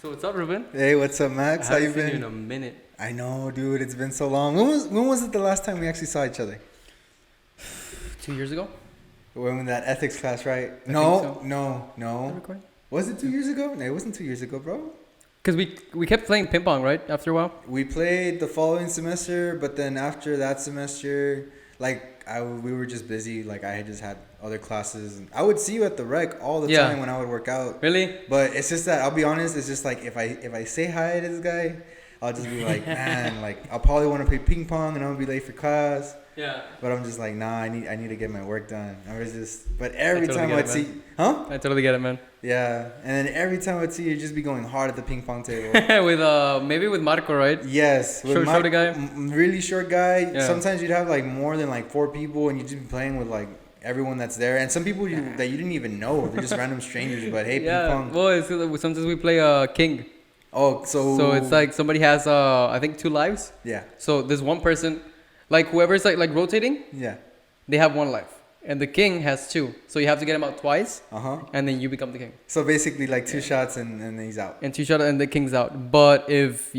So what's up, Ruben? Hey, what's up, Max? I How you haven't seen been? you in a minute. I know, dude. It's been so long. When was it the last time we actually saw each other? 2 years ago? When that ethics class, right? I think so. No. Was it 2 years ago? No, it wasn't 2 years ago, bro. Because we kept playing ping pong, right? After a while. We played the following semester, but then after that semester, we were just busy. Like I had just had other classes, and I would see you at the rec all the time when I would work out. Really? But it's just that I'll be honest. It's just like if I say hi to this guy, I'll just be like, man, like I'll probably want to play ping pong, and I'm gonna be late for class. Yeah. But I'm just like, nah, I need to get my work done. But every totally time I'd see, huh? I totally get it, man. Yeah, and then every time I'd see you, just be going hard at the ping pong table. With maybe with Marco, right? Yes, Short guy. Really short guy. Yeah. Sometimes you'd have like more than like 4 people, and you'd just be playing with like everyone that's there, and some people that you didn't even know. They're just random strangers. But hey, Yeah. ping pong. Well, sometimes we play king. Oh, So it's like somebody has I think 2 lives. yeah, So there's one person, like whoever's like rotating, yeah, they have 1 life, and the king has 2. So you have to get him out twice, and then you become the king. So basically, like 2 shots and then he's out. And 2 shots and the king's out. But if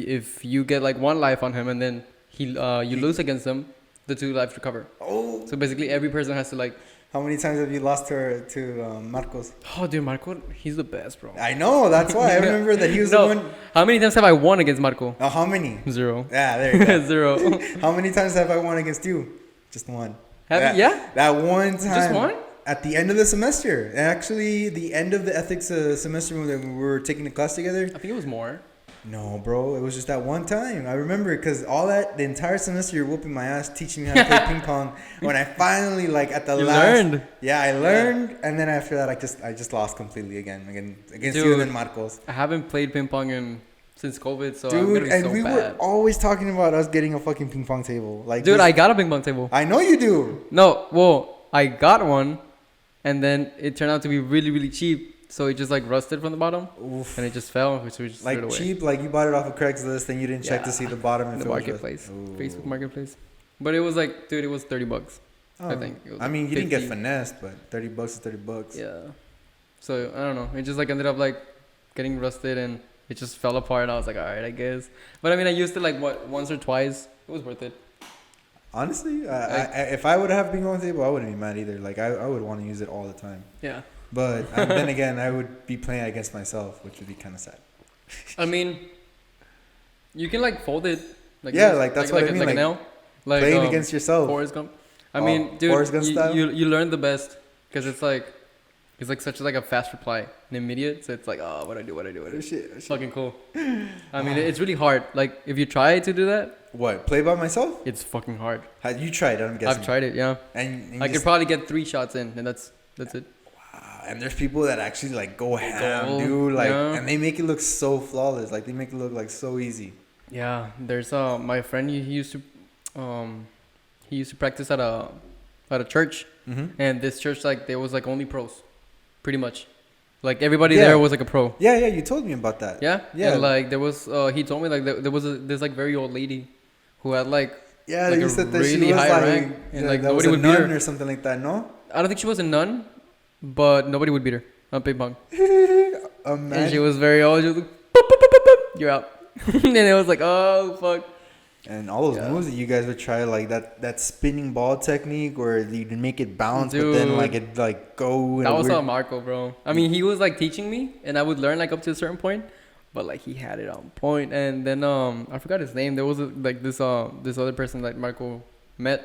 you get like 1 life on him and then you lose against him, the 2 lives recover. Oh, So basically every person has to like. how many times have you lost to Marcos? Oh, dude, Marco, he's the best, bro. I know. That's why I remember that he was the one. How many times have I won against Marco? Oh, how many? 0. Yeah, there you go. 0. How many times have I won against you? Just one. Have you? Yeah. That one time. Just one? At the end of the semester. Actually, the end of the ethics semester when we were taking the class together. I think it was more. No, bro. It was just that one time. I remember because the entire semester you're whooping my ass, teaching me how to play ping pong. When I finally, like, at the You last. learned. Yeah, I learned. And then after that, I just lost completely again against you and then Marcos. I haven't played ping pong since COVID, so I'm Dude, gonna be and so we bad. were always talking about us getting a fucking ping pong table. Like, Dude, I got a ping pong table. I know you do. No, well, I got one, and then it turned out to be really, really cheap. So it just like rusted from the bottom, Oof. and it just fell, so we just threw it Like away. cheap, like you bought it off of Craigslist and you didn't check to see the bottom in if the it was marketplace, Ooh. Facebook Marketplace. But it was like, dude, it was $30. I think. It was I mean, like you didn't get 50. finessed, but $30 is $30. Yeah. So I don't know. It just like ended up like getting rusted, and it just fell apart. And I was like, all right, I guess. But I mean, I used it like once or twice. It was worth it. Honestly, if I would have been on the table, I wouldn't be mad either. Like I would want to use it all the time. Yeah. But then again, I would be playing against myself, which would be kind of sad. I mean, you can like fold it. Like Yeah, this, like that's what I mean. Like a nail. Like Playing against yourself. Forrest Gump. I mean, dude, Forrest Gump style? you learn the best because it's like such like a fast reply and immediate. So it's like, oh, what I do. Shit. It's fucking cool. I mean, it's really hard. Like if you try to do that, What? Play by myself? it's fucking hard. Have you tried? I'm guessing. I've tried it, yeah. And I could probably get 3 shots in, and that's it. And there's people that actually like go ham, Go, dude. Like, yeah. and they make it look so flawless. Like they make it look like so easy. Yeah, there's my friend. He used to practice at a church, and this church like there was like only pros, pretty much. Like everybody there was like a pro. Yeah, you told me about that. Yeah. And like there was he told me like there was this like very old lady who had like Yeah, like you a said that really she was high like, rank, and like that was nobody a would beat nun her. or something like that. No, I don't think she was a nun, but nobody would beat her on ping pong. And she was very old. She was like, boop, boop, boop, boop, boop, you're out. And it was like, oh fuck. And all those moves that you guys would try, like that spinning ball technique, where you can make it bounce, but then like it like go. That was Marco, bro. I mean, he was like teaching me, and I would learn like up to a certain point, but like he had it on point. And then I forgot his name. There was like this other person that Marco met,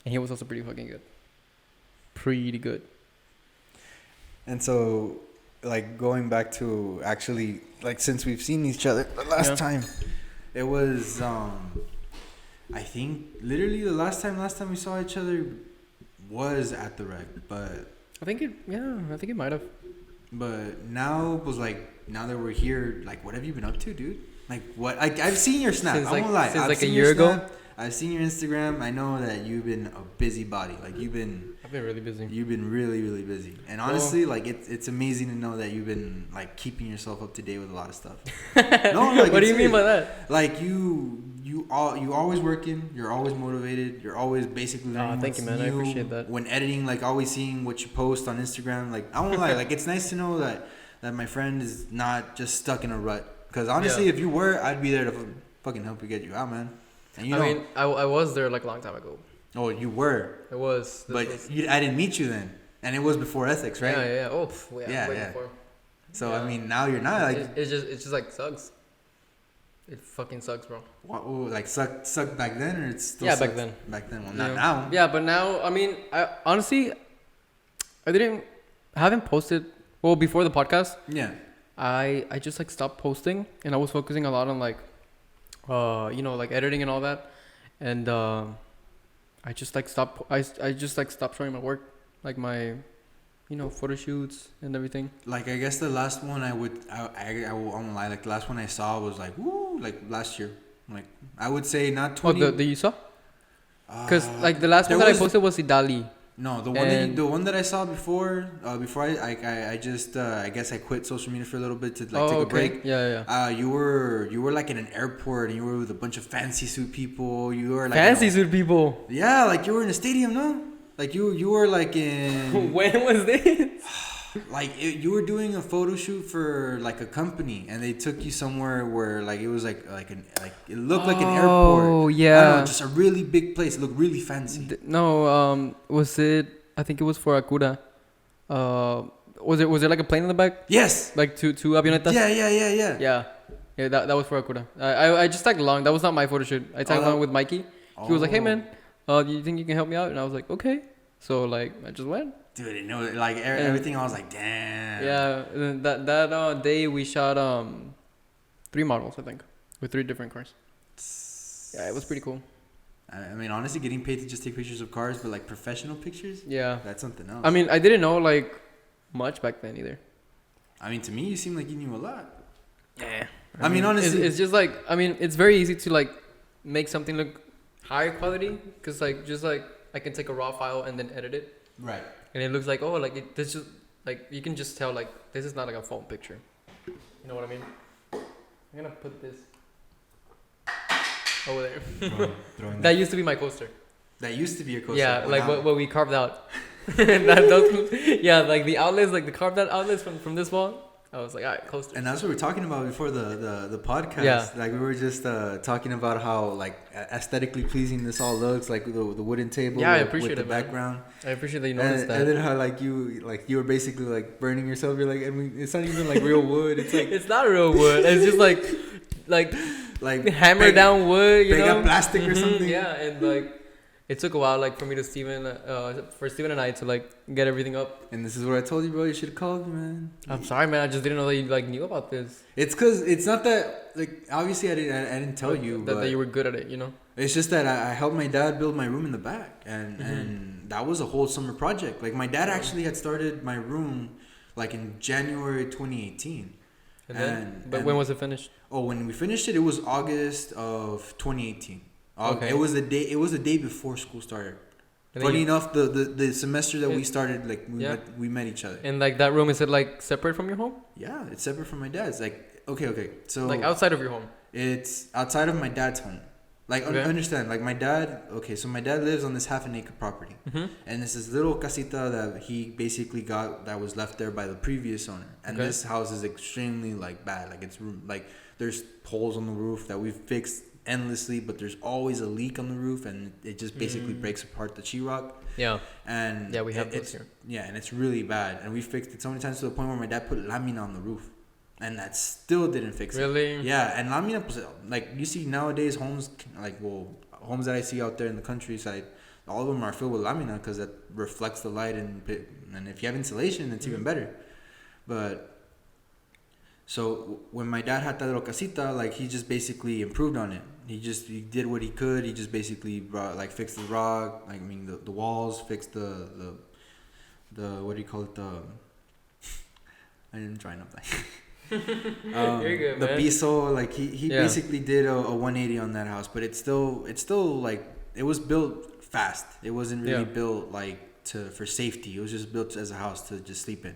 and he was also pretty fucking good. Pretty good. And so, like going back to actually, like since we've seen each other the last time, it was I think literally the last time we saw each other was at the rec, but I think it might have. But now was like, now that we're here, like what have you been up to, dude? Like what? Like I've seen your snap. I won't lie. Since I've like a seen year your ago. snap. I've seen your Instagram. I know that you've been a busybody. Like you've been really busy. You've been really, really busy. And honestly, like it's amazing to know that you've been like keeping yourself up to date with a lot of stuff. No, like, what do you mean by that? Like you always working. You're always motivated. You're always basically learning. Thank you, man. I appreciate that. When editing, like always seeing what you post on Instagram. Like I won't lie. Like it's nice to know that my friend is not just stuck in a rut Because honestly, if you were, I'd be there to fucking help you get you out, man. And you know, I mean, I was there like a long time ago. oh, you were. It was. But I didn't meet you then, and it was before ethics, right? Yeah. Oh, yeah. Way before. So I mean, now you're not like. It's just like sucks. It fucking sucks, bro. What, like sucked back then, or it's still back then. Back then, well, not now. Yeah, but now, I mean, I honestly, I haven't posted. Well, before the podcast. Yeah. I just like stopped posting, and I was focusing a lot on like, like editing and all that, and I just like stopped. I just like stopped showing my work, like my, photo shoots and everything. Like I guess the last one I won't lie. Like the last one I saw was like like last year. Like I would say not 20. Oh, the you saw? Because like the last one that I posted was Idali. No, the one that I saw before I just I guess I quit social media for a little bit to like take a break. Yeah. You were like in an airport and you were with a bunch of fancy suit people. You were like fancy suit people. Yeah, like you were in a stadium, no? Like you were like in. When was this? You were doing a photo shoot for like a company, and they took you somewhere where like it was like it looked like an airport. Oh yeah. I don't know, just a really big place. It looked really fancy. Was it? I think it was for Acura. Was there like a plane in the back? Yes. Like two avionetas. Yeah. Yeah. That was for Acura. I just tagged along. That was not my photo shoot. I tagged along with Mikey. He was like, "Hey man, do you think you can help me out?" And I was like, "Okay." So like I just went. Dude, you know, like everything, I was like, damn. Yeah, that day we shot 3 models, I think, with 3 different cars. Yeah, it was pretty cool. I mean, honestly, getting paid to just take pictures of cars, but like professional pictures, yeah, that's something else. I mean, I didn't know like much back then either. I mean, to me, you seem like you knew a lot. Yeah. I mean, honestly, it's just like, I mean, it's very easy to like make something look higher quality, because like just like I can take a raw file and then edit it. Right. And it looks like, oh, like this just like you can just tell like this is not like a phone picture. You know what I mean? I'm gonna put this over there. That used to be my coaster. That used to be your coaster. Yeah, like what we carved out. Like the outlets, like the carved out outlets from this wall. I was like, all right, coaster. And that's what we were talking about before the podcast. Yeah. Like we were just talking about how like aesthetically pleasing this all looks, like the wooden table. Yeah, I appreciate with it, the background. Man. I appreciate that you noticed that. And then how like you were basically like burning yourself. You're like, I mean, it's not even like real wood. It's like it's not real wood. It's just like hammer down wood. You know, plastic or something. Yeah, and like. It took a while, like, for Steven and I to, like, get everything up. And this is what I told you, bro. You should have called me, man. I'm sorry, man. I just didn't know that you, like, knew about this. It's because it's not that, like, obviously I didn't tell you. That you were good at it, you know? It's just that I helped my dad build my room in the back. And that was a whole summer project. Like, my dad actually had started my room, like, in January 2018. But when was it finished? Oh, when we finished it, it was August of 2018. Okay. It was the day before school started. Funny enough, the semester that we started, like we met each other. And like that room, is it like separate from your home? Yeah, it's separate from my dad's. Like okay, so like outside of your home. It's outside of my dad's home. Like understand, like my dad. Okay, so my dad lives on this 1/2 acre property, and this is little casita that he basically got that was left there by the previous owner. And this house is extremely like bad. Like it's like there's holes on the roof that we've fixed endlessly, but there's always a leak on the roof, and it just basically breaks apart the sheetrock. Yeah. And yeah, we have this here. Yeah, and it's really bad, and we fixed it so many times to the point where my dad put lamina on the roof, and that still didn't fix it. Really? Yeah, and lamina, like you see nowadays homes, homes that I see out there in the countryside, all of them are filled with lamina because that reflects the light, and if you have insulation, it's even better. But so when my dad had that little casita, like he just basically improved on it. He did what he could. He just basically fixed the rock, like I mean the walls, fixed the what do you call it, I didn't try enough. You're good, the man. piso, like he basically did a 180 on that house, but it's still like it was built fast. It wasn't really built like for safety. It was just built as a house to just sleep in.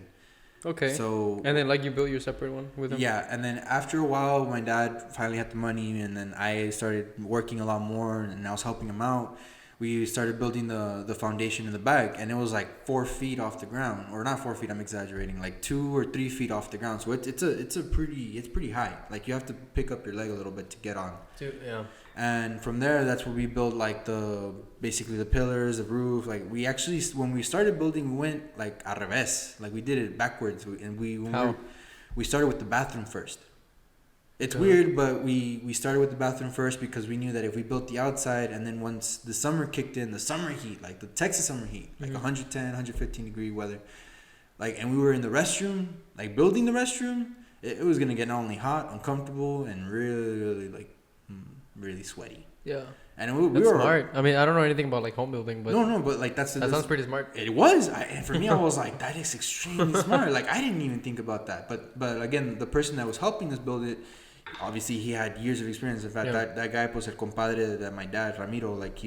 Okay. So and then like you built your separate one with him. Yeah, and then after a while, my dad finally had the money, and then I started working a lot more, and I was helping him out. we started building the foundation in the back, and it was like 4 feet off the ground, or not 4 feet. I'm exaggerating, like 2 or 3 feet off the ground. So it's pretty high. Like you have to pick up your leg a little bit to get on. Yeah. And from there, that's where we built like basically the pillars, the roof. Like we actually, when we started building, we went like al revés. Like we did it backwards, and we started with the bathroom first. It's weird, but we started with the bathroom first because we knew that if we built the outside, and then once the summer kicked in, the summer heat, like the Texas summer heat, like 110, 115 degree weather, like, and we were in the restroom, like building the restroom, it was gonna get not only hot, uncomfortable, and really like really sweaty. Yeah. And we That's were smart. I mean, I don't know anything about like home building, but no, but like that sounds pretty smart. It was, and for me, I was like, that is extremely smart. Like I didn't even think about that. But again, the person that was helping us build it, obviously he had years of experience. In fact, that guy was el compadre that my dad, Ramiro, like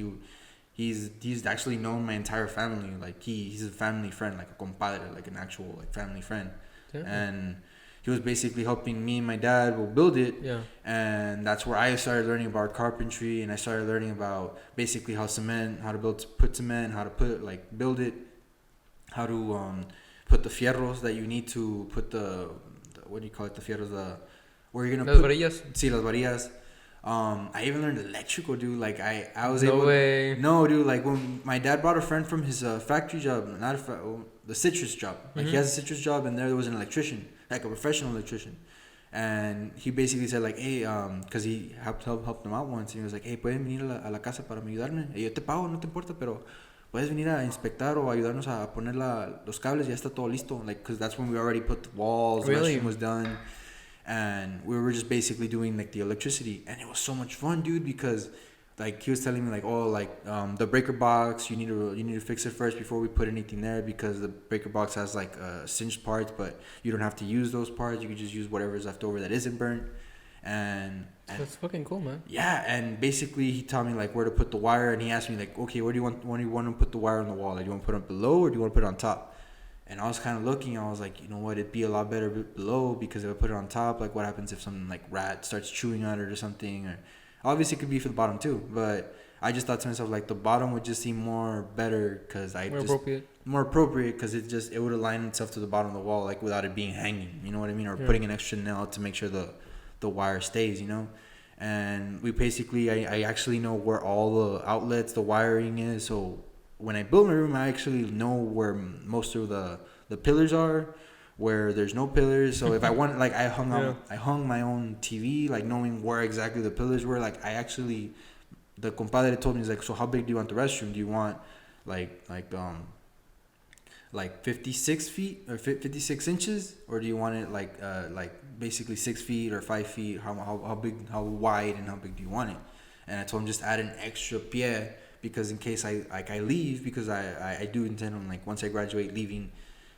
he's actually known my entire family. Like he's a family friend, like a compadre, like an actual like family friend. Yeah. And he was basically helping me and my dad will build it. Yeah. And that's where I started learning about carpentry, and I started learning about basically how to put cement, how to build it, how to put the fierros that you need to put the what do you call it, the fierros, where you're gonna las varillas. Sí, las varillas. I even learned electrical, dude. Like I was able. No way. No, dude. Like when my dad brought a friend from his factory job, the citrus job. Like he has a citrus job, and there was an electrician, like a professional electrician, and he basically said like, hey, because he helped them out once, and he was like, hey, pueden venir a la casa para me ayudarme. Y yo te pago, no te importa, pero puedes venir a inspectar o ayudarnos a poner los cables. Ya está todo listo. Like, because that's when we already put the walls. Really? The restroom was done. And we were just basically doing like the electricity, and it was so much fun, dude, because like he was telling me like, oh, like the breaker box, you need to fix it first before we put anything there, because the breaker box has like singed parts, but you don't have to use those parts. You can just use whatever's left over that isn't burnt. And that's fucking cool, man. Yeah, and basically he taught me like where to put the wire, and he asked me like, okay, where do you want to put the wire on the wall? Like, do you want to put it below or do you want to put it on top? And I was kind of looking, I was like, you know what, it'd be a lot better below, because if I put it on top, like what happens if some like rat starts chewing on it or something? Or obviously it could be for the bottom too, but I just thought to myself like the bottom would just seem more better, because more appropriate, because it would align itself to the bottom of the wall, like without it being hanging, you know what I mean, or putting an extra nail to make sure the wire stays, you know. And we basically, I actually know where all the outlets, the wiring is, so when I build my room, I actually know where most of the pillars are, where there's no pillars. So if I want, like, I hung my own TV, like knowing where exactly the pillars were. Like the compadre told me, he's like, so how big do you want the restroom? Do you want like 56 feet or 56 inches, or do you want it like basically 6 feet or 5 feet? How big, how wide, and how big do you want it? And I told him just add an extra pie, because in case I leave, because I do intend on, like, once I graduate, leaving,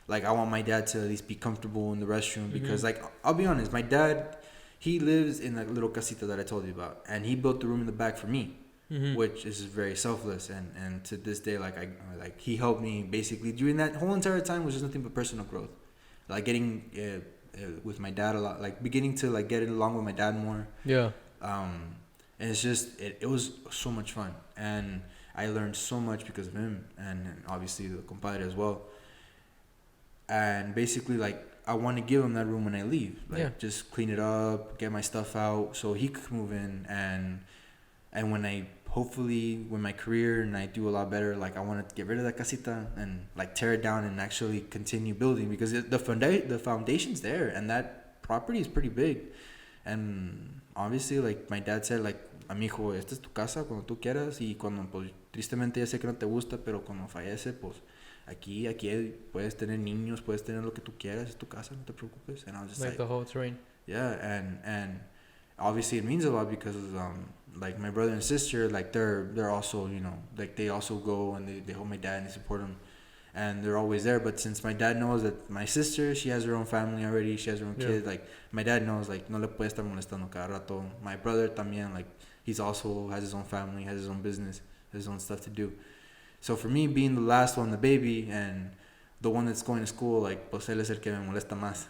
like I want my dad to at least be comfortable in the restroom, because like I'll be honest, my dad, he lives in that little casita that I told you about, and he built the room in the back for me, which is very selfless, and to this day, like he helped me basically during that whole entire time, was just nothing but personal growth, like getting with my dad a lot, like beginning to like get along with my dad more. And it's just it was so much fun, and I learned so much because of him, and obviously the compadre as well. And basically, like, I want to give him that room when I leave, like just clean it up, get my stuff out, so he could move in. And when I hopefully, when my career and I do a lot better, like I want to get rid of that casita and like tear it down and actually continue building, because the foundation's there, and that property is pretty big. And obviously, like my dad said, like, amigo, esta es tu casa cuando tú quieras, y cuando, pues, tristemente ya sé que no te gusta, pero cuando fallece, pues, aquí puedes tener niños, puedes tener lo que tú quieras, es tu casa, no te preocupes. And I was just like the whole terrain. Yeah, and obviously it means a lot, because like my brother and sister, like they're also, you know, like they also go and they help my dad and they support him, and they're always there. But since my dad knows that my sister, she has her own family already, she has her own kid, like my dad knows, like, no le puede estar molestando cada rato. My brother también, like, he's also has his own family, has his own business, his own stuff to do. So for me, being the last one, the baby, and the one that's going to school, like, pues él es el que me molesta más.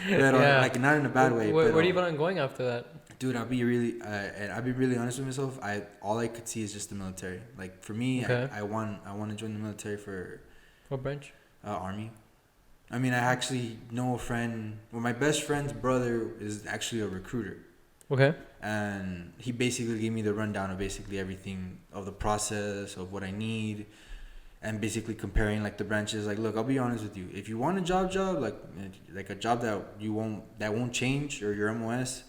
Pero, like, not in a bad way. Where do you plan on going after that? Dude, and I'll be really honest with myself. All I could see is just the military. Like for me, Okay. I want to join the military for What branch? army. I mean, I actually know a friend. Well, my best friend's brother is actually a recruiter, Okay. and he basically gave me the rundown of basically everything of the process of what I need, and basically comparing like the branches. Like, look, I'll be honest with you. If you want a job, like a job that won't change or your MOS,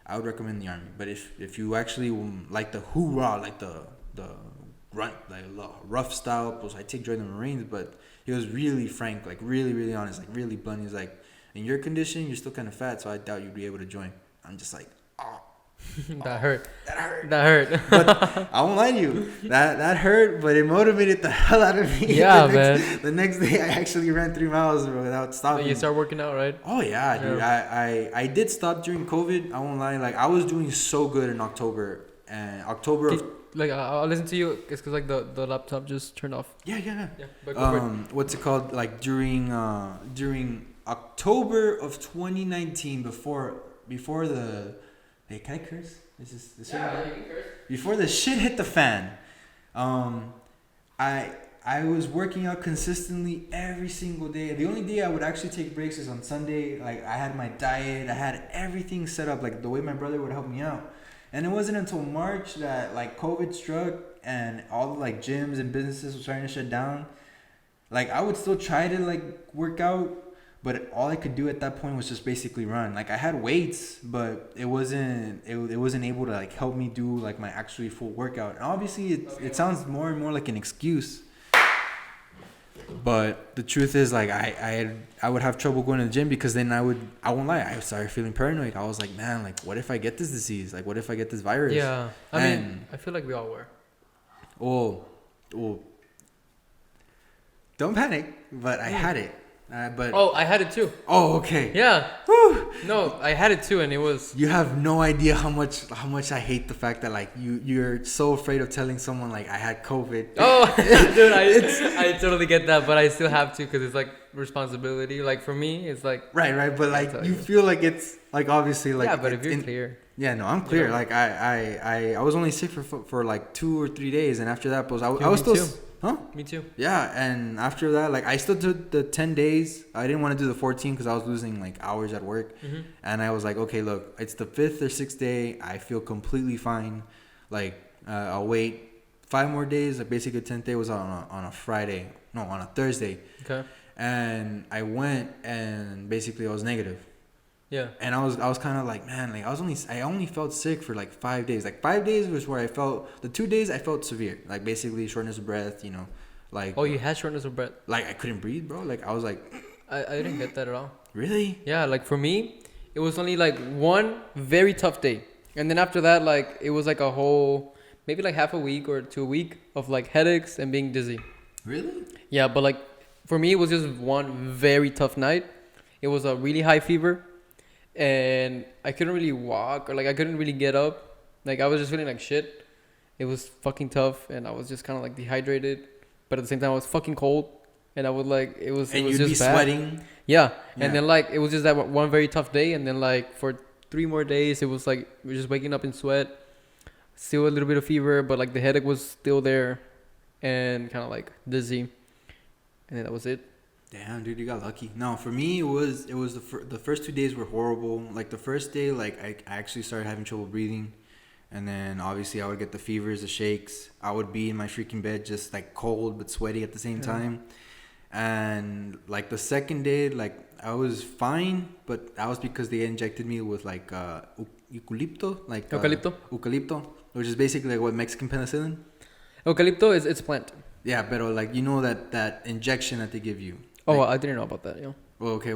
I would recommend the army. But if you actually like the hoorah, like the grunt, like rough style, I join the Marines. But he was really frank, like really really honest, like really blunt. He's like, in your condition, you're still kind of fat, so I doubt you'd be able to join. I'm just like, oh. That hurt. That hurt. That hurt. But I won't lie to you. That hurt, but it motivated the hell out of me. Yeah, man. The next day, I actually ran 3 miles without stopping. You start working out, right? Oh yeah, dude. I did stop during COVID. I won't lie. Like I was doing so good in October Like I'll listen to you. It's because like the laptop just turned off. Yeah. Yeah. But go for it. What's it called? Like during October of 2019, before the. Hey, can I curse? This is the Yeah, you can curse. Before the shit hit the fan, I was working out consistently every single day. The only day I would actually take breaks is on Sunday. Like I had my diet, I had everything set up, like the way my brother would help me out. And it wasn't until March that like COVID struck and all the like gyms and businesses were starting to shut down. Like I would still try to like work out, but all I could do at that point was just basically run. Like I had weights, but it wasn't able to like help me do like my actually full workout. And obviously it sounds more and more like an excuse. But the truth is like I would have trouble going to the gym because then I won't lie, I started feeling paranoid. I was like, man, like what if I get this disease? Like what if I get this virus? Yeah. I mean, I feel like we all were. Well, don't panic, but I had it. But I had it too. Oh, okay. Yeah. Whew. No, I had it too, and it was. You have no idea how much I hate the fact that like you're so afraid of telling someone like I had COVID. Oh, dude, I totally get that, but I still have to because it's like responsibility. Like for me, it's like. Right, but like you feel like it's like obviously like. Yeah, but if you're clear. Yeah, no, I'm clear. Yeah. Like I was only sick for like 2 or 3 days, and after that, I was still. Too. Huh? Me too. Yeah, and after that, like I still did the 10 days. I didn't want to do the 14 because I was losing like hours at work. Mm-hmm. And I was like, okay, look, it's the 5th or 6th day. I feel completely fine. Like I'll wait 5 more days. Like basically, the 10th day was on a Thursday. Okay. And I went and basically I was negative. Yeah. And I was kind of like, man, like I only felt sick for like 5 days. Like 5 days was where I felt, the 2 days I felt severe. Like basically shortness of breath, you know, like. Oh, you had shortness of breath? Like I couldn't breathe, bro. Like I was like. I didn't get that at all. Really? Yeah, like for me, it was only like one very tough day. And then after that, like it was like a whole, maybe like half a week or to a week of like headaches and being dizzy. Really? Yeah, but like for me, it was just one very tough night. It was a really high fever. And I couldn't really walk or like I couldn't really get up. Like I was just feeling like shit. It was fucking tough and I was just kind of like dehydrated. But at the same time I was fucking cold. And I would like, it was you'd just be bad. Sweating. Yeah. And then like, it was just that one very tough day. And then like for 3 more days, it was like, we were just waking up in sweat. Still a little bit of fever, but like the headache was still there. And kind of like dizzy. And then that was it. Damn, dude, you got lucky. No, for me, it was the first 2 days were horrible. Like the first day, like I actually started having trouble breathing, and then obviously I would get the fevers, the shakes. I would be in my freaking bed, just like cold but sweaty at the same time. And like the second day, like I was fine, but that was because they injected me with like eucalypto, like eucalypto, which is basically like what Mexican penicillin. Eucalypto it's plant. Yeah, but like you know that injection that they give you. Oh, like, I didn't know about that. Yeah. Well, okay,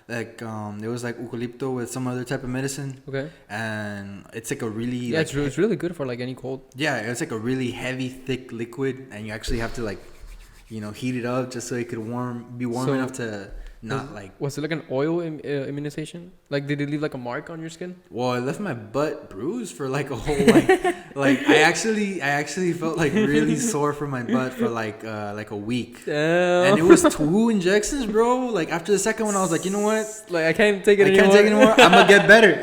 like there was like eucalypto with some other type of medicine. Okay. And it's like a really it's really good for like any cold. Yeah, it's like a really heavy, thick liquid, and you actually have to like, you know, heat it up just so it could be warm enough to not like. Was it like an oil immunization? Like, did it leave like a mark on your skin? Well, I left my butt bruised for like a whole like I actually felt like really sore from my butt for like a week. Damn. And it was 2 injections, bro. Like after the second one, I was like, you know what? Like I can't take it anymore. I can't take it anymore. I'm gonna get better.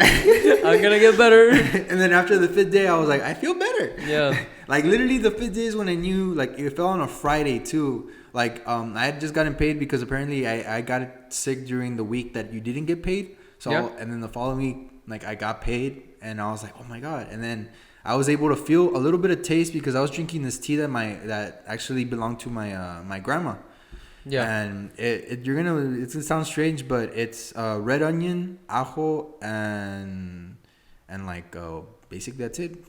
I'm gonna get better. And then after the 5th day, I was like, I feel better. Yeah. Like literally the 5th day is when I knew. Like it fell on a Friday too. Like I had just gotten paid because apparently I got sick during the week that you didn't get paid. So Yeah. and then the following week, like I got paid, and I was like, oh my god. And then I was able to feel a little bit of taste because I was drinking this tea that actually belonged to my grandma. Yeah. And it's gonna sound strange, but it's red onion, ajo, and like basically that's it.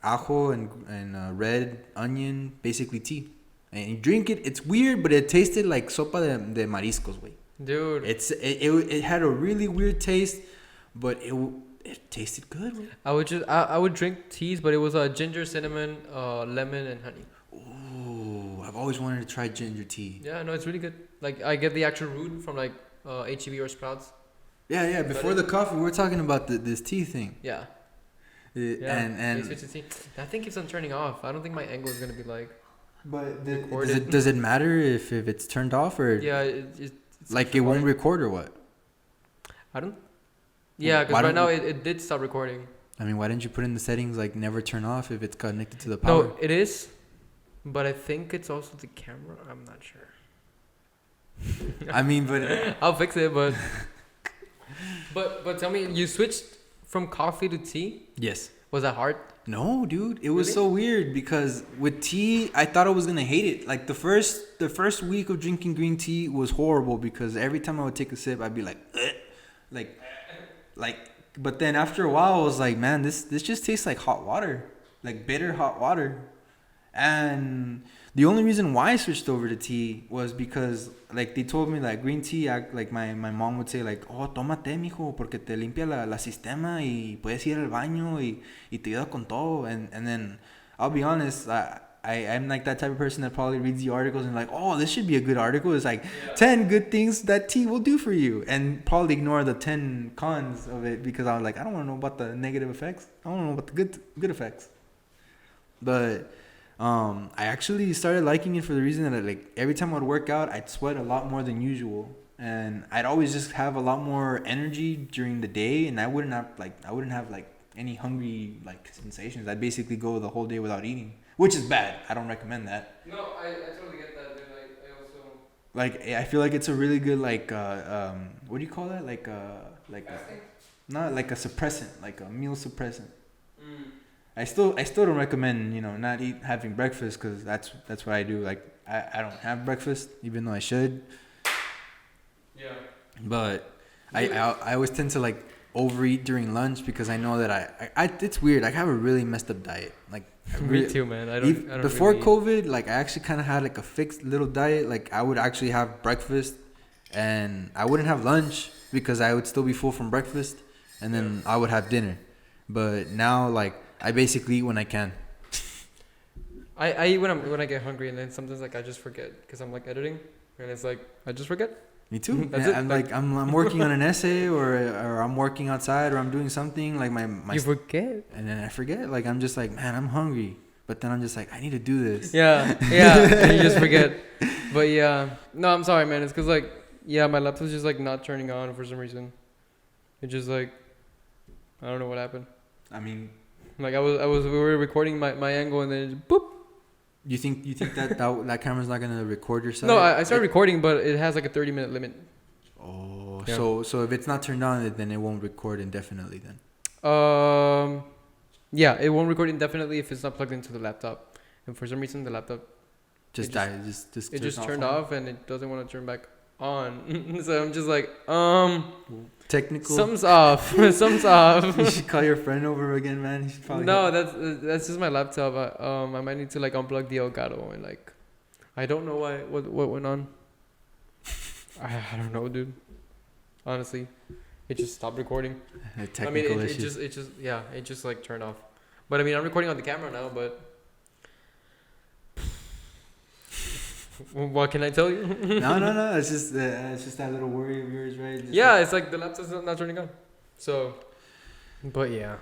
Ajo and red onion, basically tea. And you drink it. It's weird, but it tasted like sopa de mariscos, güey. Dude. It had a really weird taste, but it tasted good, güey. I would drink teas, but it was ginger, cinnamon, lemon, and honey. Ooh, I've always wanted to try ginger tea. Yeah, no, it's really good. Like I get the actual root from like HEB or Sprouts. Yeah. Before the coffee, we were talking about this tea thing. Yeah. And that thing keeps on turning off. I don't think my angle is gonna be like. But does it matter if it's turned off or yeah it's like it won't record or what? I don't. Yeah, because right now it did stop recording. I mean, why didn't you put in the settings like never turn off if it's connected to the power? No, it is, but I think it's also the camera. I'm not sure. I mean, but I'll fix it. But but tell me, you switched from coffee to tea? Yes. Was that hard? No, dude, it was Really? so weird because with tea, I thought I was gonna hate it. Like the first week of drinking green tea was horrible because every time I would take a sip, I'd be like, ugh. like. But then after a while, I was like, man, this just tastes like hot water, like bitter hot water. And the only reason why I switched over to tea was because like they told me like green tea, like my mom would say like, oh, tómate, mijo, porque te limpia la sistema y puedes ir al baño y te ayuda con todo. And then I'll be honest, I'm like that type of person that probably reads the articles and like, oh, this should be a good article. It's like 10 good things that tea will do for you, and probably ignore the 10 cons of it because I was like, I don't want to know about the negative effects. I want to know about the good effects. But I actually started liking it for the reason that like every time I'd work out, I'd sweat a lot more than usual, and I'd always just have a lot more energy during the day, and I wouldn't have like any hungry like sensations. I'd basically go the whole day without eating, which is bad. I don't recommend that. No, I totally get that. But I also like I feel like it's a really good like what do you call that, like not like a suppressant, like a meal suppressant. I still don't recommend, not having breakfast because that's what I do. Like I don't have breakfast even though I should. Yeah. But I always tend to like overeat during lunch because I know that I it's weird. I have a really messed up diet. Like me too, man. I don't before really COVID, like I actually kind of had like a fixed little diet. Like I would actually have breakfast and I wouldn't have lunch because I would still be full from breakfast, and then I would have dinner. But now like I basically eat when I can. I eat when I get hungry, and then sometimes like I just forget because I'm like editing, and it's like I just forget. Me too. That's it. I'm like I'm working on an essay or I'm working outside or I'm doing something like my You forget. and then I forget. Like I'm just like, man, I'm hungry, but then I'm just like, I need to do this. Yeah, and you just forget. But yeah, no, I'm sorry, man. It's because like my laptop's just like not turning on for some reason. It just like I don't know what happened. I mean, like we were recording my angle and then it just boop. You think that camera's not gonna record yourself? No, I started recording, but it has like a 30-minute limit. Oh, yeah. So if it's not turned on, then it won't record indefinitely. Then. Yeah, it won't record indefinitely if it's not plugged into the laptop, and for some reason the laptop just turned off and it doesn't want to turn back on. So I'm just like technical. Something's off. Something's off. You should call your friend over again, man. He should probably that's just my laptop. I might need to like unplug the Elgato and like I don't know what went on. I don't know, dude. Honestly, it just stopped recording. I mean, it just like turned off. But I mean, I'm recording on the camera now, but What can I tell you? No. It's just that little worry of yours, right? Just Yeah, it's like the laptop's not turning on. So, but yeah.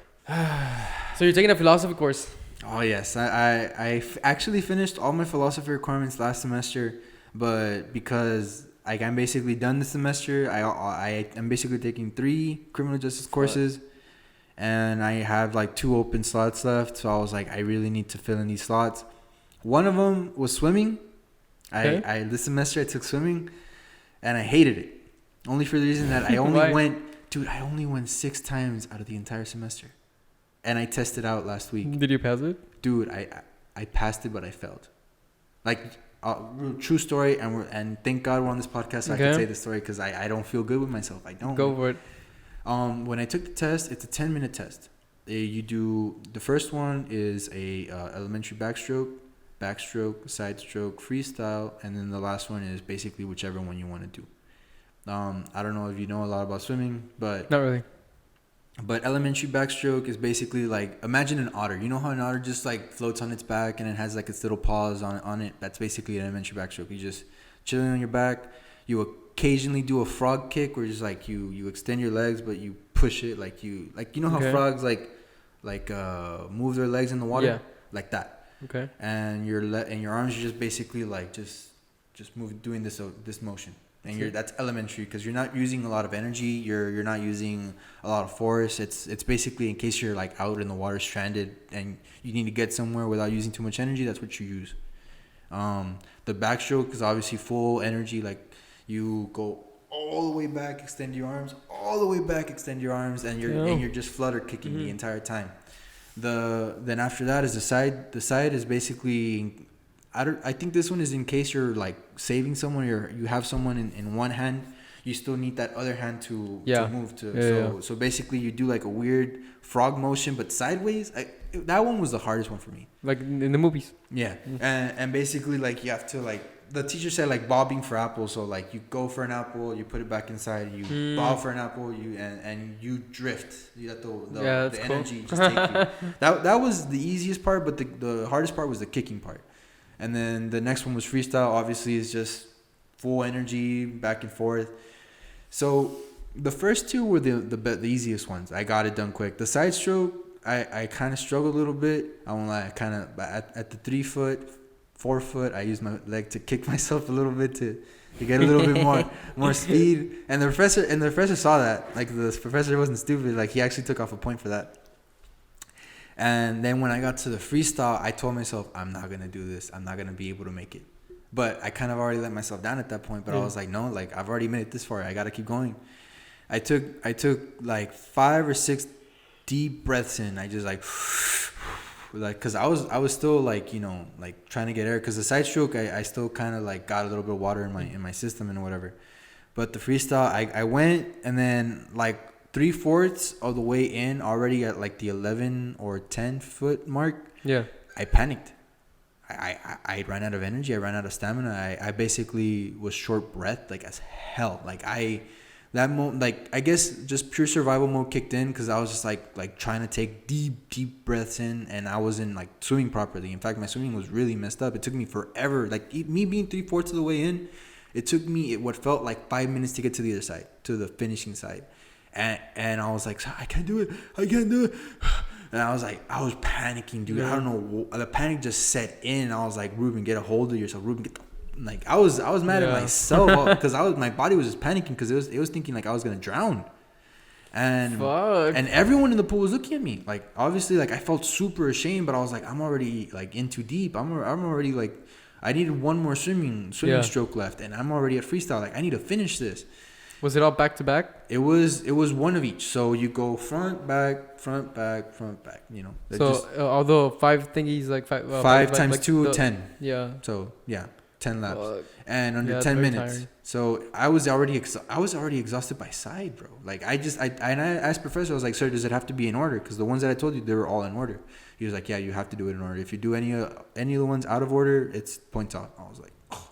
So you're taking a philosophy course. Oh yes, actually finished all my philosophy requirements last semester, but because like I'm basically done this semester, I'm basically taking 3 criminal justice courses, and I have like 2 open slots left. So I was like, I really need to fill in these slots. One of them was swimming. Okay. I this semester I took swimming, and I hated it, only for the reason that I only I only went 6 times out of the entire semester. And I tested out last week. Did you pass it? Dude, I passed it, but I failed. Like, true story, and thank God we're on this podcast so I can say this story because I don't feel good with myself. I don't. Go for it. When I took the test, it's a 10-minute test. You do, the first one is a elementary backstroke, side stroke, freestyle, and then the last one is basically whichever one you want to do. I don't know if you know a lot about swimming, but... Not really. But elementary backstroke is basically like, imagine an otter. You know how an otter just like floats on its back and it has like its little paws on it? That's basically an elementary backstroke. You just chilling on your back. You occasionally do a frog kick where just like you extend your legs, but you push it like you know how frogs move their legs in the water, like that. Okay. And your arms are just basically like just move, doing this motion. And that's elementary because you're not using a lot of energy. You're not using a lot of force. It's basically in case you're like out in the water stranded and you need to get somewhere without using too much energy. That's what you use. The backstroke is obviously full energy. Like you go all the way back, extend your arms, all the way back, extend your arms, and you're just flutter kicking the entire time. Then after that is the side. The side is basically. I think this one is in case you're like saving someone or you have someone in one hand, you still need that other hand to move to. So basically you do like a weird frog motion but sideways. That one was the hardest one for me. Like in the movies. Yeah. And basically like you have to like, the teacher said like bobbing for apples. So like you go for an apple, you put it back inside, you bob for an apple, and you drift. You let the energy just take you. That was the easiest part, but the hardest part was the kicking part. And then the next one was freestyle. Obviously, is just full energy, back and forth. So the first 2 were the easiest ones. I got it done quick. The side stroke, I kind of struggled a little bit. I won't lie. I kind of at the 3 foot, 4 foot, I used my leg to kick myself a little bit to get a little bit more speed. And the professor saw that. Like the professor wasn't stupid. Like he actually took off a point for that. And then when I got to the freestyle, I told myself, I'm not going to do this. I'm not going to be able to make it. But I kind of already let myself down at that point. But I was like, no, like I've already made it this far. I got to keep going. I took like 5 or 6 deep breaths in. I just like because I was still like, like trying to get air. Because the side stroke, I still kind of like got a little bit of water in my system and whatever. But the freestyle, I went, and then like 3/4 of the way in, already at like the 11 or 10 foot mark, I panicked. I ran out of energy. I ran out of stamina. I basically was short breath, like as hell. Like I guess just pure survival mode kicked in because I was just like trying to take deep breaths in, and I wasn't like swimming properly. In fact, my swimming was really messed up. It took me forever. Like me being 3/4 of the way in, it took me what felt like 5 minutes to get to the other side, to the finishing side. And I was like, I can't do it. And I was panicking, dude. I don't know. The panic just set in. I was like, Ruben, get a hold of yourself. Ruben, I was mad at myself because my body was just panicking because it was thinking like I was gonna drown. And everyone in the pool was looking at me. Like obviously, like I felt super ashamed, but I was like, I'm already like in too deep. I'm already like, I needed one more swimming stroke left, and I'm already at freestyle. Like I need to finish this. Was it all back to back? It was one of each. So you go front, back, front, back. So although 5 thingies like 5 times like 2, 10. Yeah. So 10 laps, and under 10 minutes. Tiring. So I was already exhausted by side, bro. Like I asked professor, I was like, sir, does it have to be in order? Because the ones that I told you, they were all in order. He was like, yeah, you have to do it in order. If you do any of the ones out of order, it's points out. I was like, oh.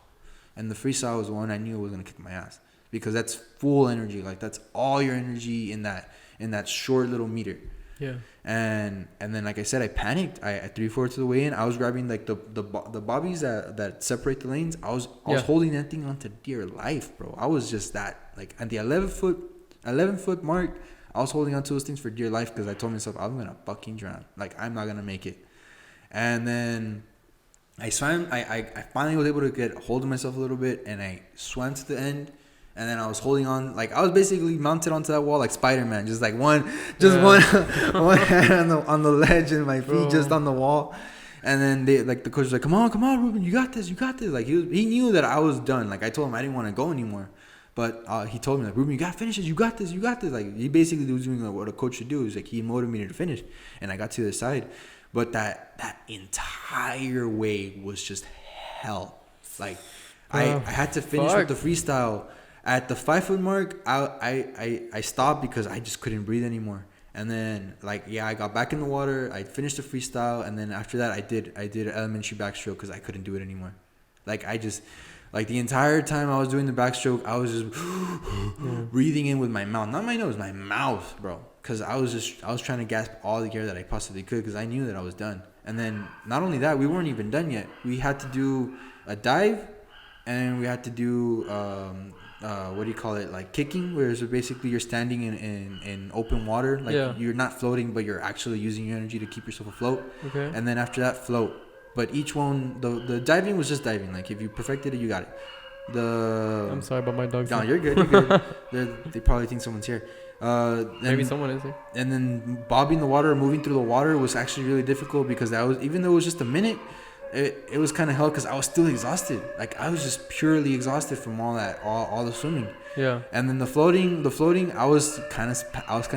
And the freestyle was the one I knew was gonna kick my ass. Because that's full energy. Like that's all your energy in that short little meter. Yeah. And then, like I said, I panicked. I 3/4 of the way in, I was grabbing like the bobbies that separate the lanes. I was holding that thing onto dear life, bro. I was just that, like, at the 11 foot mark, I was holding onto those things for dear life, because I told myself I'm gonna fucking drown. Like, I'm not gonna make it. And then I swam. I finally was able to get hold of myself a little bit, and I swam to the end. And then I was holding on, like, I was basically mounted onto that wall like Spider-Man, just like one hand on the ledge, and my feet just on the wall. And then the coach was like, come on, Ruben, you got this. Like, he knew that I was done. Like, I told him I didn't want to go anymore, but he told me, like, Ruben, you got to finish this. You got this. Like, he basically was doing like what a coach should do. Is like, he motivated me to finish, and I got to the side. But that entire way was just hell. Like, I had to finish with the freestyle. At the 5-foot mark, I stopped because I just couldn't breathe anymore. And then, like, I got back in the water. I finished the freestyle, and then after that, I did an elementary backstroke because I couldn't do it anymore. Like, the entire time I was doing the backstroke, I was just breathing in with my mouth, not my nose, my mouth, bro. Because I was trying to gasp all the air that I possibly could, because I knew that I was done. And then, not only that, we weren't even done yet. We had to do a dive, and we had to do what do you call it, like kicking, where it's basically you're standing in open water, like you're not floating, but you're actually using your energy to keep yourself afloat. Okay. And then after that, float. But each one, the diving was just diving. Like, if you perfected it, you got it. I'm sorry about my dogs. No, you're good. They probably think someone's here. Maybe someone is here. And then bobbing the water, moving through the water was actually really difficult, because that was, even though it was just a minute, it was kind of hell, because I was still exhausted. Like, I was just purely exhausted from all the swimming. Yeah. And then the floating, I was kind of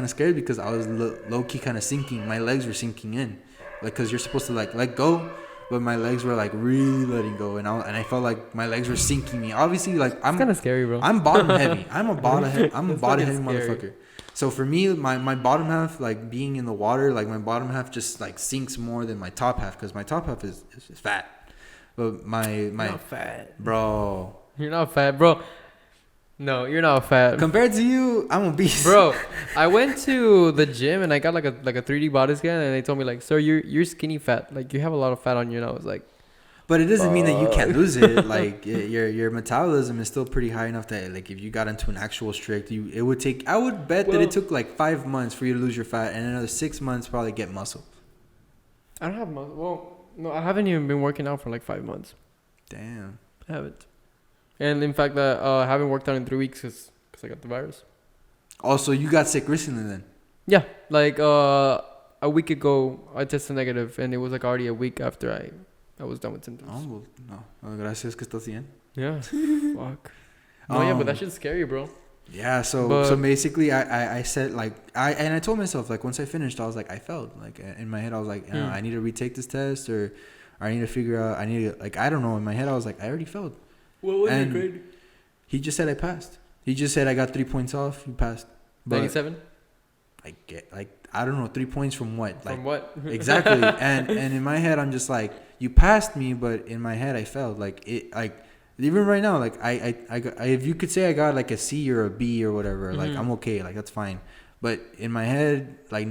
scared, because I was low key kind of sinking. My legs were sinking in, like, because you're supposed to like let go, but my legs were like really letting go, and I felt like my legs were sinking me. Obviously, like, I'm kind of scary, bro. I'm bottom heavy. I'm a bottom heavy motherfucker. So for me, my bottom half, like, being in the water, like, my bottom half just like sinks more than my top half, because my top half is fat. But You're not fat, bro. You're not fat, bro. No, you're not fat. Compared to you, I'm obese, bro. I went to the gym and I got like a 3D body scan, and they told me, like, sir, you're skinny fat. Like, you have a lot of fat on you. And I was like, but it doesn't mean that you can't lose it. Like, your metabolism is still pretty high enough that, like, if you got into an actual strict, I would bet that it took like 5 months for you to lose your fat, and another 6 months probably get muscle. I don't have muscle. Well, no, I haven't even been working out for like 5 months. Damn. I haven't. And in fact, I haven't worked out in 3 weeks because I got the virus. Also, you got sick recently then? Yeah, like a week ago, I tested negative, and it was like already a week after I was done with symptoms. Oh, well, no. Well, gracias que estás bien. Yeah. Fuck. No, yeah, but that shit's scary, bro. Yeah, so basically, I said, like, I told myself, like, once I finished, I was like, I failed. Like, in my head, I was like, I need to retake this test, or I need to figure out, I don't know. In my head, I was like, I already failed. What was your grade? He just said I passed. He just said I got 3 points off. You passed. 97? I don't know, 3 points from what? From what? Exactly. and in my head, I'm just like, you passed me, but in my head, I failed. Like, even right now, like, I if you could say I got like a C or a B or whatever, like, I'm okay. Like, that's fine. But in my head, like,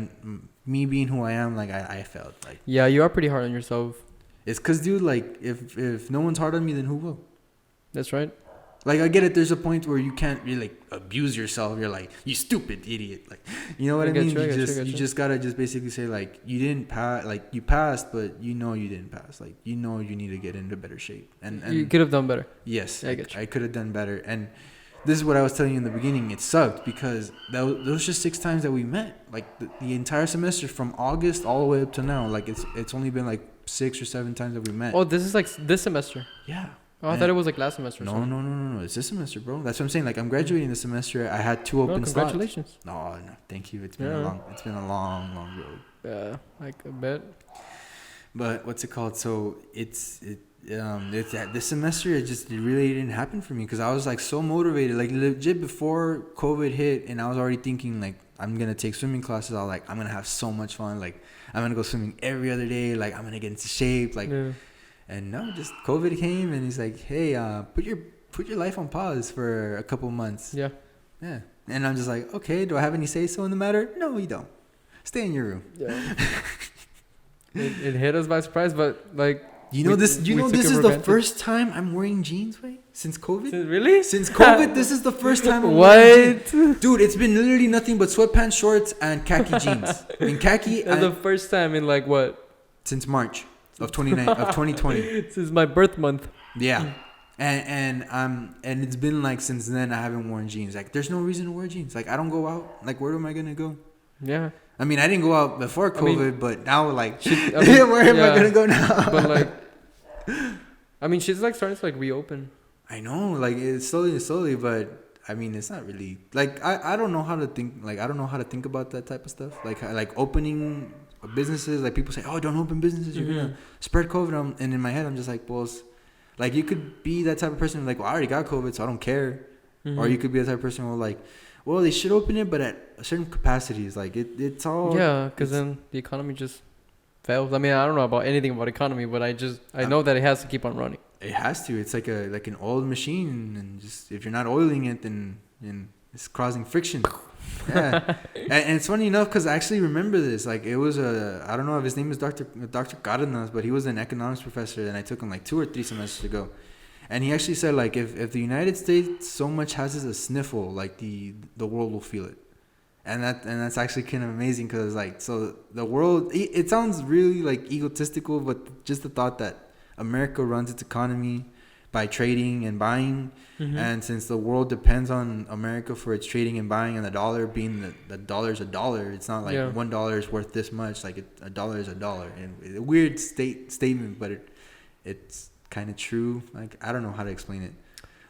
me being who I am, like, I failed. Like, yeah, you are pretty hard on yourself. It's because, dude, like, if no one's hard on me, then who will? That's right. Like, I get it. There's a point where you can't really, like, abuse yourself. You're like, you stupid idiot. Like, you know what I mean? You just gotta just basically say, like, you didn't pass. Like, you passed, but you know you didn't pass. Like, you know you need to get into better shape. And you could have done better. Yes, yeah, I could have done better. And this is what I was telling you in the beginning. It sucked because those just 6 times that we met. Like, the entire semester from August all the way up to now. Like, it's only been like 6 or 7 times that we met. Oh, this is like this semester. Yeah. Oh, I thought it was like last semester. No. It's this semester, bro. That's what I'm saying. Like, I'm graduating this semester. I had 2 open slots. Congratulations. No, thank you. It's been a long road. Yeah, I bet. But what's it called? So it's this semester. It really didn't happen for me because I was like so motivated. Like, legit before COVID hit, and I was already thinking, like, I'm gonna take swimming classes. I was like, I'm gonna have so much fun. Like, I'm gonna go swimming every other day. Like, I'm gonna get into shape. Like. Yeah. And no, just COVID came, and he's like, "Hey, put your life on pause for a couple months." Yeah. And I'm just like, "Okay, do I have any say so in the matter?" No, you don't. Stay in your room. Yeah. It hit us by surprise, but like this is the first time I'm wearing jeans, wait, since COVID. Really? Since COVID, this is the first time I'm what? wearing jeans. Dude, it's been literally nothing but sweatpants, shorts, and khaki jeans. In khaki, That's the first time in like what? Since March of 2020. Since my birth month. Yeah. And it's been like since then I haven't worn jeans. Like there's no reason to wear jeans. Like I don't go out. Like where am I gonna go? Yeah. I mean I didn't go out before COVID, but now like where am I gonna go now? But like I mean she's like starting to like reopen. I know, like it's slowly, but I mean it's not really like I don't know how to think. Like I don't know how to think about that type of stuff. Like opening businesses. Like people say, oh, don't open businesses. You're gonna spread COVID. And in my head I'm just like, well. Like, you could be that type of person, like, well, I already got COVID, so I don't care. Or you could be that type of person who, like, well, they should open it, but at certain capacities. Like, it's all... Yeah, because then the economy just fails. I mean, I don't know about anything about economy, but I know that it has to keep on running. It has to. It's like an oiled machine, and just if you're not oiling it, then it's causing friction. Yeah. and it's funny enough because I actually remember this. Like, it was I don't know if his name is Dr. Cárdenas, but he was an economics professor, and I took him like 2 or 3 semesters ago. And he actually said, like, if the United States so much has as a sniffle, like the world will feel it. And that's actually kind of amazing because, like, so the world, it sounds really like egotistical, but just the thought that America runs its economy by trading and buying. And since the world depends on America for its trading and buying, and the dollar being the dollar's a dollar, it's not like $1 is worth this much. Like a dollar is a dollar. And a weird statement, but it's kind of true. Like I don't know how to explain it,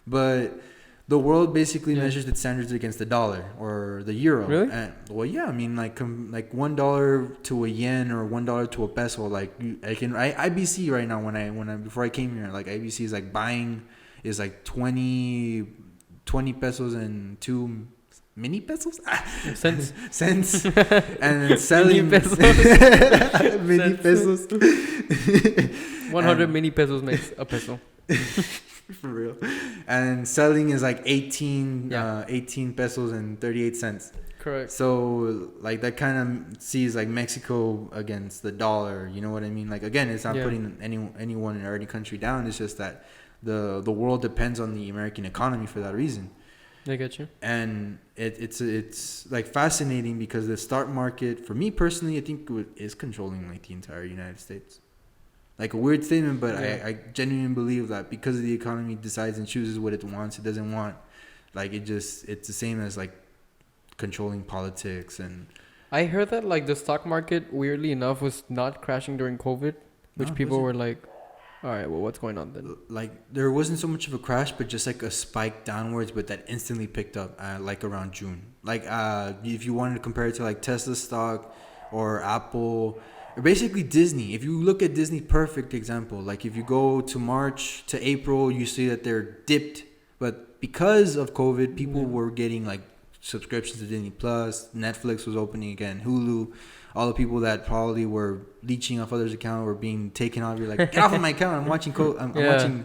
but the world basically measures its standards against the dollar or the euro. Really? And, well, yeah. I mean, like $1 to a yen or $1 to a peso. Like IBC right now when I before I came here, like IBC is like buying is like 20 pesos and 2 mini pesos cents and then selling mini pesos. 100 mini pesos makes a peso. For real. And selling is like 18 pesos and 38 cents. Correct. So like that kind of sees like Mexico against the dollar, you know what I mean? Like again, it's not putting anyone or any country down. It's just that the world depends on the American economy for that reason. I get you. And it's like fascinating because the stock market, for me personally, I think is controlling like the entire United States. Like a weird statement, but I genuinely believe that because of the economy decides and chooses what it wants, it doesn't want. Like it's the same as like controlling politics. And I heard that like the stock market, weirdly enough, was not crashing during COVID, which people were like, all right, well, what's going on then? Like there wasn't so much of a crash, but just like a spike downwards, but that instantly picked up like around June. Like if you wanted to compare it to like Tesla stock or Apple. Or basically Disney. If you look at Disney, perfect example. Like if you go to March to April, you see that they're dipped. But because of COVID, people were getting like subscriptions to Disney Plus. Netflix was opening again. Hulu. All the people that probably were leeching off others' account were being taken off. You're like, get off of my account. I'm watching I'm watching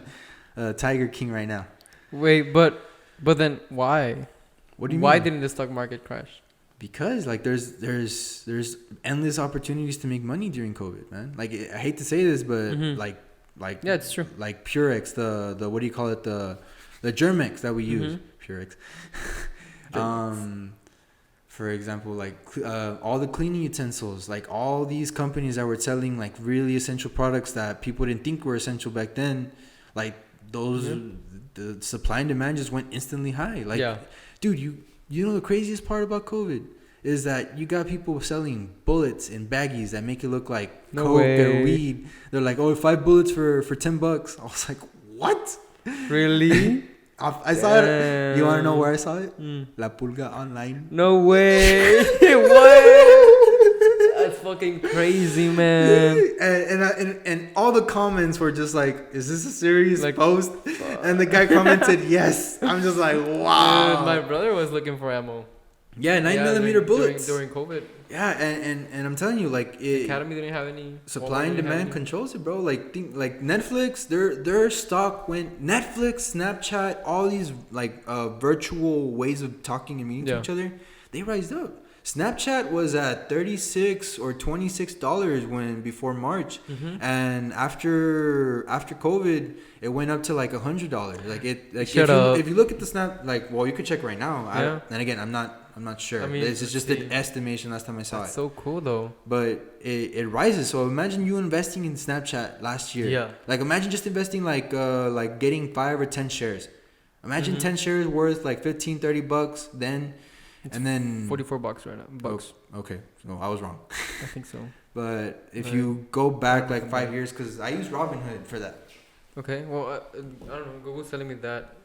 Tiger King right now. Wait, but then why? What do you mean? Why didn't the stock market crash? Because like there's endless opportunities to make money during COVID, man. Like I hate to say this, but like yeah, it's true. Like Purex, the what do you call it, the Germex that we use, Purex. For example, like all the cleaning utensils, like all these companies that were selling like really essential products that people didn't think were essential back then, like those the supply and demand just went instantly high. Like, dude, you know the craziest part about COVID is that you got people selling bullets in baggies that make it look like coke or weed. They're like, oh, 5 bullets for $10. I was like, what? Really? I saw it. You want to know where I saw it? La Pulga online. No way. What? That's fucking crazy, man. And all the comments were just like, is this a serious post? And the guy commented, yes. I'm just like, wow. My brother was looking for ammo. Yeah, 9mm bullets. During COVID. Yeah, and I'm telling you, like... Academy didn't have any... Supply and demand controls it, bro. Like Netflix, their stock went... Netflix, Snapchat, all these, like, virtual ways of talking and meeting to each other, they rised up. Snapchat was at $36 or $26 when before March, and after COVID, it went up to like $100. Like if you look at the Snap, like, well, you could check right now. Yeah. And again, I'm not sure. I mean, this is just an estimation. Last time I saw That's it. so cool though. But it rises. So imagine you investing in Snapchat last year. Yeah. Like imagine just investing like getting 5 or 10 shares. Imagine 10 shares worth like $15-$30 then. It's and then $44 right now. Bucks. Oh, okay, so I was wrong. I think so. But if you go back like 5 years, because I use Robinhood for that. Okay. Well, I don't know. Google's telling me that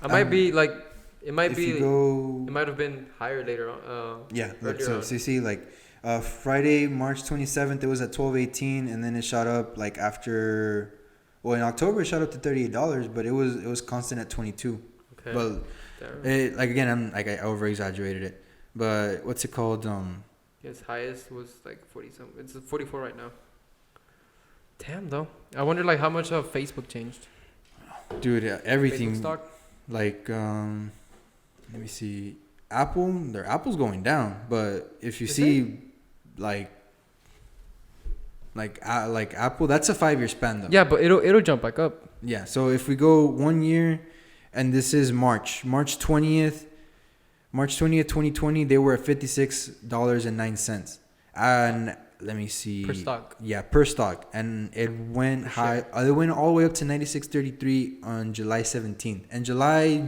I might be like it might be. It might have been higher later on. Yeah. So you see, like Friday, March 27th, it was at $12.18, and then it shot up like after. Well, in October, it shot up to $38, but it was constant at 22. Okay. But it, like again, I over exaggerated it. But what's it called? Its highest was like 40 something. It's 44 right now. Damn though. I wonder like how much of Facebook changed. Dude, everything. Facebook stock. Like let me see. Apple's going down, but if you see like Apple, that's a 5-year span though. Yeah, but it'll jump back up. Yeah, so if we go 1 year, and this is March 20th, 2020, they were at $56.09. And let me see. Per stock. Yeah, per stock. And it went high. It went all the way up to 96.33 on July 17th. And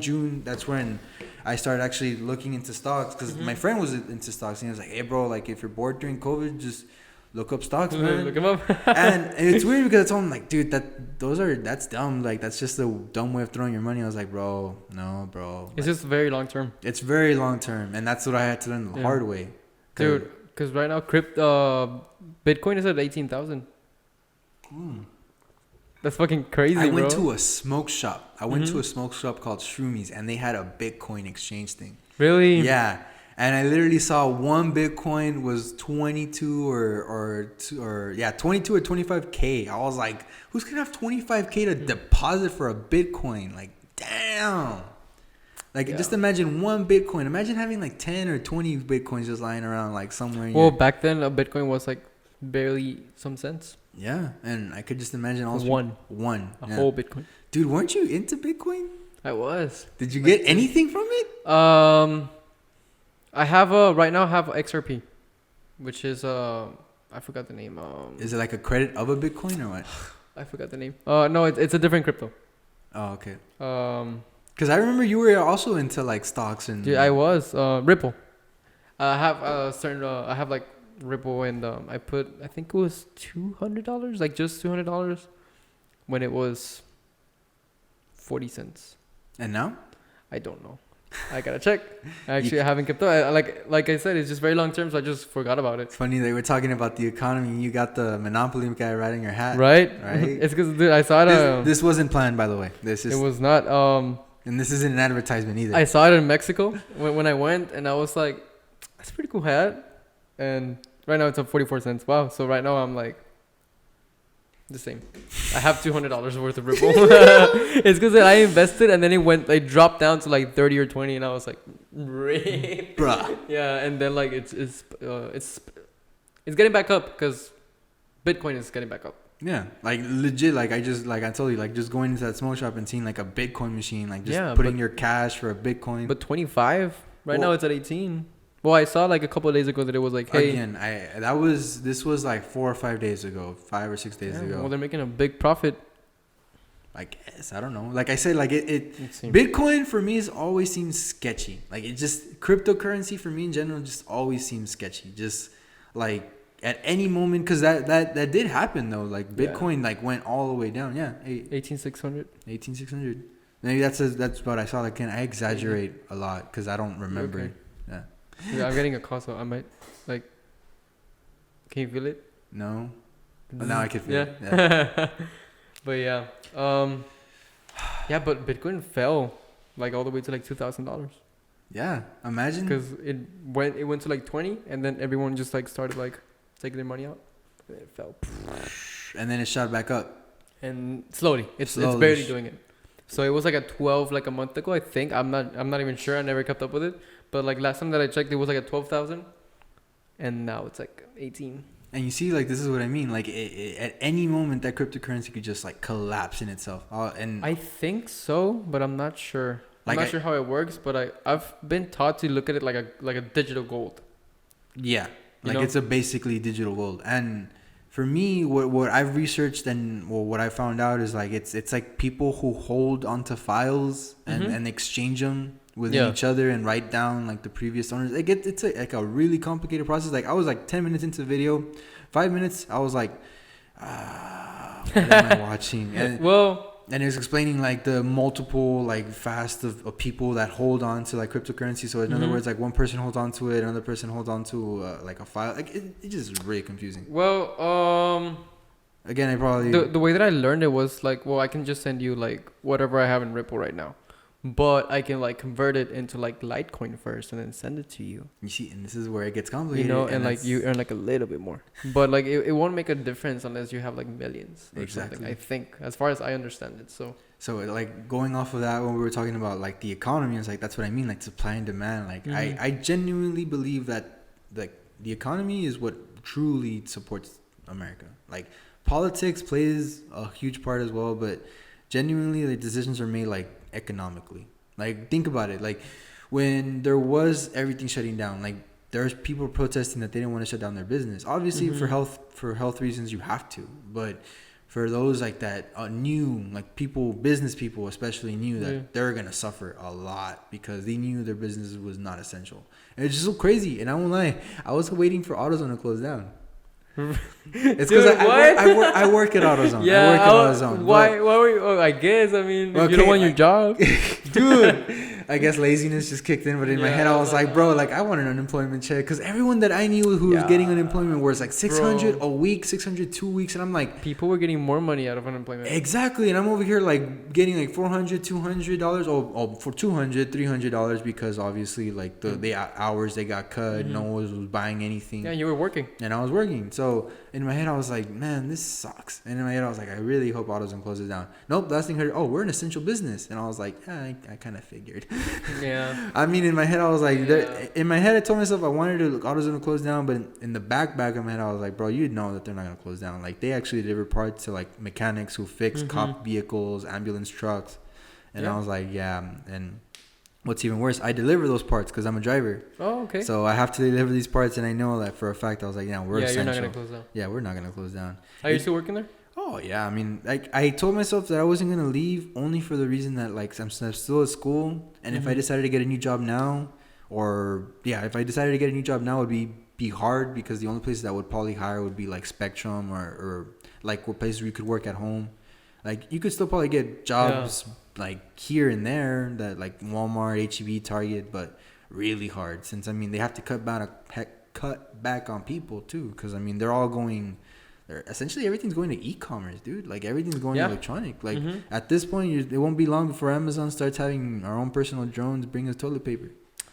June, that's when I started actually looking into stocks, because my friend was into stocks, and he was like, hey, bro, like if you're bored during COVID, just look up stocks, man. Look them up. and it's weird because I told him, like, dude, that's dumb. Like, that's just a dumb way of throwing your money. I was like, bro, no, bro. It's just very long term. It's very long term, and that's what I had to learn the hard way. Dude, because right now, Bitcoin is at 18,000. That's fucking crazy, I went bro. to a smoke shop. I went to a smoke shop called Shroomies, and they had a Bitcoin exchange thing. Really? Yeah. And I literally saw one Bitcoin was 22 or 22 or 25K. I was like, who's gonna have 25K to deposit for a Bitcoin? Like, damn. Like, just imagine one Bitcoin. Imagine having like 10 or 20 Bitcoins just lying around like somewhere. Well, back then a Bitcoin was like barely some cents. Yeah, and I could just imagine all one whole Bitcoin. Dude, weren't you into Bitcoin? I was. Did you get anything from it? I have right now I have XRP, which is I forgot the name. Is it like a credit of a Bitcoin or what? I forgot the name. No, it's a different crypto. Oh, okay. Because I remember you were also into like stocks and. Yeah, I was. Ripple. I have I have like Ripple, and I think it was $200, like just $200, when it was 40 cents. And now? I don't know. I gotta check. Actually, I haven't kept up. Like I said, it's just very long term, so I just forgot about it. It's funny that we're talking about the economy and you got the Monopoly guy riding your hat. Right? Right? It's because, dude, I saw it. This wasn't planned, by the way. It was not. And this isn't an advertisement either. I saw it in Mexico when I went, and I was like, that's a pretty cool hat. And right now it's up 44 cents. Wow. So right now I'm like, the same. I have $200 worth of Ripple. It's because I invested, and then it dropped down to like 30 or 20, and I was like, bruh. Yeah, and then like it's getting back up because Bitcoin is getting back up. Yeah, like legit. Like I told you, like just going into that smoke shop and seeing like a Bitcoin machine, like just putting your cash for a Bitcoin. But 25 right now it's at 18. Well, I saw like a couple of days ago that it was like, hey. Again, this was like 4 or 5 days ago, 5 or 6 days ago. Well, they're making a big profit. I guess, I don't know. Like I said, like it Bitcoin for me has always seemed sketchy. Like it just, cryptocurrency for me in general just always seems sketchy. Just like at any moment, because that did happen though. Like Bitcoin like went all the way down. Yeah, 18,600. 18,600. Maybe that's what I saw. Like, again, I exaggerate a lot because I don't remember. Okay. Yeah, I'm getting a call, so I might like. Can you feel it? No. But now I can feel it. Yeah. But yeah, but Bitcoin fell like all the way to like $2,000. Yeah, imagine. Because it went to like 20, and then everyone just like started like taking their money out. And it fell. And then it shot back up. And slowly, it's barely doing it. So it was like at 12 like a month ago, I think. I'm not even sure. I never kept up with it. But like last time that I checked, it was like at 12,000. and now it's like 18. And you see, like, this is what I mean. Like, at any moment, that cryptocurrency could just like collapse in itself. And I think so, but I'm not sure. I'm Like, not sure how it works, but I've been taught to look at it like a digital gold. yeah, You like know? it's a basically digital gold. And for me, what I've researched and what I found out is like it's like people who hold onto files and exchange them with each other and write down like the previous owners. It's like a really complicated process. Like I was like 10 minutes into the video, 5 minutes, I was like, what am I watching? And and it was explaining like the multiple like fast of people that hold on to like cryptocurrency. So in other words, like one person holds on to it, another person holds on to like a file. Like it's just really confusing. Well, Again, I probably the way that I learned it was like, well, I can just send you like whatever I have in Ripple right now, but I can like convert it into like Litecoin first and then send it to you. you see, and this is where it gets complicated. You know, and like you earn like a little bit more, but like it won't make a difference unless you have like millions or something. I think, as far as I understand it. So like going off of that, when we were talking about like the economy, it's like that's what I mean, like supply and demand. Like I genuinely believe that like the economy is what truly supports America. Like politics plays a huge part as well, but genuinely the decisions are made like economically. Like think about it. Like when there was everything shutting down, like there's people protesting that they didn't want to shut down their business. Obviously for health reasons you have to, but for those like that knew, like business people especially knew that they're gonna suffer a lot because they knew their business was not essential. And it's just so crazy. And I won't lie, I was waiting for AutoZone to close down. It's because I work at AutoZone. Yeah, I work at AutoZone. Why were you? Oh, I guess. I mean, if you don't want your job, dude. I guess laziness just kicked in, but in my head I was like, bro, like I want an unemployment check because everyone that I knew who was getting unemployment was like 600 a week, 600 2 weeks, and I'm like, people were getting more money out of unemployment. Exactly, and I'm over here like getting like $400, $200, or for $200, $300 because obviously like the hours they got cut, no one was buying anything. Yeah, you were working, and I was working. So in my head I was like, man, this sucks. And in my head I was like, I really hope AutoZone closes down. Nope, last thing I heard, we're an essential business, and I was like, I kind of figured. Yeah. I mean, in my head I was like, in my head I told myself I wanted AutoZone to close down, but in the back of my head I was like, bro, you know that they're not gonna close down. Like they actually deliver parts to like mechanics who fix cop vehicles, ambulance trucks, and I was like, yeah. And what's even worse, I deliver those parts because I'm a driver. Oh, okay. So I have to deliver these parts, and I know that for a fact. I was like, yeah, we're essential. You're not gonna close down. Yeah, we're not gonna close down. Are you still working there? Oh yeah, I mean, like I told myself that I wasn't gonna leave only for the reason that like I'm still at school, and if I decided to get a new job now, if I decided to get a new job now, it would be hard because the only places that would probably hire would be like Spectrum or like what places where you could work at home. Like you could still probably get jobs like here and there that like Walmart, H-E-B, Target, but really hard since I mean they have to cut back on people too because I mean they're all going. Essentially everything's going to e-commerce, dude. Like everything's going electronic. Like at this point, it won't be long before Amazon starts having our own personal drones bring us toilet paper.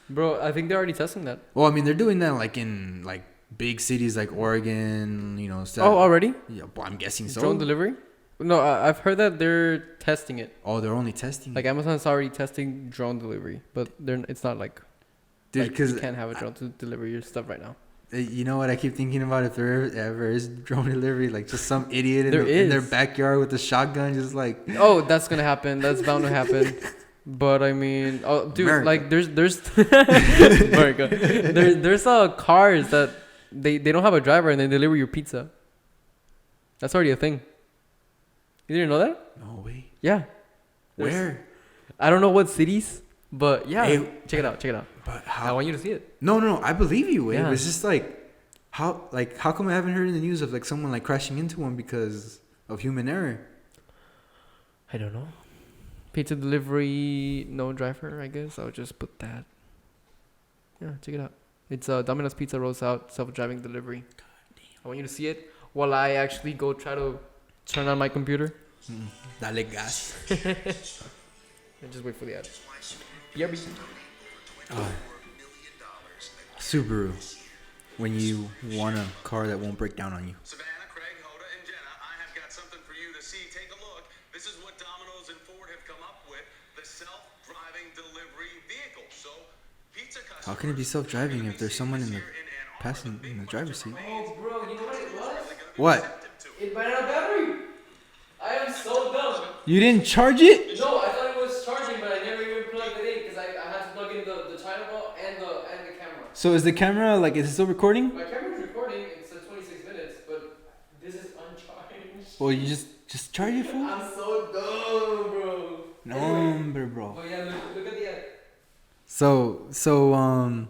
Bro, I think they're already testing that. Well, I mean, they're doing that like in like big cities like Oregon, you know. Already? Yeah, well, I'm guessing so. Drone delivery? No, I've heard that they're testing it. Oh, they're only testing. Like Amazon's already testing drone delivery, but it's not like, dude, because you can't have a drone to deliver your stuff right now. You know what I keep thinking about? If there ever is drone delivery, like just some idiot in their backyard with a shotgun, just like. Oh, that's gonna happen. That's bound to happen. But I mean, dude, America. Like there's America. There's cars that they don't have a driver and they deliver your pizza. That's already a thing. You didn't know that? No way. Yeah. Where? I don't know what cities, but yeah. Hey, check it out. But how? I want you to see it. No, I believe you. Yeah. It's just like how come I haven't heard in the news of like someone like crashing into one because of human error? I don't know. Pizza delivery, no driver, I guess. I'll just put that. Yeah, check it out. It's Domino's Pizza rolls out self-driving delivery. God damn. I want you to see it while I actually go try to turn on my computer. Dale gas. And just wait for the ad. BRB. Subaru. When you want a car that won't break down on you. Savannah, Craig, Hoda, and Jenna, I have got something for you to see. Take a look. This is what Domino's and Ford have come up with. The self-driving delivery vehicle. So, pizza customers. How can it be self-driving if there's someone in the passing in the driver's seat. Oh, bro, you know what it was? What? It ran out of battery. I am so dumb. You didn't charge it? No, I thought it was charging, but I never even plugged it in because I had to plug in the China ball and the camera. So is the camera like? Is it still recording? My camera's recording. It says 26 minutes, but this is uncharged. Well, you just charge it, fool. I'm so dumb, bro. No, bro. But yeah, look at the. So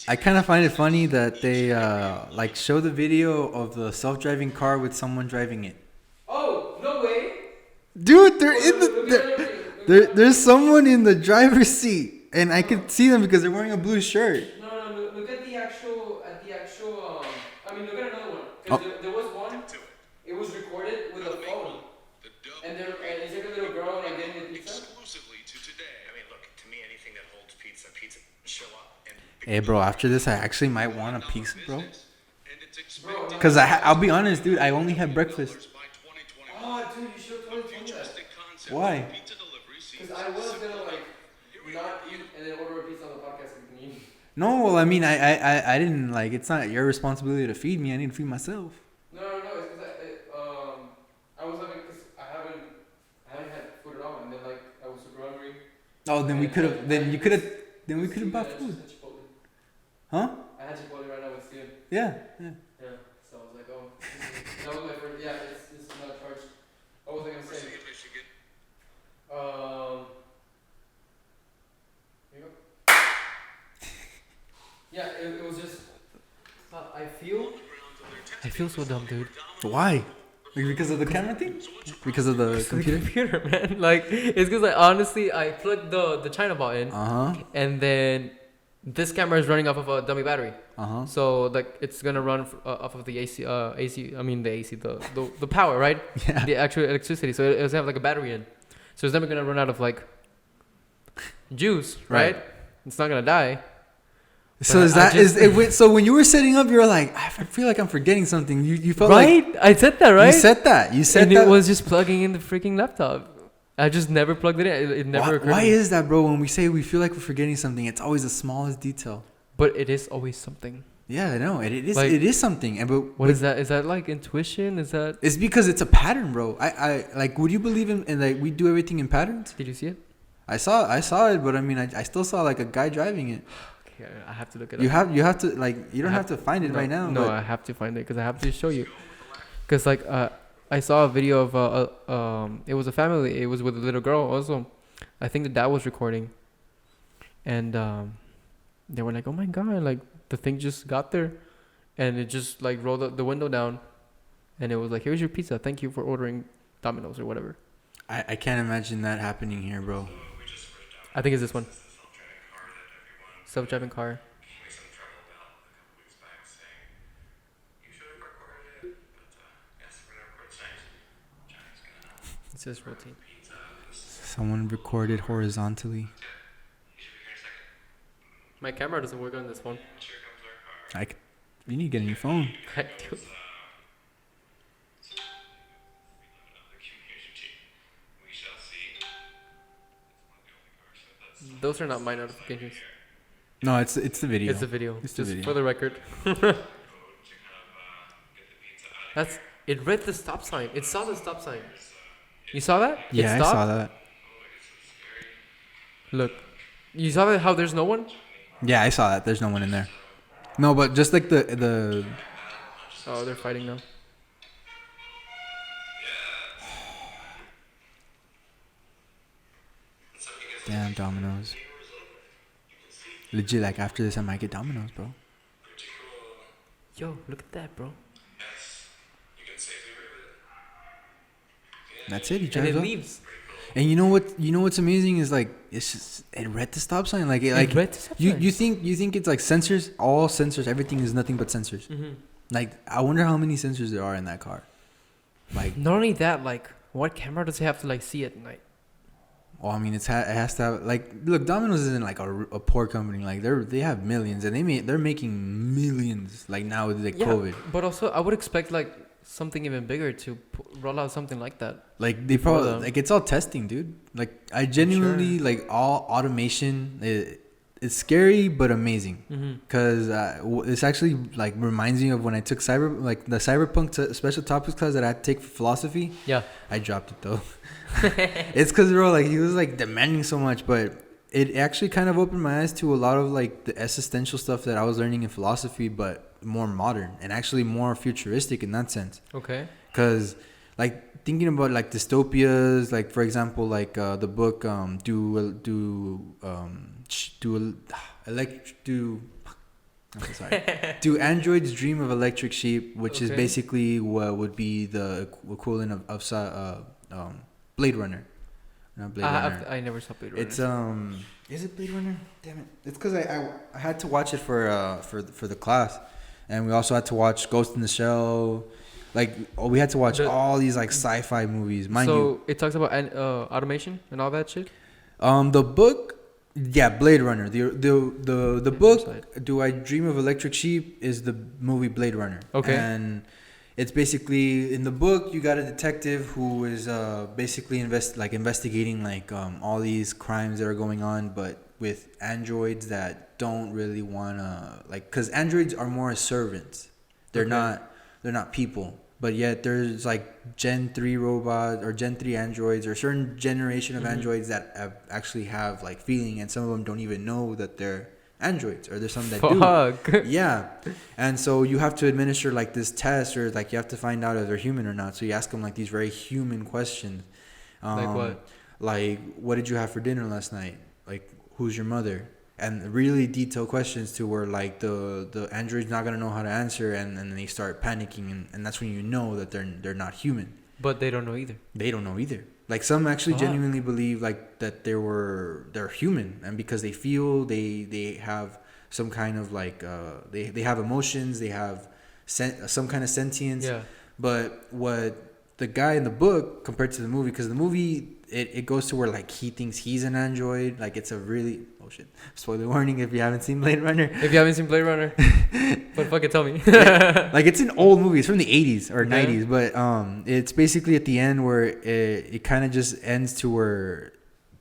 I kind of find it funny that they like show the video of the self-driving car with someone driving it. Oh, no way. Dude, they're in the there's someone in the driver's seat, and I can see them because they're wearing a blue shirt. No, look at the actual I mean, look at another one. Oh. Because there was one. It was recorded with a phone. And is there a little girl like getting the pizza? Exclusively to today. I mean, look, to me, anything that holds pizza show up. And Hey, bro, after this, I actually might want a pizza, bro. and it's expected Cause I'll be honest, dude, I only had breakfast. by 2021. Oh, dude, you should totally tell me that. Futuristic concept Why? of pizza delivery seems Because I was gonna like not eat and then order a pizza on the podcast so we can eat. No, well, I mean, I didn't like. It's not your responsibility to feed me. I need to feed myself. No, it's because I was having because I haven't had food at all, and then like I was super hungry. Oh, then we could have. Then you could have. Then we could have bought food. Huh? I had Chipotle right now with Steven. Yeah. Yeah, so I was like, oh, that was my first. Yeah, it's not charged. What was I gonna say? Michigan. Here you go. Yeah, it was just. I feel so dumb, dude. Why? Like because of the camera thing? Because of the computer? Man. Like it's because honestly, I plugged the China ball in, and then this camera is running off of a dummy battery. So like it's gonna run off of the AC. I mean the AC, the power, right? Yeah. The actual electricity. So it doesn't have like a battery in. So it's never gonna run out of like juice, right? It's not gonna die. So so when you were setting up, you were like, I feel like I'm forgetting something. You felt right? like I said that, right? You said that. And it was just plugging in the freaking laptop. I just never plugged it in. It never occurred. Why is that, bro? When we say we feel like we're forgetting something, it's always the smallest detail. But it is always something. Yeah, I know. It is. Like, it is something. What is that? Is that like intuition? Is that? It's because it's a pattern, bro. I like. Would you believe in like we do everything in patterns? Did you see it? I saw it, but I mean, I still saw like a guy driving it. Okay, I have to look it You up. have to like. You don't have to find it right now. No, but I have to find it because I have to show you. Because like I saw a video of it was a family. It was with a little girl also. I think the dad was recording, and they were like, "Oh my god!" Like the thing just got there, and it just like rolled the window down, and it was like, "Here's your pizza. Thank you for ordering Domino's or whatever." I can't imagine that happening here, bro. I think it's this one. Self-driving car. It says routine. Someone recorded horizontally. My camera doesn't work on this phone. You need to get a new phone. I do. Those are not my notifications. No, it's the video. It's the video. It's the Just video. for the record. It read the stop sign. It saw the stop sign. You saw that? Yeah, I saw that. Look. You saw that how there's no one? Yeah, I saw that. There's no one in there. No, but just like the Oh, they're fighting now. damn Domino's. Legit, like after this, I might get Domino's, bro. Yo, look at that, bro. That's it. He And drives it up. leaves. And you know what? You know what's amazing is like it's just it read the stop sign. Like It read the stop sign. you think it's like sensors? All sensors. Everything is nothing but sensors. Mm-hmm. Like I wonder how many sensors there are in that car. Like, Not only that, like, what camera does it have to like see at night? well, I mean, it has to have like look. Domino's isn't like a poor company. Like they have millions and they're making millions. Like now with like COVID. But also, I would expect like something even bigger to roll out something like that. Like they probably like it's all testing, dude. Like I genuinely like all automation. it's scary but amazing. Mm-hmm. Because it's actually like reminds me of when I took the cyberpunk special topics class that I had to take for philosophy. Yeah. I dropped it though. It's because, bro, like he was like demanding so much, but it actually kind of opened my eyes to a lot of like the existential stuff that I was learning in philosophy, but more modern and actually more futuristic in that sense. Okay. Because like thinking about like dystopias, like for example, like the book I'm so sorry. Do androids dream of electric sheep, which is basically what would be the equivalent of Blade Runner. Not Blade Runner. I never saw Blade Runner. It's is it Blade Runner? Damn it! It's because I had to watch it for the class, and we also had to watch Ghost in the Shell. Like we had to watch all these like sci-fi movies. Mind you, it talks about automation and all that shit. The book. Yeah, Blade Runner. The book, Do I Dream of Electric Sheep, is the movie Blade Runner. Okay. And it's basically, in the book, you got a detective who is basically investigating like all these crimes that are going on, but with androids that don't really want to, like, because androids are more servants. They're not people. But yet there's like Gen 3 robots or Gen 3 androids or a certain generation of androids that actually have like feeling, and some of them don't even know that they're androids, or there's some that do. Yeah. And so you have to administer like this test, or like you have to find out if they're human or not. So you ask them like these very human questions. Like what? Like, what did you have for dinner last night? Like, who's your mother? And really detailed questions to where like the android's not gonna know how to answer, and then they start panicking, and that's when you know that they're not human. But they don't know either. They don't know either. Like some actually genuinely believe like that they're human, and because they feel, they have some kind of like they have emotions, they have some kind of sentience. Yeah. But what the guy in the book compared to the movie, because the movie it goes to where like he thinks he's an android, like it's a really spoiler warning if you haven't seen Blade Runner. If you haven't seen Blade Runner, but fucking tell me. Like it's an old movie. It's from the 80s or 90s, but it's basically at the end where it kind of just ends to where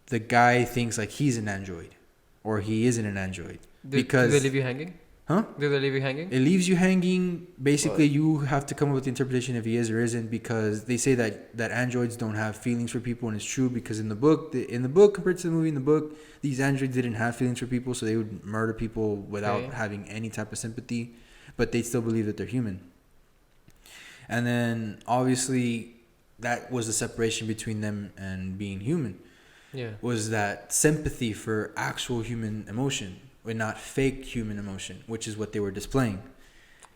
the guy thinks like he's an android, or he isn't an android. Because do they leave you hanging? Huh? Do they leave you hanging? It leaves you hanging. Basically, you have to come up with the interpretation if he is or isn't, because they say that androids don't have feelings for people, and it's true because in the book compared to the movie, in the book, these androids didn't have feelings for people, so they would murder people without having any type of sympathy, but they still believe that they're human. And then obviously that was the separation between them and being human. Yeah. Was that sympathy for actual human emotion, and not fake human emotion, which is what they were displaying.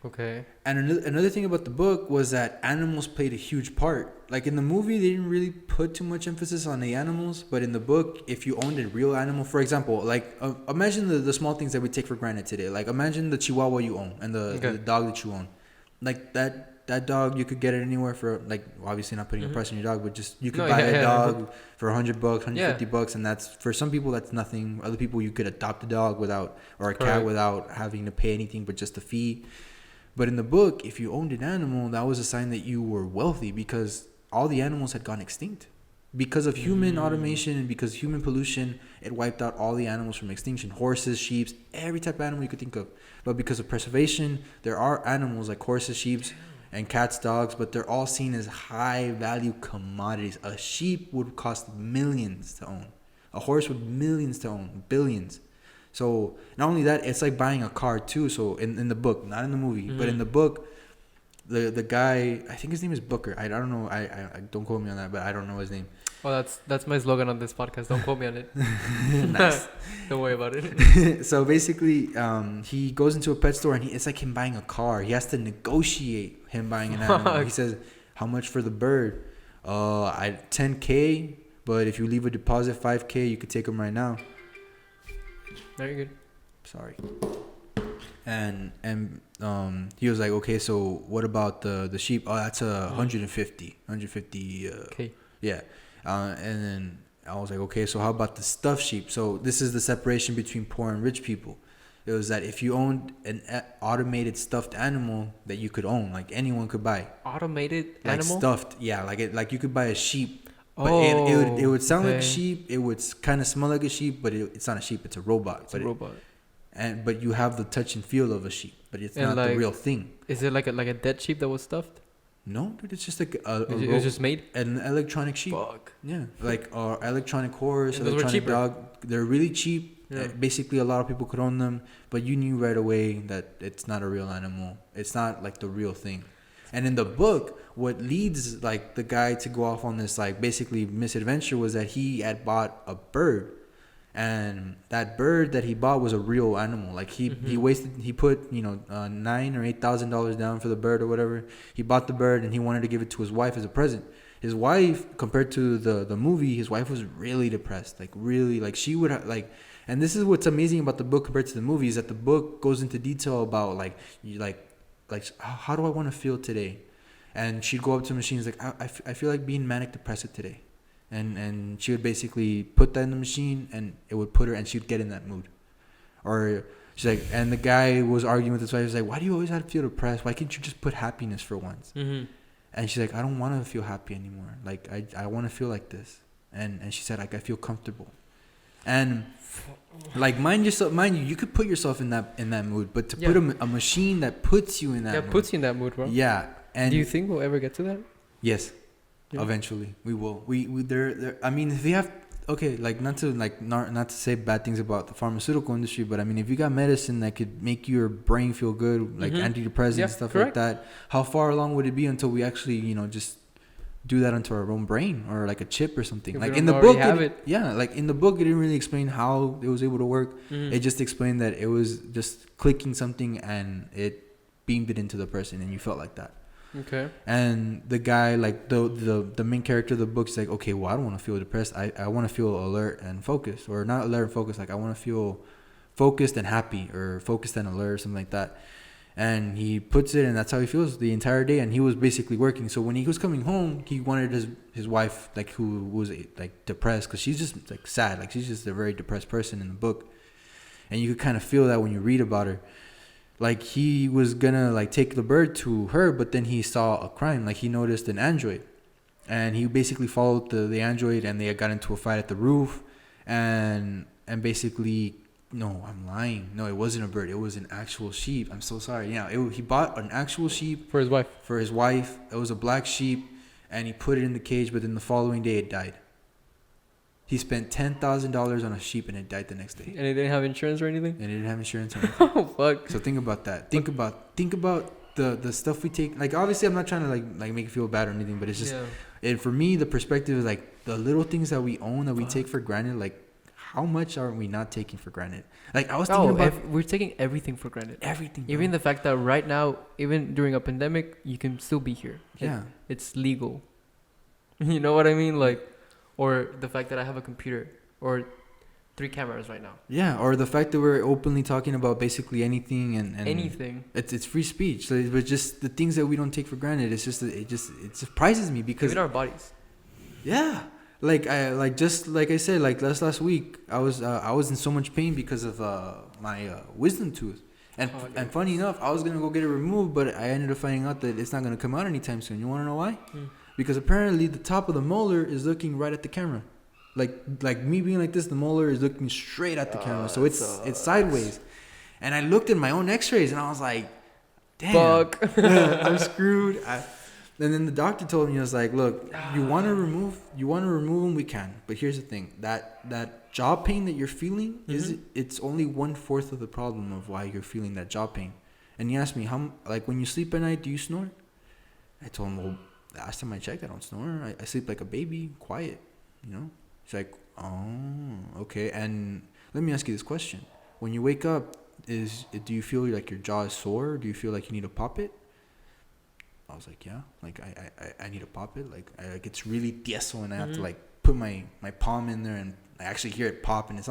Okay. And another thing about the book was that animals played a huge part. Like in the movie, they didn't really put too much emphasis on the animals, but in the book, if you owned a real animal, for example, like imagine the small things that we take for granted today. Like imagine the Chihuahua you own and the dog that you own. Like that dog, you could get it anywhere for, like, obviously not putting a price on your dog, but just you could buy a dog for $100, $150, and that's, for some people that's nothing. Other people, you could adopt a dog or a cat without having to pay anything but just a fee. But in the book, if you owned an animal, that was a sign that you were wealthy, because all the animals had gone extinct. Because of human automation and because human pollution, it wiped out all the animals from extinction. Horses, sheep, every type of animal you could think of. But because of preservation, there are animals like horses, sheep, and cats, dogs, but they're all seen as high value commodities. A sheep would cost millions to own. A horse would millions to own, billions. So not only that, it's like buying a car too. So in the book, not in the movie, but in the book, the guy, I think his name is Booker. I don't know. I don't quote me on that, but I don't know his name. Oh, that's my slogan on this podcast. Don't quote me on it. Nice. Don't worry about it. So basically, he goes into a pet store, and it's like him buying a car. He has to negotiate him buying an animal. He says, "How much for the bird? I $10K, but if you leave a deposit $5K, you could take him right now." Very good. Sorry. And he was like, "Okay, so what about the sheep? Oh, that's 150. Okay. Yeah." And then I was like, okay, so how about the stuffed sheep? So this is the separation between poor and rich people. It was that if you owned an automated stuffed animal that you could own, like anyone could buy. Automated like animal? Stuffed, yeah. Like you could buy a sheep But it would sound like a okay. sheep. It would kind of smell like a sheep, but it's not a sheep. It's a robot. It's a robot. But you have the touch and feel of a sheep, but it's And not the like- real thing. Is it like a dead sheep that was stuffed? No, dude, it's just like It was just made. an electronic sheep. Fuck. Yeah, like electronic horse, And those were electronic cheaper. dog. They're really cheap. Yeah. Basically, a lot of people could own them, but you knew right away that it's not a real animal. It's not like the real thing. And in the book, what leads like the guy to go off on this like basically misadventure was that he had bought a bird, and that bird that he bought was a real animal. Like he put $9,000 or $8,000 down for the bird or whatever. He bought the bird and he wanted to give it to his wife as a present. His wife, compared to the movie, his wife was really depressed. Like really, like she would like. And this is what's amazing about the book compared to the movie is that the book goes into detail about like how do I want to feel today, and she'd go up to machines like I feel like being manic depressive today, and she would basically put that in the machine and it would put her and she'd get in that mood, or she's like, and the guy was arguing with his wife. He's like, why do you always have to feel depressed? Why can't you just put happiness for once? Mm-hmm. And she's like, I don't want to feel happy anymore. Like I want to feel like this, and she said like I feel comfortable. And like mind you, you could put yourself in that mood, but to put a machine that puts you in that mood, puts you in that mood, bro. Yeah. And do you think we'll ever get to that? Yes. Yeah. Eventually we will. We there. I mean, if you have not to say bad things about the pharmaceutical industry, but I mean, if you got medicine that could make your brain feel good, like antidepressants, stuff correct. like that, how far along would it be until we actually just do that onto our own brain, or like a chip or something? If like we in the don't book, already have it. yeah, like in the book, it didn't really explain how it was able to work. Mm-hmm. It just explained that it was just clicking something and it beamed it into the person, and you felt like that. Okay. And the guy, like the main character of the book, is like, okay, well, I don't want to feel depressed. I want to feel alert and focused, or not alert and focused. Like I want to feel focused and happy, or focused and alert, or something like that. And he puts it, and that's how he feels the entire day. And he was basically working. So when he was coming home, he wanted his wife, like who was like depressed, because she's just like sad, like she's just a very depressed person in the book. And you could kind of feel that when you read about her. Like he was gonna like take the bird to her, but then he saw a crime. Like he noticed an android, and he basically followed the android, and they got into a fight at the roof, and basically. No, I'm lying. No, it wasn't a bird. It was an actual sheep. I'm so sorry. Yeah, he bought an actual sheep For his wife. It was a black sheep, and he put it in the cage. But then the following day, it died. He spent $10,000 on a sheep, and it died the next day. And it didn't have insurance or anything? And it didn't have insurance or anything. Oh, fuck. So think about that. Think about the stuff we take. Like obviously, I'm not trying to like make you feel bad or anything, but it's just. Yeah. And for me, the perspective is like the little things that we own that we take for granted, like. How much are we not taking for granted? Like I was thinking about we're taking everything for granted. everything. Bro. Even the fact that right now, even during a pandemic, you can still be here. Yeah. It's legal. You know what I mean? Like, or the fact that I have a computer or 3 cameras right now. Yeah, or the fact that we're openly talking about basically anything and anything. It's free speech. So but just the things that we don't take for granted. It's just it surprises me because even our bodies. Yeah. Just like I said, like last week, I was in so much pain because of my wisdom tooth, and funny enough, I was gonna go get it removed, but I ended up finding out that it's not gonna come out anytime soon. You wanna know why? Because apparently the top of the molar is looking right at the camera, like me being like this, the molar is looking straight at the camera, so it's sideways, and I looked at my own X-rays and I was like, damn, fuck, I'm screwed. And then the doctor told me, I was like, look, you want to remove them, we can. But here's the thing, that jaw pain that you're feeling, it's only 1/4 of the problem of why you're feeling that jaw pain. And he asked me, when you sleep at night, do you snore? I told him, well, last time I checked, I don't snore. I sleep like a baby, quiet, He's like, oh, okay. And let me ask you this question. When you wake up, do you feel like your jaw is sore? Do you feel like you need to pop it? I was like, yeah, like I need to pop it. Like it's really tieso, and I have to like put my palm in there, and I actually hear it pop, and it's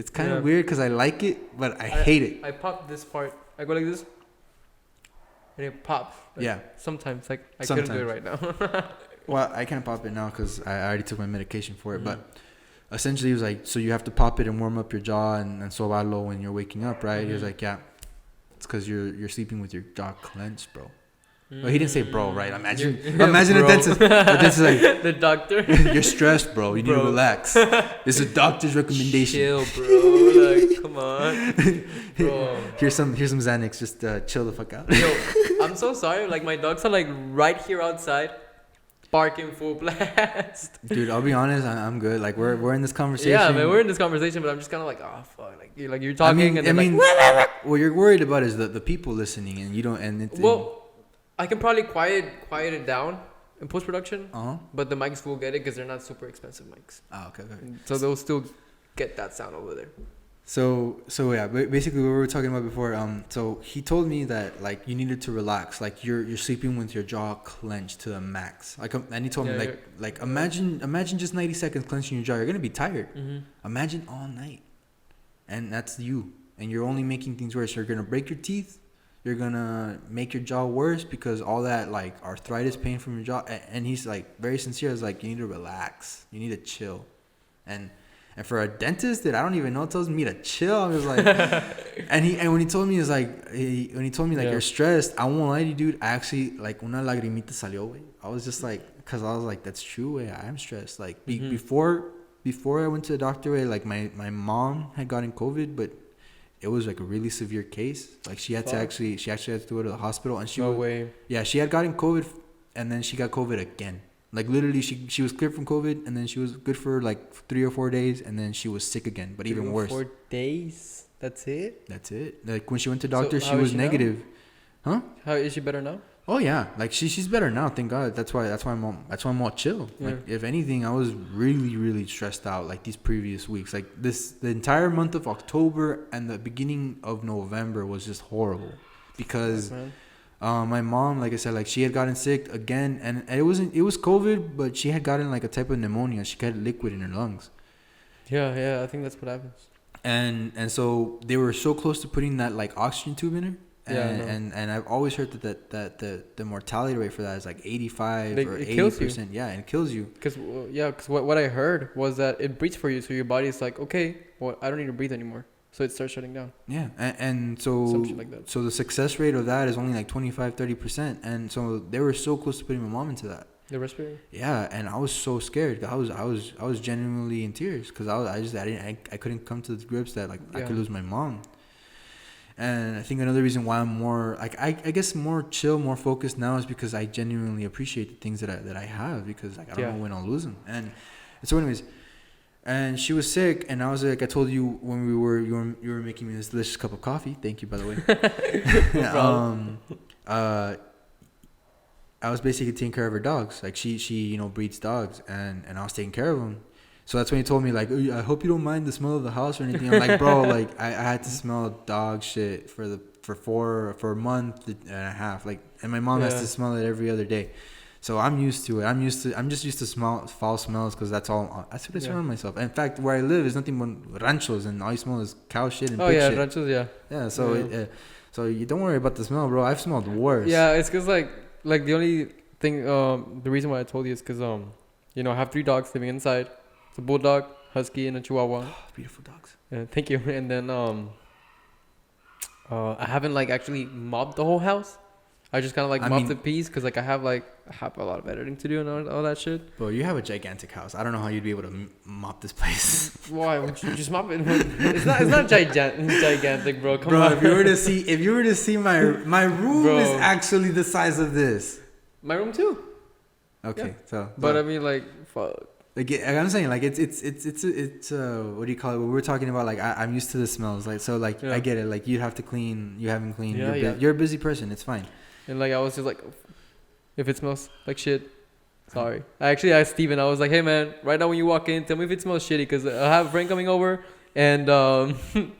kind of weird because I like it, but I hate it. I pop this part. I go like this, and it pops. Yeah. Sometimes, like I couldn't do it right now. Well, I can't pop it now because I already took my medication for it. But essentially, he was like, so you have to pop it and warm up your jaw and sobarlo when you're waking up, right? He was like, yeah, it's because you're sleeping with your jaw clenched, bro. Well, he didn't say bro, right? Imagine Yeah, imagine a bro. dentist. A dentist is like, The doctor. you're stressed, bro. You need to Bro. relax. It's a doctor's recommendation. Chill, bro. Like, come on, bro. Here's some Xanax. Just chill the fuck out. Yo, I'm so sorry. Like, my dogs are like right here outside, barking full blast. Dude, I'll be honest. I'm good. Like we're in this conversation. Yeah, man, we're in this conversation, but I'm just kind of like, oh fuck, like you're talking, and then what you're worried about is the people listening, and you don't. And well, I can probably quiet it down in post production, but the mics will get it because they're not super expensive mics. Oh, okay. So they'll still get that sound over there. So yeah, basically what we were talking about before. So he told me that like you needed to relax, like you're sleeping with your jaw clenched to the max. Like, and he told me like imagine just 90 seconds clenching your jaw. You're gonna be tired. Imagine all night, and that's you. And you're only making things worse. You're gonna break your teeth. You're gonna make your jaw worse because all that like arthritis pain from your jaw. And he's like very sincere. He's like, you need to relax. You need to chill. And for a dentist that I don't even know tells me to chill, I was like, and when he told me you're stressed, I won't lie to you, dude. I actually like una lagrimita salió, güey. I was just like, cause I was like, that's true, way. I am stressed. Like before I went to the doctor, way, like my mom had gotten COVID, but it was like a really severe case. Like she actually had to go to the hospital, and she had gotten COVID, and then she got COVID again. Like literally, she was cleared from COVID, and then she was good for like 3 or 4 days, and then she was sick again, but even worse. 4 days. That's it. Like when she went to doctor, she was negative. Huh? How is she better now? Oh yeah, like she's better now, thank God. That's why I'm all chill. Yeah. Like if anything, I was really stressed out like these previous weeks. Like the entire month of October and the beginning of November was just horrible because my mom, like I said, like she had gotten sick again, and it was COVID, but she had gotten like a type of pneumonia. She got liquid in her lungs. Yeah, I think that's what happens. And so they were so close to putting that like oxygen tube in her. And I've always heard that the mortality rate for that is like 85 or 80%. Yeah, and it kills you. Because what I heard was that it breathes for you, so your body's like, okay, well, I don't need to breathe anymore, so it starts shutting down. Yeah, and so something like that. So the success rate of that is only like 25-30%, and so they were so close to putting my mom into that. The respirator. Yeah, and I was so scared. I was genuinely in tears because I couldn't come to the grips that like I could lose my mom. And I think another reason why I'm more like I guess more chill, more focused now is because I genuinely appreciate the things that I have, because like I don't know when I'll lose them. And so anyways, and she was sick, and I was like, I told you when you were making me this delicious cup of coffee. Thank you, by the way. I was basically taking care of her dogs. Like she breeds dogs, and I was taking care of them. So that's when he told me, like, I hope you don't mind the smell of the house or anything. I'm like, bro, like, I had to smell dog shit for a month and a half. Like, and my mom has to smell it every other day. So I'm used to it. I'm just used to foul smells because that's what I surround myself. In fact, where I live is nothing but ranchos, and all you smell is cow shit and pig shit. Ranchos, yeah. Yeah, so so you don't worry about the smell, bro. I've smelled worse. Yeah, it's because, like the only thing, the reason why I told you is because, I have 3 dogs living inside. It's a bulldog, husky, and a chihuahua. Oh, beautiful dogs. Yeah, thank you. And then I haven't like actually mopped the whole house. I just kind of like mopped the piece because like I have a lot of editing to do and all that shit. Bro, you have a gigantic house. I don't know how you'd be able to mop this place. Why would you just mop it? It's not gigantic, bro. Come on. If you were to see my room is actually the size of this. My room too. Okay, so. But I mean, like, fuck. Like I'm saying, like it's what do you call it? When we're talking about like I'm used to the smells, like so like I get it. Like you have to clean, you haven't cleaned. You're a busy person. It's fine. And like I was just like, if it smells like shit, sorry. I actually asked Steven. I was like, hey man, right now when you walk in, tell me if it smells shitty because I have a friend coming over and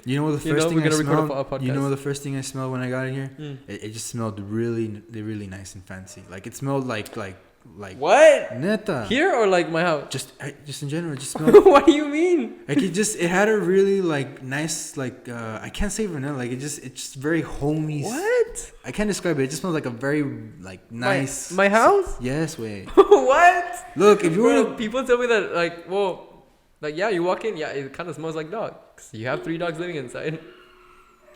you know the first thing I smelled. You know the first thing I smelled when I got in here? It just smelled really really nice and fancy. Like it smelled like what? Neta. Here or like my house? Just in general, it just smelled. What do you mean? Like it had a really like nice like I can't say vanilla. Like it's just very homey. What? I can't describe it. It just smells like a very like nice. My house? Yes, way. What? Look, if you were people tell me that you walk in, it kind of smells like dog. 'Cause you have 3 dogs living inside.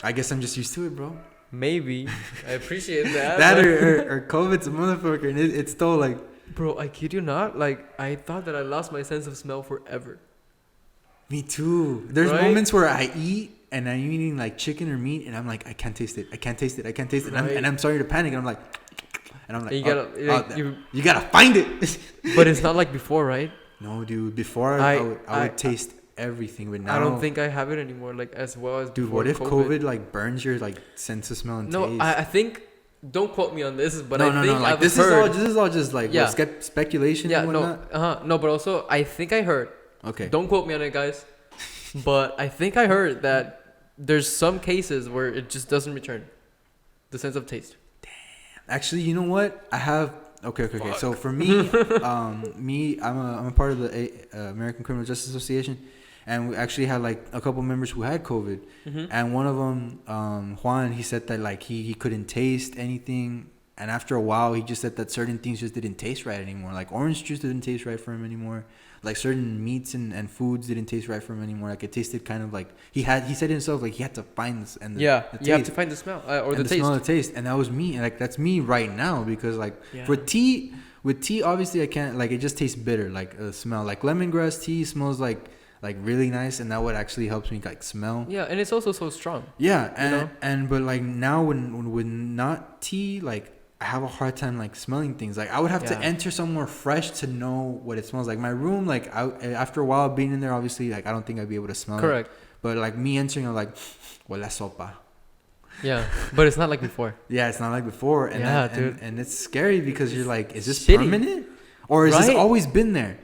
I guess I'm just used to it, bro. Maybe. I appreciate that. That or COVID's a motherfucker, and it's still like. Bro, I kid you not. Like, I thought that I lost my sense of smell forever. Me too. There's Right? moments where I eat and I'm eating like chicken or meat, and I'm like, I can't taste it. I can't taste it. I can't taste it. Right. And I'm starting to panic, and I'm like, You gotta, you gotta find it. but it's not like before, right? No, dude. Before I would taste everything, but now I don't think I have it anymore. Like as well as dude, before what if COVID like burns your like sense of smell and No, taste? I think. Don't quote me on this, but no, I think like I've this heard. is all just like Yeah. speculation. Yeah, and no, whatnot. no, but also I think I heard. Okay. Don't quote me on it, guys. But I think I heard that there's some cases where it just doesn't return the sense of taste. Actually, you know what? I have. Okay. So for me, I'm a part of the American Criminal Justice Association, and we actually had like a couple members who had COVID, and one of them, Juan, he said that like he couldn't taste anything, and after a while, he just said that certain things just didn't taste right anymore. Like orange juice didn't taste right for him anymore. Like certain meats and foods didn't taste right for him anymore. Like it tasted kind of like he said himself like he had to find this and the You taste. have to find the smell or And the taste. smell, the taste, and that was me. And like that's me right now because like with tea, obviously I can't like it just tastes bitter. Like the smell, like lemongrass tea smells like really nice, and that what actually helps me like smell. Yeah, and it's also so strong. Yeah, and you know? and but like now when not tea, like I have a hard time like smelling things. Like I would have to enter somewhere fresh to know what it smells like. My room, like after a while being in there, obviously like I don't think I'd be able to smell Correct. it. But like me entering, I'm like, huele a sopa. Yeah, but it's not like before. Yeah, it's not like before. And Yeah, that, dude. And it's scary because you're like, is this Shitty. permanent? Or has this Right? always been there?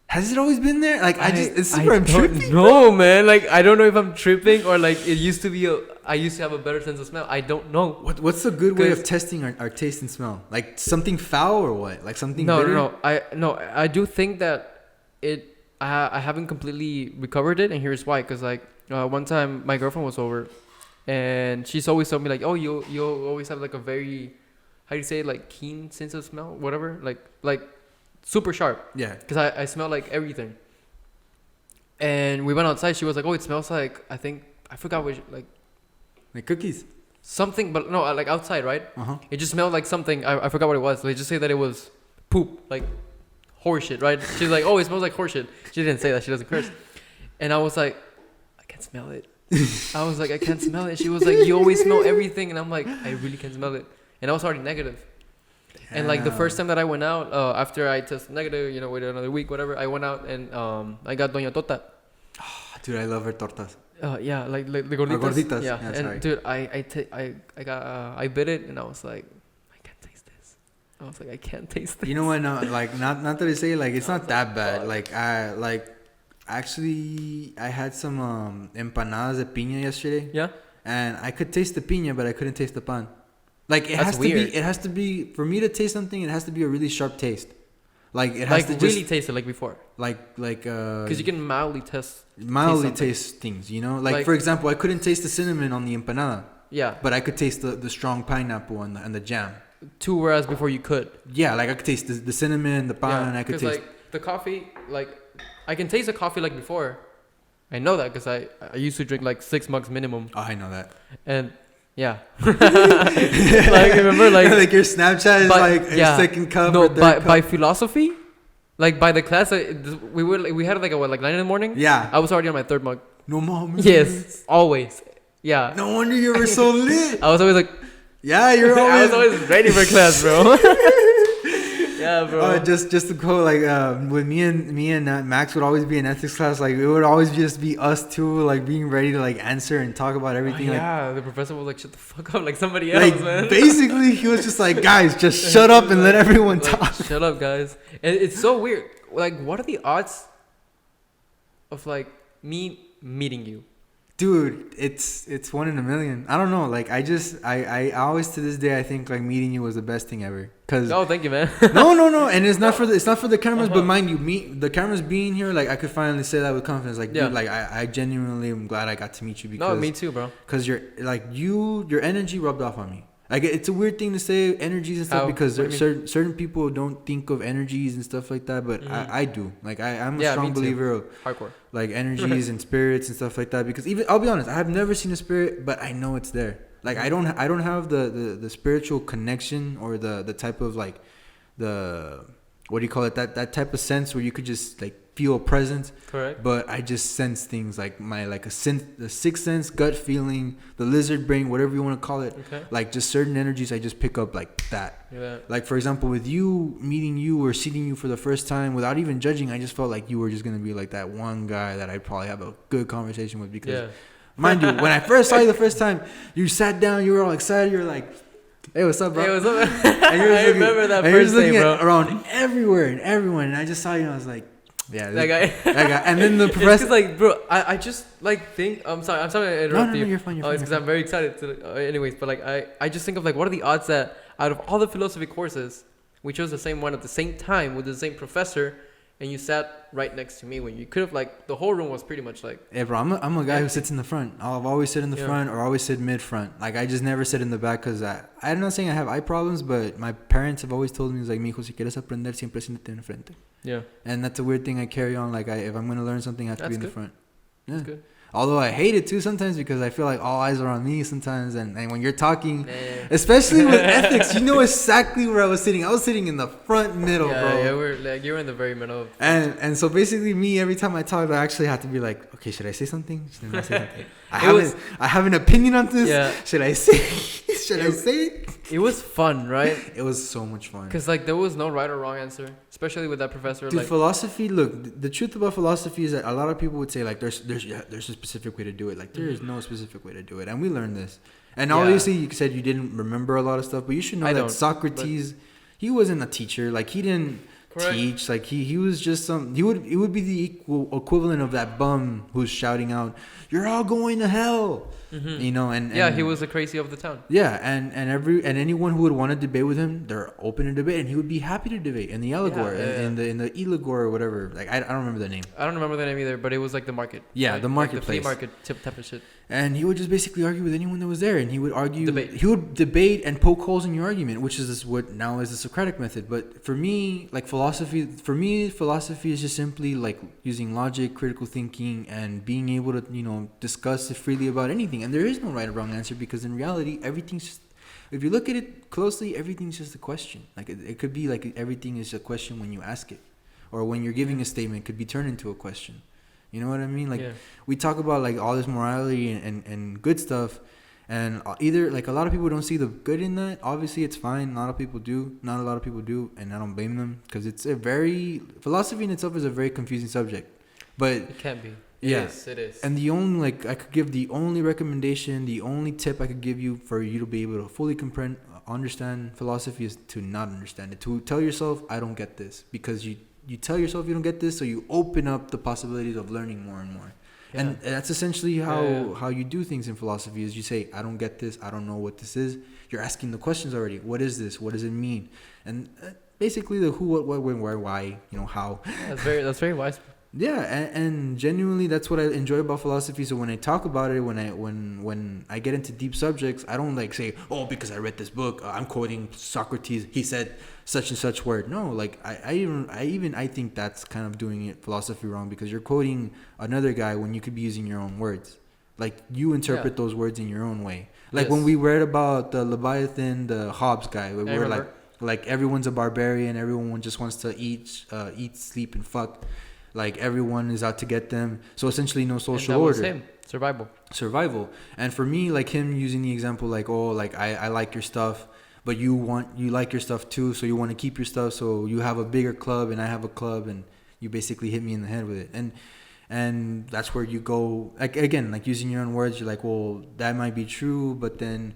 Has it always been there? Like, it's super I'm tripping. No, man. Like, I don't know if I'm tripping or like it used to be I used to have a better sense of smell. I don't know. What's a good way of testing our taste and smell? Like something foul or what? Like something bitter? No. I do think that I haven't completely recovered it, and here's why. Because like one time my girlfriend was over, and she's always told me like, oh, you always have like a very, how do you say it, like keen sense of smell, whatever, like super sharp. Yeah. Because I smell like everything. And we went outside. She was like, oh, it smells like, I forgot what, Like cookies. something, but no, like outside, right? Uh-huh. It just smelled like something. I forgot what it was. They just say that it was poop, like horseshit, right? She's like, oh, it smells like horseshit. She didn't say that. She doesn't curse. And I was like, I can't smell it. I was like, I can't smell it. She was like, you always smell everything. And I'm like, I really can't smell it. And I was already negative. And like the first time that I went out, after I tested negative, waited another week, whatever, I went out and I got Doña Tota. Oh, dude, I love her tortas. Yeah, like the gorditas. Gorditas. Yeah, Yeah, and sorry. dude, I bit it and I was like, I can't taste this. I was like, I can't taste this. You know what? No, like not that I say like it's not that bad. Like I actually I had some empanadas de piña yesterday. Yeah. And I could taste the piña, but I couldn't taste the pan. Like it That's weird. has to be for me to taste something. It has to be a really sharp taste. Like it has Like to really just taste it like before. because You can mildly taste mildly something. taste things. You know, like Like- for example, I couldn't taste the cinnamon on the empanada, Yeah. but I could taste the strong pineapple and the jam. Two whereas before you could. Yeah, like I could taste the cinnamon, the pan. Yeah. I could 'Cause, taste. like the coffee, like I can taste the coffee like before. I know that because I used to drink like 6 mugs minimum, Oh, I know that. and yeah, like remember like like your Snapchat is like yeah. a second cup. No, or third by cup. philosophy, like by the class, we had like 9 in the morning. Yeah. I was already on my 3rd mug. No mom. Yes, always. Yeah. No wonder you were so lit. I was always like, Yeah, you're I was always. always ready for class, bro. Yeah, bro. Just to quote, like with me and Max would always be in ethics class. Like it would always just be us two, like being ready to like answer and talk about everything. Yeah, the professor was like, shut the fuck up, like somebody Like, else, man. basically, he was just like, guys, just shut up and let everyone Like, talk. shut up, guys. And it's so weird. Like, what are the odds of like me meeting you? Dude, it's 1 in a million. I don't know. Like I always to this day I think like meeting you was the best thing ever. Cause Oh, thank you, man. no, and it's not for the cameras, but mind you, the cameras being here, like I could finally say that with confidence. Like, Yeah. dude, like I genuinely am glad I got to meet you because No, me too, bro. Because your energy rubbed off on me. Like it's a weird thing to say energies and stuff How? because What do you mean? certain people don't think of energies and stuff like that, but I do. Like I'm a Yeah, strong me too. believer of Hardcore. like energies and spirits and stuff like that because even I'll be honest, I have never seen a spirit, but I know it's there. Like I don't have the spiritual connection or the type of like the what do you call it, that type of sense where you could just like feel a presence. Correct. But I just sense things like the sixth sense, gut feeling, the lizard brain, whatever you want to call it. Okay. Like just certain energies I just pick up like that. Yeah. Like for example, with you, meeting you or seeing you for the first time without even judging, I just felt like you were just gonna be like that one guy that I'd probably have a good conversation with because mind you, when I first saw you the first time, you sat down, you were all excited, you were like, hey, what's up, bro? Hey, what's up? I remember that first day, bro. Around everywhere and everyone, and I just saw you, and I was like, yeah, that guy. And then the professor, it's like, bro, I just like think. I'm sorry to interrupt you. No, you're fine. You're fine. It's because I'm very excited. Anyways, but like I just think of like, what are the odds that out of all the philosophy courses, we chose the same one at the same time with the same professor, and you sat right next to me when you could have like the whole room was pretty much like. Yeah, bro, I'm a guy who sits in the front. I'll always sit in the front or always sit mid front. Like I just never sit in the back because I'm not saying I have eye problems, but my parents have always told me, it's like, mijo, si quieres aprender, siempre siéntate en frente. Yeah. And that's a weird thing I carry on. Like if I'm gonna learn something, I have to be in the front. Yeah. That's good. Although I hate it too sometimes because I feel like all eyes are on me sometimes, and when you're talking, especially with ethics, you know exactly where I was sitting. I was sitting in the front middle, bro. Yeah, you were in the very middle. And so basically, me every time I talk, I actually have to be like, okay, should I say something? Should I not say something? I have an opinion on this. Yeah. Should I say? Should I say it? It was fun, right? It was so much fun. Because like there was no right or wrong answer, especially with that professor. Dude, philosophy. Look, the truth about philosophy is that a lot of people would say like there's a specific way to do it. Like there is no specific way to do it, and we learned this. And obviously, you said you didn't remember a lot of stuff, but you should know that Socrates, he wasn't a teacher. Like he didn't teach. Like he was just it would be the equivalent of that bum who's shouting out, "You're all going to hell." Mm-hmm. You know, and he was the crazy of the town. Yeah, and anyone who would want to debate with him, they're open to debate, and he would be happy to debate in the Allegor, in the Eligor or whatever. Like I don't remember the name. I don't remember the name either, but it was like the market. Yeah, right? the marketplace, like the flea market type of shit. And he would just basically argue with anyone that was there, and he would argue. He would debate and poke holes in your argument, which is what now is the Socratic method. But for me, like philosophy is just simply like using logic, critical thinking, and being able to discuss freely about anything. And there is no right or wrong answer because in reality, everything's just, if you look at it closely, everything's just a question. Like it could be like everything is a question when you ask it, or when you're giving a statement, it could be turned into a question. You know what I mean? Like we talk about like all this morality and good stuff, and either like a lot of people don't see the good in that. Obviously, it's fine. Not a lot of people do, and I don't blame them because philosophy in itself is a very confusing subject. But it can be. It is. And the only I could give the only recommendation, the only tip I could give you for you to be able to fully understand philosophy is to not understand it. To tell yourself, I don't get this, because you tell yourself you don't get this, so you open up the possibilities of learning more and more. Yeah. And that's essentially how you do things in philosophy. Is you say, I don't get this, I don't know what this is. You're asking the questions already. What is this? What does it mean? And basically the who, what, when, where, why, how. That's very wise. Yeah, and genuinely that's what I enjoy about philosophy. So when I talk about it, when I get into deep subjects, I don't like say, oh, because I read this book, I'm quoting Socrates, he said such and such word. No, like I think that's kind of doing it philosophy wrong, because you're quoting another guy when you could be using your own words. Like you interpret those words in your own way. Like when we read about the Leviathan, the Hobbes guy, we were like everyone's a barbarian, everyone just wants to eat, sleep, and fuck. Like everyone is out to get them. So essentially no social order. Him. Survival. And for me, like him using the example like, oh, like I like your stuff, but you like your stuff too, so you want to keep your stuff, so you have a bigger club and I have a club, and you basically hit me in the head with it. And that's where you go, like again, like using your own words, you're like, well, that might be true, but then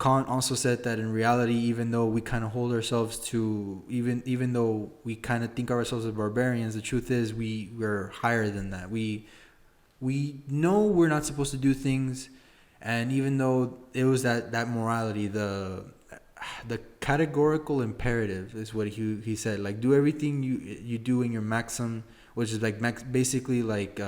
Kant also said that in reality, even though we kind of hold ourselves to, even though we kind of think of ourselves as barbarians, the truth is we're higher than that. We know we're not supposed to do things, and even though it was that morality, the categorical imperative is what he said. Like do everything you do in your maxim, which is like basically like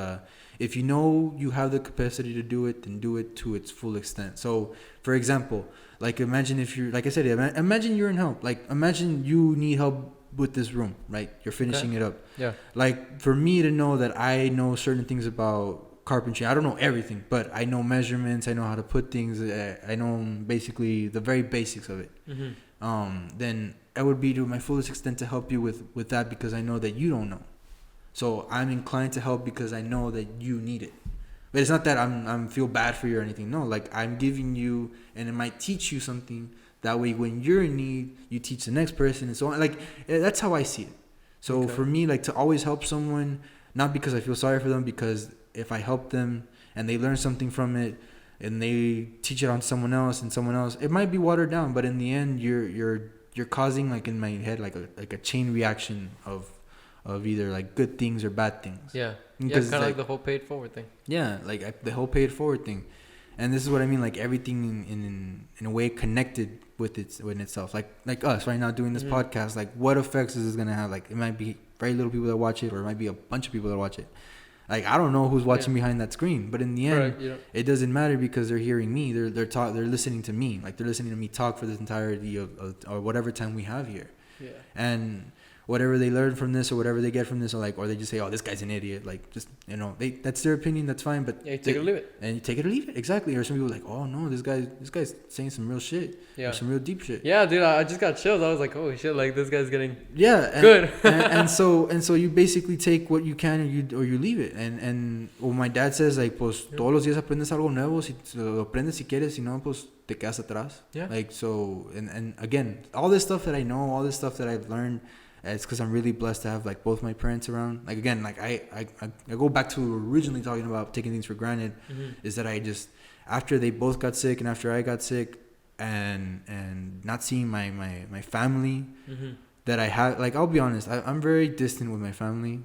if you know you have the capacity to do it, then do it to its full extent. So, for example, like imagine if you're, like I said, imagine you're in help. Like imagine you need help with this room, right? You're finishing it up. Yeah. Like for me to know that I know certain things about carpentry. I don't know everything, but I know measurements. I know how to put things. I know basically the very basics of it. Then I would be to my fullest extent to help you with that because I know that you don't know. So I'm inclined to help because I know that you need it. But it's not that I'm feel bad for you or anything. No, like I'm giving you, and it might teach you something. That way, when you're in need, you teach the next person, and so on. Like that's how I see it. So for me, like to always help someone, not because I feel sorry for them, because if I help them and they learn something from it, and they teach it on someone else and someone else, it might be watered down, but in the end, you're causing, like in my head, like a chain reaction of either like good things or bad things. Yeah. Because kind of like the whole paid forward thing. Yeah, like the whole paid forward thing, and this is what I mean. Like everything in a way connected with itself. Like us right now doing this podcast. Like what effects is this gonna have? Like it might be very little people that watch it, or it might be a bunch of people that watch it. Like I don't know who's watching behind that screen, but in the end, it doesn't matter because they're hearing me. They're listening to me. Like they're listening to me talk for this entirety of or whatever time we have here. Yeah. And whatever they learn from this or whatever they get from this, or they just say, oh, this guy's an idiot. Like just that's their opinion. That's fine. But you take it or leave it. And you take it or leave it. Exactly. Or some people are like, oh no, this guy's saying some real shit. Yeah. Some real deep shit. Yeah, dude. I just got chills. I was like, oh shit, like this guy's getting good. and so you basically take what you can or you leave it. And what my dad says, like, pues todos los días aprendes algo nuevo. Si lo aprendes si quieres, si no, pues te quedas atrás. Yeah. Like so, and again, all this stuff that I know, all this stuff that I've learned. It's because I'm really blessed to have like both my parents around. Like again, like I go back to originally talking about taking things for granted. Is that I just after they both got sick and after I got sick and not seeing my family that I have. Like I'll be honest, I'm very distant with my family.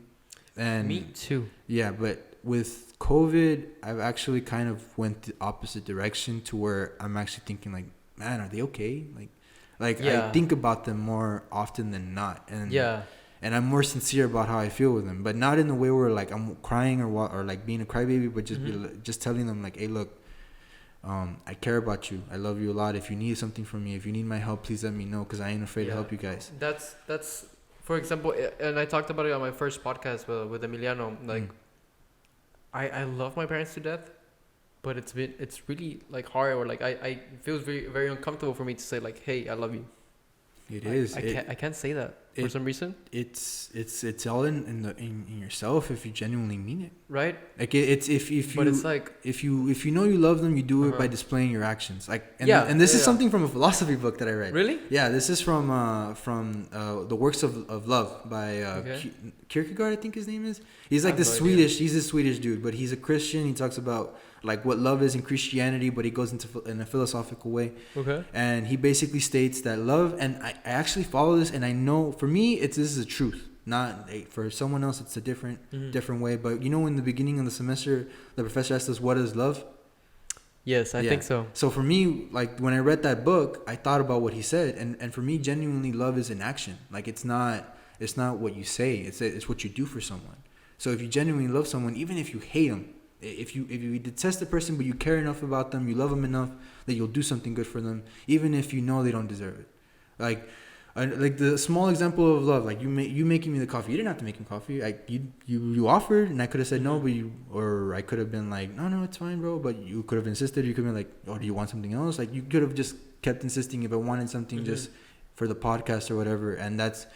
And me too. Yeah, but with COVID, I've actually kind of went the opposite direction to where I'm actually thinking like, man, are they okay? Like I think about them more often than not, and I'm more sincere about how I feel with them, but not in the way where like I'm crying or like being a crybaby, but just just telling them like, hey, look, I care about you, I love you a lot. If you need something from me, if you need my help, please let me know, because I ain't afraid to help you guys. That's for example, and I talked about it on my first podcast with Emiliano. Like, I love my parents to death. But it's really like hard, or like I feels very very uncomfortable for me to say like, hey, I love you. I can't say that for some reason. It's all in yourself if you genuinely mean it. Right. Like it's if you. But it's like if you know you love them, you do it by displaying your actions. Like and this is something from a philosophy book that I read. Really? Yeah, this is from the Works of Love by Kierkegaard, I think his name is. He's like this Swedish. He's a Swedish dude, but he's a Christian. He talks about like what love is in Christianity, but he goes in a philosophical way. Okay. And he basically states that love, and I actually follow this, and I know for me this is a truth. Not for someone else, it's a different way. But in the beginning of the semester, the professor asked us, "What is love?" Yes, I think so. So for me, like when I read that book, I thought about what he said, and for me, genuinely, love is an action. Like it's not what you say; it's what you do for someone. So if you genuinely love someone, even if you hate them, if you detest the person but you care enough about them, you love them enough that you'll do something good for them, even if you know they don't deserve it. Like the small example of love, like you making me the coffee. You didn't have to make me coffee. Like you offered, and I could have said no, or I could have been like, no, it's fine, bro. But you could have insisted. You could have been like, oh, do you want something else? Like you could have just kept insisting if I wanted something just for the podcast or whatever. And that's,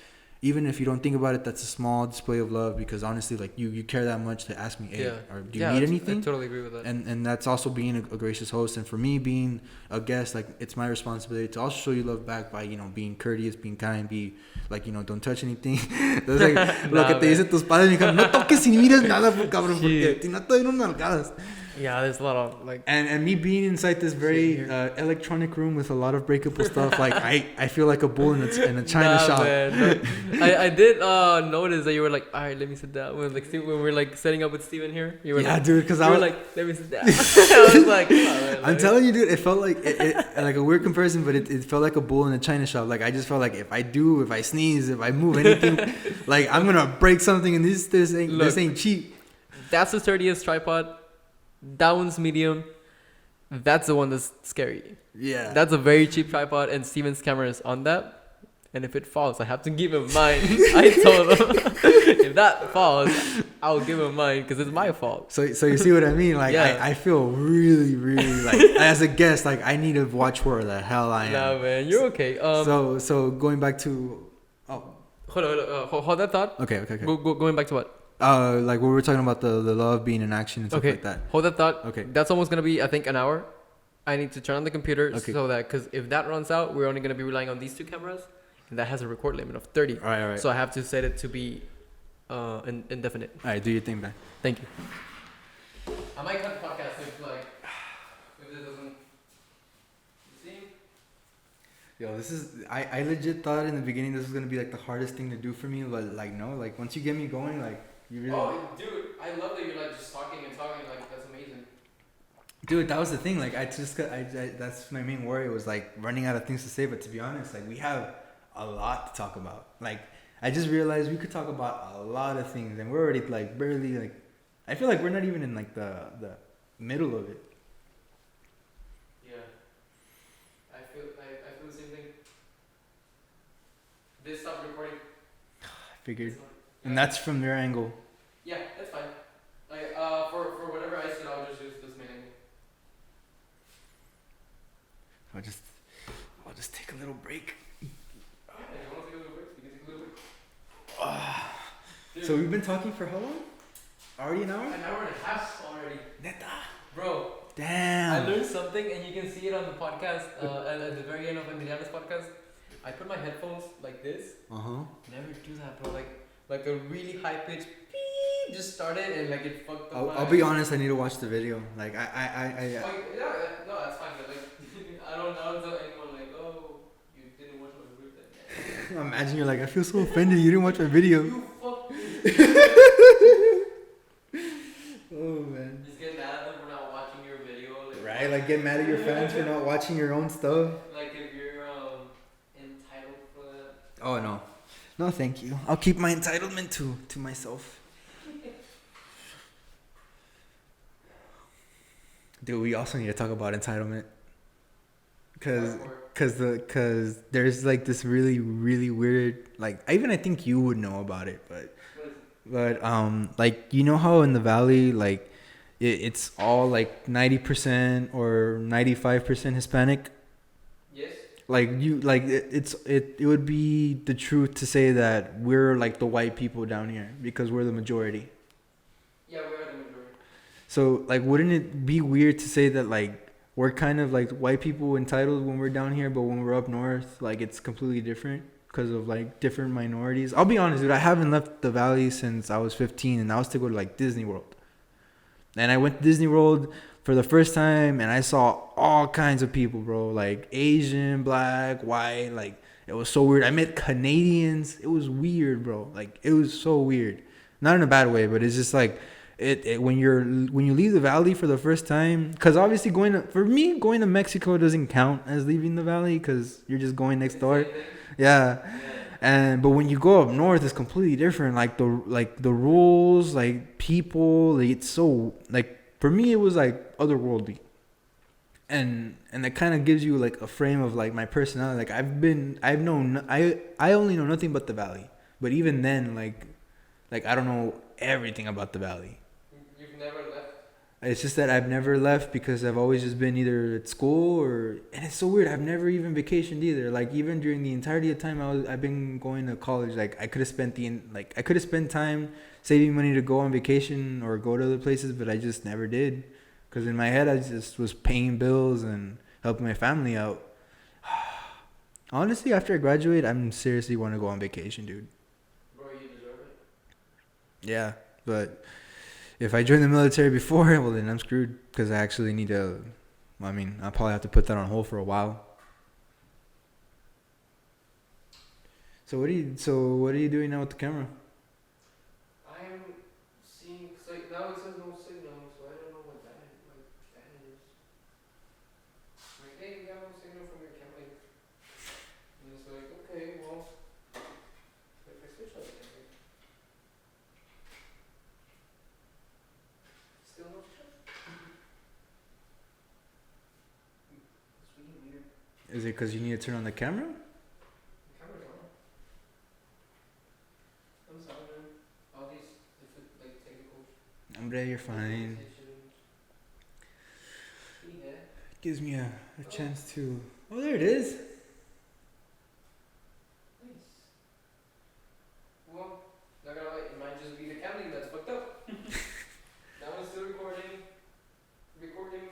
even if you don't think about it, that's a small display of love, because honestly, like you care that much to ask me, hey, or do you need anything? I totally agree with that. And that's also being a gracious host. And for me, being a guest, like it's my responsibility to also show you love back by, being courteous, being kind, be like, don't touch anything. That's like lo que te dicen tus padres, hija, no toques ni mires nada, cabrón, porque si no te doy unas nalgadas. Yeah, there's a lot of like, and me being inside this very electronic room with a lot of breakable stuff, like I feel like a bull in a china shop. Man, no. I did notice that you were like, all right, let me sit down. When we're like setting up with Steven here, you were dude, because I was like, let me sit down. I was like, I'm telling you, dude, it felt like it like a weird comparison, but it felt like a bull in a china shop. Like I just felt like if I sneeze, if I move anything, like I'm gonna break something, and this ain't cheap. That's the sturdiest tripod. That one's medium. That's the one that's scary. Yeah. That's a very cheap tripod, and Steven's camera is on that. and if it falls, I have to give him mine. I told him, if that falls, I'll give him mine because it's my fault. So you see what I mean? Like, Yeah. I feel really, really, like, as a guest, like, I need to watch where the hell I am. Nah, man, you're okay. So going back to... Oh. Hold that thought. Okay. Going back to what? Like, we were talking about the love being in action and stuff like that. Hold that thought. Okay. That's almost going to be, I think, an hour. I need to turn on the computer so that, because if that runs out, we're only going to be relying on these two cameras. And that has a record limit of 30. All right. So I have to set it to be indefinite. All right, do your thing, man. Thank you. I might cut the podcast if this doesn't... See? Yo, this is... I legit thought in the beginning this was going to be, like, the hardest thing to do for me. But, like, no. Like, once you get me going, like, you really... Oh, dude. I love that you're, like, just talking. Like, that's amazing. Dude, that was the thing. Like, I that's my main worry was, like, running out of things to say. But to be honest, like, we have a lot to talk about. Like, I just realized we could talk about a lot of things. And we're already, like, barely, like... I feel like we're not even in, like, the middle of it. Yeah. I feel the same thing. This stopped recording. I figured. And that's from your angle. Yeah, that's fine. Like, for whatever I said, I'll just use this main angle. I'll just take a little break. So we've been talking for how long? Already an hour? An hour and a half already. Neta. Bro. Damn. I learned something, and you can see it on the podcast, at the very end of Emiliano's podcast. I put my headphones like this. Uh-huh. Never do that, bro. Like a really high pitch beep just started, and like it fucked up. I'll be honest, I need to watch the video. Like, no, that's fine, but like, I don't tell anyone, like, oh, you didn't watch my video. imagine you're like, I feel so offended you didn't watch my video. You fucked me. Oh, man. Just get mad at them for not watching your video. Like, Right? Like, get mad at your fans for not watching your own stuff. Like, if you're entitled for that. Oh, no. No, thank you. I'll keep my entitlement to myself. Dude, we also need to talk about entitlement. Cause there's like this really, really weird, like, I think you would know about it, but like, you know how in the Valley, like, it's all like 90% or 95% Hispanic? Yes. Like, you, like, it would be the truth to say that we're like the white people down here because we're the majority. Yeah, we're the majority. So, like, wouldn't it be weird to say that, like, we're kind of like white people entitled when we're down here, but when we're up north, like, it's completely different because of like different minorities? I'll be honest, dude, I haven't left the Valley since I was 15, and that was to go to like Disney World. And I went to Disney World for the first time, and I saw all kinds of people, bro. Like, Asian, black, white. Like, it was so weird. I met Canadians. It was weird, bro. Like, it was so weird. Not in a bad way, but it's just like, when you leave the Valley for the first time, because obviously going to Mexico doesn't count as leaving the Valley because you're just going next door. Yeah. But when you go up north, it's completely different. Like the rules, like people, like, it's so, like, for me it was like otherworldly, and that kind of gives you like a frame of like my personality. Like, I only know nothing but the Valley, but even then, like I don't know everything about the Valley. You've never left? It's just that I've never left because I've always just been either at school and it's so weird. I've never even vacationed either. Like, even during the entirety of time I've been going to college, like, I could have spent time saving money to go on vacation or go to other places, but I just never did. Because in my head, I just was paying bills and helping my family out. Honestly, after I graduate, I'm seriously want to go on vacation, dude. Bro, you deserve it. Yeah, but if I join the military before, well, then I'm screwed because I actually need to. I mean, I'll probably have to put that on hold for a while. So what are you doing now with the camera? I'm seeing, like, now it says no signal, so I don't know what that is. Like, hey, we got no signal from your camera. And it's like, okay, well, if I switch on the camera, still no signal. It's really weird. Is it because you need to turn on the camera? The camera's on. fine. Gives me a chance to. Oh, there it is. Well, not gonna lie, it might just be the cabling that's fucked up. That one's still recording. Recording.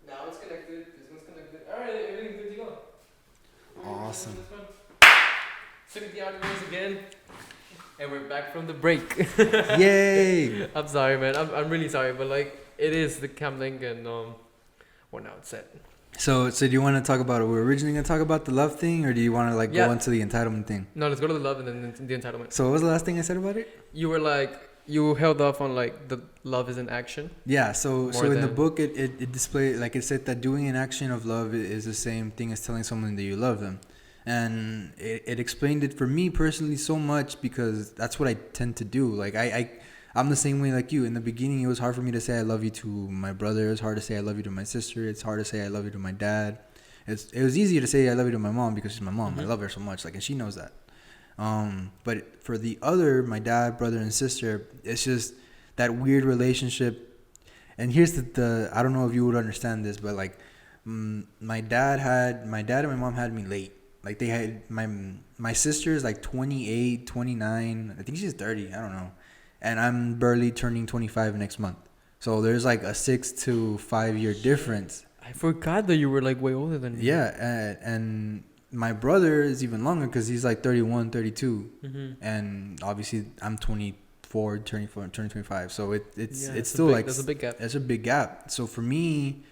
Now it's connected. This one's connected. Alright, everything's good to go. Awesome. Sitting the audios again. And we're back from the break. Yay! I'm sorry, man. I'm really sorry, but like it is the cam link and well now it's set. So do you want to talk about it? We're originally gonna talk about the love thing, or do you want to like Yeah. go into the entitlement thing? No, let's go to the love and then the entitlement. So what was the last thing I said about it? You were like you held off on like the love is an action. Yeah. So More in the than- book it displayed, like it said, that doing an action of love is the same thing as telling someone that you love them. And it explained it for me personally so much, because that's what I tend to do. Like I'm the same way like you. In the beginning, it was hard for me to say I love you to my brother. It's hard to say I love you to my sister. It's hard to say I love you to my dad. It was easier to say I love you to my mom because she's my mom. I love her so much, like, and she knows that. But for the other, my dad, brother, and sister, it's just that weird relationship. And here's the I don't know if you would understand this, but like my dad and my mom had me late. Like they had my sister is like 28, 29. I think she's 30. I don't know. And I'm barely turning 25 next month. So there's like a 6 to 5 year difference. I forgot that you were like way older than me. Yeah, and my brother is even longer because he's like 31, 32. And obviously I'm 24, turning 25. So it's still like that's a big gap. It's a big gap. So for me,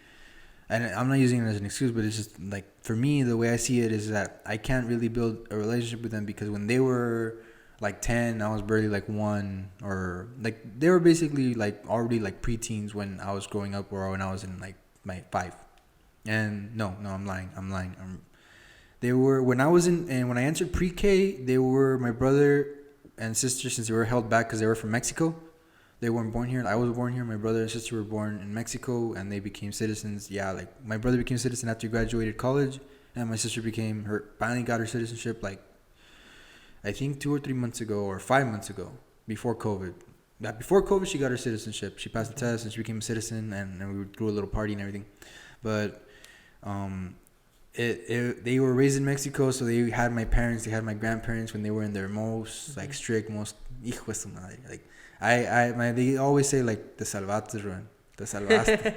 and I'm not using it as an excuse, but it's just like, for me, the way I see it is that I can't really build a relationship with them because when they were like 10, I was barely like 1, or like they were basically like already like preteens when I was growing up, or when I was in like my 5. And no, I'm lying. They were when I was in, and when I entered pre-K, they were my brother and sister, since they were held back because they were from Mexico. They weren't born here. I was born here. My brother and sister were born in Mexico, and they became citizens. Yeah, like my brother became a citizen after he graduated college, and my sister finally got her citizenship like I think 2 or 3 months ago, or 5 months ago, before COVID. Before COVID, she got her citizenship. She passed the test and she became a citizen, and we threw a little party and everything. But they were raised in Mexico, so they had my parents, they had my grandparents when they were in their most like strict, most hijo de su madre, like. They always say like te salvaste, Ruben, te salvaste.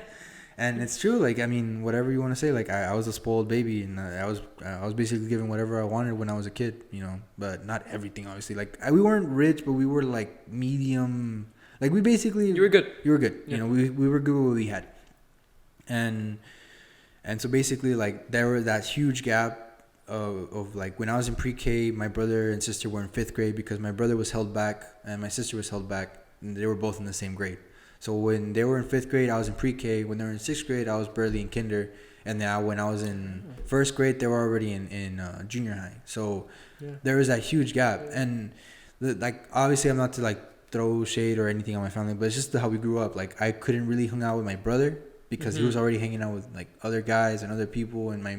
And it's true. Like, I mean, whatever you want to say, like I was a spoiled baby, and I was basically given whatever I wanted when I was a kid, but not everything, obviously. Like we weren't rich, but we were like medium. Like we basically You were good. Yeah. We were good with what we had. And so basically, like, there was that huge gap of like when I was in pre-K, my brother and sister were in 5th grade because my brother was held back and my sister was held back, and they were both in the same grade. So when they were in 5th grade, I was in pre-K. When they were in 6th grade, I was barely in kinder. And now when I was in 1st grade, they were already in junior high. So there was that huge gap. And like, obviously, I'm not to like throw shade or anything on my family, but it's just how we grew up. Like, I couldn't really hang out with my brother because he was already hanging out with like other guys and other people, and my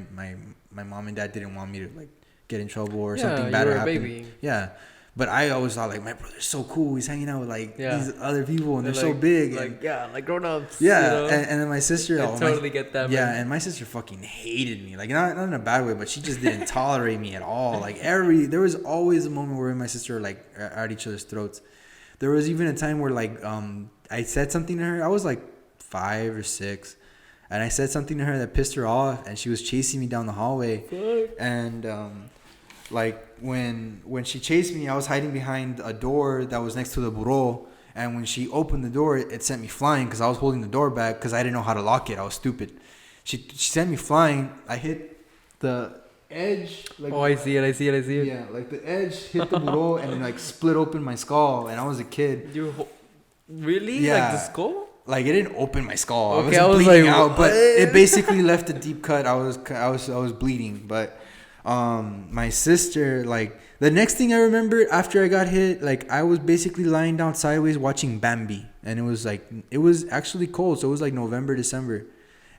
mom and dad didn't want me to like get in trouble or something bad happen. Baby. Yeah. But I always thought, like, my brother's so cool. He's hanging out with, like, these other people, and they're like, so big. Like, like grown-ups. Yeah, and then my sister... I totally get that, man. Yeah, and my sister fucking hated me. Like, not in a bad way, but she just didn't tolerate me at all. Like, there was always a moment where my sister, like, at each other's throats. There was even a time where, like, I said something to her. I was, like, 5 or 6. And I said something to her that pissed her off, and she was chasing me down the hallway. Fuck. And, like, when she chased me, I was hiding behind a door that was next to the bureau, and when she opened the door, it sent me flying because I was holding the door back because I didn't know how to lock it. I was stupid. She sent me flying. I hit the edge. Like, I see it. Yeah, like the edge hit the bureau and it, like, split open my skull, and I was a kid. Really? Yeah. Like the skull? Like, it didn't open my skull. Okay, I I was bleeding like, out, but what? it basically left a deep cut. I was bleeding, but my sister, like, the next thing I remember after I got hit, like, I was basically lying down sideways watching Bambi, and it was actually cold, so it was like November, December,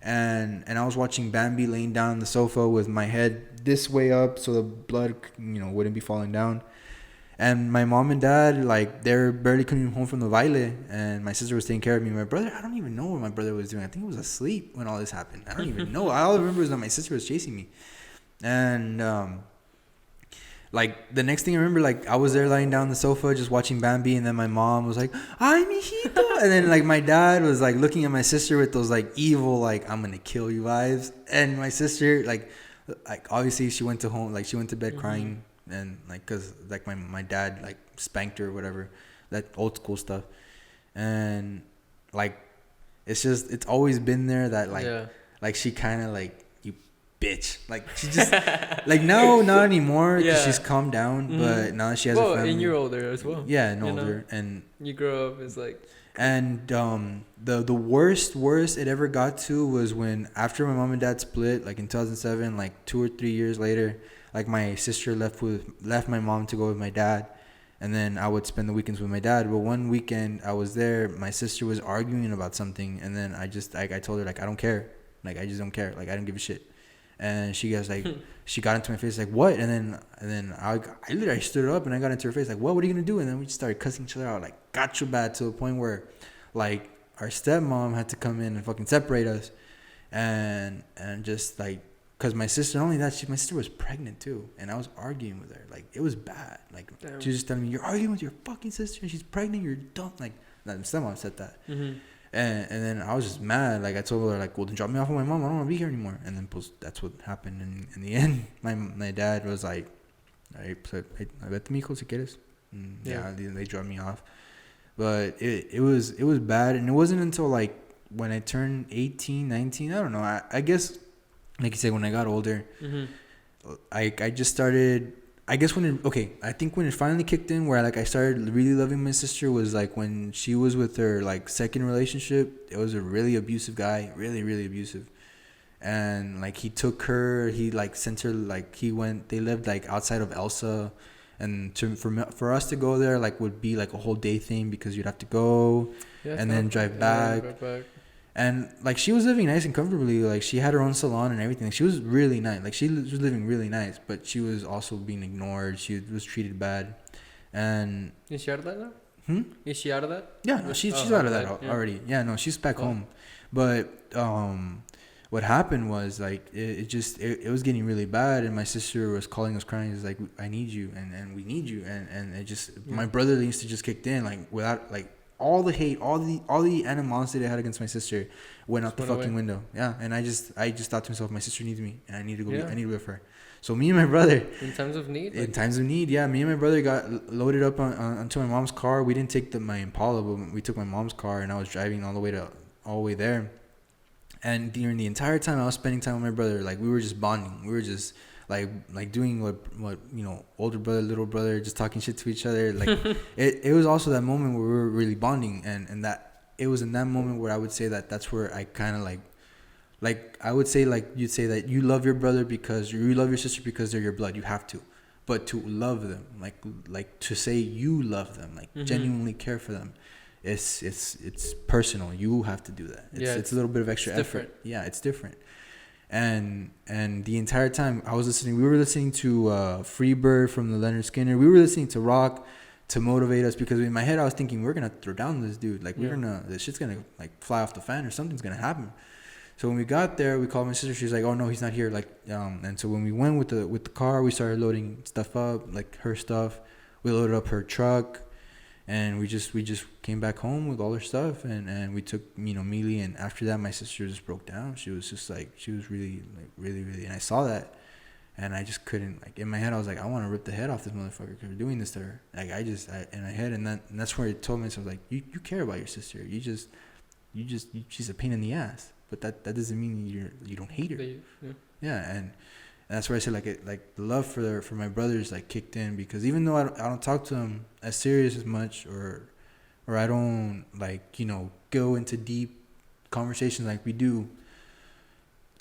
and I was watching Bambi laying down on the sofa with my head this way up so the blood, wouldn't be falling down. And my mom and dad, like, they're barely coming home from the baile, and my sister was taking care of me. My brother, I don't even know what my brother was doing. I think he was asleep when all this happened. I don't even know. All I remember is that my sister was chasing me. And, like, the next thing I remember, like, I was there lying down on the sofa just watching Bambi, and then my mom was like, ay, mijito. And then, like, my dad was, like, looking at my sister with those, like, evil, like, I'm going to kill you vibes. And my sister, like, obviously she went to home, like, she went to bed crying. And like, cause like my dad like spanked her or whatever, that old school stuff, and like it's always been there that like she kind of like, you bitch, like she just like no, not anymore, because she's calmed down, but now that she has a family. And you're older as well. Yeah, and older, and you grow up is like. And the worst it ever got to was when, after my mom and dad split, like in 2007, like 2 or 3 years later, like my sister left my mom to go with my dad, and then I would spend the weekends with my dad. But one weekend I was there, my sister was arguing about something, and then I told her, like, I don't care, like, I just don't care, like, I don't give a shit. And she goes, like, she got into my face, like, what? And then I literally stood up and I got into her face, like, what are you gonna do? And then we just started cussing each other out, like, got you bad, to a point where, like, our stepmom had to come in and fucking separate us, and just like, because my sister, not only that, my sister was pregnant too, and I was arguing with her, like, it was bad, like, she was just telling me, you're arguing with your fucking sister, she's pregnant, you're dumb, like, my stepmom said that. And then I was just mad. Like, I told her, like, well, then drop me off with my mom. I don't want to be here anymore. And then that's what happened. And in the end, my dad was like, all right, so vete, mijo, si quieres. Yeah, they dropped me off. But it was bad. And it wasn't until, like, when I turned 18, 19, I don't know. I guess, like you said, when I got older, I just started... I guess I think when it finally kicked in, where, like, I started really loving my sister, was, like, when she was with her, like, second relationship. It was a really abusive guy, really, really abusive. And, like, he took her, he, like, sent her, like, they lived, like, outside of Elsa. And for us to go there, like, would be, like, a whole day thing, because you'd have to go and then drive back. And, like, she was living nice and comfortably. Like, she had her own salon and everything. She was really nice. Like, she was living really nice. But she was also being ignored. She was treated bad. And... Is she out of that now? Is she out of that? Yeah, no, she's out of that already. Yeah, no, she's back home. But what happened was, like, it was getting really bad. And my sister was calling us crying. She's like, I need you. And we need you. And it just... My brother used to just kicked in, like, without, like... All the hate, all the animosity I had against my sister went out the fucking window. Yeah, and I just thought to myself, my sister needs me, and I need to go. I need to be with her. So me and my brother, in times of need, yeah, me and my brother got loaded up onto my mom's car. We didn't take my Impala, but we took my mom's car, and I was driving all the way there. And during the entire time I was spending time with my brother, like, we were just bonding. We were just like doing what you know, older brother, little brother, just talking shit to each other. Like, it was also that moment where we were really bonding, and that it was in that moment where I would say that's where I kind of like I would say, like, you'd say that you love your brother because you love your sister because they're your blood, you have to. But to love them, like to say you love them, like, genuinely care for them, it's personal. You have to do that. It's a little bit of extra effort. Different. Yeah, it's different. And the entire time we were listening to Freebird from the Leonard Skinner. We were listening to rock to motivate us, because in my head I was thinking, we're gonna throw down this dude. Like, this shit's gonna, like, fly off the fan, or something's gonna happen. So when we got there, we called my sister. She's like, oh no, he's not here. Like, and so when we went with the car, we started loading stuff up, like her stuff. We loaded up her truck. And we just came back home with all her stuff, and we took, you know, Mealy. And after that, my sister just broke down. She was just like, she was really, like, really, really, and I saw that, and I just couldn't, like, in my head I was like, I want to rip the head off this motherfucker for doing this to her. Like, in my head, and that's where it told me, so I was like, you care about your sister. She's a pain in the ass, but that doesn't mean you don't hate her. Yeah, and that's where I said, like the love for my brothers, like, kicked in, because even though I don't talk to them as serious as much, or I don't, like, you know, go into deep conversations like we do,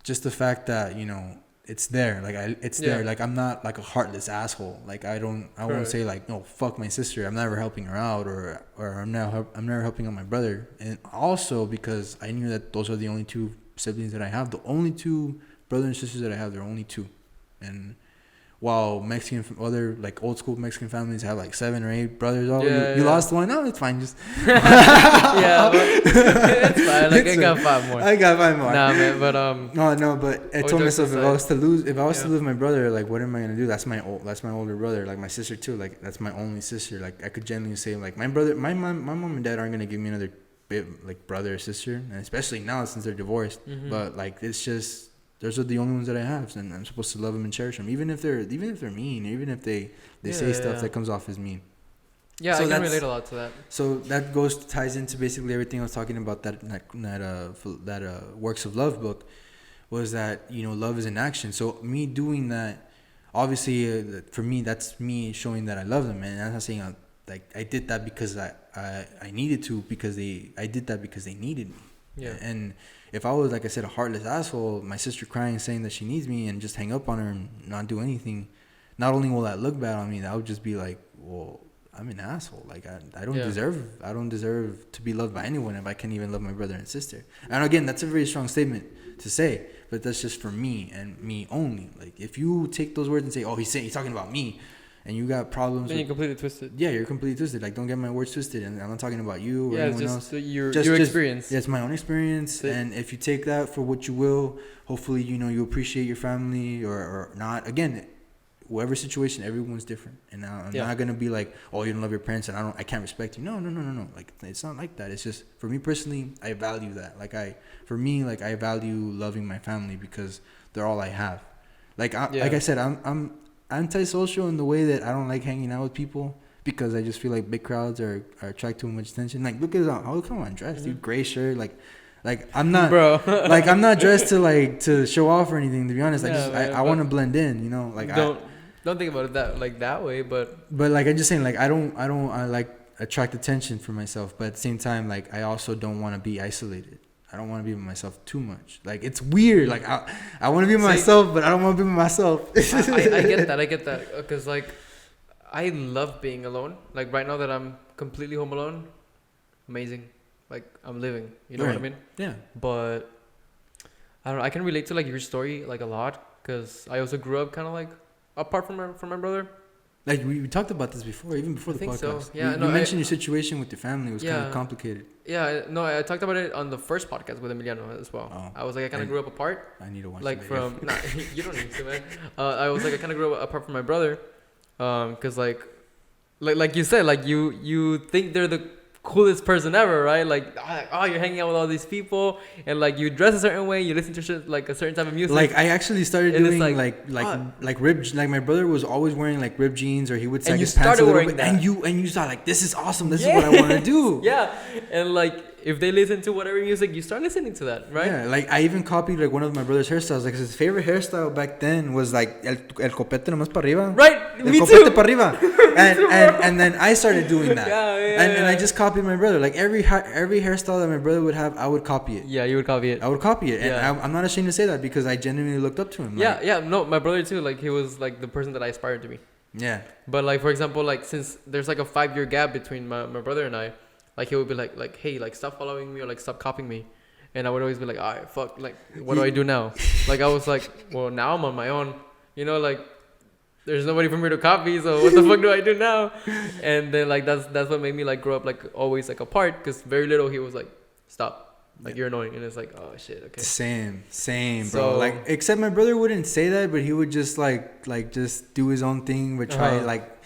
just the fact that, you know, it's there, like, there, like, I'm not, like, a heartless asshole. Like, I won't say, like, no, fuck my sister, I'm never helping her out, or I'm never helping out my brother. And also because I knew that those are the only two siblings that I have, the only two brothers and sisters that I have, they're only two. And while other like old school Mexican families have like 7 or 8 brothers. Oh, Yeah, you yeah. lost one. No, it's fine. Just Yeah, but it's fine. Like I got 5 more. I got 5 more. Nah, man, but No, but I all told jokes myself if I aside, was to yeah. lose my brother, like what am I gonna do? That's my older brother, like my sister too. Like that's my only sister. Like I could genuinely say like my mom and dad aren't gonna give me another like brother or sister, and especially now since they're divorced. Mhm. But like it's just those are the only ones that I have, and I'm supposed to love them and cherish them, even if they're mean, even if they say stuff that comes off as mean. Yeah, So I can relate a lot to that. So that ties into basically everything I was talking about that Works of Love book, was that love is in action. So me doing that, obviously for me that's me showing that I love them, and I'm not saying I did that because I needed to, I did that because they needed me. Yeah. And if I was, like I said, a heartless asshole, my sister crying saying that she needs me and just hang up on her and not do anything, not only will that look bad on me, that would just be like, well, I'm an asshole. Like I don't deserve to be loved by anyone if I can't even love my brother and sister. And again, that's a very strong statement to say, but that's just for me and me only. Like if you take those words and say, oh, he's talking about me, and you got problems, Then you're completely twisted. Yeah, you're completely twisted. Like don't get my words twisted, and I'm not talking about you or anyone else. Your experience. Yeah, it's my own experience, and if you take that for what you will, hopefully you appreciate your family or not. Again, whatever situation, everyone's different, and I'm not gonna be like, oh, you don't love your parents and I can't respect you. No. Like it's not like that. It's just for me personally, I value that. Like I value loving my family because they're all I have. Like I said, I'm antisocial in the way that I don't like hanging out with people because I just feel like big crowds are attract too much attention. Like look at how come I'm dressed, dude, gray shirt, like I'm not, bro. Like I'm not dressed to show off or anything. To be honest, I want to blend in. Like don't think about it that way, but like I'm just saying, like I like attract attention for myself, but at the same time, like I also don't want to be isolated. I don't want to be with myself too much. Like it's weird. Like I want to be with myself, but I don't want to be with myself. I get that because like I love being alone. Like right now that I'm completely home alone, amazing. Like I'm living. You know what I mean? Yeah. But I don't know. I can relate to like your story like a lot because I also grew up kind of like apart from my brother. Like we talked about this before, even before the podcast. So. Yeah, you mentioned your situation with your family was kind of complicated. Yeah, no, I talked about it on the first podcast with Emiliano as well. Oh, I was like, I kind of grew up apart. I need to watch like from. Nah, you don't need to, man. I was like, I kind of grew up apart from my brother, because like you said, like you think they're the coolest person ever, right? Like, oh, you're hanging out with all these people, and like you dress a certain way, you listen to shit like a certain type of music. Like I actually started doing like ripped, like my brother was always wearing like ripped jeans, or he would sag his pants a little bit, and you thought like, this is awesome, this is what I want to do. Yeah, and like if they listen to whatever music, you start listening to that, right? Yeah, like I even copied like one of my brother's hairstyles. Like his favorite hairstyle back then was like el copete nomás para arriba. Right, me too. Para arriba. And then I started doing that. And I just copied my brother. Like every hairstyle that my brother would have, I would copy it. Yeah, you would copy it. I would copy it, and I'm not ashamed to say that because I genuinely looked up to him. Like, yeah. No, my brother too. Like he was like the person that I aspired to be. Yeah. But like for example, like since there's like a 5-year gap between my brother and I. Like he would be like, hey, like stop following me or like stop copying me, and I would always be like, all right, fuck, like what do I do now? Like I was like, well, now I'm on my own, like there's nobody for me to copy, so what the fuck do I do now? And then like that's what made me like grow up like always like apart, because very little he was like, stop, like you're annoying, and it's like, oh shit, okay. Same, bro. So, like except my brother wouldn't say that, but he would just like just do his own thing, but try like.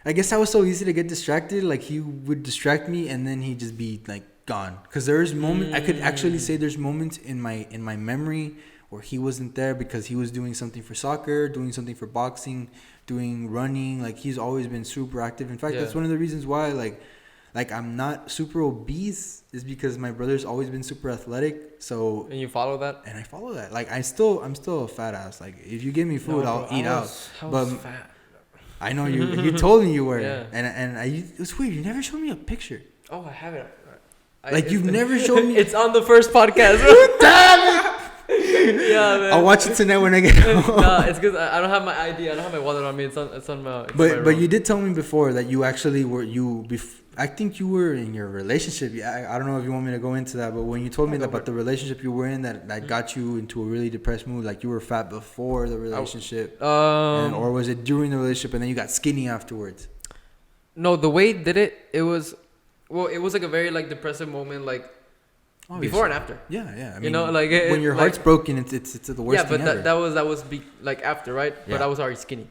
I guess I was so easy to get distracted. Like he would distract me, and then he'd just be like gone. Cause there's moments I could actually say there's moments in my memory where he wasn't there because he was doing something for soccer, doing something for boxing, doing running. Like he's always been super active. In fact, that's one of the reasons why like I'm not super obese is because my brother's always been super athletic. So and you follow that? And I follow that. Like I'm still a fat ass. Like if you give me food, I'll eat out. I was fat. I know you told me you were, and it was weird. You never showed me a picture. Oh, I have it. You've never showed me. It's on the first podcast. Damn it! Yeah, man. I'll watch it tonight when I get home. Nah, it's because I don't have my ID. I don't have my wallet on me. It's on my. But you did tell me before that you actually were I think you were in your relationship. Yeah, I don't know if you want me to go into that, but when you told me about the relationship you were in that got you into a really depressed mood, like you were fat before the relationship, or was it during the relationship and then you got skinny afterwards? No, the way it did it, it was like a very like depressive moment, like Obviously. before and after. Yeah. I mean, you know, like when your heart's broken, it's the worst thing ever. Yeah, but that was like after, right? Yeah. But I was already skinny.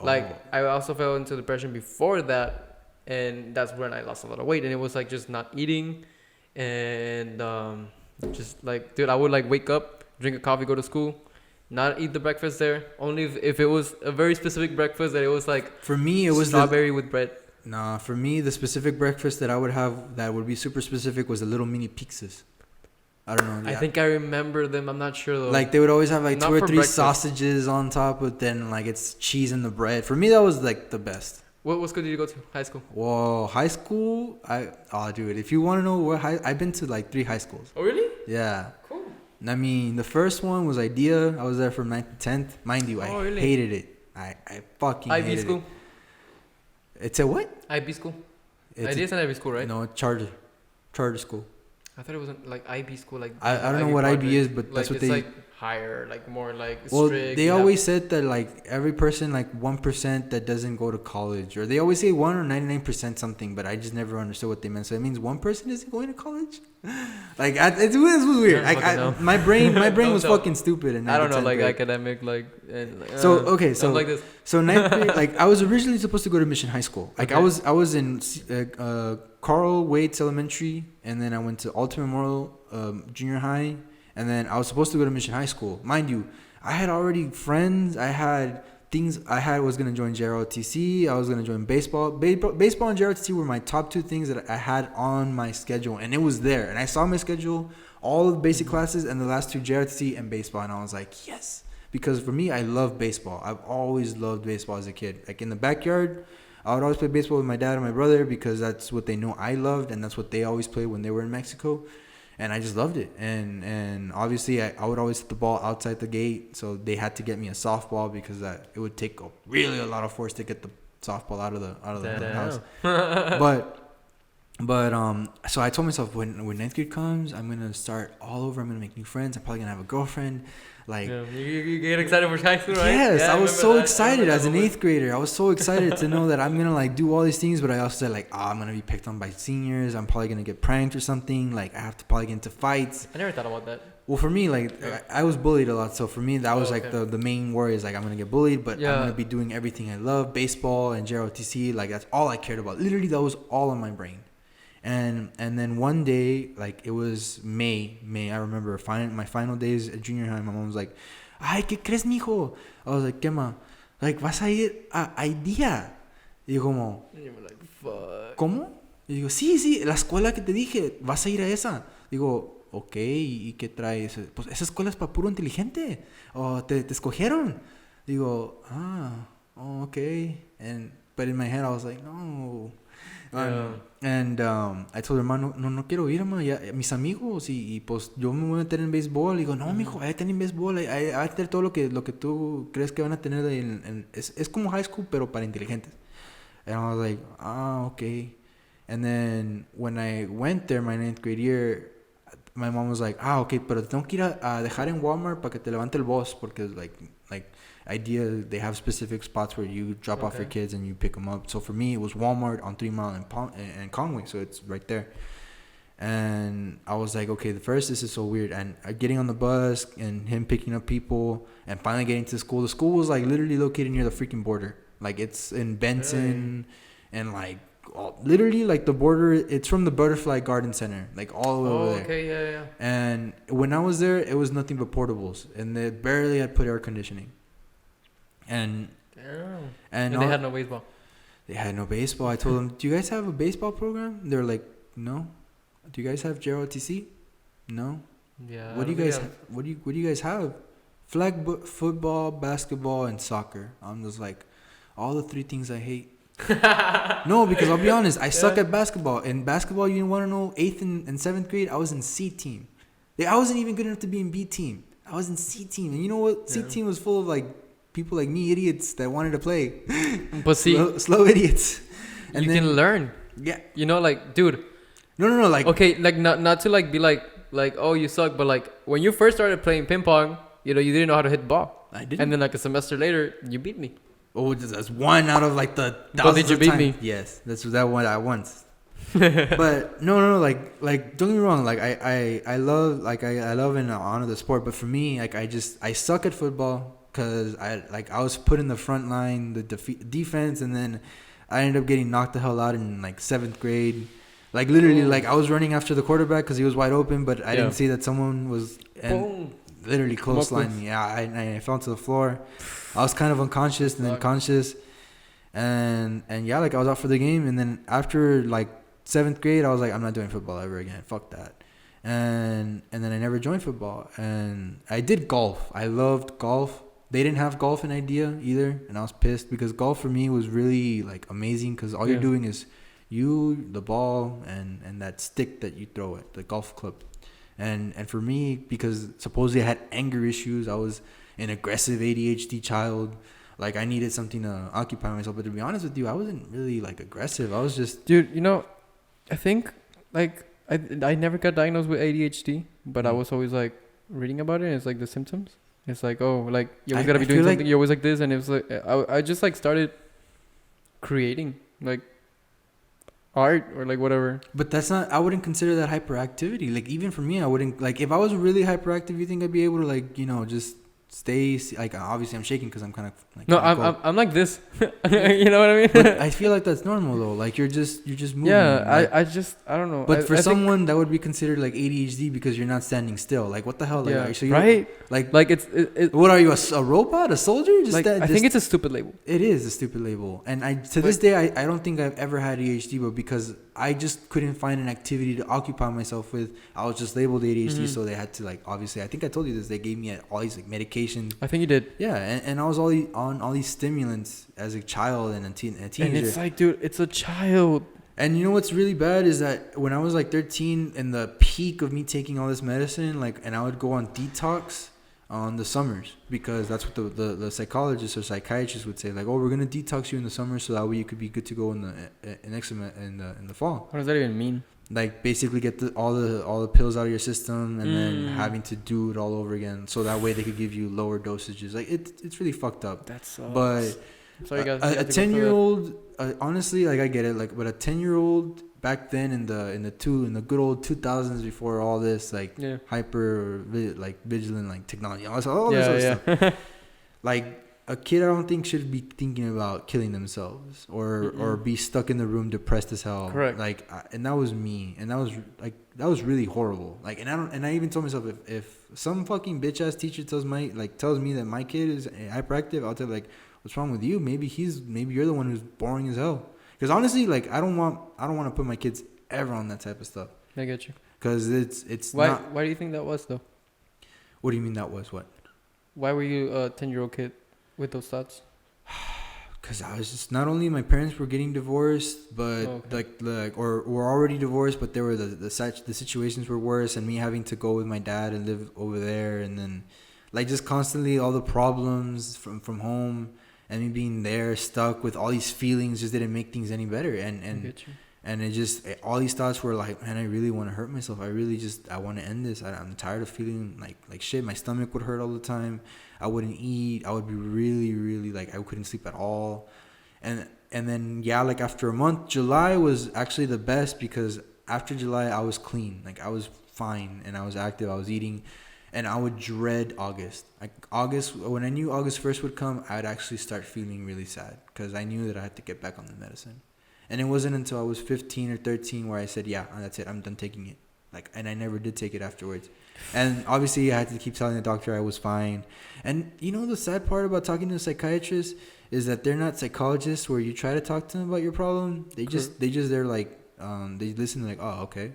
Like I also fell into depression before that. And that's when I lost a lot of weight. And it was like just not eating. And just like, dude, I would like wake up, drink a coffee, go to school, not eat the breakfast there. Only if it was a very specific breakfast that it was like, for me, it was strawberry with bread. Nah, for me, the specific breakfast that I would have that would be super specific was the little mini pizzas. I don't know. Yeah. I think I remember them. I'm not sure though. Like they would always have like not 2 or 3 breakfast. sausages on top, but then like it's cheese in the bread. For me, that was like the best. What school did you go to? High school? Whoa, high school? Dude, if you want to know where I've been to like 3 high schools. Oh, really? Yeah. Cool. I mean, the first one was IDEA. I was there from 9th to 10th. Mind you, I hated it. I fucking hated it. IB school? It's a what? IB school. IDEA's an IB school, right? No, charter school. I thought it wasn't like IB school. Like I don't know what IB is, but that's what they... like higher, like more like well, strict. they always said that like every person, like 1% that doesn't go to college, or they always say 1 or 99% something, but I just never understood what they meant. So it means 1 person isn't going to college. Like it was weird. My brain was fucking stupid. And I don't know, like academic, like. So okay, so like this. So 9th grade, like I was originally supposed to go to Mission High School. Like okay. I was in Carl Waits Elementary, and then I went to Alton Memorial Junior High. And then I was supposed to go to Mission High School. Mind you, I had already friends. I had things. I was going to join JROTC. I was going to join baseball. Baseball and JROTC were my top 2 things that I had on my schedule. And it was there. And I saw my schedule, all of the basic classes, and the last 2, JROTC and baseball. And I was like, yes. Because for me, I love baseball. I've always loved baseball as a kid. Like in the backyard, I would always play baseball with my dad and my brother because that's what they know I loved. And that's what they always played when they were in Mexico. And I just loved it. And obviously, I would always hit the ball outside the gate. So they had to get me a softball because it would take really a lot of force to get the softball out of the house. But so I told myself when 9th grade comes, I'm going to start all over. I'm going to make new friends. I'm probably going to have a girlfriend. Like you get excited for high school, right? Yes, I was so excited as an 8th grader. I was so excited to know that I'm gonna like do all these things, but I also said like, I'm gonna be picked on by seniors. I'm probably gonna get pranked or something. Like I have to probably get into fights. I never thought about that. Well, for me, like I was bullied a lot, so for me that was like the main worry is like I'm gonna get bullied, but I'm gonna be doing everything I love, baseball and JROTC. Like that's all I cared about. Literally, that was all on my brain. And then one day, like it was May. I remember my final days at junior high. My mom was like, "Ay, ¿qué crees, mijo?" I was like, "¿Qué ma? Like, vas a ir a IDEA?" Y yo como, like, fuck. ¿Cómo? Y digo, sí, la escuela que te dije, vas a ir a esa. Digo, okay, ¿y qué traes? Pues esa escuela es para puro inteligente. O te escogieron. Digo, okay. But in my head, I was like, no. I told her, hermano, no quiero ir, ma, ya, mis amigos, y pues yo me voy a meter en béisbol. Y digo, no, mijo, hay que tener en béisbol, hay que tener todo lo que tú crees que van a tener. Es como high school, pero para inteligentes. And I was like, okay. And then when I went there my 9th grade year, my mom was like, okay, pero te tengo que ir a dejar en Walmart para que te levante el bus, porque like IDEA, they have specific spots where you drop off your kids and you pick them up. So for me, it was Walmart on 3 Mile and Conway, so it's right there. And I was like, okay, this is so weird. And getting on the bus and him picking up people and finally getting to school. The school was like literally located near the freaking border. Like it's in Benson and like literally like the border. It's from the Butterfly Garden Center, like all the way over there. Okay, yeah. And when I was there, it was nothing but portables, and they barely had put air conditioning. And they had no baseball. They had no baseball. I told them, "Do you guys have a baseball program?" They're like, "No." "Do you guys have JROTC?" "No." Yeah. What do you guys have? Flag football, basketball, and soccer. I'm just like, all the 3 things I hate. No, because I'll be honest, I suck at basketball. In basketball, you want to know, 8th and 7th grade, I was in C team. I wasn't even good enough to be in B team. I was in C team, and you know what? C team was full of like people like me, idiots that wanted to play. But see, slow idiots. And you can learn. Yeah. You know, like, dude. No. Like, Okay, like not to like be like oh you suck, but like when you first started playing ping pong, you know, you didn't know how to hit the ball. I didn't. And then like a semester later, you beat me. Oh, that's one out of like the But thousands did you of beat times. me? Yes, that's that one I once. But no, like don't get me wrong, like I love I love and honor the sport, but for me, like I suck at football because I was put in the front line, the defense, and then I ended up getting knocked the hell out in like 7th grade. Like literally, like I was running after the quarterback because he was wide open, but I didn't see that someone was and literally clotheslined me. Yeah, I fell to the floor. I was kind of unconscious and then conscious, and yeah, like I was out for the game, and then after like 7th grade, I was like, I'm not doing football ever again. Fuck that. And then I never joined football. And I did golf. I loved golf. They didn't have golf in idea either. And I was pissed because golf for me was really like amazing because all you're doing is you, the ball, and that stick that you throw at the golf club. And for me, because supposedly I had anger issues, I was an aggressive ADHD child. Like I needed something to occupy myself. But to be honest with you, I wasn't really like aggressive. I was just... Dude, you know, I think like I never got diagnosed with ADHD, but I was always like reading about it. And it's like the symptoms. It's like, oh, like you always gotta be doing something. You're always like this, and it was like I just like started creating like art or like whatever. But that's not. I wouldn't consider that hyperactivity. Like even for me, I wouldn't like if I was really hyperactive. You think I'd be able to like just stay like obviously I'm shaking because I'm kind of like no I'm like this. You know what I mean? But I feel like that's normal though. Like you're just moving. Yeah, like, I don't know. But for someone that would be considered like ADHD because you're not standing still. Like what the hell? Like, yeah, so right. Like it's what are you, a robot, a soldier? Just like I think it's a stupid label. It is a stupid label, and this day I don't think I've ever had ADHD, but because I just couldn't find an activity to occupy myself with, I was just labeled ADHD. So they had to like obviously I think I told you this. They gave me all these like medications. I think you did. Yeah, and I was on all these stimulants as a child and a teenager. And it's like, dude, it's a child. And you know what's really bad is that when I was like 13, in the peak of me taking all this medicine, like, and I would go on detox on the summers because that's what the psychologists or psychiatrists would say. Like, oh, we're gonna detox you in the summer so that way you could be good to go in the fall. What does that even mean? Like basically get all the pills out of your system and then having to do it all over again so that way they could give you lower dosages. Like it's really fucked up. That's but sorry, guys, a 10-year-old honestly, like I get it, like, but a 10-year-old back then in the good old 2000s before all this like hyper like vigilant like technology, all this other stuff. Like a kid, I don't think should be thinking about killing themselves or be stuck in the room depressed as hell. Correct. Like, and that was me, and that was really horrible. Like, and I even told myself if some fucking bitch ass teacher tells me that my kid is hyperactive, I'll tell like, what's wrong with you? Maybe you're the one who's boring as hell. Because honestly, like I don't want to put my kids ever on that type of stuff. I get you. Because it's why not. Why do you think that was though? What do you mean that was what? Why were you a 10-year-old kid with those thoughts? Because I was just, not only my parents were getting divorced, but or were already divorced, but there were the situations were worse, and me having to go with my dad and live over there, and then like just constantly all the problems from home, and me being there stuck with all these feelings just didn't make things any better, and it just all these thoughts were like, man, I really want to hurt myself. I want to end this. I'm tired of feeling like shit. My stomach would hurt all the time. I wouldn't eat. I would be really, really like I couldn't sleep at all. And then like after a month, July was actually the best because after July I was clean. Like I was fine and I was active. I was eating, and I would dread August. Like August, when I knew August 1st would come, I'd actually start feeling really sad because I knew that I had to get back on the medicine. And it wasn't until I was 15 or 13 where I said, yeah, that's it. I'm done taking it. Like, and I never did take it afterwards. And obviously I had to keep telling the doctor I was fine. And you know, the sad part about talking to a psychiatrist is that they're not psychologists where you try to talk to them about your problem. They're like, they listen like, oh, okay.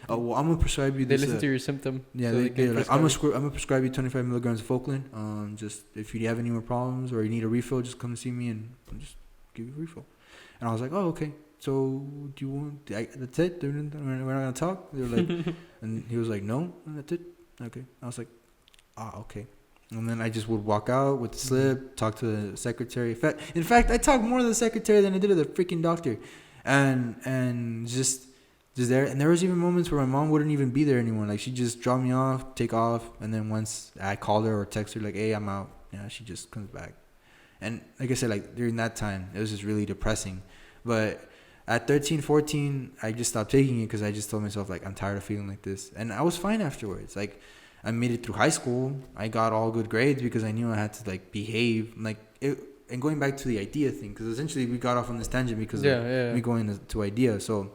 Oh, well, I'm going to prescribe you this. They listen to your symptom. Yeah, so they're like, I'm going to prescribe you 25 milligrams of Focalin. Just if you have any more problems or you need a refill, just come see me and I'll just give you a refill. And I was like, oh, okay. So do you want? That's it. We're not gonna talk. They were like, and he was like, no, that's it. Okay. I was like, okay. And then I just would walk out with the slip, talk to the secretary. In fact, I talked more to the secretary than I did to the freaking doctor. and just there. And there was even moments where my mom wouldn't even be there anymore. Like she'd just drop me off, take off, and then once I called her or text her like, hey, I'm out, yeah, she just comes back. And like I said, like during that time, it was just really depressing. But at 13, 14, I just stopped taking it because I just told myself like, I'm tired of feeling like this. And I was fine afterwards. Like I made it through high school. I got all good grades because I knew I had to like behave. Like it, and going back to the idea thing, because essentially we got off on this tangent because of me going to idea. So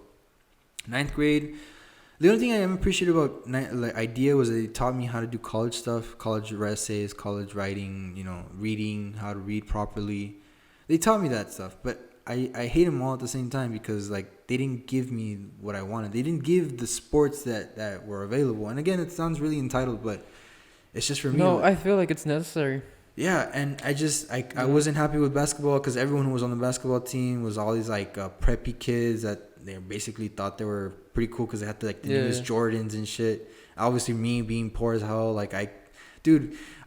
ninth grade, the only thing I am appreciative about like idea was that they taught me how to do college stuff, college essays, college writing, you know, reading, how to read properly. They taught me that stuff, but I hate them all at the same time because like they didn't give me what I wanted. They didn't give the sports that were available. And again, it sounds really entitled, but it's just for me. No, like, I feel like it's necessary. Yeah, and I wasn't happy with basketball because everyone who was on the basketball team was all these like preppy kids that they basically thought they were pretty cool because they had like the newest Jordans and shit. Obviously, me being poor as hell, like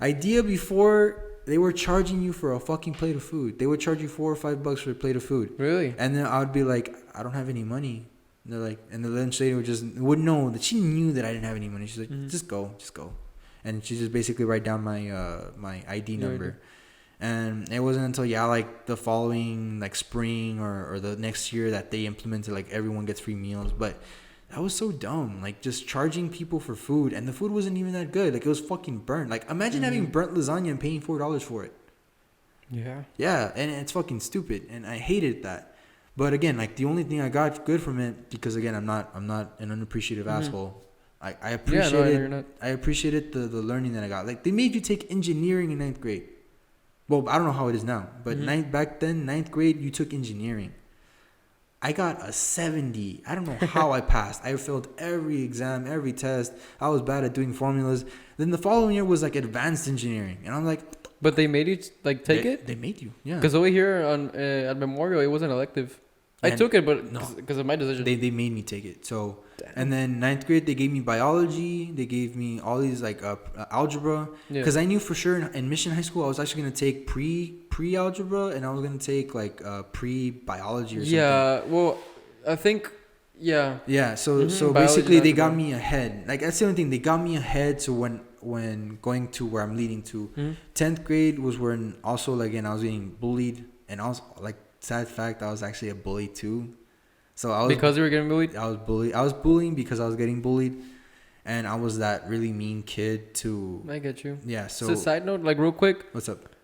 idea before they were charging you for a fucking plate of food. They would charge you $4 or $5 for a plate of food. Really? And then I would be like, I don't have any money. And they're like, and the lunch lady would know that she knew that I didn't have any money. She's like, just go. And she just basically write down my ID number. And it wasn't until like the following like spring or the next year that they implemented like everyone gets free meals. But that was so dumb. Like just charging people for food, and the food wasn't even that good. Like it was fucking burnt. Like imagine having burnt lasagna and paying $4 for it. Yeah. Yeah, and it's fucking stupid, and I hated that. But again, like the only thing I got good from it, because again, I'm not an unappreciative asshole. I appreciated I appreciated the learning that I got. Like they made you take engineering in ninth grade. Well, I don't know how it is now, but ninth grade, you took engineering. I got a 70. I don't know how I passed. I failed every exam, every test. I was bad at doing formulas. Then the following year was like advanced engineering, and I'm like, but they made you like take it. They made you, yeah. Because over here on at Memorial, it wasn't elective. I took it, but because of my decision. They made me take it. So, and then ninth grade, they gave me biology. They gave me all these like algebra. Because I knew for sure in Mission High School, I was actually gonna take pre algebra, and I was gonna take like pre biology or something. Yeah. Well, I think. Yeah. Yeah. So basically, they got me ahead. Like that's the only thing. They got me ahead. So when going to where I'm leading to, 10th grade was when also like again I was getting bullied, and I was like. Sad fact, I was actually a bully too. So I was because you were getting bullied. I was bullied. I was bullying because I was getting bullied, and I was that really mean kid too. I get you. Yeah. So side note, like real quick. What's up?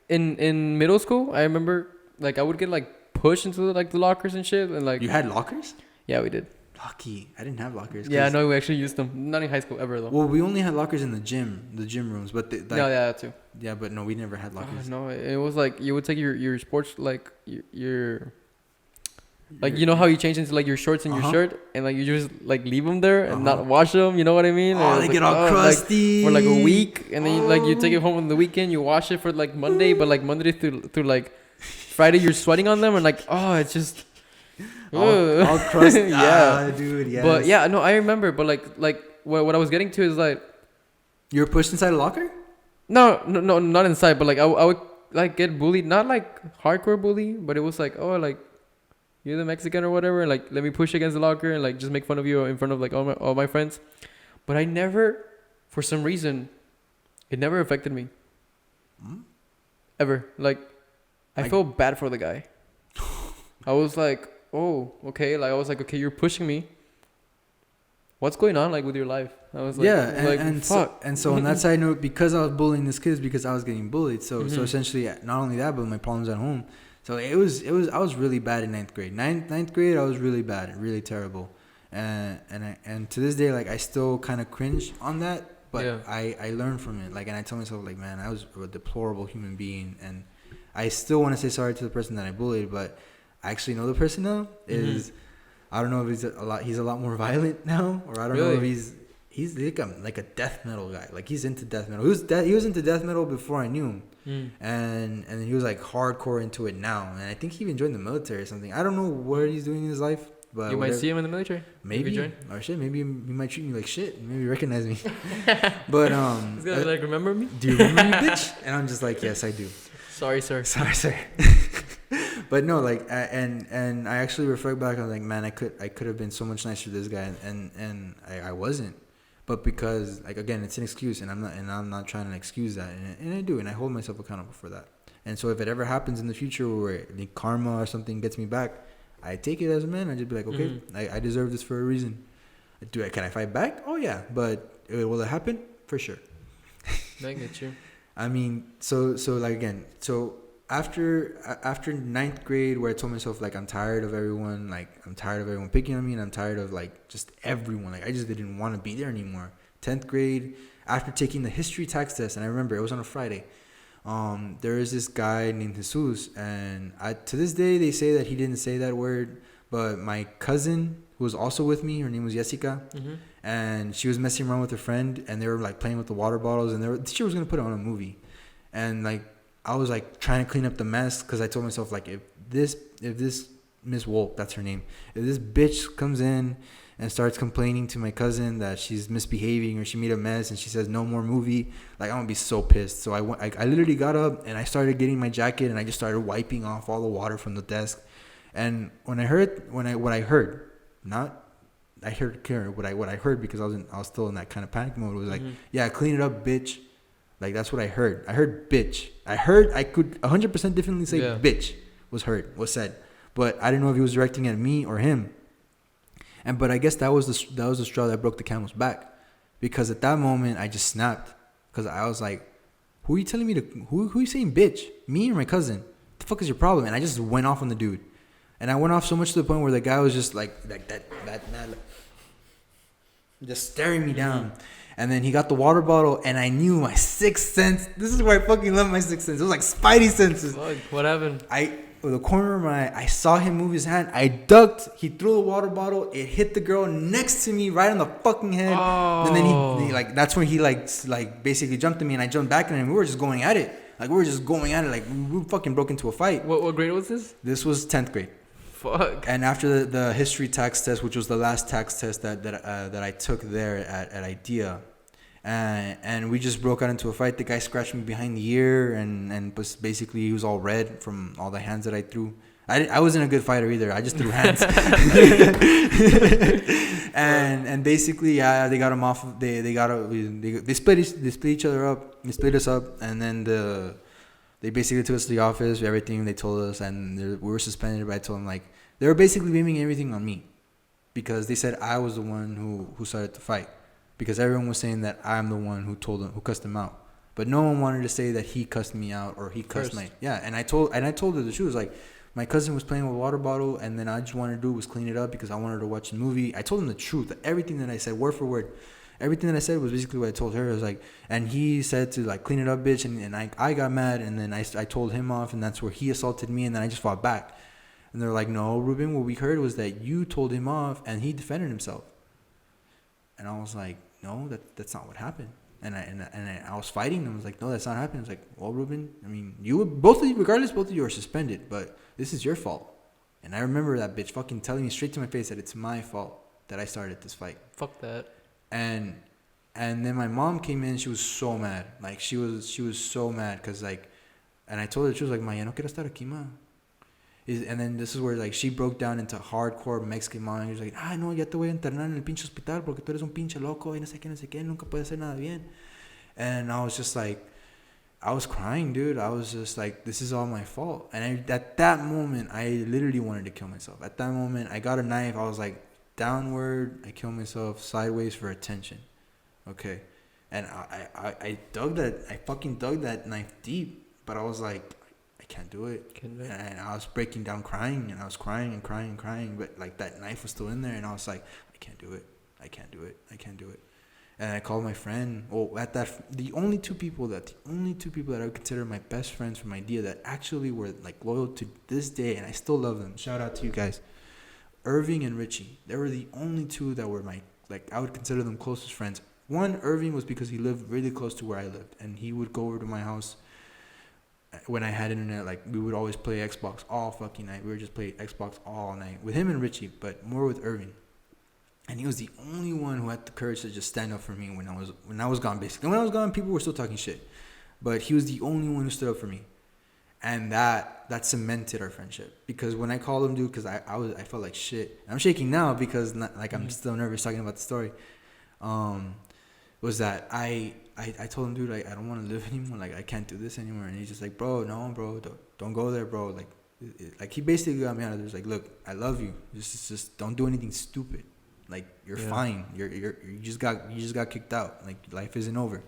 In middle school, I remember like I would get like pushed into like the lockers and shit, and like you had lockers. Yeah, we did. Lucky, I didn't have lockers. Yeah, no, we actually used them. Not in high school ever though. Well, we only had lockers in the gym rooms, but yeah, that too. Yeah, but no, we never had lockers. No, it was like you would take your sports like your like you know how you change into like your shorts and your shirt, and like you just like leave them there and not wash them. You know what I mean? Oh, they get all crusty for like a week, and then you take it home on the weekend. You wash it for like Monday, but like Monday through like Friday, you're sweating on them, and like it's just. all crusty. Yeah, dude. Yeah. But yeah, no, I remember. But like what I was getting to is like, you were pushed inside a locker. No, not inside. But like I would like get bullied, not like hardcore bully, but it was like like you're the Mexican or whatever. And, like let me push against the locker and like just make fun of you in front of like all my friends. But I never, for some reason, it never affected me. Ever. Like I felt bad for the guy. I was like. Oh, okay. Like I was like, okay, you're pushing me. What's going on like with your life? I was like, and fuck. So on that side note, because I was bullying this kid, because I was getting bullied. So essentially, not only that, but my problems at home. So it was. I was really bad in ninth grade. Ninth grade, I was really bad, really terrible. And to this day, like I still kind of cringe on that, but I learned from it. Like, and I tell myself like, man, I was a deplorable human being, and I still want to say sorry to the person that I bullied, but. I actually know the person now. I don't know if he's a lot more violent now, or I don't know if he's like a death metal guy. Like he's into death metal. He was into death metal before I knew him, and he was like hardcore into it now. And I think he even joined the military or something. I don't know what he's doing in his life, but you might see him in the military. Maybe or shit. Maybe he might treat me like shit. Maybe recognize me. But he's gonna like remember me. Do you remember me, bitch? And I'm just like, yes, I do. Sorry, sir. But no, like, and I actually reflect back on like, man, I could have been so much nicer to this guy, and I wasn't. But because, like, again, it's an excuse, and I'm not trying to excuse that, and I do, and I hold myself accountable for that. And so if it ever happens in the future where the karma or something gets me back, I take it as a man. I just be like, okay, I deserve this for a reason. Can I fight back? Oh yeah, but will it happen? For sure. I get you. I mean, so like, again, so after ninth grade, where I told myself, like, I'm tired of everyone picking on me, and I'm tired of, like, just everyone, like, I just didn't want to be there anymore. 10th grade, after taking the history tax test, and I remember it was on a Friday, there is this guy named Jesus, and to this day they say that he didn't say that word, but my cousin, who was also with me, her name was Jessica, and she was messing around with her friend, and they were, like, playing with the water bottles, and she was gonna put it on a movie, and, like, I was, like, trying to clean up the mess, because I told myself, like, if this Miss Wolf, that's her name, if this bitch comes in and starts complaining to my cousin that she's misbehaving or she made a mess and she says no more movie, like, I'm gonna be so pissed. So I literally got up and I started getting my jacket and I just started wiping off all the water from the desk. And what I heard because I was still in that kind of panic mode, was like, yeah, clean it up, bitch. Like, that's what I heard. I heard bitch. I could 100% definitely say bitch was said, but I didn't know if he was directing at me or him. But I guess that was the straw that broke the camel's back, because at that moment I just snapped, because I was like, who are you telling me who are you saying bitch? Me or my cousin? What the fuck is your problem? And I just went off on the dude, and I went off so much to the point where the guy was just like that just staring me down. And then he got the water bottle, and I knew my sixth sense. This is where I fucking love my sixth sense. It was like Spidey senses. Fuck, what happened? With the corner of my eye, I saw him move his hand. I ducked. He threw the water bottle. It hit the girl next to me right on the fucking head. Oh. And then he like, that's when he like basically jumped at me, and I jumped back at him. We were just going at it. Like, we fucking broke into a fight. What grade was this? This was 10th grade. Fuck. And after the history tax test, which was the last tax test that I took there at IDEA, and we just broke out into a fight. The guy scratched me behind the ear, and basically he was all red from all the hands that I threw. I wasn't a good fighter either. I just threw hands. and basically, yeah, they got him off. They split each other up. They split us up, and then they basically took us to the office, everything they told us, and we were suspended. But I told them, like, they were basically blaming everything on me, because they said I was the one who started the fight, because everyone was saying that I'm the one who cussed him out, but no one wanted to say that he cussed me out or he cussed And I told her the truth. Like, my cousin was playing with a water bottle, and then I just wanted to do was clean it up because I wanted to watch the movie. I told him the truth, everything that I said, word for word. Everything that I said was basically what I told her. I was like, and he said to, like, clean it up, bitch, and I got mad, and then I told him off, and that's where he assaulted me, and then I just fought back. And they're like, no, Ruben, what we heard was that you told him off, and he defended himself. And I was like, no, that's not what happened. And I was fighting, and I was like, no, that's not happening. I was like, well, Ruben, I mean, both of you are suspended, but this is your fault. And I remember that bitch fucking telling me straight to my face that it's my fault that I started this fight. Fuck that. And then my mom came in. She was so mad. Like, she was so mad, because, like, and I told her, she was like, ma, ya no quiero estar aquí, ma. And then this is where, like, she broke down into hardcore Mexican mom. And she was like, no, ya te voy a internar en el pinche hospital porque tú eres un pinche loco y no sé qué, nunca puedes hacer nada bien. And I was just like, I was crying, dude. I was just like, this is all my fault. And at that moment, I literally wanted to kill myself. At that moment, I got a knife. I was like, downward, I killed myself. Sideways for attention. Okay. And I fucking dug that knife deep. But I was like, I can't do it. And I was breaking down crying, and I was crying and crying and crying, but, like, that knife was still in there, and I was like, I can't do it. And I called my friend. The only two people that I would consider my best friends from IDEA that actually were, like, loyal to this day, and I still love them. Shout out to you guys. Irving and Richie. They were the only two that were I would consider them closest friends. One, Irving, was because he lived really close to where I lived, and he would go over to my house when I had internet. Like, we would always play Xbox all fucking night. We would just play Xbox all night with him and Richie, but more with Irving. And he was the only one who had the courage to just stand up for me when I was gone, basically. When I was gone, people were still talking shit, but he was the only one who stood up for me. And that cemented our friendship, because when I called him dude, because I felt like shit. I'm shaking now because I'm still nervous talking about the story. Was that I told him, dude, I don't want to live anymore. Like, I can't do this anymore. And he's just like, bro, no, bro, don't go there, bro. Like he basically got me out of there. He's like, look, I love you. Just don't do anything stupid. Like, you're fine. You just got kicked out. Like, life isn't over.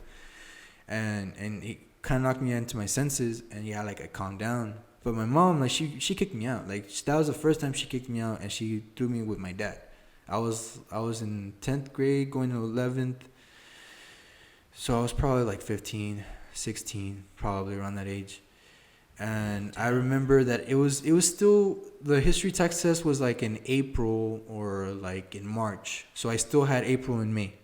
And he kind of knocked me into my senses, and I calmed down. But my mom, like, she kicked me out. Like, that was the first time she kicked me out, and she threw me with my dad. I was in 10th grade going to 11th. So I was probably like 15, 16, probably around that age. And I remember that it was still, the history text test was like in April or like in March. So I still had April and May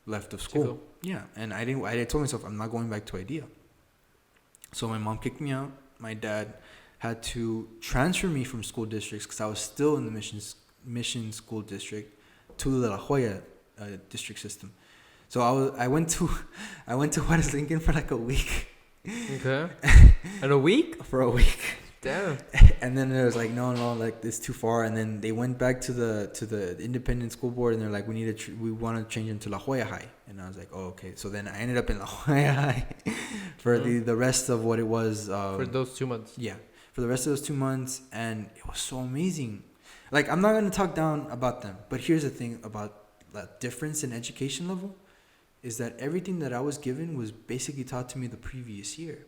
left of school. Cool. Yeah, and I told myself I'm not going back to IDEA. So my mom kicked me out. My dad had to transfer me from school districts because I was still in the mission school district to the La Jolla district system. So I went to Juarez Lincoln for like a week. Okay. And a week? For a week. Damn. And then it was like, no, like, it's too far. And then they went back to the independent school board, and they're like, we want to change them to La Jolla High. And I was like, oh, okay. So then I ended up in La Jolla High for the rest of what it was. For those 2 months. Yeah, for the rest of those 2 months, and it was so amazing. Like, I'm not gonna talk down about them, but here's the thing about that difference in education level, is that everything that I was given was basically taught to me the previous year.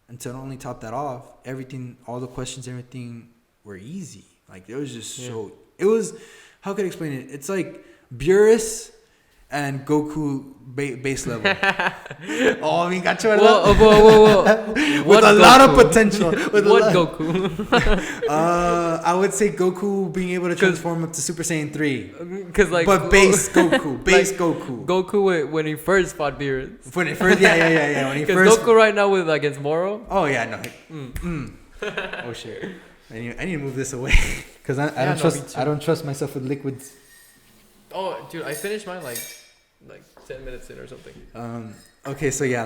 And to only top that off, everything, all the questions, everything were easy. Like, it was just it was, how could I explain it? It's like Beerus and Goku base level. Oh, I mean, Whoa. With a lot of potential. What Goku? I would say Goku being able to transform up to Super Saiyan 3. Cause like, but base Goku. Goku. Goku when he first fought Beerus. When it first, yeah. When he Because first. Goku right now with against Moro. Oh yeah, no. Oh shit. I need to move this away because I don't trust myself with liquids. Oh, dude, I finished mine like 10 minutes in or something. Okay, so yeah,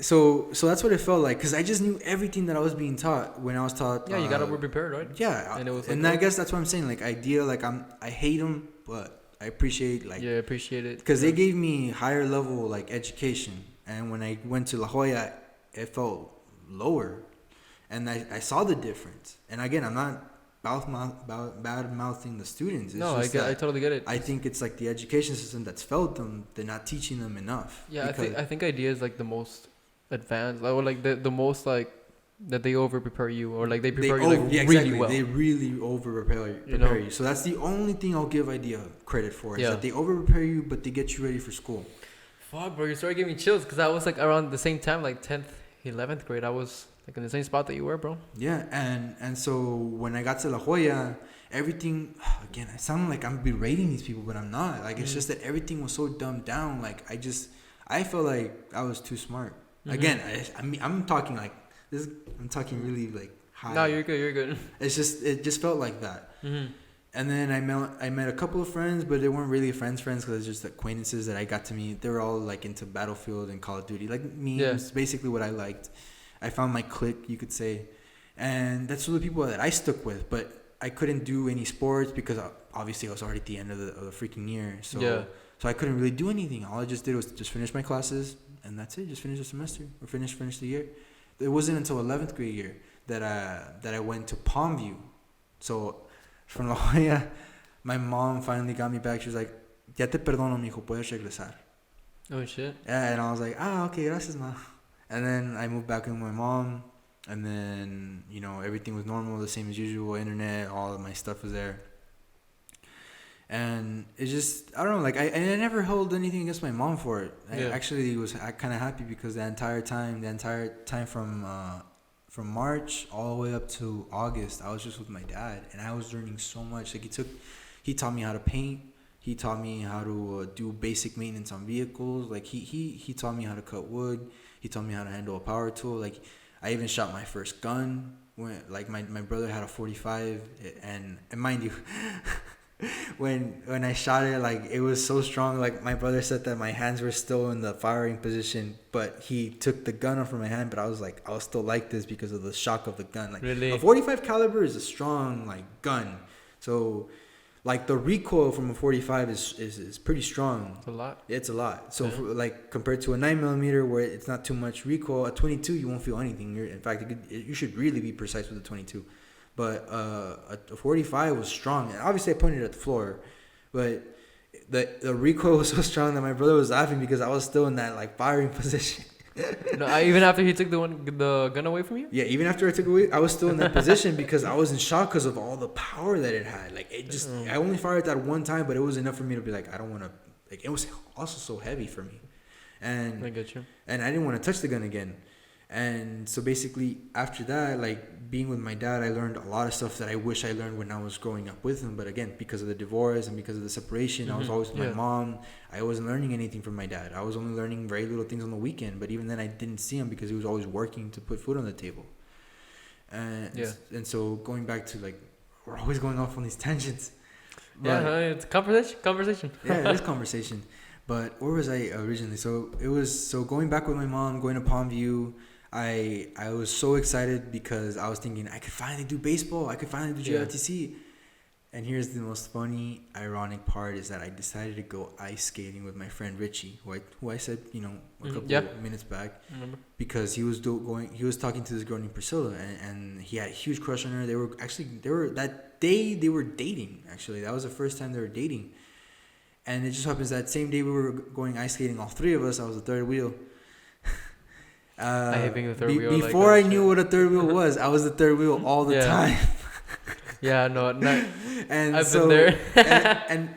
so that's what it felt like, because I just knew everything that I was being taught when I was taught. Yeah, you gotta be prepared, right? Yeah, and it was I guess that's what I'm saying. Like, idea, like, I hate them, but I appreciate, like, appreciate it, because they gave me higher level, like, education, and when I went to La Jolla, it felt lower, and I saw the difference. And again, I'm not bad mouthing the students. It's I totally get it. I think it's like the education system that's failed them. They're not teaching them enough. Yeah, I think idea is like the most advanced, or like the most like that they over prepare you, or like they prepare you really well. They really over prepare you. So that's the only thing I'll give idea credit for, is that they over prepare you, but they get you ready for school. Fuck, bro, your story gave me chills, because I was like around the same time, like 10th, 11th grade. I was like in the same spot that you were, bro. Yeah, and so when I got to La Jolla, everything, again, I sound like I'm berating these people, but I'm not. Like, it's just that everything was so dumbed down. Like, I felt like I was too smart. Again, I'm talking like this. I'm talking really like high. No, you're good. It just felt like that. And then I met a couple of friends, but they weren't really friends because it's just acquaintances that I got to meet. They were all like into Battlefield and Call of Duty, like me. Yeah. It's basically what I liked. I found my clique, you could say, and that's the people that I stuck with. But I couldn't do any sports because obviously I was already at the end of the freaking year. So I couldn't really do anything. All I just did was just finish my classes, and that's it. Just finish the semester or finish the year. It wasn't until 11th grade year that I went to Palmview. So from La Jolla, my mom finally got me back. She was like, "Ya te perdono, mijo, puedes regresar." Oh shit. Yeah, and I was like, okay, gracias, ma. And then I moved back in with my mom, and then, everything was normal, the same as usual, internet, all of my stuff was there. And it just, I don't know, like, I never held anything against my mom for it. I actually was kind of happy because the entire time from March all the way up to August, I was just with my dad, and I was learning so much. Like, he taught me how to paint. He taught me how to do basic maintenance on vehicles. Like, he taught me how to cut wood. He taught me how to handle a power tool. Like, I even shot my first gun when, like, my brother had a .45, and mind you, when I shot it, like it was so strong. Like my brother said that my hands were still in the firing position, but he took the gun off from my hand. But I was still like this because of the shock of the gun. Like Really? a 45 caliber is a strong like gun, so like the recoil from a 45 is pretty strong. It's a lot. It's a lot. So Yeah. like compared to a 9mm where it's not too much recoil, a 22 you won't feel anything. In fact, you should really be precise with a 22. But a 45 was strong, and obviously I pointed at the floor, but the recoil was so strong that my brother was laughing because I was still in that like firing position. No, even after he took the gun away from you. Yeah, even after I took it away, I was still in that position because I was in shock because of all the power that it had. Like it just, I only fired that one time, but it was enough for me to be like, I don't want to. Like it was also so heavy for me, and I get you. and I didn't want to touch the gun again. And so basically after that, like being with my dad, I learned a lot of stuff that I wish I learned when I was growing up with him. But again, because of the divorce and because of the separation, I was always with my mom. I wasn't learning anything from my dad. I was only learning very little things on the weekend. But even then, I didn't see him because he was always working to put food on the table. And so going back to like, we're always going off on these tangents. But, it's conversation. Yeah, it is conversation. But where was I originally? So going back with my mom, going to Palmview, I was so excited because I was thinking I could finally do baseball. I could finally do JLTC. And here's the most funny, ironic part is that I decided to go ice skating with my friend Richie, who I said, a couple of minutes back, because he was talking to this girl named Priscilla, and he had a huge crush on her. That day they were dating. Actually, that was the first time they were dating. And it just happens that same day we were going ice skating, all three of us. I was the third wheel. I hate being the third wheel. Before I knew what a third wheel was, I was the third wheel all the time. Yeah, no, and I've so, been there. and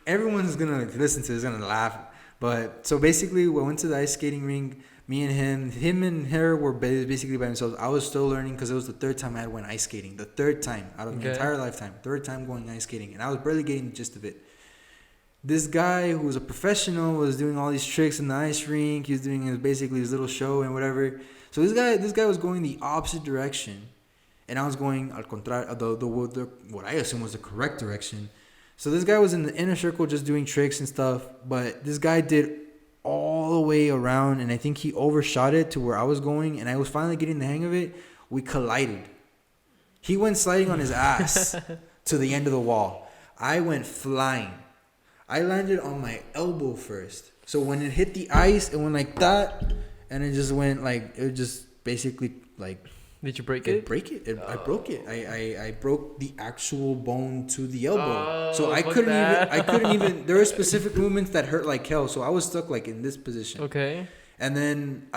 everyone who's gonna listen to this is gonna laugh. But so basically, we went to the ice skating rink. Me and him and her were basically by themselves. I was still learning because it was the third time I went ice skating. The third time out of my entire lifetime. Third time going ice skating, and I was barely getting the gist of it. This guy who was a professional was doing all these tricks in the ice rink. He was doing basically his little show and whatever. So this guy was going the opposite direction, and I was going al contrario, the what I assume was the correct direction. So this guy was in the inner circle just doing tricks and stuff, but this guy did all the way around, and I think he overshot it to where I was going, and I was finally getting the hang of it. We collided. He went sliding on his ass to the end of the wall. I went flying. I landed on my elbow first. So when it hit the ice, it went like that, and it just went like, it just basically like... Did you break it? I broke it. I broke the actual bone to the elbow. Oh, so I couldn't even, there were specific movements that hurt like hell. So I was stuck like in this position. Okay. And then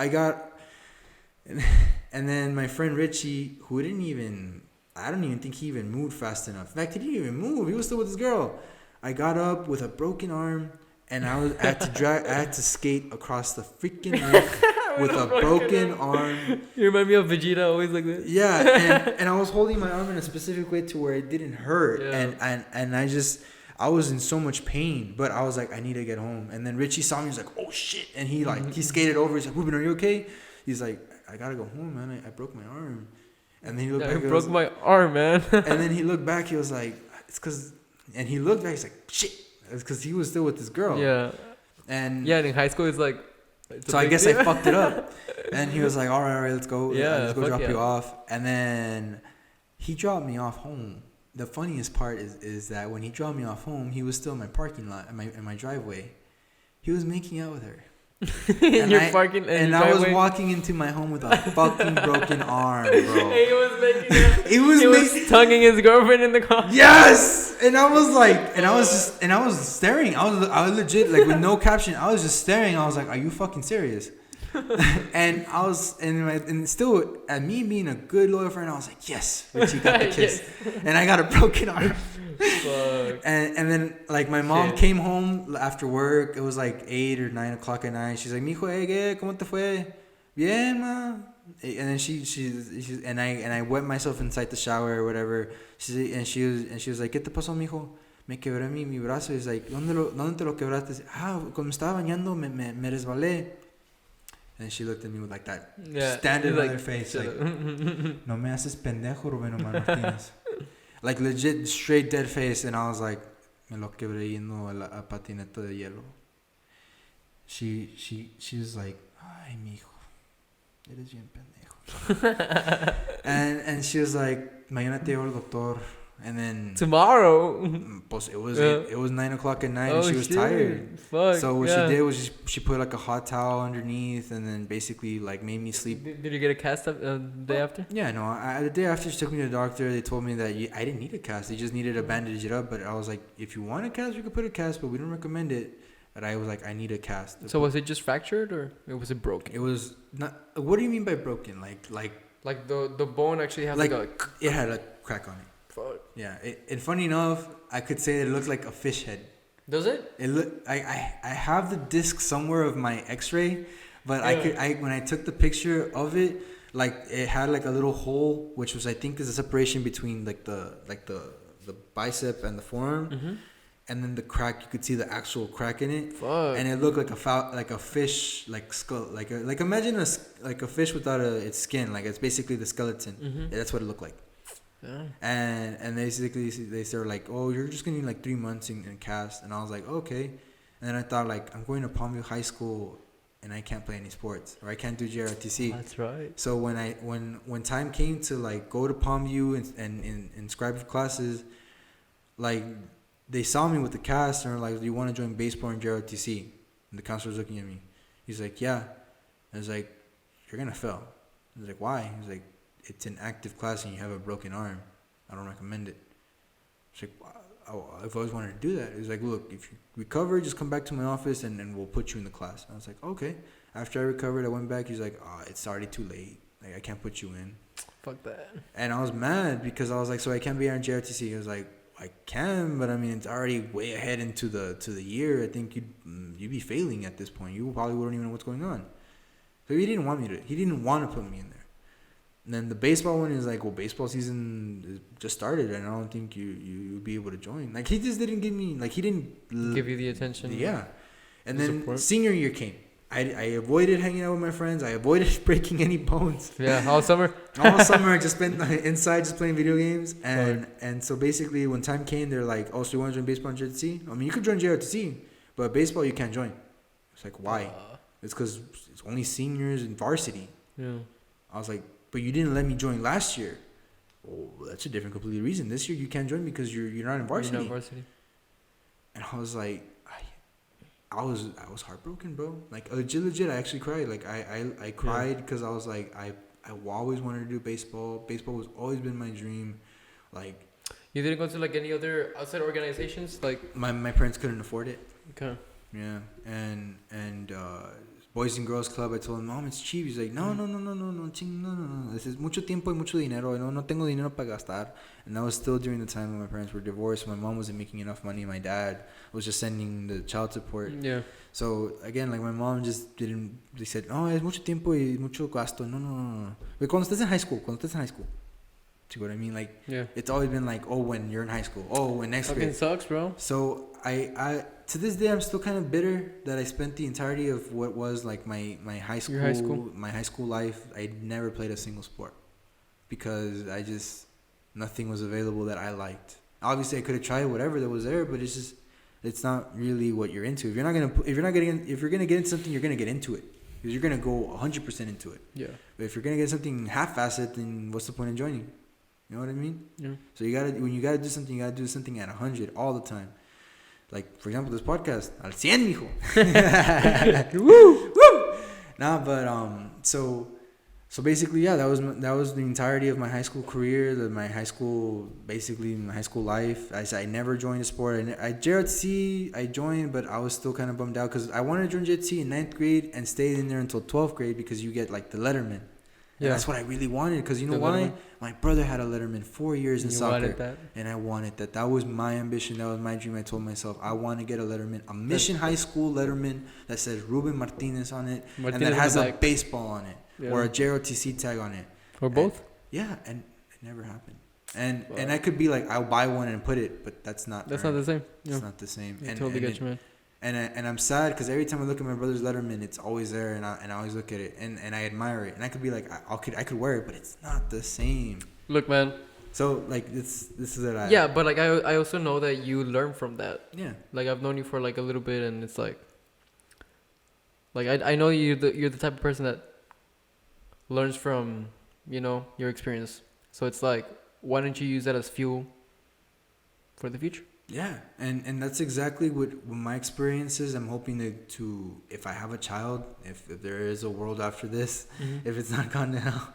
and then my friend Richie, who I don't even think he even moved fast enough. In fact, he didn't even move. He was still with his girl. I got up with a broken arm, and I had to skate across the freaking rink with a broken arm. You remind me of Vegeta, always like that. Yeah, and I was holding my arm in a specific way to where it didn't hurt, and I was in so much pain, but I was like, I need to get home. And then Richie saw me, he was like, oh shit, and he skated over. He's like, Ruben, are you okay? He's like, I gotta go home, man. I broke my arm. And then he looked back. I broke my arm, man. And then he looked back. He was like, it's because. And he looked back. He's like, shit. It's because he was still with this girl. Yeah. And in high school, it's like. So I guess I fucked it up. And he was like, all right, let's go. Yeah, let's go drop you off. And then he dropped me off home. The funniest part is that when he dropped me off home, he was still in my parking lot, in my driveway. He was making out with her. And I was walking into my home with a fucking broken arm, bro. He was tonguing his girlfriend in the car. Yes, and I was like, I was staring. I was legit like with no caption. I was just staring. I was like, "Are you fucking serious?" And I was, and still at me being a good loyal friend, I was like, "Yes, Richie got the kiss," and I got a broken arm. Fuck. And then like my mom came home after work. It was like 8 or 9 o'clock at night. She's like, "Mijo, ¿cómo te fue?" Bien, ma. And then she and I wet myself inside the shower or whatever. She was like, "¿Qué te pasó, mijo?" Me quebré mi brazo. He's like, ¿Dónde te lo quebraste? Cuando me estaba bañando me resbalé. And she looked at me with like that standard on her face, like, "No me haces pendejo, Ruben Martinez." Like legit straight dead face, and I was like, me lo quebré yendo a patineta de hielo. She was like, ay, mijo, eres bien pendejo. and she was like, mañana te llevo al doctor. And then tomorrow. Pues it was 9 o'clock at night, and she was shit. tired. Fuck. So what she did was she put like a hot towel underneath, and then basically like made me sleep. Did you get a cast up the day after? Yeah, no. The day after she took me to the doctor, they told me that I didn't need a cast. They just needed to bandage it up. But I was like, if you want a cast, we could put a cast, but we don't recommend it. But I was like, I need a cast. So was it just fractured or was it broken? It was not. What do you mean by broken? Like the bone actually has like a. It had a crack on it. Fuck. Yeah, and funny enough, I could say that it looked like a fish head. Does it? I have the disc somewhere of my X-ray, but when I took the picture of it, like it had like a little hole, which was I think is a separation between like the bicep and the forearm, and then the crack. You could see the actual crack in it. Fuck. And it looked like a fish skull, like imagine a fish without its skin, like it's basically the skeleton. Yeah, that's what it looked like. Yeah. And basically they said like, oh, you're just gonna need like 3 months in cast, and I was like, okay. And then I thought like, I'm going to Palmview High School, and I can't play any sports, or I can't do JROTC. That's right. So when time came to like go to Palmview and inscribe for classes, like they saw me with the cast and were like, do you want to join baseball in JROTC? And the counselor was looking at me. He's like, yeah. I was like, you're gonna fail. I was like, why? He's like, it's an active class and you have a broken arm. I don't recommend it. It's like, I've always wanted to do that. He's like, look, if you recover, just come back to my office and we'll put you in the class. I was like, okay. After I recovered, I went back. He's like, it's already too late. Like, I can't put you in. Fuck that. And I was mad because I was like, so I can't be here in JRTC. He was like, I can, but I mean, it's already way ahead into the year. I think you'd be failing at this point. You probably wouldn't even know what's going on. So he didn't want to put me in there. And then the baseball one is like, well, baseball season just started, and I don't think you'd be able to join. Like, he just didn't give me, like, he didn't give you the attention. Yeah. And then support. Senior year came. I avoided hanging out with my friends. I avoided breaking any bones. Yeah, all summer. All summer, I just spent inside just playing video games. And so basically, when time came, they're like, oh, so you want to join baseball in JRTC? I mean, you could join JRTC, but baseball, you can't join. It's like, why? It's because it's only seniors and varsity. Yeah. I was like, but you didn't let me join last year. Oh, that's a different completely reason. This year, you can't join because you're not in varsity. You're not varsity. And I was like, I was heartbroken, bro. Like legit, I actually cried. Like I cried because I was like, I always wanted to do baseball. Baseball was always been my dream. Like, you didn't go to like any other outside organizations, like my parents couldn't afford it. Okay. Yeah, and Boys and Girls Club, I told him, Mom, it's cheap. He's like, no. This is mucho tiempo y mucho dinero. No tengo dinero para gastar. And that was still during the time when my parents were divorced. My mom wasn't making enough money. My dad was just sending the child support. Yeah. So, again, like, my mom just didn't, they said, oh, es mucho tiempo y mucho gasto. No. But cuando estás en high school. See what I mean? Like, yeah. It's always been like, oh, when you're in high school. Oh, when next grade. Fucking sucks, bro. So, I to this day, I'm still kind of bitter that I spent the entirety of what was like my high school life. I never played a single sport because nothing was available that I liked. Obviously, I could have tried whatever that was there, but it's not really what you're into. If you're gonna get into something, you're gonna get into it because you're gonna go 100% into it. Yeah. But if you're gonna get something half-assed, then what's the point in joining? You know what I mean? Yeah. So when you gotta do something, you gotta do something at 100 all the time. Like, for example, this podcast, al 100, mijo. Woo! Nah, but so basically, yeah, that was the entirety of my high school career, my high school life. I never joined a sport. I JRTC, I joined, but I was still kind of bummed out because I wanted to join JRTC in 9th grade and stayed in there until 12th grade because you get like the Letterman. Yeah. And that's what I really wanted because you know why? My brother had a Letterman 4 years in soccer. And I wanted that. That was my ambition. That was my dream. I told myself, I want to get a Letterman. A Mission High School Letterman that says Ruben Martinez on it. And that has a baseball on it. Yeah. Or a JROTC tag on it. Or both? Yeah. And it never happened. And I could be like, I'll buy one and put it. But that's not the same. It's not the same. I totally get you, man. And I'm sad because every time I look at my brother's Letterman, it's always there, and I always look at it, and I admire it, and I could be like, I could wear it, but it's not the same. Look, man, So like this is what I Yeah, but like I also know that you learn from that. yeah. Like I've known you for like a little bit, and it's like I know you're the type of person that learns from your experience. So it's like, why don't you use that as fuel for the future? Yeah, and that's exactly what my experience is. I'm hoping to if I have a child, if there is a world after this, if it's not gone to hell,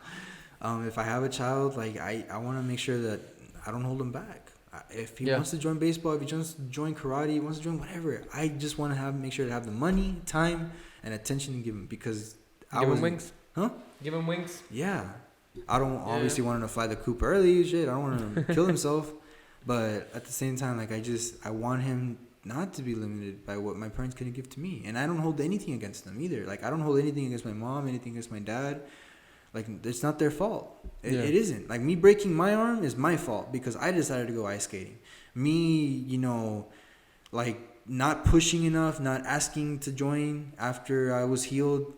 if I have a child, like I want to make sure that I don't hold him back. If he wants to join baseball, if he wants to join karate, he wants to join whatever, I just want to make sure to have the money, time, and attention to give him because Give him wings. Huh? Give him wings. Yeah, I don't obviously want him to fly the coop early. Shit, I don't want him to kill himself. But at the same time, like I want him not to be limited by what my parents couldn't give to me, and I don't hold anything against them either. Like I don't hold anything against my mom, anything against my dad. Like it's not their fault. It isn't. Like me breaking my arm is my fault because I decided to go ice skating. Me, like not pushing enough, not asking to join after I was healed.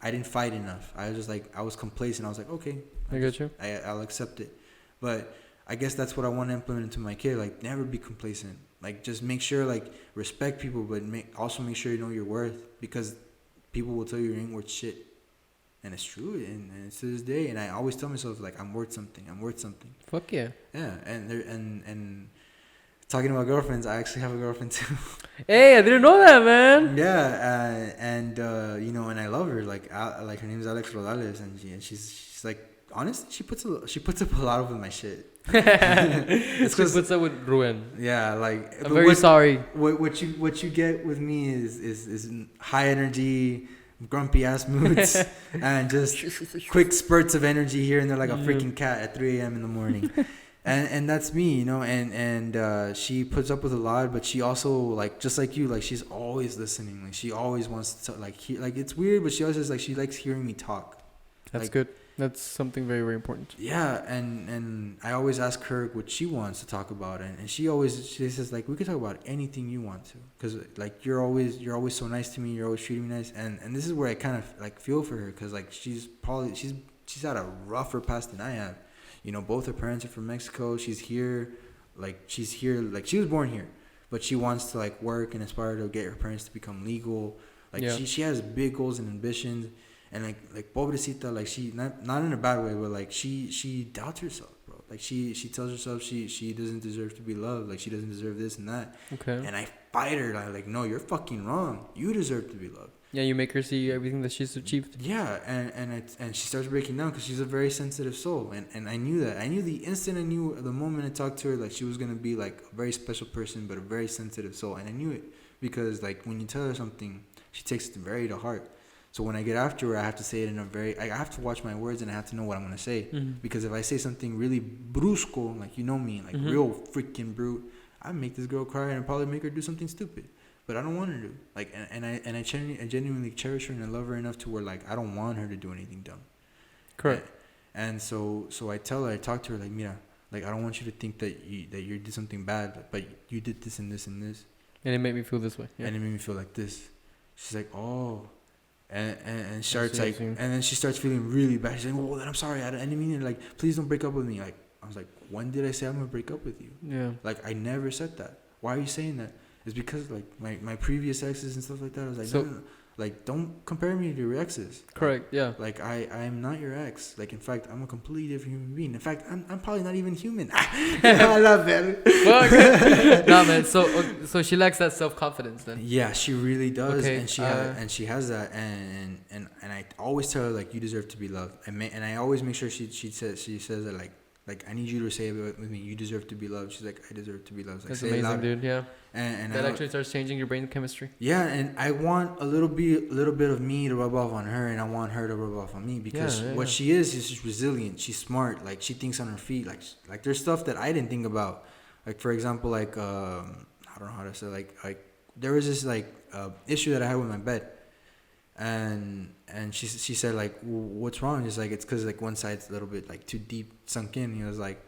I didn't fight enough. I was just like I was complacent. I was like, okay, I got you. I'll accept it, but. I guess that's what I want to implement into my kid. Like, never be complacent. Like, just make sure, like, respect people, but also make sure you know your worth. Because people will tell you ain't worth shit. And it's true. And it's to this day. And I always tell myself, like, I'm worth something. I'm worth something. Fuck yeah. Yeah. And talking about girlfriends, I actually have a girlfriend, too. Hey, I didn't know that, man. Yeah. And I love her. Like her name's Alex Rodales. And she's like, honestly, she puts up a lot of my shit. It's because puts up with Ruben. Yeah, like I'm very sorry. What you get with me is high energy, grumpy ass moods, and just quick spurts of energy here and there, like a freaking cat at 3 a.m. in the morning. And that's me, and she puts up with a lot, but she also, like, just like you, like, she's always listening. Like, she always wants to, like, hear, like, it's weird, but she always just, like, she likes hearing me talk. That's like, good. That's something very, very important. Yeah, and I always ask her what she wants to talk about, and she says, like, we could talk about anything you want to, because, like, you're always so nice to me, you're always treating me nice, and this is where I kind of, like, feel for her, because, like, she's had a rougher past than I have. Both her parents are from Mexico. She's here, like, she was born here, but she wants to, like, work and aspire to get her parents to become legal. Like, she has big goals and ambitions. And like pobrecita, like she not in a bad way, but like she doubts herself, bro. Like she tells herself she doesn't deserve to be loved, like she doesn't deserve this and that. Okay. And I fight her, like no, you're fucking wrong. You deserve to be loved. Yeah, you make her see everything that she's achieved. Yeah, and she starts breaking down because she's a very sensitive soul, and I knew that. I knew the instant the moment I talked to her, like she was gonna be like a very special person, but a very sensitive soul, and I knew it because like when you tell her something, she takes it very to heart. So when I get after her, I have to say it in I have to watch my words and I have to know what I'm going to say. Because if I say something really brusco, like you know me, like real freaking brute, I make this girl cry and probably make her do something stupid. But I don't want her to. Like, and I genuinely cherish her and I love her enough to where, like, I don't want her to do anything dumb. Correct. And so I talk to her, like, Mira, like, I don't want you to think that you did something bad, but you did this and this and this. And it made me feel this way. Yeah. And it made me feel like this. She's like, oh. And starts like, and then she starts feeling really bad. She's like, "Well, then I'm sorry. I didn't mean it. Like, please don't break up with me." Like, I was like, "When did I say I'm gonna break up with you?" Yeah. Like, I never said that. Why are you saying that? It's because like my previous exes and stuff like that. I was like, no. Like, don't compare me to your exes. Correct. Yeah. Like, I'm not your ex. Like, in fact, I'm a completely different human being. In fact, I'm probably not even human. I love that. Nah, man. So she lacks that self-confidence then. Yeah, she really does, okay. and she has that, and I always tell her, like, you deserve to be loved. And I always make sure she says that, like I need you to say it with me. You deserve to be loved. She's like, I deserve to be loved. Like, that's say amazing, it louder. dude. Yeah. And that actually starts changing your brain chemistry. Yeah, and I want a little bit of me to rub off on her, and I want her to rub off on me because what she is she's resilient. She's smart. Like, she thinks on her feet. Like there's stuff that I didn't think about. Like, for example, like I don't know how to say, like there was this like issue that I had with my bed, and she said, like, what's wrong? It's like, it's because like one side's a little bit like too deep sunk in. He was like,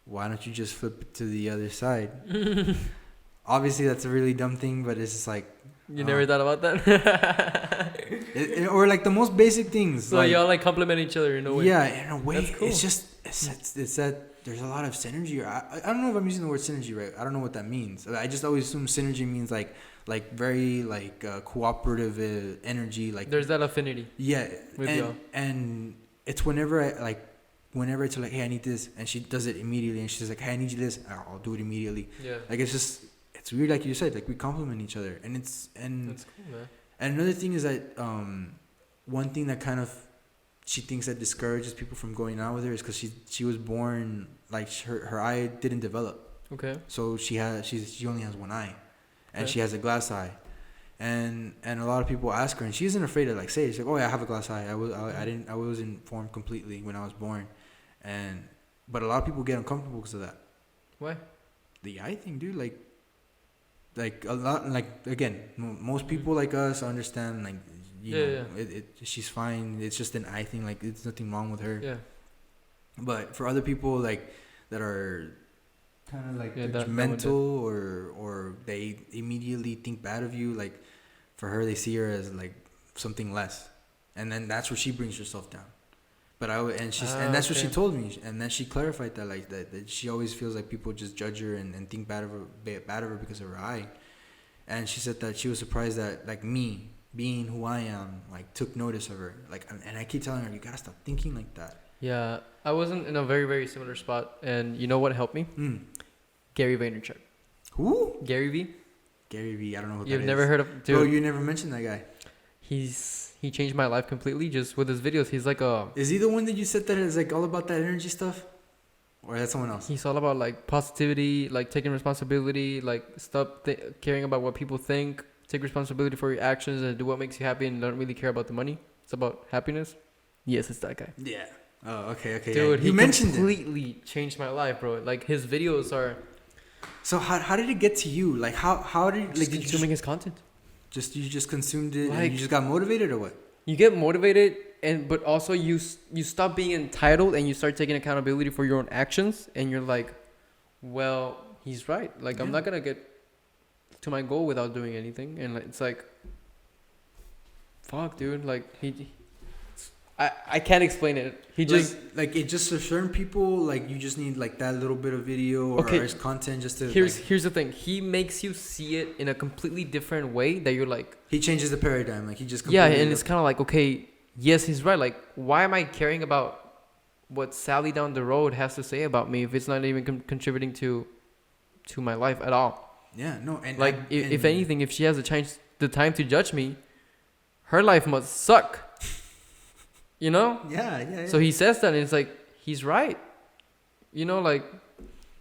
why don't you just flip it to the other side? Obviously, that's a really dumb thing, but it's just like... You never thought about that? Or like the most basic things. So like, y'all like compliment each other in a way. Yeah, in a way. That's cool. It's just... It's that there's a lot of synergy. Or I don't know if I'm using the word synergy right. I don't know what that means. I just always assume synergy means like very like cooperative energy. Like there's that affinity. Yeah, with y'all. and it's whenever I tell like, hey, I need this, and she does it immediately, and she's like, hey, I need you this, I'll do it immediately. Yeah. Like it's weird, like you said, like we complement each other, and that's cool, man. And another thing is that one thing that kind of she thinks that discourages people from going out with her is because she was born like her eye didn't develop. Okay. So she only has one eye, and she has a glass eye, and a lot of people ask her, and she isn't afraid to like say it. She's like, oh yeah, I have a glass eye. I wasn't formed completely when I was born, but a lot of people get uncomfortable because of that. Why? The eye thing, dude. Like a lot, like again, most people like us understand, like you know, she's fine. It's just an eye thing. Like it's nothing wrong with her. Yeah. But for other people like that are kind of like judgmental or they immediately think bad of you, like for her they see her as like something less, and then that's where she brings herself down. But and that's what she told me, and then she clarified that like that she always feels like people just judge her and think bad of her because of her eye. And she said that she was surprised that like me being who I am like took notice of her, like, and I keep telling her, you gotta stop thinking like that. Yeah, I wasn't in a very, very similar spot, and you know what helped me? Gary Vaynerchuk. Who? Gary V. Gary V. I don't know who that is. You've never heard of? Dude, oh, you never mentioned that guy. He changed my life completely just with his videos. He's like a... Is he the one that you said that is like all about that energy stuff? Or that's someone else? He's all about like positivity, like taking responsibility, like stop caring about what people think, take responsibility for your actions and do what makes you happy and don't really care about the money. It's about happiness. Yes, it's that guy. Yeah. Oh, okay. Dude, yeah. He completely changed my life, bro. Like his videos are... So how did it get to you? Like how did... Like consuming his content. You just consumed it, like, and you just got motivated, or what? You get motivated, but also you stop being entitled and you start taking accountability for your own actions, and you're like, well, he's right. Like I'm not gonna get to my goal without doing anything, and it's like, fuck, dude. Like I can't explain it. He just like it just for certain people, like you just need like that little bit of video or his content just to. Here's the thing. He makes you see it in a completely different way that you're like. He changes the paradigm. Like he just. And it's kind of like, okay, yes, he's right. Like, why am I caring about what Sally down the road has to say about me if it's not even contributing to my life at all? Yeah, no, and like if anything, if she has the time to judge me, her life must suck. You know? Yeah. So he says that, and it's like he's right. You know, like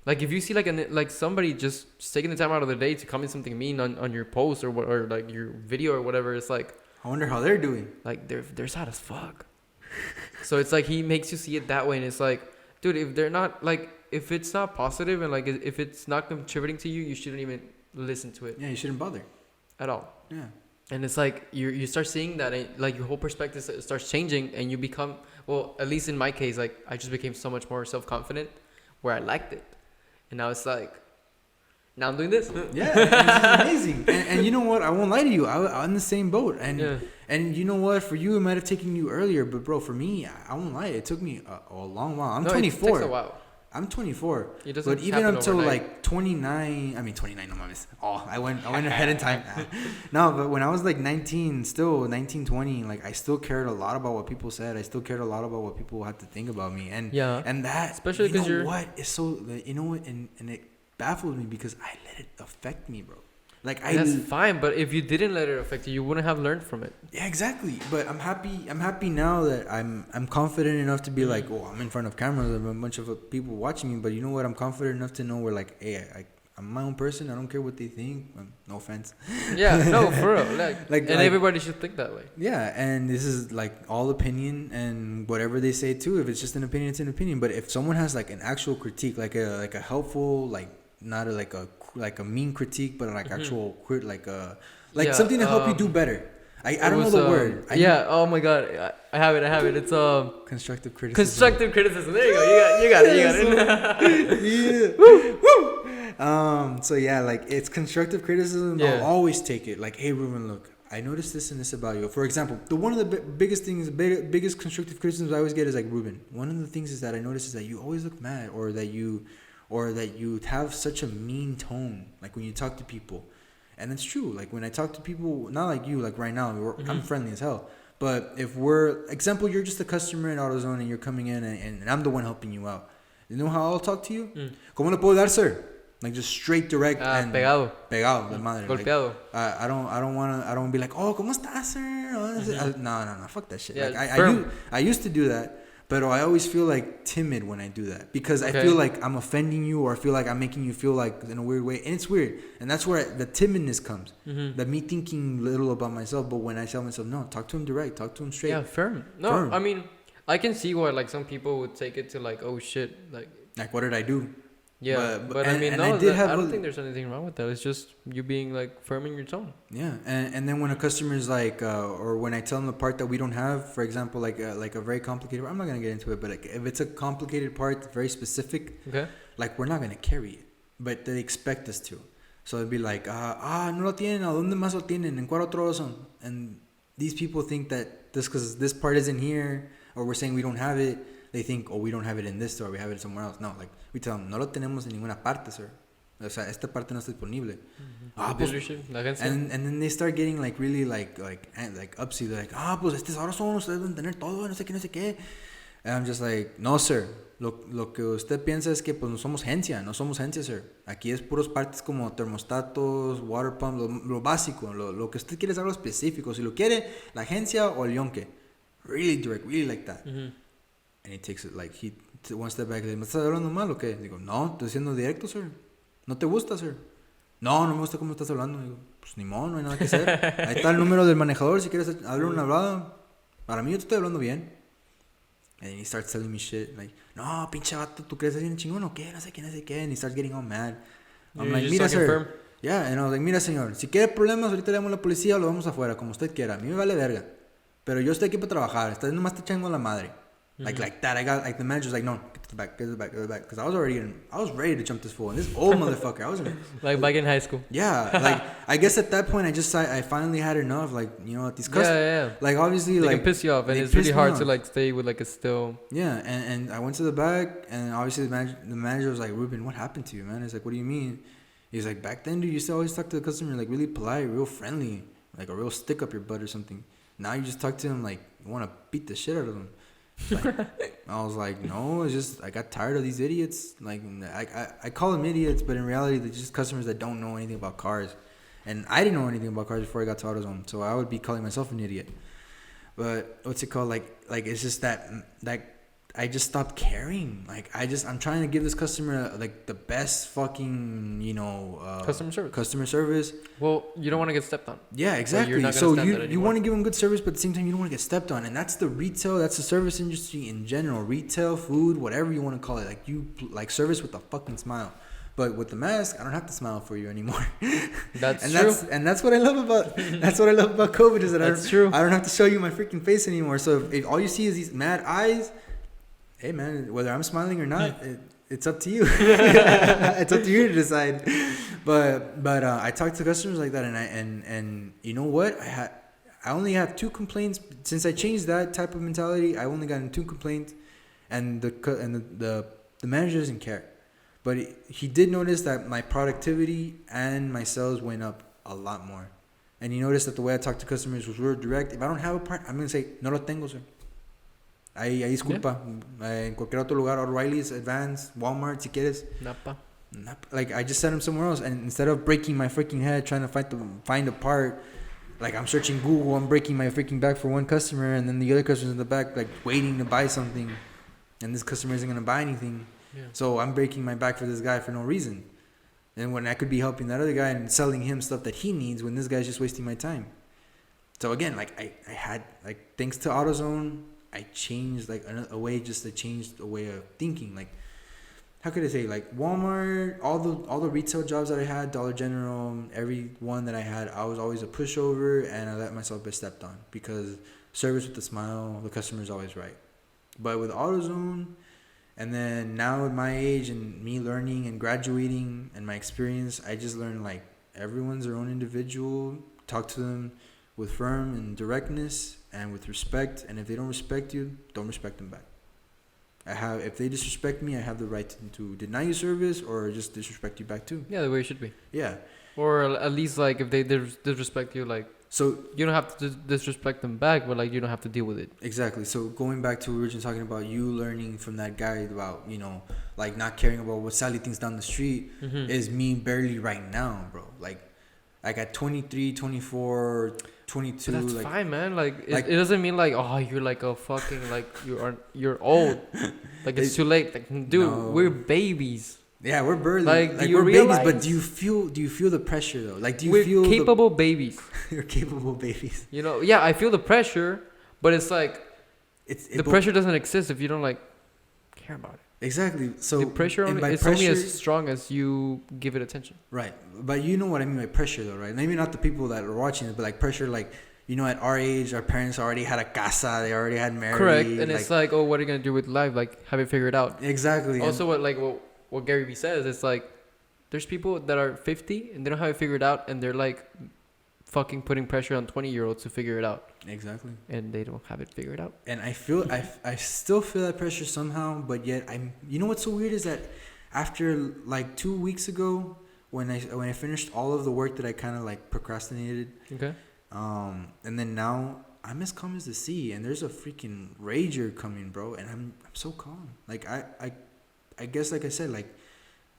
if you see like somebody just taking the time out of the day to comment something mean on your post or like your video or whatever, it's like I wonder how they're doing. Like they're sad as fuck. So it's like he makes you see it that way, and it's like, dude, if they're not like if it's not positive and like if it's not contributing to you, you shouldn't even listen to it. Yeah, you shouldn't bother at all. Yeah. And it's like you start seeing that, and like your whole perspective starts changing, and you become, well, at least in my case, like I just became so much more self-confident, where I liked it, and now it's like, now I'm doing this. Yeah, it's amazing. And you know what? I won't lie to you. I'm in the same boat, and you know what? For you, it might have taken you earlier, but bro, for me, I won't lie. It took me a long while. I'm 24. It takes a while. I'm 24, but even until overnight. Like 29, I mean 29, no mames. Oh, I went ahead in time. No, but when I was like 19, 20, like I still cared a lot about what people said. I still cared a lot about what people had to think about me. And and that, especially because what is so, you know what, and it baffled me because I let it affect me, bro. Like that's fine, but if you didn't let it affect you, you wouldn't have learned from it. Yeah, exactly. But I'm happy now that I'm confident enough to be like, oh, I'm in front of cameras, there's a bunch of people watching me. But you know what? I'm confident enough to know we're like, hey, I'm my own person. I don't care what they think. No offense. Yeah, no, for real. Like everybody should think that way. Yeah, and this is like all opinion, and whatever they say too. If it's just an opinion, it's an opinion. But if someone has like an actual critique, like a helpful, like not like a mean critique, but like actual something to help you do better. I don't know the word. Oh my god, I have it. It's constructive criticism. Constructive criticism. There you go. You got it. Yeah. Woo. So yeah, like it's constructive criticism. Yeah. I'll always take it. Like, hey Ruben, look, I noticed this and this about you. For example, one of the biggest things, biggest constructive criticisms I always get is like, Ruben, one of the things is that I notice is that you always look mad, or that you have such a mean tone, like when you talk to people. And it's true. Like when I talk to people, not like you, like right now, I'm friendly as hell. But if example, you're just a customer in AutoZone and you're coming in and I'm the one helping you out. You know how I'll talk to you? ¿Cómo le puedo dar, sir? Like just straight, direct, and pegado, la madre. golpeado. Like, I don't want to be like, oh, ¿cómo estás, sir? No, fuck that shit. Yeah, like I used to do that. But I always feel like timid when I do that, because I feel like I'm offending you, or I feel like I'm making you feel like in a weird way. And it's weird. And that's where the timidness comes. That me thinking little about myself. But when I tell myself, no, talk to him direct, talk to him straight. Yeah, firm. No, firm. I mean, I can see why like some people would take it to like, oh shit. Like what did I do? Yeah, but I mean, no, I don't think there's anything wrong with that. It's just you being like firm in your tone. Yeah, and then when a customer is like, or when I tell them the part that we don't have, for example, like a very complicated, I'm not gonna get into it, but like if it's a complicated part, very specific, okay, like we're not gonna carry it, but they expect us to. So it'd be like, no lo tienen, ¿a dónde más lo tienen? ¿En cuál otro son? And these people think that just because this part isn't here, or we're saying we don't have it, they think, oh, we don't have it in this store, we have it somewhere else. No, like, we tell them, no lo tenemos en ninguna parte, sir. O sea, esta parte no está disponible. Pues, and then they start getting like really like upsy. They're like, pues ahora son, ustedes deben tener todo, no sé qué. And I'm just like, no, sir. Lo que usted piensa es que pues no somos agencia, sir. Aquí es puros partes como termostatos, water pump, lo básico, lo que usted quiere es algo específico. Si lo quiere, la agencia o el yonke. Really direct, really like that. And he takes it like, he one step back. ¿Me estás hablando mal o qué? Digo, no, estoy siendo directo, sir. ¿No te gusta, sir? No me gusta cómo estás hablando. Digo, pues ni modo, no hay nada que hacer. Ahí está el número del manejador, si quieres hablar una hablada. Para mí yo te estoy hablando bien. And he starts telling me shit like, no, pinche vato, ¿tú crees que es chingón o qué? No sé qué. And he starts getting all mad. I'm like, mira, sir. Firm. Yeah, and I was like, mira, señor, si quiere problemas, ahorita le damos a la policía o lo vamos afuera, como usted quiera. A mí me vale verga. Pero yo estoy aquí para trabajar. Estás nomás te echando la madre. Like that, I got like the manager's like, no, get to the back, because I was ready to jump this fool, and this old motherfucker, I was like back in high school. Yeah, like I guess at that point I finally had enough, like, you know, these customers, yeah. Like obviously they like can piss you off, and it's really hard to like stay with like a still. Yeah, and I went to the back, and obviously the manager was like, Ruben, what happened to you, man? It's like, what do you mean? He's like, back then, dude, you used to always talk to the customer like really polite, real friendly, like a real stick up your butt or something. Now you just talk to him like you want to beat the shit out of him. Like, I was like, no, it's just I got tired of these idiots. Like I call them idiots, but in reality they're just customers that don't know anything about cars. And I didn't know anything about cars before I got to AutoZone, so I would be calling myself an idiot. But what's it called? Like it's just that I just stopped caring. Like I'm trying to give this customer like the best fucking, you know, customer service. Well, you don't want to get stepped on. Yeah, exactly. So you want to give them good service, but at the same time you don't want to get stepped on. And that's that's the service industry in general. Retail, food, whatever you want to call it. Like you like service with a fucking smile. But with the mask, I don't have to smile for you anymore. That's true. That's what I love about COVID is that I don't have to show you my freaking face anymore. So if all you see is these mad eyes, hey man, whether I'm smiling or not, it's up to you. It's up to you to decide. But I talk to customers like that, and you know what? I only have 2 complaints since I changed that type of mentality. I only gotten 2 complaints, and the manager doesn't care. But he did notice that my productivity and my sales went up a lot more. And he noticed that the way I talk to customers was real direct. If I don't have a part, I'm going to say, no lo tengo, sir. Ahí disculpa. Yeah. En cualquier otro lugar, O'Reilly's, Advance, Walmart, si quieres. Napa. Like, I just sent him somewhere else. And instead of breaking my freaking head trying to find a part, like, I'm searching Google, I'm breaking my freaking back for one customer, and then the other customer's in the back, like, waiting to buy something. And this customer isn't going to buy anything. Yeah. So I'm breaking my back for this guy for no reason. And when I could be helping that other guy and selling him stuff that he needs when this guy's just wasting my time. So again, like I had, like, thanks to AutoZone, I changed like a way of thinking. Like, how could I say, like Walmart, all the retail jobs that I had, Dollar General, every one that I had, I was always a pushover, and I let myself be stepped on because service with a smile, the customer's always right. But with AutoZone, and then now at my age and me learning and graduating and my experience, I just learned like everyone's their own individual. Talk to them with firm and directness and with respect. And if they don't respect you, don't respect them back. If they disrespect me, I have the right to deny you service or just disrespect you back too. Yeah, the way it should be. Yeah. Or at least like if they disrespect you, like so you don't have to disrespect them back, but like you don't have to deal with it. Exactly. So going back to what we were just talking about, you learning from that guy about, like not caring about what Sally thinks down the street is me barely right now, bro. Like at 23, 24, 22. But that's like, fine, man. Like it doesn't mean like, oh, you're like a fucking like you're old. Like it's too late. Like dude, No. we're babies. Yeah, we're barely like we're realize? babies, but do you feel the pressure though? Like we're capable babies. You're capable babies. Yeah, I feel the pressure, but it's like the pressure doesn't exist if you don't like care about it. Exactly. So the pressure only as strong as you give it attention. Right, but you know what I mean by pressure, though, right? Maybe not the people that are watching it, but like pressure, like at our age, our parents already had a casa, they already had married. Correct, and it's like, oh, what are you gonna do with life? Like, have it figured out. Exactly. Also, what Gary Vee says, it's like there's people that are 50 and they don't have it figured out, and they're like fucking putting pressure on 20-year-olds to figure it out. Exactly. And they don't have it figured out. And I still feel that pressure somehow, but yet you know what's so weird is that after like 2 weeks ago, when I finished all of the work that I kind of like procrastinated. Okay. And then now I'm as calm as the sea, and there's a freaking rager coming, bro, and I'm so calm. Like I guess, like I said, like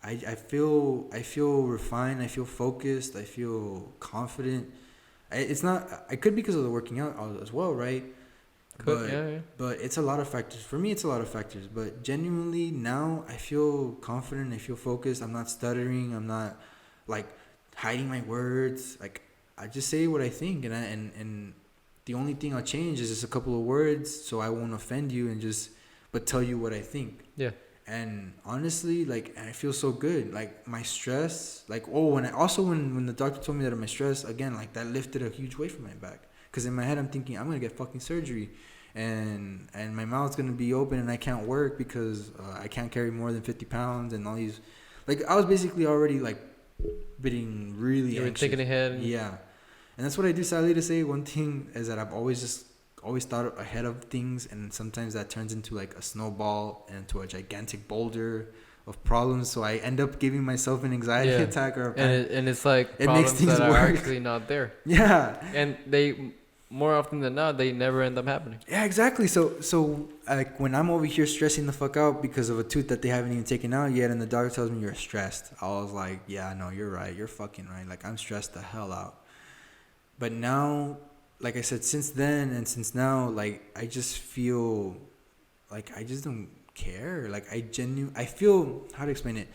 I feel refined, I feel focused, I feel confident. It's not. I could be because of the working out as well, right? But it's a lot of factors. For me, it's a lot of factors. But genuinely, now I feel confident. I feel focused. I'm not stuttering. I'm not like hiding my words. Like I just say what I think, and the only thing I'll change is just a couple of words, so I won't offend you, but tell you what I think. Yeah. And honestly, like, I feel so good. Like my stress, like when the doctor told me that my stress again, like that lifted a huge weight from my back. Cause in my head I'm thinking I'm gonna get fucking surgery, and my mouth's gonna be open and I can't work because I can't carry more than 50 pounds and all these. Like I was basically already like getting really anxious. Thinking ahead. Yeah, and that's what I do. Sadly to say, one thing is that I've always thought ahead of things, and sometimes that turns into like a snowball and into a gigantic boulder of problems. So I end up giving myself an anxiety attack or a panic. And it's like problems that are actually not there. Yeah, and they more often than not they never end up happening. Yeah, exactly. So like when I'm over here stressing the fuck out because of a tooth that they haven't even taken out yet, and the doctor tells me you're stressed, I was like, yeah, no, you're right, you're fucking right. Like I'm stressed the hell out. But now, like I said, since then and since now, like I just feel like I just don't care. Like I feel, how to explain it?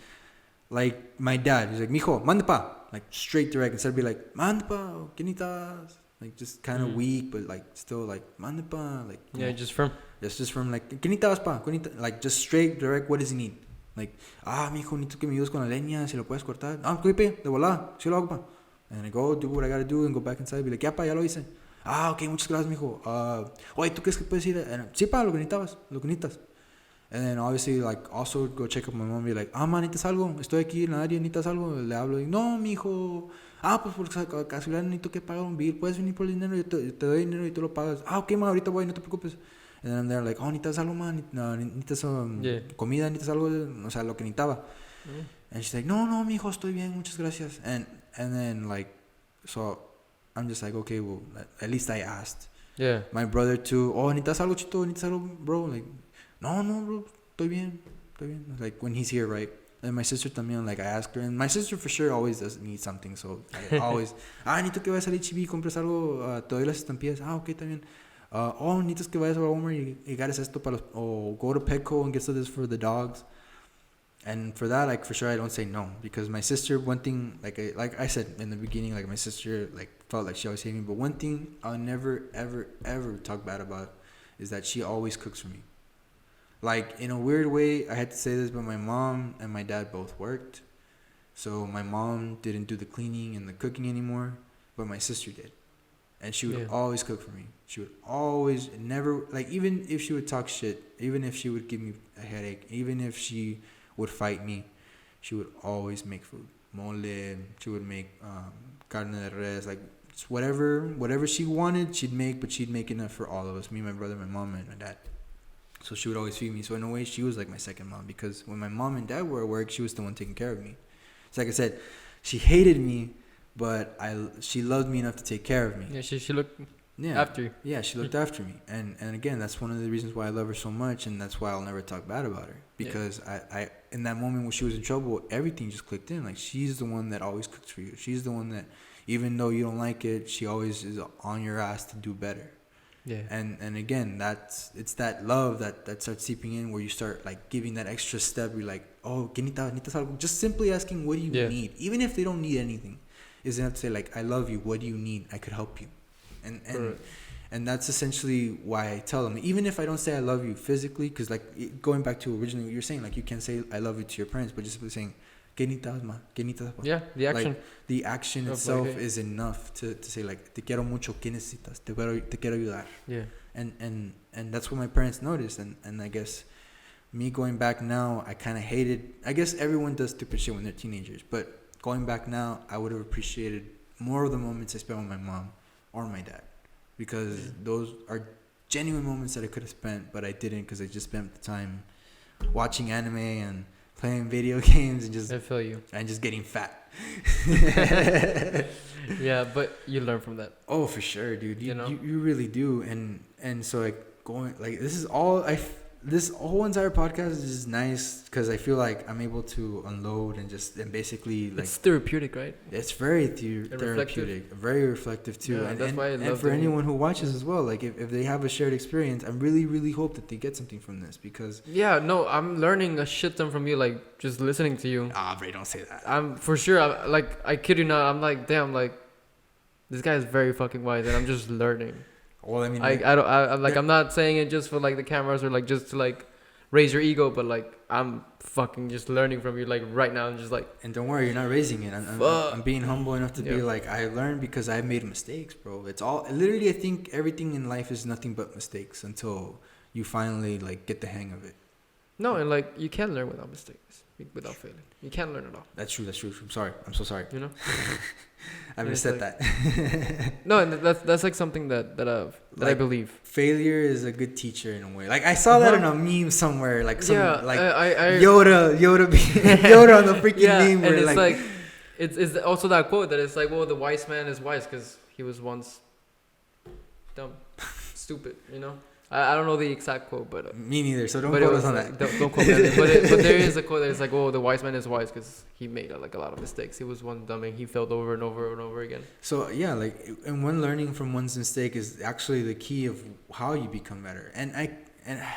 Like my dad, he's like, mijo, mande pa. Like straight direct, instead of be like, mande pa, ¿qué necesitas? Like just kind of weak, but like still like, mande pa. Like, just firm. Just from like, ¿qué necesitas pa? Like just straight direct, what does he need? Like, mijo, necesito que me ayudes con la leña, si lo puedes cortar. Cuipe, de volada, si lo hago pa. And I go do what I gotta do and go back inside, be like, ya pa, ya lo hice. Ok, muchas gracias, mijo. Oye, ¿tú crees que puedes ir? Sí, pa, lo que necesitas. And then obviously, like, also go check up my mom, be like, ma, ¿necesitas algo? Estoy aquí en la área, ¿necesitas algo? Le hablo y, no, mijo. Pues por casualidad necesito que pagar un bill. Puedes venir por el dinero, yo te doy dinero y tú lo pagas. Ok, ma, ahorita voy, no te preocupes. And then I'm there like, ¿necesitas algo, ma? ¿Necesitas comida? ¿Necesitas algo? O sea, lo que necesitaba. And she's like, no, mijo, estoy bien, muchas gracias. And then, like, so I'm just like, okay, well, at least I asked. Yeah. My brother too. ¿Necesitas algo, Chito? ¿Necesitas algo, bro? Like, no, bro, estoy bien. Like, when he's here, right? And my sister también, like, I asked her. And my sister for sure always does need something. So I always, necesito que vayas al H-E-B, compres algo, te doy las estampillas. Ok, también. Necesitas que vayas a Walmart y ganes esto para los, or go to Petco and get this for the dogs. And for that, like, for sure, I don't say no. Because my sister, one thing, like I said in the beginning, like, my sister, like, felt like she always hated me. But one thing I'll never, ever, ever talk bad about is that she always cooks for me. Like, in a weird way, I had to say this, but my mom and my dad both worked. So my mom didn't do the cleaning and the cooking anymore, but my sister did. And she would always cook for me. She would always, never, like, even if she would talk shit, even if she would give me a headache, even if she would fight me, she would always make food. Mole, she would make carne de res, like, It's whatever she wanted, she'd make, but she'd make enough for all of us, me, my brother, my mom, and my dad. So she would always feed me. So in a way, she was like my second mom, because when my mom and dad were at work, she was the one taking care of me. So like I said, she hated me, but she loved me enough to take care of me. Yeah, she looked after you. Yeah, she looked after me. And again, that's one of the reasons why I love her so much, and that's why I'll never talk bad about her. Because I in that moment when she was in trouble, everything just clicked in. Like, she's the one that always cooks for you. She's the one that, even though you don't like it, she always is on your ass to do better. Yeah. And again, it's that love that starts seeping in, where you start like giving that extra step. You're like, oh, necesitas algo? Just simply asking, what do you need? Even if they don't need anything, is enough to say like, I love you. What do you need? I could help you. And that's essentially why I tell them, even if I don't say I love you physically, because like going back to originally what you're saying, like you can't say I love you to your parents, but just simply saying, ¿qué necesitas, ma? ¿Qué necesitas, pa? Yeah, the action. Like, the action itself is enough to say like, te quiero mucho, ¿qué necesitas? Te quiero ayudar. Yeah. And that's what my parents noticed, and I guess me going back now, I kind of hated. I guess everyone does stupid shit when they're teenagers, but going back now, I would have appreciated more of the moments I spent with my mom or my dad, because those are genuine moments that I could have spent, but I didn't, because I just spent the time watching anime and playing video games and just, I feel you, and just getting fat. Yeah, but you learn from that. Oh, for sure, dude. You know, you really do. And so like going like, this is all this whole entire podcast is nice, because I feel like I'm able to unload and basically like, it's therapeutic, right? It's very therapeutic, very reflective too. Yeah, that's why I love and for anyone who watches as well, like if they have a shared experience, I really, really hope that they get something from this, because I'm learning a shit ton from you, like just listening to you. Bray, don't say that. I'm for sure. I kid you not. I'm like, damn, like this guy is very fucking wise, and I'm just learning. Well, I mean, I'm not saying it just for like the cameras or like just to like raise your ego, but like I'm fucking just learning from you like right now, and just like. And don't worry, you're not raising it. I'm being humble enough to be like, I learned because I've made mistakes, bro. It's all literally. I think everything in life is nothing but mistakes until you finally like get the hang of it. No, and like you can learn without mistakes, without failing. You can't learn at all. That's true. I'm sorry. I'm so sorry. You know. I missaid that. No, and that's like something that I believe. Failure is a good teacher in a way. Like I saw that in a meme somewhere, like some like I Yoda on the freaking meme. And where it's it's also that quote that it's like, well, the wise man is wise because he was once dumb, stupid. You know. I don't know the exact quote, but me neither. So don't quote us on that. Don't quote me on it. But there is a quote that is like, "Oh, the wise man is wise because he made like a lot of mistakes. He was one dumb and he failed over and over and over again." So yeah, like, and when learning from one's mistake is actually the key of how you become better. And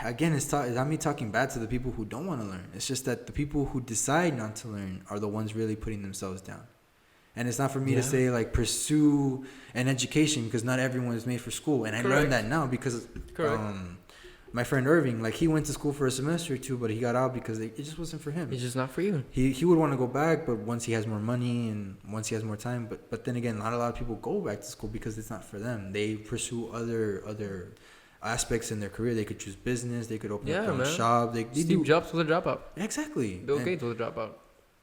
again, it's not me talking bad to the people who don't want to learn. It's just that the people who decide not to learn are the ones really putting themselves down. And it's not for me to say like pursue an education, because not everyone is made for school. And I learned that now because my friend Irving, like he went to school for a semester or two, but he got out because it just wasn't for him. It's just not for you. He would want to go back, but once he has more money and once he has more time. But then again, not a lot of people go back to school because it's not for them. They pursue other aspects in their career. They could choose business. They could open up their own shop. Steve Jobs was a dropout. Exactly. Bill Gates was a dropout.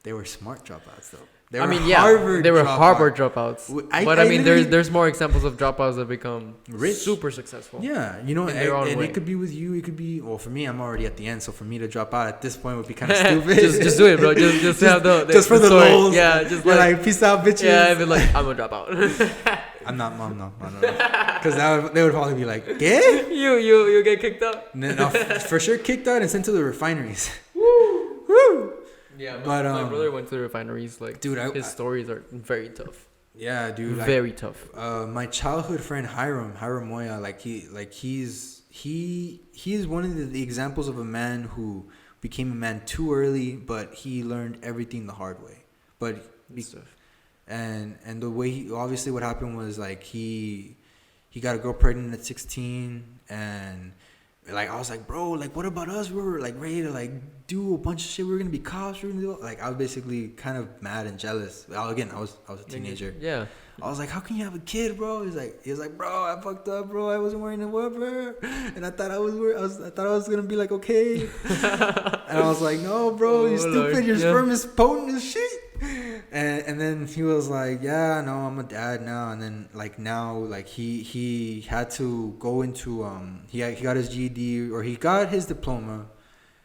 They were smart dropouts though. They were Harvard dropouts. But I mean, there's more examples of dropouts that become rich, super successful. Yeah, you know, and it could be with you. It could be, well, for me, I'm already at the end, so for me to drop out at this point would be kind of stupid. just do it, bro. Just have just for the lols. Yeah, just like peace out, bitches. Yeah, I'd be like, I'm gonna drop out. I'm not, mom. No, because they would probably be like, "Yeah, you get kicked out." No, for sure, kicked out and sent to the refineries. Woo. Yeah, my brother went to the refineries. Like, dude, his stories are very tough. Yeah, dude, very tough. My childhood friend Hiram Moya, he's one of the examples of a man who became a man too early, but he learned everything the hard way. And the way obviously what happened was like he got a girl pregnant at 16, and like I was like, bro, like what about us? We were like ready to like do a bunch of shit. We were gonna be cops. We were gonna do, like, I was basically kind of mad and jealous. Again, I was a teenager. Yeah. I was like, how can you have a kid, bro? He was like, bro, I fucked up, bro. I wasn't wearing a wrapper, and I thought I was gonna be like okay. And I was like, no, bro, you're stupid. Your sperm is potent as shit. And then he was like, yeah, no, I'm a dad now. And then like now, like he had to go into he got his GED, or he got his diploma.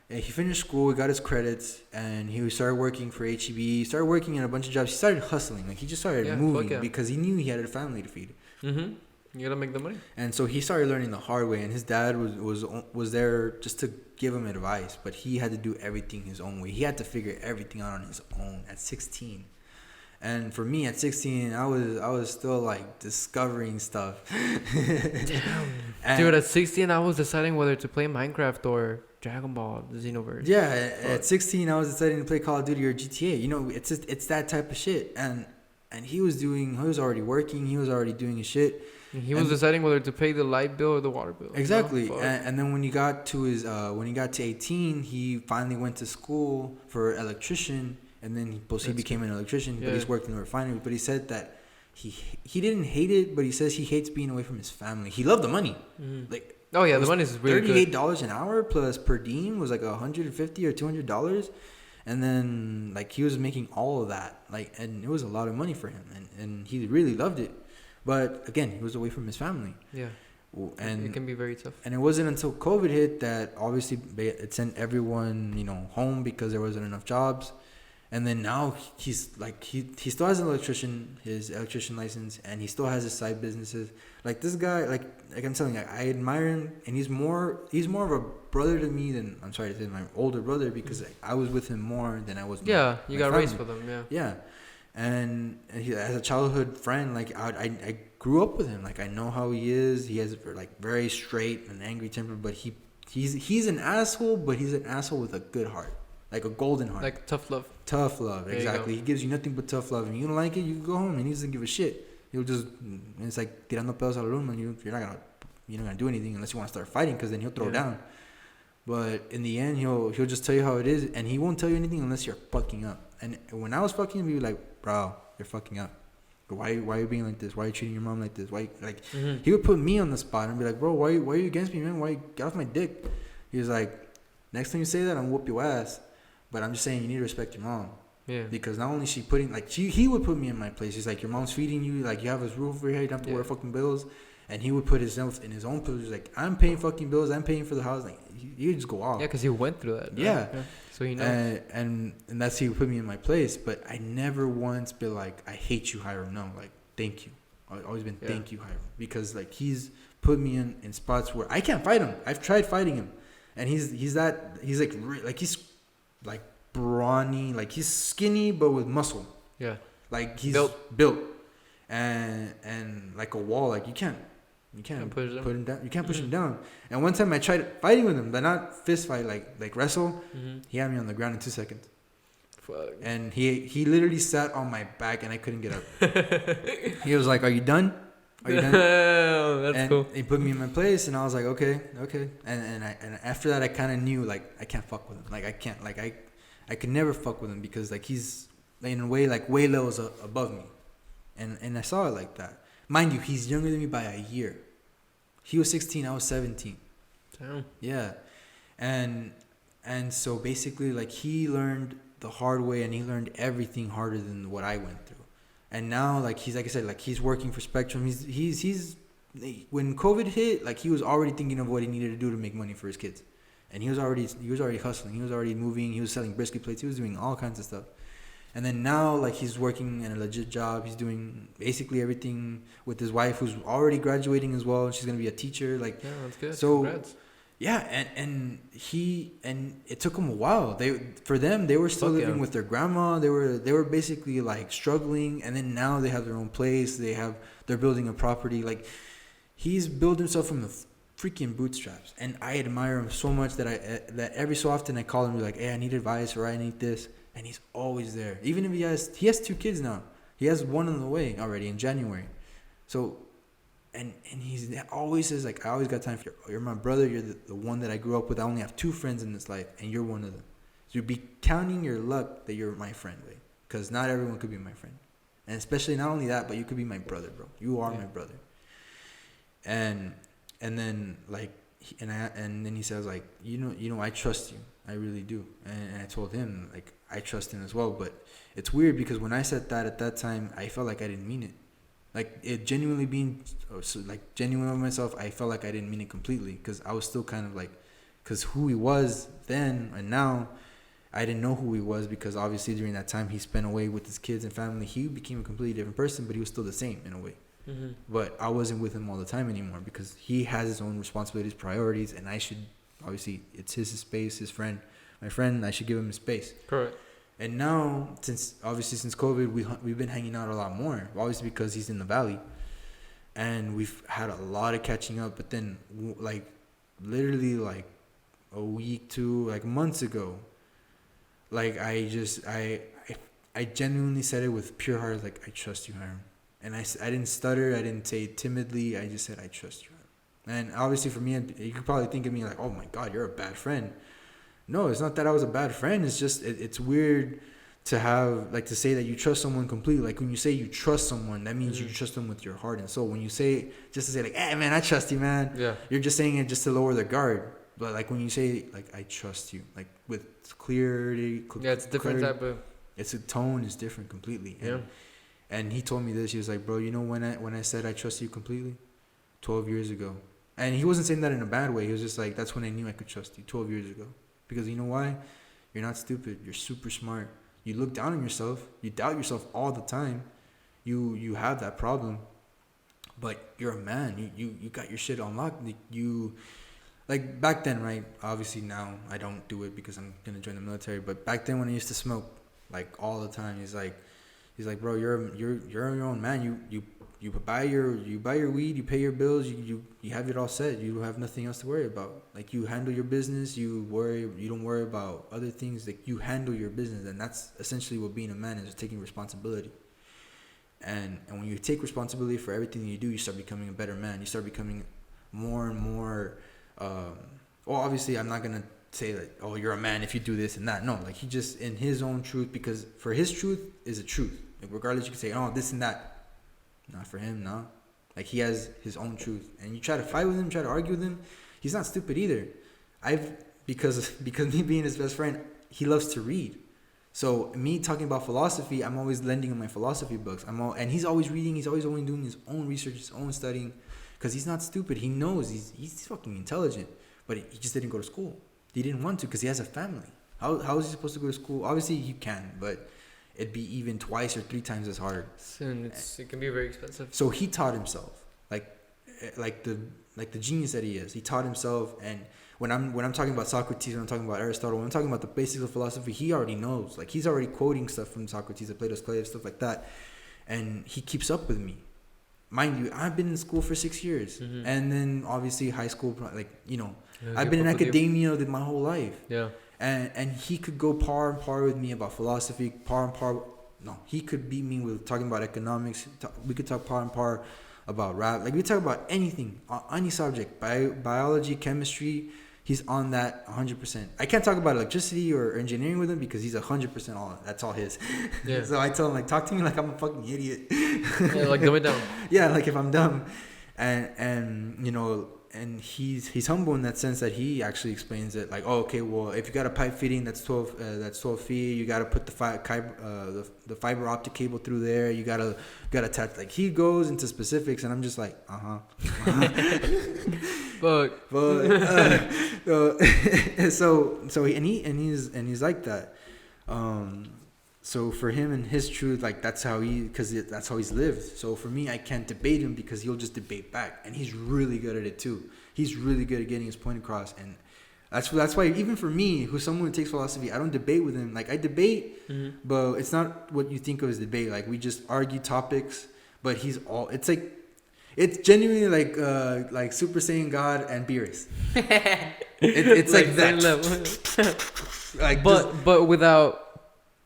And he finished school, he got his credits, and he started working for HEB. He started working in a bunch of jobs. He started hustling, like he just started moving because he knew he had a family to feed. Mm-hmm. You gotta make the money. And so he started learning the hard way. And his dad was there just to give him advice, but he had to do everything his own way. He had to figure everything out on his own at 16. And for me at 16, I was still like discovering stuff. Damn. Dude, at 16, I was deciding whether to play Minecraft or Dragon Ball, the Xenoverse. Yeah, at 16, I was deciding to play Call of Duty or GTA. You know, it's that type of shit. And he was already working. He was already doing his shit. He was deciding whether to pay the light bill or the water bill. Exactly. And then when he got to 18, he finally went to school for electrician. And then he became an electrician, but he's worked in the refinery. But he said that he didn't hate it, but he says he hates being away from his family. He loved the money. Mm-hmm. Like, oh yeah, the money is really good. $38 an hour plus per diem was like $150 or $200, and then like he was making all of that. Like, and it was a lot of money for him, and he really loved it. But again, he was away from his family. Yeah. And it can be very tough. And it wasn't until COVID hit that obviously it sent everyone, home because there wasn't enough jobs. And then now he's like he still has his electrician license, and he still has his side businesses. Like this guy, like I'm telling you, I admire him, and he's more of a brother to me than, I'm sorry to say, my older brother, because I was with him more than I was. You got raised with him, yeah. Yeah, and he, as a childhood friend, like I grew up with him. Like I know how he is. He has like very straight and angry temper, but he's an asshole, but he's an asshole with a good heart. Like a golden heart. Like tough love. Tough love, exactly. He gives you nothing but tough love. And you don't like it, you can go home, and he doesn't give a shit. He'll just, it's like tirando pedos al luma, and you're not gonna do anything unless you want to start fighting, because then he'll throw down. But in the end, he'll just tell you how it is, and he won't tell you anything unless you're fucking up. And when I was fucking him, he'd be like, bro, you're fucking up. Why are you being like this? Why are you treating your mom like this? He would put me on the spot and be like, bro, why are you against me, man? Why get off my dick? He was like, next time you say that, I'm gonna whoop your ass. But I'm just saying, you need to respect your mom. Yeah. Because not only he would put me in my place. He's like, your mom's feeding you. Like, you have his roof over here. You don't have to wear fucking bills. And he would put himself in his own place. He's like, I'm paying fucking bills. I'm paying for the house. Like, he would just go off. Yeah, because he went through that. Right? Yeah. So he knows. And that's he would put me in my place. But I never once been like, I hate you, Hiram. No, like, thank you. I've always been thank you, Hiram. Because, like, he's put me in spots where I can't fight him. I've tried fighting him. And he's brawny, like he's skinny but with muscle. Yeah. Like he's built. And like a wall, like you can't put him down. You can't push him down. And one time I tried fighting with him, but not fist fight, like wrestle. Mm-hmm. He had me on the ground in 2 seconds. Fuck. And he literally sat on my back and I couldn't get up. He was like, "Are you done? Are you done?" That's and cool. He put me in my place, and I was like, "Okay." And after that, I kind of knew, like, I can't fuck with him. Like, I can't, like, I could never fuck with him because, like, he's in a way, like, way levels above me, and I saw it like that. Mind you, he's younger than me by a year. He was 16, I was 17. Damn. Yeah, and so basically, like, he learned the hard way, and he learned everything harder than what I went through. And now, like, he's, like I said, like, he's working for Spectrum. He's when COVID hit, like, he was already thinking of what he needed to do to make money for his kids. And he was already hustling. He was already moving. He was selling brisket plates. He was doing all kinds of stuff. And then now, like, he's working in a legit job. He's doing basically everything with his wife, who's already graduating as well. She's going to be a teacher. Like, yeah, that's good. So, congrats. Yeah, and it took them a while. They were still living with their grandma. They were basically, like, struggling, and then now they have their own place. They're building a property. Like, he's built himself from the freaking bootstraps, and I admire him so much that every so often I call him and be like, "Hey, I need advice," or "I need this," and he's always there. Even if he has 2 kids now. He has one on the way already in January. So. And he always says, like, I always got time for you. You're my brother. You're the one that I grew up with. I only have 2 friends in this life, and you're one of them. So you'd be counting your luck that you're my friend, way, because not everyone could be my friend, and especially not only that, but you could be my brother, bro. You are my brother. And then, like, and then he says like, I trust you, I really do, and I told him like I trust him as well. But it's weird because when I said that at that time, I felt like I didn't mean it. Like it genuinely being like genuine of myself, I felt like I didn't mean it completely because I was still kind of like, because who he was then and now, I didn't know who he was because obviously during that time he spent away with his kids and family. He became a completely different person, but he was still the same in a way. Mm-hmm. But I wasn't with him all the time anymore because he has his own responsibilities, priorities, and I should obviously it's his space, his friend, my friend. I should give him his space. Correct. And now, since COVID, we've been hanging out a lot more. Obviously because he's in the valley, and we've had a lot of catching up. But then, like, literally like a week to like months ago, like I genuinely said it with pure heart, like I trust you, Hiram. And I didn't stutter. I didn't say it timidly. I just said, I trust you. And obviously for me, you could probably think of me like, oh my God, you're a bad friend. No, it's not that I was a bad friend. It's just, it's weird to have, like, to say that you trust someone completely. Like when you say you trust someone, that means you trust them with your heart and soul. When you say, just to say like, hey man, I trust you, man. Yeah. You're just saying it just to lower their guard. But like when you say like, I trust you, like with clarity. Yeah, it's different clarity, type of. It's a tone is different completely. Yeah. And he told me this. He was like, bro, you know when I said I trust you completely? 12 years ago. And he wasn't saying that in a bad way. He was just like, that's when I knew I could trust you 12 years ago. Because you know why? You're not stupid. You're super smart. You look down on yourself. You doubt yourself all the time. You have that problem. But you're a man. You got your shit unlocked. Like back then, right? Obviously now I don't do it because I'm going to join the military. But back then when I used to smoke, like all the time, he's like, bro, you're your own man. You buy your weed, you pay your bills, you have it all set. You have nothing else to worry about. Like you handle your business, you don't worry about other things. Like you handle your business, and that's essentially what being a man is, taking responsibility. And when you take responsibility for everything you do, you start becoming a better man. You start becoming more and more. Well, obviously, I'm not gonna say that, oh, you're a man if you do this and that. No, like he just in his own truth, because for his truth is a truth. Like regardless, you can say, oh, this and that. Not for him, no. Like he has his own truth, and you try to fight with him, try to argue with him. He's not stupid either. Because me being his best friend, he loves to read. So me talking about philosophy, I'm always lending him my philosophy books. And he's always reading. He's always only doing his own research, his own studying, because he's not stupid. He knows he's fucking intelligent, but he just didn't go to school. He didn't want to because he has a family. How is he supposed to go to school? Obviously, you can, but it'd be even 2 or 3 times as hard. And it can be very expensive. So he taught himself, like the genius that he is. He taught himself, and when I'm talking about Socrates, when I'm talking about Aristotle, when I'm talking about the basics of philosophy, he already knows. Like he's already quoting stuff from Socrates, Plato's Clay, stuff like that, and he keeps up with me. Mind you, I've been in school for 6 years, and then obviously high school, like I've been in academia my whole life. Yeah. And he could go par and par with me about philosophy, par and par. No, he could beat me with talking about economics. We could talk par and par about rap. Like we talk about anything, any subject, biology, chemistry. He's on that 100%. I can't talk about electricity or engineering with him because he's 100% all. That's all his. Yeah. So I tell him like, talk to me like I'm a fucking idiot. Yeah, like dumb it down. Yeah, like if I'm dumb, and he's humble in that sense that he actually explains it like, oh, okay, well, if you got a pipe fitting that's 12 feet, you got to put the fiber optic cable through there, you gotta attach. Like he goes into specifics, and I'm just like, But he's like that. So for him and his truth, like that's how he's lived. So for me, I can't debate him because he'll just debate back, and he's really good at it too. He's really good at getting his point across, and that's why even for me, who's someone who takes philosophy, I don't debate with him. Like I debate, but it's not what you think of as debate. Like we just argue topics, but it's genuinely like Super Saiyan God and Beerus. It's like that. Like, but without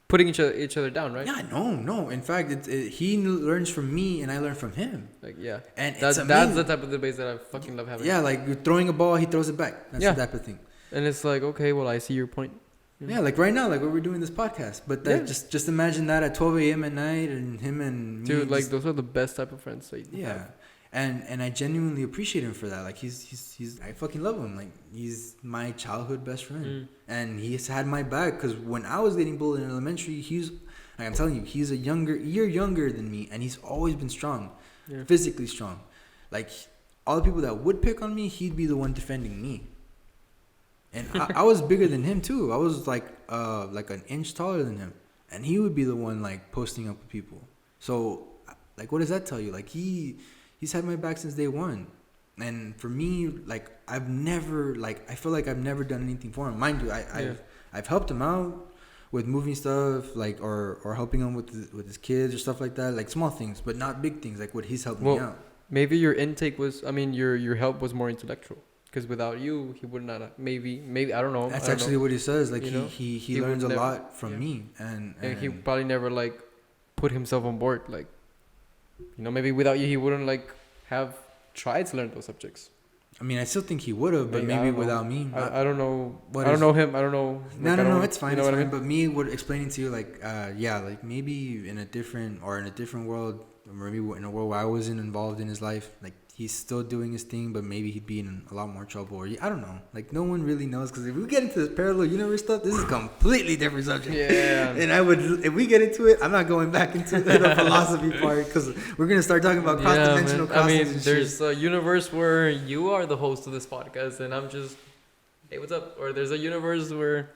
putting each other down, right? Yeah, no. In fact, he learns from me, and I learn from him. Like, yeah. And that's the type of debates that I fucking love having. Yeah, like you're throwing a ball, he throws it back. That's the type of thing. And it's like, okay, well, I see your point. Yeah, like right now, like what we're doing this podcast. But just imagine that at 12 a.m. at night, and him and me. Dude, like those are the best type of friends. So yeah. And I genuinely appreciate him for that. Like he's I fucking love him. Like he's my childhood best friend, and he's had my back. Because when I was dating Bull in elementary, he's like, I'm telling you, he's a year younger than me, and he's always been strong, physically strong. Like all the people that would pick on me, he'd be the one defending me. And I was bigger than him too. I was like an inch taller than him, and he would be the one like posting up with people. So like, what does that tell you? Like he's had my back since day one. And for me, like I feel like I've never done anything for him. Mind you, I've helped him out with moving stuff, like or helping him with his kids or stuff like that, like small things, but not big things like what he's helping me out. Maybe your intake was, I mean, your help was more intellectual. Because without you, he would not have, maybe I don't know. That's actually what he says. Like he learns a never, lot from me, and he probably never like put himself on board. Like, maybe without you, he wouldn't like have tried to learn those subjects. I mean, I still think he would have, but maybe without me. I don't know. I don't know him. I don't know. Like, no, it's fine. You know it's what fine. I mean? But me would explaining to you, like, like maybe in a different world, or maybe in a world where I wasn't involved in his life, like he's still doing his thing, but maybe he'd be in a lot more trouble. Or I don't know. Like no one really knows, because if we get into the parallel universe stuff, this is a completely different subject. Yeah. And if we get into it, I'm not going back into the philosophy part, because we're gonna start talking about cross-dimensional concepts. I mean, there's a universe where you are the host of this podcast, and I'm just, hey, what's up? Or there's a universe where,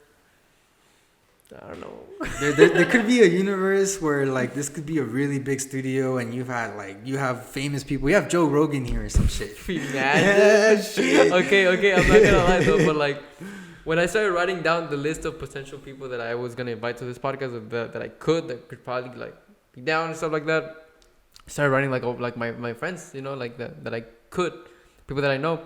I don't know. there could be a universe where like this could be a really big studio, and you have famous people. You have Joe Rogan here or some shit. Shit. Okay, I'm not gonna lie though, but like when I started writing down the list of potential people that I was gonna invite to this podcast, that could probably like be down and stuff like that, I started writing like my friends, like that I could, people that I know,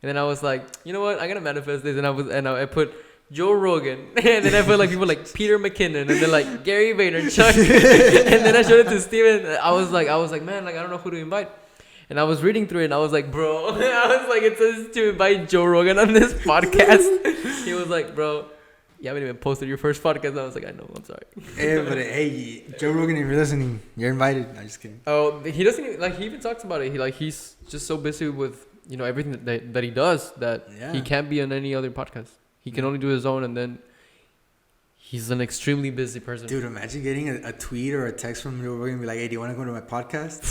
and then I was like, you know what, I'm gonna manifest this, and I put Joe Rogan, and then I put like people like Peter McKinnon, and then like Gary Vaynerchuk, and then I showed it to Steven. I was like, man, like I don't know who to invite, and I was reading through it, and I was like, bro, I was like, it says to invite Joe Rogan on this podcast. He was like, bro, you haven't even posted your first podcast. And I was like, I know, I'm sorry. Hey, Joe Rogan, if you're listening, you're invited. I'm just kidding. Oh, he doesn't even, like, he even talks about it. He's just so busy with everything that he does that he can't be on any other podcast. He can only do his own, and then he's an extremely busy person. Dude, imagine getting a tweet or a text from Joe Rogan and be like, hey, do you want to go to my podcast?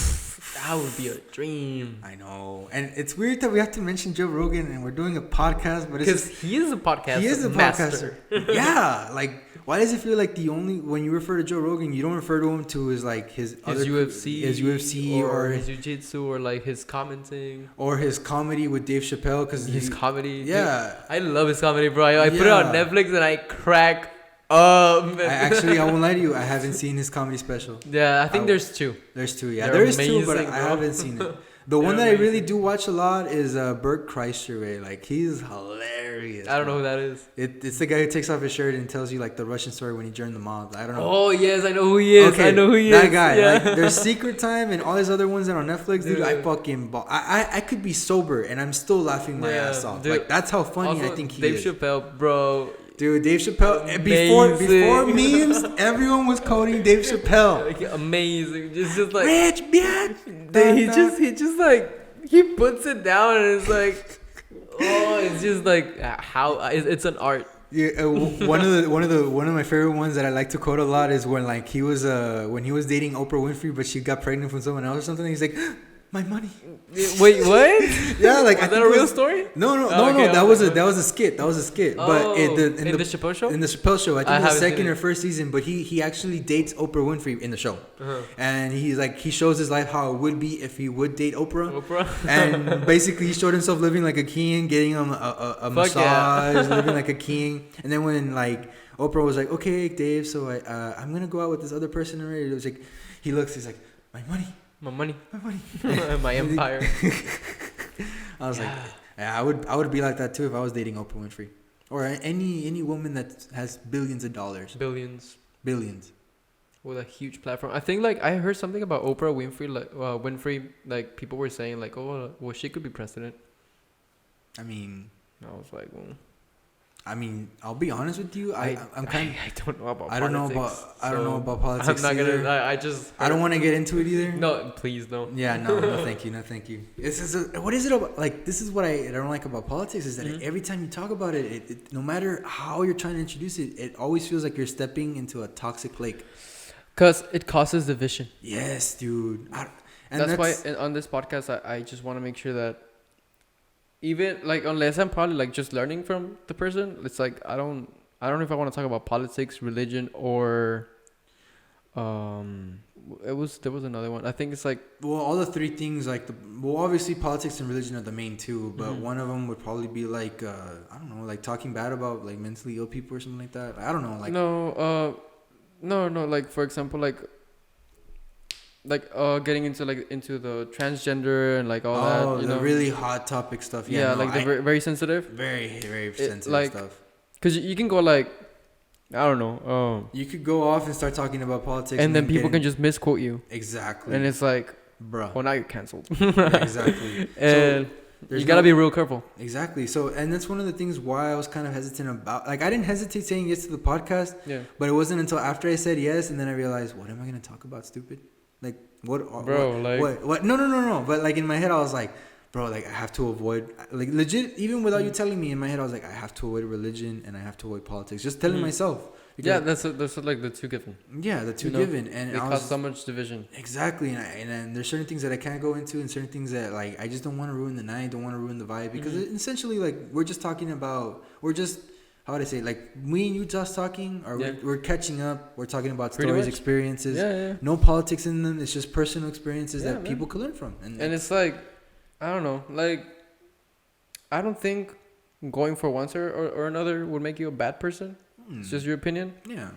That would be a dream. I know. And it's weird that we have to mention Joe Rogan and we're doing a podcast, but it's because he is a podcaster. He is a podcaster. Yeah. Like, why does it feel like when you refer to Joe Rogan, you don't refer to him to his UFC or his jiu-jitsu or like his commenting or his comedy with Dave Chappelle? Because his comedy. Yeah. Dude, I love his comedy, bro. I put it on Netflix and I crack up. I won't lie to you. I haven't seen his comedy special. Yeah, I think there's two. There's two. Yeah, They're there is amazing, two, but I haven't seen it. The one that I really do watch a lot is Bert Kreischer. Like, he's hilarious. I don't know who that is. It's the guy who takes off his shirt and tells you like the Russian story when he joined the mob. I don't know. Oh yes, I know who he is. Okay, I know who he is. That guy. Yeah. Like, there's Secret Time and all these other ones that are on Netflix. Dude, I fucking I could be sober and I'm still laughing my ass off. Dude, like, that's how funny also, I think he Dave is. Dave Chappelle, bro. Dude, Dave Chappelle. Before memes, everyone was quoting Dave Chappelle. Like, amazing. Just like rich bitch. He just like he puts it down and it's like, oh, it's just like how it's an art. Yeah, one of my favorite ones that I like to quote a lot is when like he was dating Oprah Winfrey, but she got pregnant from someone else or something. He's like, my money. Wait, what? Yeah, like was that a real story? No. That was a skit. Oh, But in the Chappelle show? In the Chappelle show, I think the second or first season. But he actually dates Oprah Winfrey in the show, and he's like he shows his life how it would be if he would date Oprah. And basically he showed himself living like a king, getting a massage, living like a king. And then when like Oprah was like, okay, Dave, so I'm gonna go out with this other person already. It was like he looks, he's like, my money. My empire. I was like, yeah, I would be like that too if I was dating Oprah Winfrey or any woman that has billions of dollars. Billions. With a huge platform. I think like I heard something about Oprah Winfrey. Like people were saying like, oh, well, she could be president. I mean, I was like, well, I mean, I'll be honest with you. I'm kind of. I don't know about. I don't know politics, about. I don't know about politics. I'm not either. gonna. I just. I don't want to get into it either. No, please don't. Yeah, no, thank you, no, thank you. What is it about? Like, this is what I don't like about politics is that every time you talk about it, no matter how you're trying to introduce it, it always feels like you're stepping into a toxic lake. Because it causes division. Yes, dude. And That's why on this podcast, I just want to make sure that even like unless I'm probably like just learning from the person, it's like I don't know if I want to talk about politics, religion, or there was another one. I think it's like all the three things like obviously politics and religion are the main two, but one of them would probably be like I don't know, like talking bad about like mentally ill people or something like that. I don't know, like no, like for example, like getting into the transgender and like all that, you know, really hot topic stuff. Yeah, like the very sensitive, very sensitive like, stuff. Because you can go like, I don't know, you could go off and start talking about politics, and then people can just misquote you. Exactly. And it's like, bro, well, now you're canceled. Exactly. And you gotta be real careful. Exactly. So, and that's one of the things why I was kind of hesitant about. Like, I didn't hesitate saying yes to the podcast. Yeah. But it wasn't until after I said yes, and then I realized, what am I gonna talk about? Stupid. Like, what? What? No. But like in my head, I was like, bro, like I have to avoid, like legit. Even without you telling me, in my head, I was like, I have to avoid religion and I have to avoid politics. Just telling myself. Yeah, that's like the two given. Yeah, the two given, and they cause so much division. Exactly, and there's certain things that I can't go into, and certain things that like I just don't want to ruin the night, don't want to ruin the vibe, because essentially like we're just talking about, how would I say, like me and you just talking, or we're catching up, we're talking about stories, experiences. Yeah. No politics in them. It's just personal experiences that people can learn from, and it's like, I don't know, like I don't think going for one or another would make you a bad person. It's just your opinion. Yeah.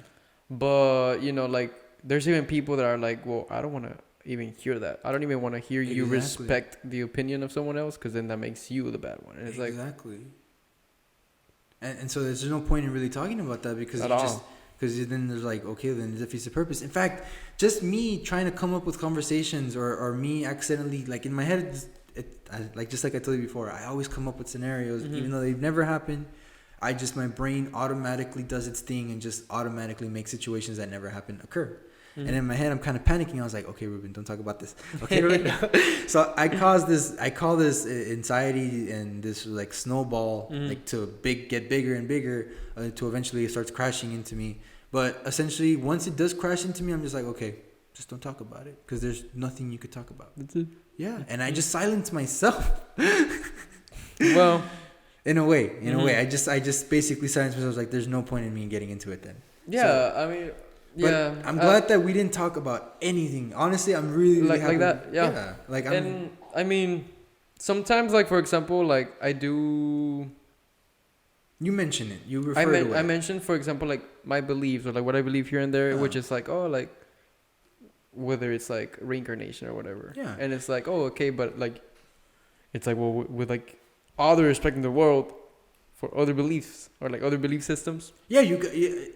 But, you know, like, there's even people that are like, well, I don't want to even hear that. I don't even want to hear you respect the opinion of someone else, because then that makes you the bad one. And it's exactly. And so there's no point in really talking about that, because because then there's like, okay, then it defeats the purpose. In fact, just me trying to come up with conversations or me accidentally, like in my head, just like I told you before, I always come up with scenarios, even though they've never happened. My brain automatically does its thing and just automatically makes situations that never happened occur. And in my head, I'm kind of panicking. I was like, okay, Ruben, don't talk about this. Okay, Ruben. So I call this anxiety and this like snowball, like to get bigger and bigger, to eventually it starts crashing into me. But essentially, once it does crash into me, I'm just like, okay, just don't talk about it, because there's nothing you could talk about. That's it. Yeah, and I just silence myself. Well. In a way, I just basically silenced myself. Like, there's no point in me getting into it then. Yeah, so, I mean, yeah. I'm glad that we didn't talk about anything. Honestly, I'm really happy. Like that. Yeah. Like, I mean, sometimes, like for example, like I do. You mentioned it. You referred to it. I mentioned, for example, like my beliefs or like what I believe here and there, which is like, oh, like whether it's like reincarnation or whatever. Yeah. And it's like, oh, okay, but like, it's like, well, with like all the respect in the world for other beliefs or like other belief systems. Yeah,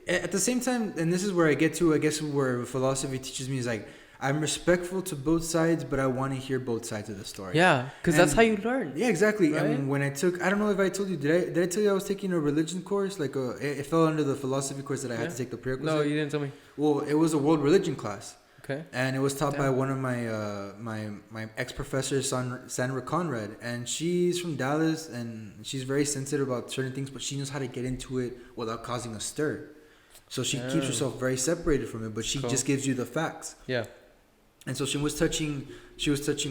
at the same time, and this is where I get to, I guess, where philosophy teaches me is like, I'm respectful to both sides, but I want to hear both sides of the story. Yeah, because that's how you learn. Yeah, exactly. Right? And when I don't know if I told you, did I tell you I was taking a religion course? Like, it fell under the philosophy course that I had to take the prerequisite. No, you didn't tell me. Well, it was a world religion class. Okay. And it was taught by one of my ex-professors, Sandra Conrad, and she's from Dallas, and she's very sensitive about certain things, but she knows how to get into it without causing a stir. So she keeps herself very separated from it, but she just gives you the facts. Yeah. And so she was touching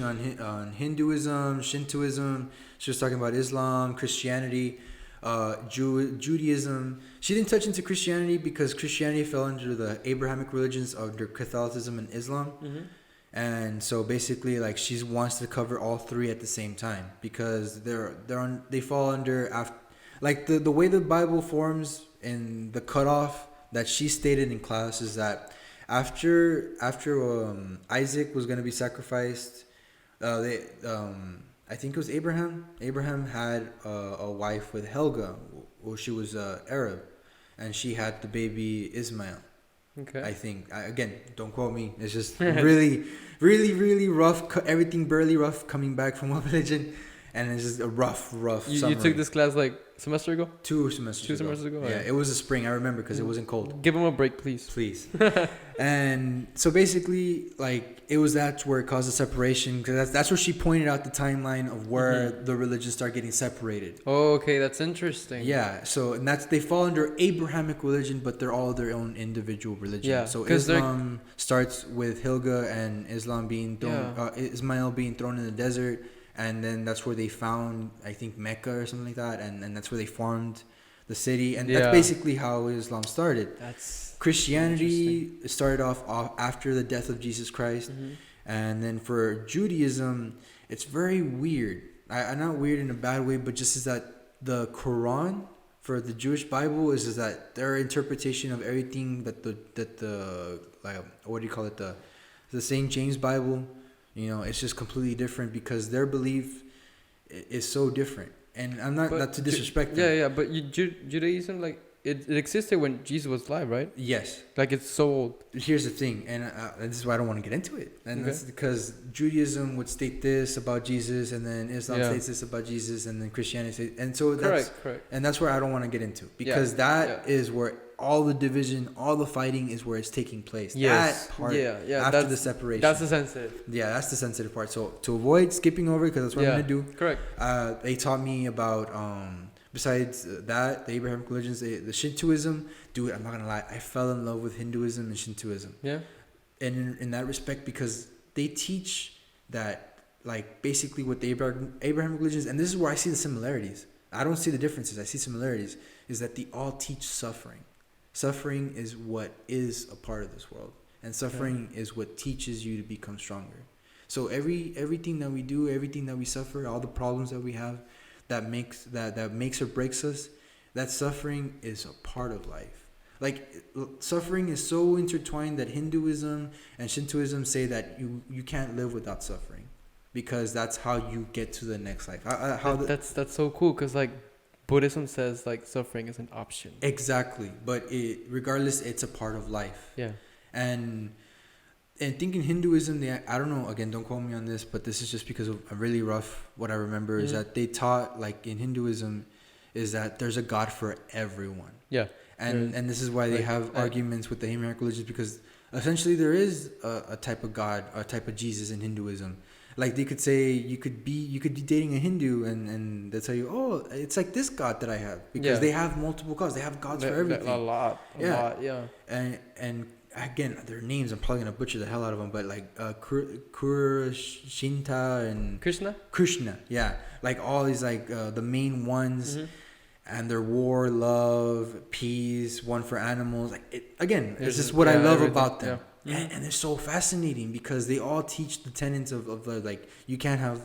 on Hinduism, Shintoism. She was talking about Islam, Christianity, Judaism. She didn't touch into Christianity because Christianity fell under the Abrahamic religions under Catholicism and Islam. And so basically, like, she wants to cover all three at the same time, because they fall under like the way the Bible forms and the cutoff that she stated in class is that after Isaac was going to be sacrificed, I think it was Abraham. Abraham had a wife with Helga. Well, she was Arab, and she had the baby Ismail. Okay. I think. Again, don't quote me. It's just really, really, really rough. Everything barely rough coming back from one religion, and it's just a rough You summary. took this class like semester ago? 2 semesters. 2 semesters ago. Yeah, Alright. it was a spring. I remember because it wasn't cold. Give him a break, please. Please. And so basically, like, it was that's where it caused a separation, because that's where she pointed out the timeline of where the religions start getting separated. Oh, okay, that's interesting. Yeah, so and that's they fall under Abrahamic religion, but they're all their own individual religion. Yeah, So 'cause they're- Islam starts with Hilga and Islam being thrown, Ismail being thrown in the desert, and then that's where they found, I think, Mecca or something like that, and that's where they formed the city, and that's basically how Islam started. That's Christianity started off after the death of Jesus Christ, and then for Judaism, it's very weird. Not weird in a bad way, but just is that the Quran for the Jewish Bible is that their interpretation of everything that the like, what do you call it, the St. James Bible, you know, it's just completely different because their belief is so different. And I'm not to disrespect them. Yeah, but Judaism, like, it existed when Jesus was alive, right? Yes. Like, it's so old. Here's the thing, and this is why I don't want to get into it. And that's because Judaism would state this about Jesus, and then Islam states this about Jesus, and then Christianity and so that's correct. And that's where I don't want to get into, because that is where all the division, all the fighting is where it's taking place. Yes. That part, After the separation. That's the sensitive. Yeah, that's the sensitive part. So to avoid skipping over, because that's what I'm gonna do. Correct. They taught me about besides that, the Abrahamic religions, the Shintoism. Dude, I'm not gonna lie, I fell in love with Hinduism and Shintoism. Yeah. And in that respect, because they teach that, like, basically what the Abrahamic religions, and this is where I see the similarities. I don't see the differences. I see similarities. Is that they all teach suffering. Suffering is what is a part of this world, and suffering is what teaches you to become stronger. So everything that we do, everything that we suffer, all the problems that we have, that makes or breaks us, that suffering is a part of life. Like, suffering is so intertwined that Hinduism and Shintoism say that you can't live without suffering, because that's how you get to the next life. That's so cool, because, like, Buddhism says, like, suffering is an option. Exactly, but regardless, it's a part of life. Yeah. And thinking Hinduism, I don't know, again, don't quote me on this, but this is just because of a really rough, what I remember is that they taught, like, in Hinduism, is that there's a God for everyone. Yeah. And this is why they have arguments with the Abrahamic religions, because essentially there is a type of God, a type of Jesus in Hinduism. Like, they could say you could be dating a Hindu, and they'll tell you, oh, it's like this God that I have, because they have multiple gods. They have gods for everything. A lot. And again, their names, I'm probably gonna butcher the hell out of them, but like Kurashinta and Krishna, yeah, like all these, like the main ones. And their war, love, peace, one for animals. Like, it's just what I love about them. Yeah. And they're so fascinating, because they all teach the tenets of the, like, you can't have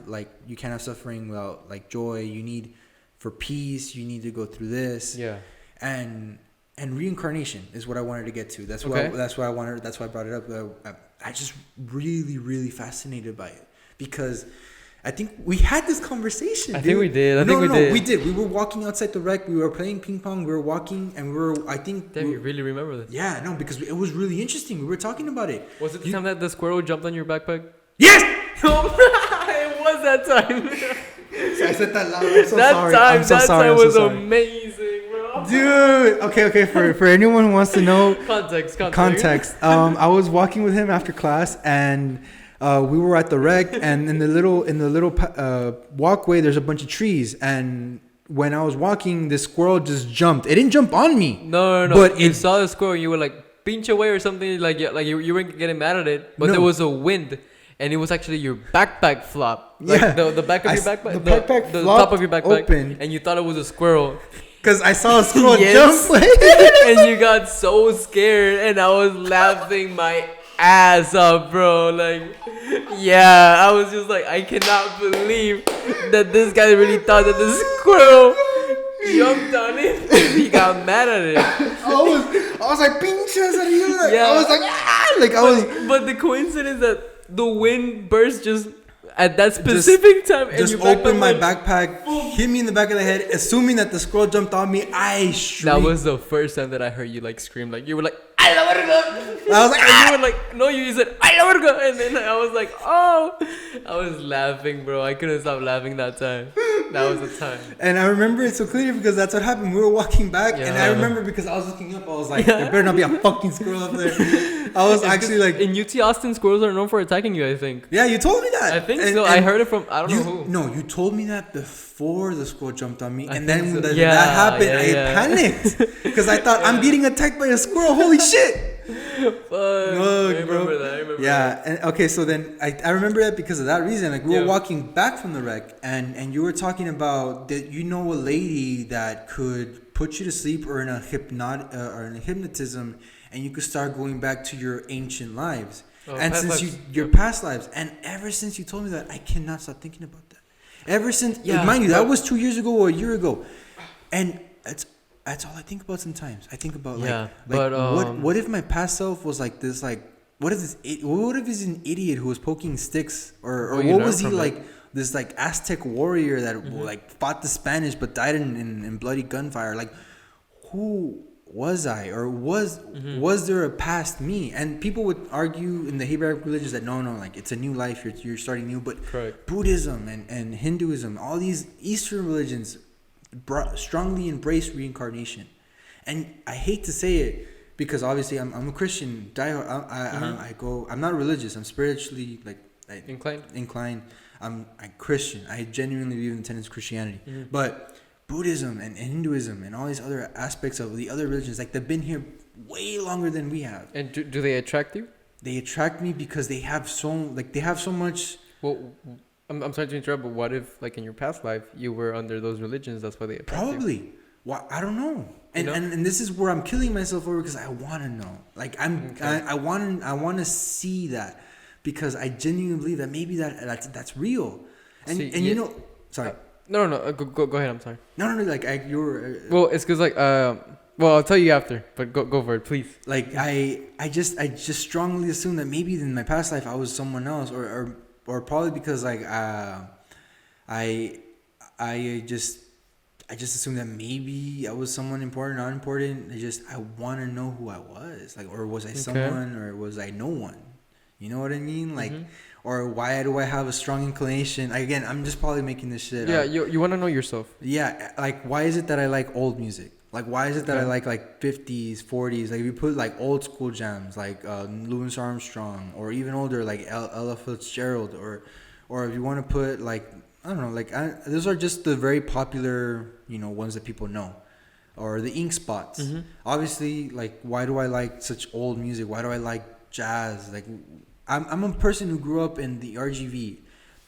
suffering without, like, joy. You need, for peace, you need to go through this. Yeah. And reincarnation is what I wanted to get to. That's why I brought it up. I just really fascinated by it, because I think we had this conversation. I think we did. We did. We were walking outside the rec. We were playing ping pong. We were walking, and Damn, you really remember this? Yeah, no, because it was really interesting. We were talking about it. Was it the time that the squirrel jumped on your backpack? Yes! It was that time. I said that loud. I'm so sorry. That time was amazing, bro. Dude, okay. For anyone who wants to know context. I was walking with him after class, and we were at the rec, and in the little walkway, there's a bunch of trees, and when I was walking, this squirrel just jumped. It didn't jump on me. No. But you saw the squirrel, and you were like pinch away or something, like you weren't getting mad at it, but there was a wind. And it was actually your backpack flop. Like the back of your backpack. The top of your backpack. Open. And you thought it was a squirrel. Because I saw a squirrel jump. And you got so scared. And I was laughing my ass off, bro. Like, yeah. I was just like, I cannot believe that this guy really thought that the squirrel jumped on it. He got mad at it. I was like, pinches. Yeah. I was like, ah. But the coincidence that the wind burst just at that specific time, and just opened my backpack, hit me in the back of the head, assuming that the squirrel jumped on me. I shrieked. That was the first time that I heard you like scream, like you were like, "I love I was like, And you were like, no, you said, "Ay, la verga," and then I was like, oh, I was laughing, bro. I couldn't stop laughing that time. That was the time. and I remember it so clearly because that's what happened. We were walking back, and I Yeah. remember because I was looking up, I was like, there better not be a fucking squirrel up there. I was actually like, In UT Austin, squirrels are known for attacking you, I think. yeah, you told me that. I think And- so. and I heard it from, I don't you, know who. No, you told me that before the squirrel jumped on me, I and think then so. when Yeah, that happened, yeah, I yeah. panicked because I thought I'm getting attacked by a squirrel. Holy shit! Fuck, Look, I remember that. I remember Yeah, that. and okay, so then I remember that because of that reason. Like we were Yeah. walking back from the wreck, and you were talking about that you know a lady that could put you to sleep or in a hypnotism, and you could start going back to your ancient lives. Oh, And past since lives. your past lives, and ever since you told me that, I cannot stop thinking about that. Ever since, Yeah, mind you, that but- was 2 years ago or a year ago, and that's all I think about sometimes. I think about Yeah, like but, what if my past self was like this, like what if he's an idiot who was poking sticks, or Well, you what learn was he from it. like, this like Aztec warrior that like fought the Spanish but died in bloody gunfire? Like who was I, or was there a past me? And people would argue in the Hebraic religions that no, like it's a new life, you're starting new. But Correct. Buddhism and Hinduism, all these Eastern religions strongly embrace reincarnation. And I hate to say it because obviously I'm a Christian. I'm not religious. I'm spiritually inclined. I'm Christian. I genuinely believe in the tenets of Christianity. But Buddhism and Hinduism and all these other aspects of the other religions, like they've been here way longer than we have. And do they attract you? They attract me because they have so much. Well, I'm sorry to interrupt, but what if, like in your past life, you were under those religions? That's why they attract you. Probably. Well, I don't know. And, You know? and this is where I'm killing myself over because I want to know. Like I want to see that because I genuinely believe that maybe that's real. And See, and yeah. you know, sorry. No. Go ahead. I'm sorry. No. Like you're. Well, it's because like well, I'll tell you after, but go for it, please. Like I just strongly assume that maybe in my past life I was someone else, or probably because like I just assumed that maybe I was someone important, not important. I want to know who I was, like, or was I someone, or was I no one? You know what I mean? Like, or why do I have a strong inclination? Again, I'm just probably making this shit Yeah, up. you want to know yourself. Yeah, like why is it that I like old music? Like why is it that I like 50s, 40s? Like if you put like old school jams like Louis Armstrong, or even older like Ella Fitzgerald, or if you want to put like I don't know, like those are just the very popular, ones that people know, or the ink spots. Obviously, like why do I like such old music? Why do I like jazz? Like I'm a person who grew up in the RGV.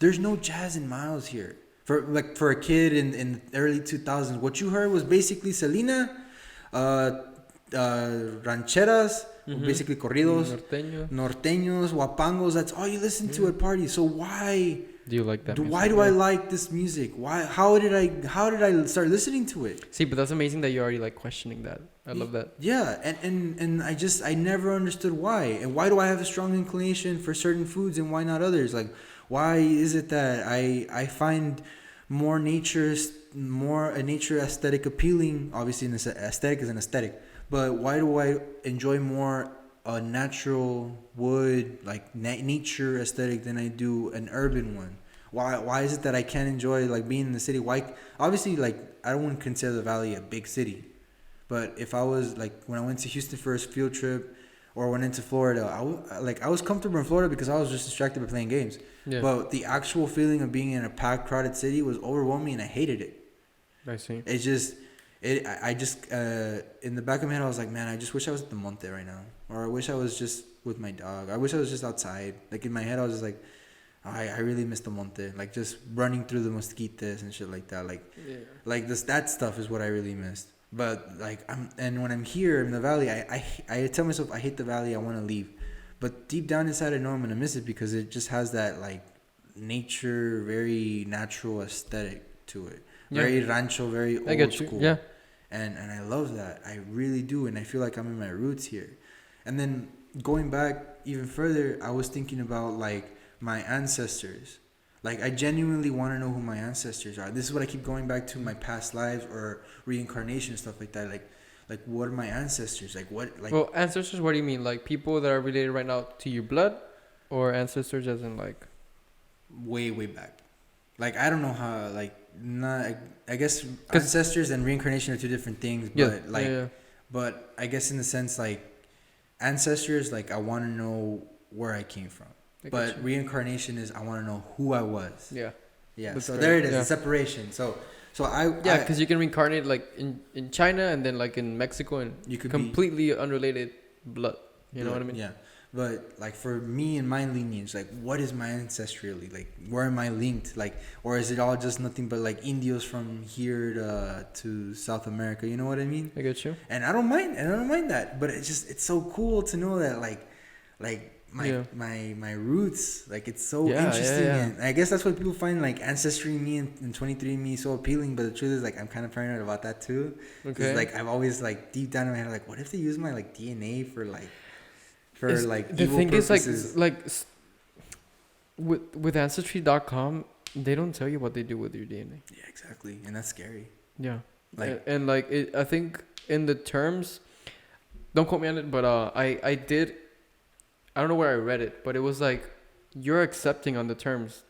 There's no jazz in Miles here. For a kid in the early 2000s, what you heard was basically Selena, rancheras, basically corridos, norteños, guapangos. That's all you listen to at parties. So why do you like that? Why do I like this music? Why? How did I start listening to it? See, but that's amazing that you're already like questioning that. I love that. Yeah, and I never understood why. And why do I have a strong inclination for certain foods and why not others? Like, why is it that I find more nature aesthetic appealing? Obviously, aesthetic is an aesthetic, but why do I enjoy more a natural wood, like nature aesthetic, than I do an urban one? Why is it that I can't enjoy like being in the city? Why? Obviously, like I wouldn't consider the Valley a big city, but if I was like when I went to Houston for a field trip or went into Florida, I was comfortable in Florida because I was just distracted by playing games. Yeah. But the actual feeling of being in a packed, crowded city was overwhelming, and I hated it. I see. It's just, I just in the back of my head, I was like, man, I just wish I was at the Monte right now, or I wish I was just with my dog. I wish I was just outside. Like in my head, I was just like, I really miss the Monte, like just running through the mosquitos and shit like that. Like that stuff is what I really missed. But like and when I'm here in the Valley, I tell myself I hate the Valley. I want to leave, but deep down inside, I know I'm gonna miss it because it just has that like nature, very natural aesthetic to it. Yeah. Very rancho, very old I get you. school. Yeah. And I love that. I really do, and I feel like I'm in my roots here. And then going back even further, I was thinking about like my ancestors. Like I genuinely want to know who my ancestors are. This is what I keep going back to, my past lives or reincarnation and stuff like that. like what are my ancestors? Like what like Well, ancestors. What do you mean? Like people that are related right now to your blood, or ancestors as in like? way back. Like I don't know how like not I guess 'Cause- ancestors and reincarnation are two different things, Yeah. but like yeah. but I guess in the sense like ancestors like I want to know where I came from. I But get you. reincarnation is I want to know who I was. Yeah. Yeah. That's So right. there it is, Yeah. the separation. So Yeah, because you can reincarnate like in China and then like in Mexico and you could completely unrelated blood. You know what I mean? Yeah. But like for me and my lineage, like what is my ancestrally? Like where am I linked? Like or is it all just nothing but like Indios from here to South America? You know what I mean? I get you. And I don't mind that. But it's so cool to know that like my roots, like it's so interesting. And I guess that's what people find like Ancestry Me and 23andMe so appealing. But the truth is like I'm kind of paranoid about that too. Okay. Like I've always like deep down in my head like what if they use my like DNA for like the evil thing purposes? is like with ancestry.com they don't tell you what they do with your DNA. Yeah, exactly, and that's scary. Yeah, Like and like I think in the terms, don't quote me on it, but I did, I don't know where I read it, but it was like you're accepting on the terms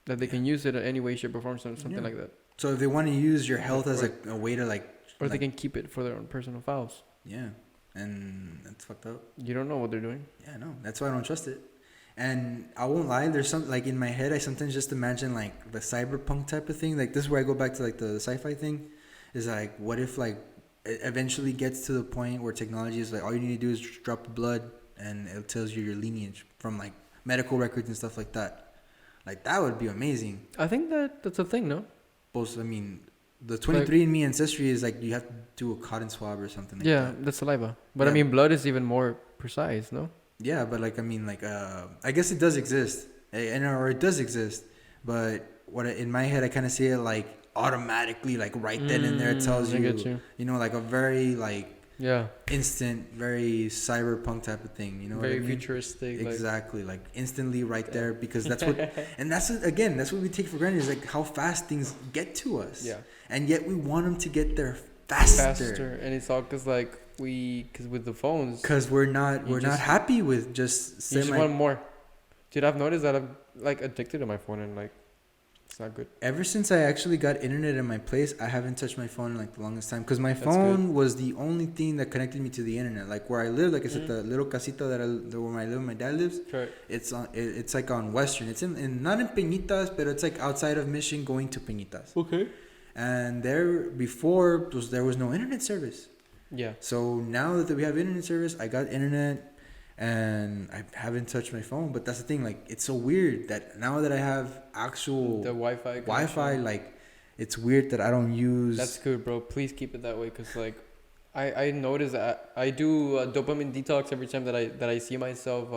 that they can use it in any way, shape, or form, something like that, so if they want to use your health as a way to like or they can keep it for their own personal files. yeah, and that's fucked up. You don't know what they're doing. Yeah, no, that's why I don't trust it. And I won't lie, there's some like in my head I sometimes just imagine like the cyberpunk type of thing. Like this is where I go back to like the sci-fi thing. Is like what if like it eventually gets to the point where technology is like all you need to do is just drop blood and it tells you your lineage from like medical records and stuff like that. Like that would be amazing. I think that's a thing, no? Both, I mean, the 23andMe ancestry is like you have to do a cotton swab or something like that. Yeah, that's saliva. But Yeah. I mean, blood is even more precise, no? Yeah, but like I mean, like I guess it does exist, or it does exist, but in my head I kind of see it like automatically, like right then and there it tells I you, get you. you know, like a very like Yeah, instant, very cyberpunk type of thing, you know, very what I mean? futuristic. Exactly, like instantly right there because that's what, and that's what, again, that's what we take for granted is like how fast things get to us. Yeah. And yet we want them to get there faster. And it's all because like because with the phones, Because we're not happy with just you just want more. Dude, I've noticed that I'm like addicted to my phone and like it's not good. Ever since I actually got internet in my place, I haven't touched my phone in like the longest time because my That's phone was the only thing that connected me to the internet. Like where I live, like I said, the little casita where I live, my dad lives. Correct. It's like on Western. It's in not in Peñitas, but it's like outside of Mission, going to Peñitas. Okay. And there before there was no internet service. Yeah. So now that we have internet service, I got internet. And I haven't touched my phone, but that's the thing. Like, it's so weird that now that I have actual The Wi-Fi. Wi-Fi, like, it's weird that I don't use. That's good, bro. Please keep it that way, cause like, I notice that I do a dopamine detox every time that I see myself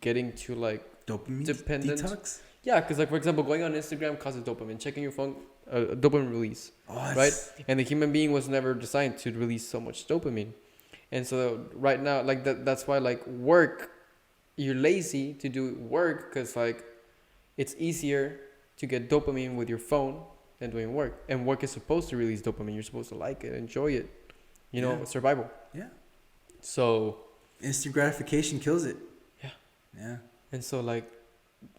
getting to like dopamine dependent. detox. Yeah, cause like for example, going on Instagram causes dopamine. Checking your phone, dopamine release, right? And the human being was never designed to release so much dopamine. And so right now, like that's why like work, you're lazy to do work because like it's easier to get dopamine with your phone than doing work. And work is supposed to release dopamine. You're supposed to like it, enjoy it, you know, survival. Yeah. So Instant gratification kills it. Yeah. Yeah. And so like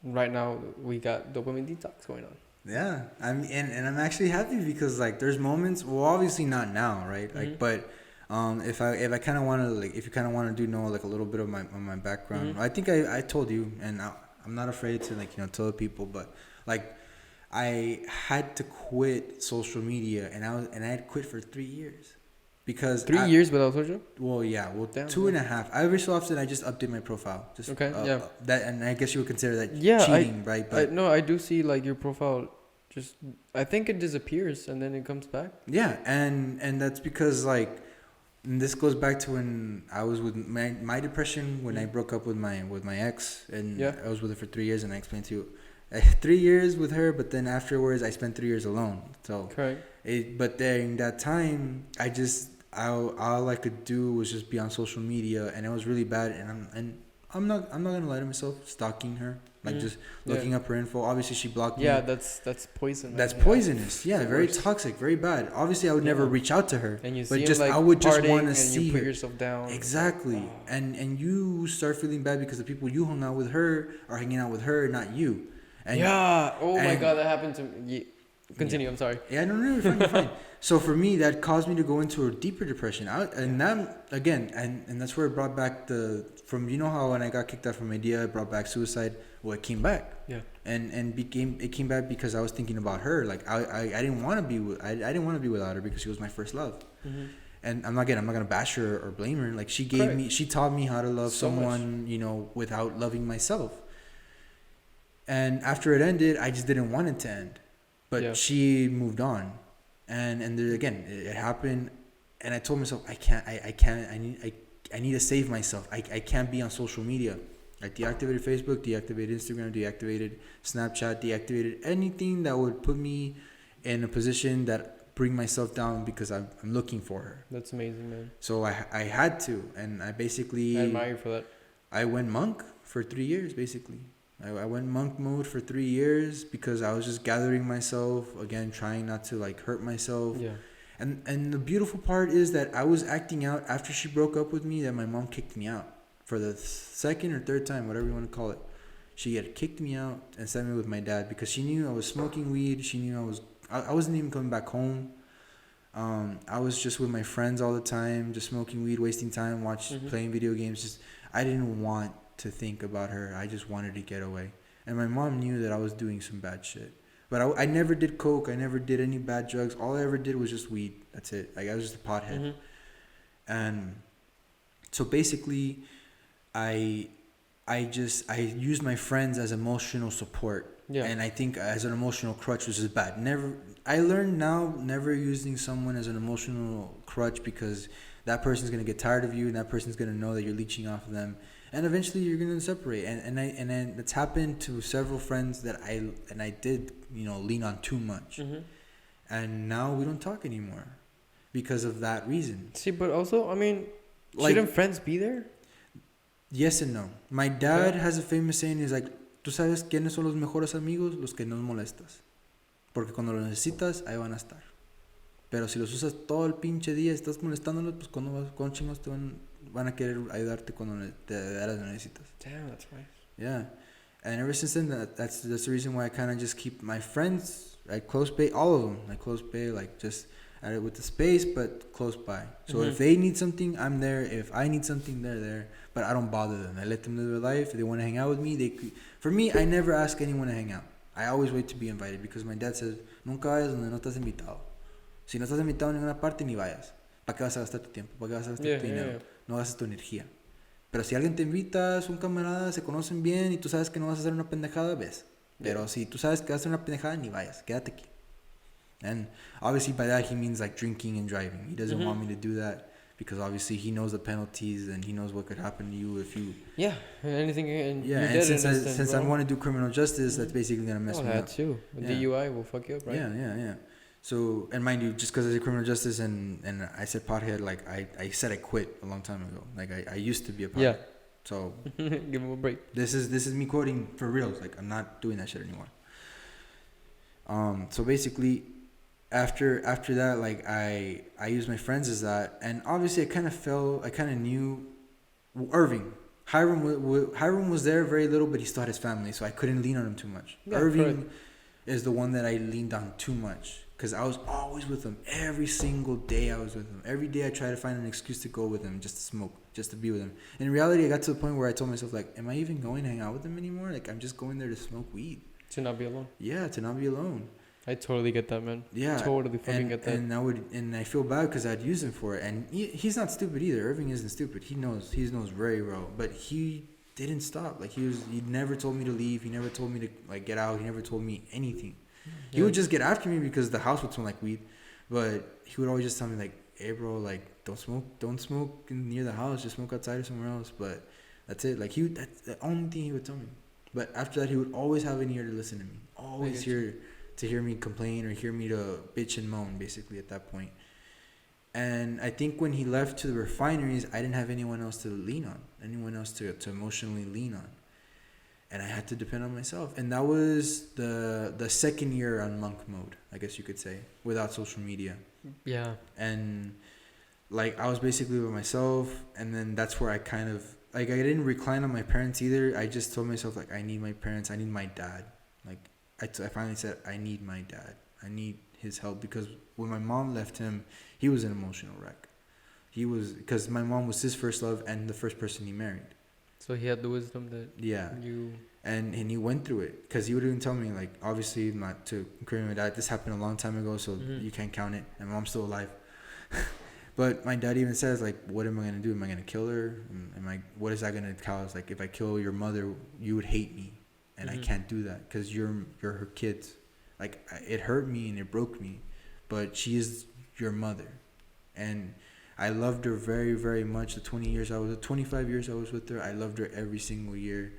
right now we got dopamine detox going on. Yeah. And I'm actually happy because like there's moments. Well, obviously not now, right? Like, but. If I kind of want to like, if you kind of want to know like a little bit of my background, I think I told you, and I'm not afraid to like tell people, but like I had to quit social media, and I had quit for 3 years because 3 years without social. Well, yeah, well, Damn, 2.5. Every so often I just update my profile, just Okay, yeah. that, and I guess you would consider that cheating, right? But no, I do see like your profile. Just I think it disappears and then it comes back. Yeah, and that's because like. And this goes back to when I was with my depression when I broke up with my ex, and I was with her for 3 years, and I explained to you 3 years with her, but then afterwards I spent 3 years alone. So correct. But during that time, I just all I could do was just be on social media, and it was really bad. And I'm not gonna lie to myself, stalking her, like just looking up her info. Obviously, she blocked me. Yeah, that's poison. Man. That's poisonous. Yeah, It's the very worst. toxic, very bad. Obviously, I would never reach out to her. And you but see just him, like, I would just partying want to and see you put her. yourself down. Exactly. And you start feeling bad because the people you hung out with her are hanging out with her, not you. And Oh my and- god, that happened to me. Continue. I'm sorry. Yeah, no, you're fine, you're fine. So for me, that caused me to go into a deeper depression. And that again, and that's where it brought back from you know how when I got kicked out from Idea, it brought back suicide. Well, it came back. Yeah. And it came back because I was thinking about her. Like I didn't want to be I didn't want to be without her because she was my first love. Mm-hmm. And I'm not gonna bash her or blame her. Like she taught me how to love So someone, you know, without loving myself. And after it ended, I just didn't want it to end. But she moved on, and there, again, it happened, and I told myself I need to save myself. I can't be on social media. I deactivated Facebook, deactivated Instagram, deactivated Snapchat, deactivated anything that would put me in a position that bring myself down because I'm looking for her. That's amazing, man. So I had to, and I basically I admire you for that. I went monk for 3 years, basically. I went monk mode for 3 years because I was just gathering myself, again, trying not to like hurt myself. Yeah. And the beautiful part is that I was acting out after she broke up with me that my mom kicked me out for the second or third time, whatever you want to call it. She had kicked me out and sent me with my dad because she knew I was smoking weed. She knew I wasn't even coming back home. I was just with my friends all the time, just smoking weed, wasting time, playing video games. Just I didn't want to think about her. I just wanted to get away. And my mom knew that I was doing some bad shit. But I never did coke. I never did any bad drugs. All I ever did was just weed. That's it. Like I was just a pothead. Mm-hmm. And so basically, I used my friends as emotional support. Yeah. And I think as an emotional crutch, which is bad. I learned now never using someone as an emotional crutch because that person's gonna get tired of you and that person's gonna know that you're leeching off of them. And eventually you're gonna separate, and that's happened to several friends that I did lean on too much, and now we don't talk anymore because of that reason. See, but also, I mean, Like- shouldn't friends be there? Yes and no. My dad has a famous saying. He's like, "Tú sabes quiénes son los mejores amigos, los que no molestas, porque cuando los necesitas ahí van a estar. Pero si los usas todo el pinche día, estás molestándolos, pues cuando chingos te van a querer ayudarte cuando de veras necesitas." Damn, that's right. Yeah, and ever since then, that's the reason why I kind of just keep my friends at close by, all of them like close by, like just at it with the space, but close by. So if they need something, I'm there. If I need something, they're there. But I don't bother them. I let them live their life. If they want to hang out with me, for me, I never ask anyone to hang out. I always wait to be invited because my dad says, nunca vayas donde no estás invitado. Si no estás invitado en ninguna parte, ni vayas. ¿Para qué vas a gastar tu tiempo? ¿Para qué vas a gastar tu dinero? No gastes tu energía. Pero si alguien te invita, es un camarada, se conocen bien y tú sabes que no vas a hacer una pendejada, ves. Pero si tú sabes que vas a hacer una pendejada, ni vayas. Quédate aquí. And obviously by that he means like drinking and driving. He doesn't want me to do that because obviously he knows the penalties and he knows what could happen to you if you... Yeah, anything. And Yeah, and since I want to do criminal justice, that's basically going to mess me that up. too. Yeah. DUI will fuck you up, right? Yeah. So, and mind you, just because I did criminal justice and I said pothead, like I said I quit a long time ago. Like I used to be a pothead. Yeah. So Give him a break. this is me quoting for real. Like I'm not doing that shit anymore. So basically, after that, like I used my friends as that, and obviously I kind of knew Irving. Hiram was there very little, but he still had his family, so I couldn't lean on him too much. Yeah, Irving is the one that I leaned on too much because I was always with him. Every single day I was with him. Every day I tried to find an excuse to go with him, just to smoke, just to be with him. In reality, I got to the point where I told myself, like, am I even going to hang out with him anymore? Like, I'm just going there to smoke weed. To not be alone. Yeah, to not be alone. I totally get that, man. Yeah, Totally fucking get that. And I feel bad because I'd use him for it. And he's not stupid either. Irving isn't stupid. He knows very well. But he didn't stop. Like he never told me to leave. He never told me to like get out. He never told me anything. He would just get after me because the house would smell like weed. But he would always just tell me like, "Hey, bro, like don't smoke near the house. Just smoke outside or somewhere else." But that's it. Like that's the only thing he would tell me. But after that, he would always have an ear to listen to me. Always to hear me complain or hear me to bitch and moan, basically, at that point. And I think when he left to the refineries, I didn't have anyone else to lean on, anyone else to emotionally lean on. And I had to depend on myself. And that was the second year on monk mode, I guess you could say, without social media. Yeah. And like I was basically with myself, and then that's where I kind of like I didn't recline on my parents either. I just told myself like I need my parents, I need my dad. Like I finally said I need my dad. I need his help, because when my mom left him, he was an emotional wreck. He was, because my mom was his first love and the first person he married. So he had the wisdom that you. And he went through it, because he would even tell me, like, obviously not to incriminate my dad, this happened a long time ago, so you can't count it, and my mom's still alive. But my dad even says, like, what am I gonna do? Am I gonna kill her? What is that gonna cause? Like, if I kill your mother, you would hate me, and I can't do that because you're her kids. Like, it hurt me and it broke me, but she is your mother, and I loved her very, very much. The 25 years I was with her, I loved her every single year.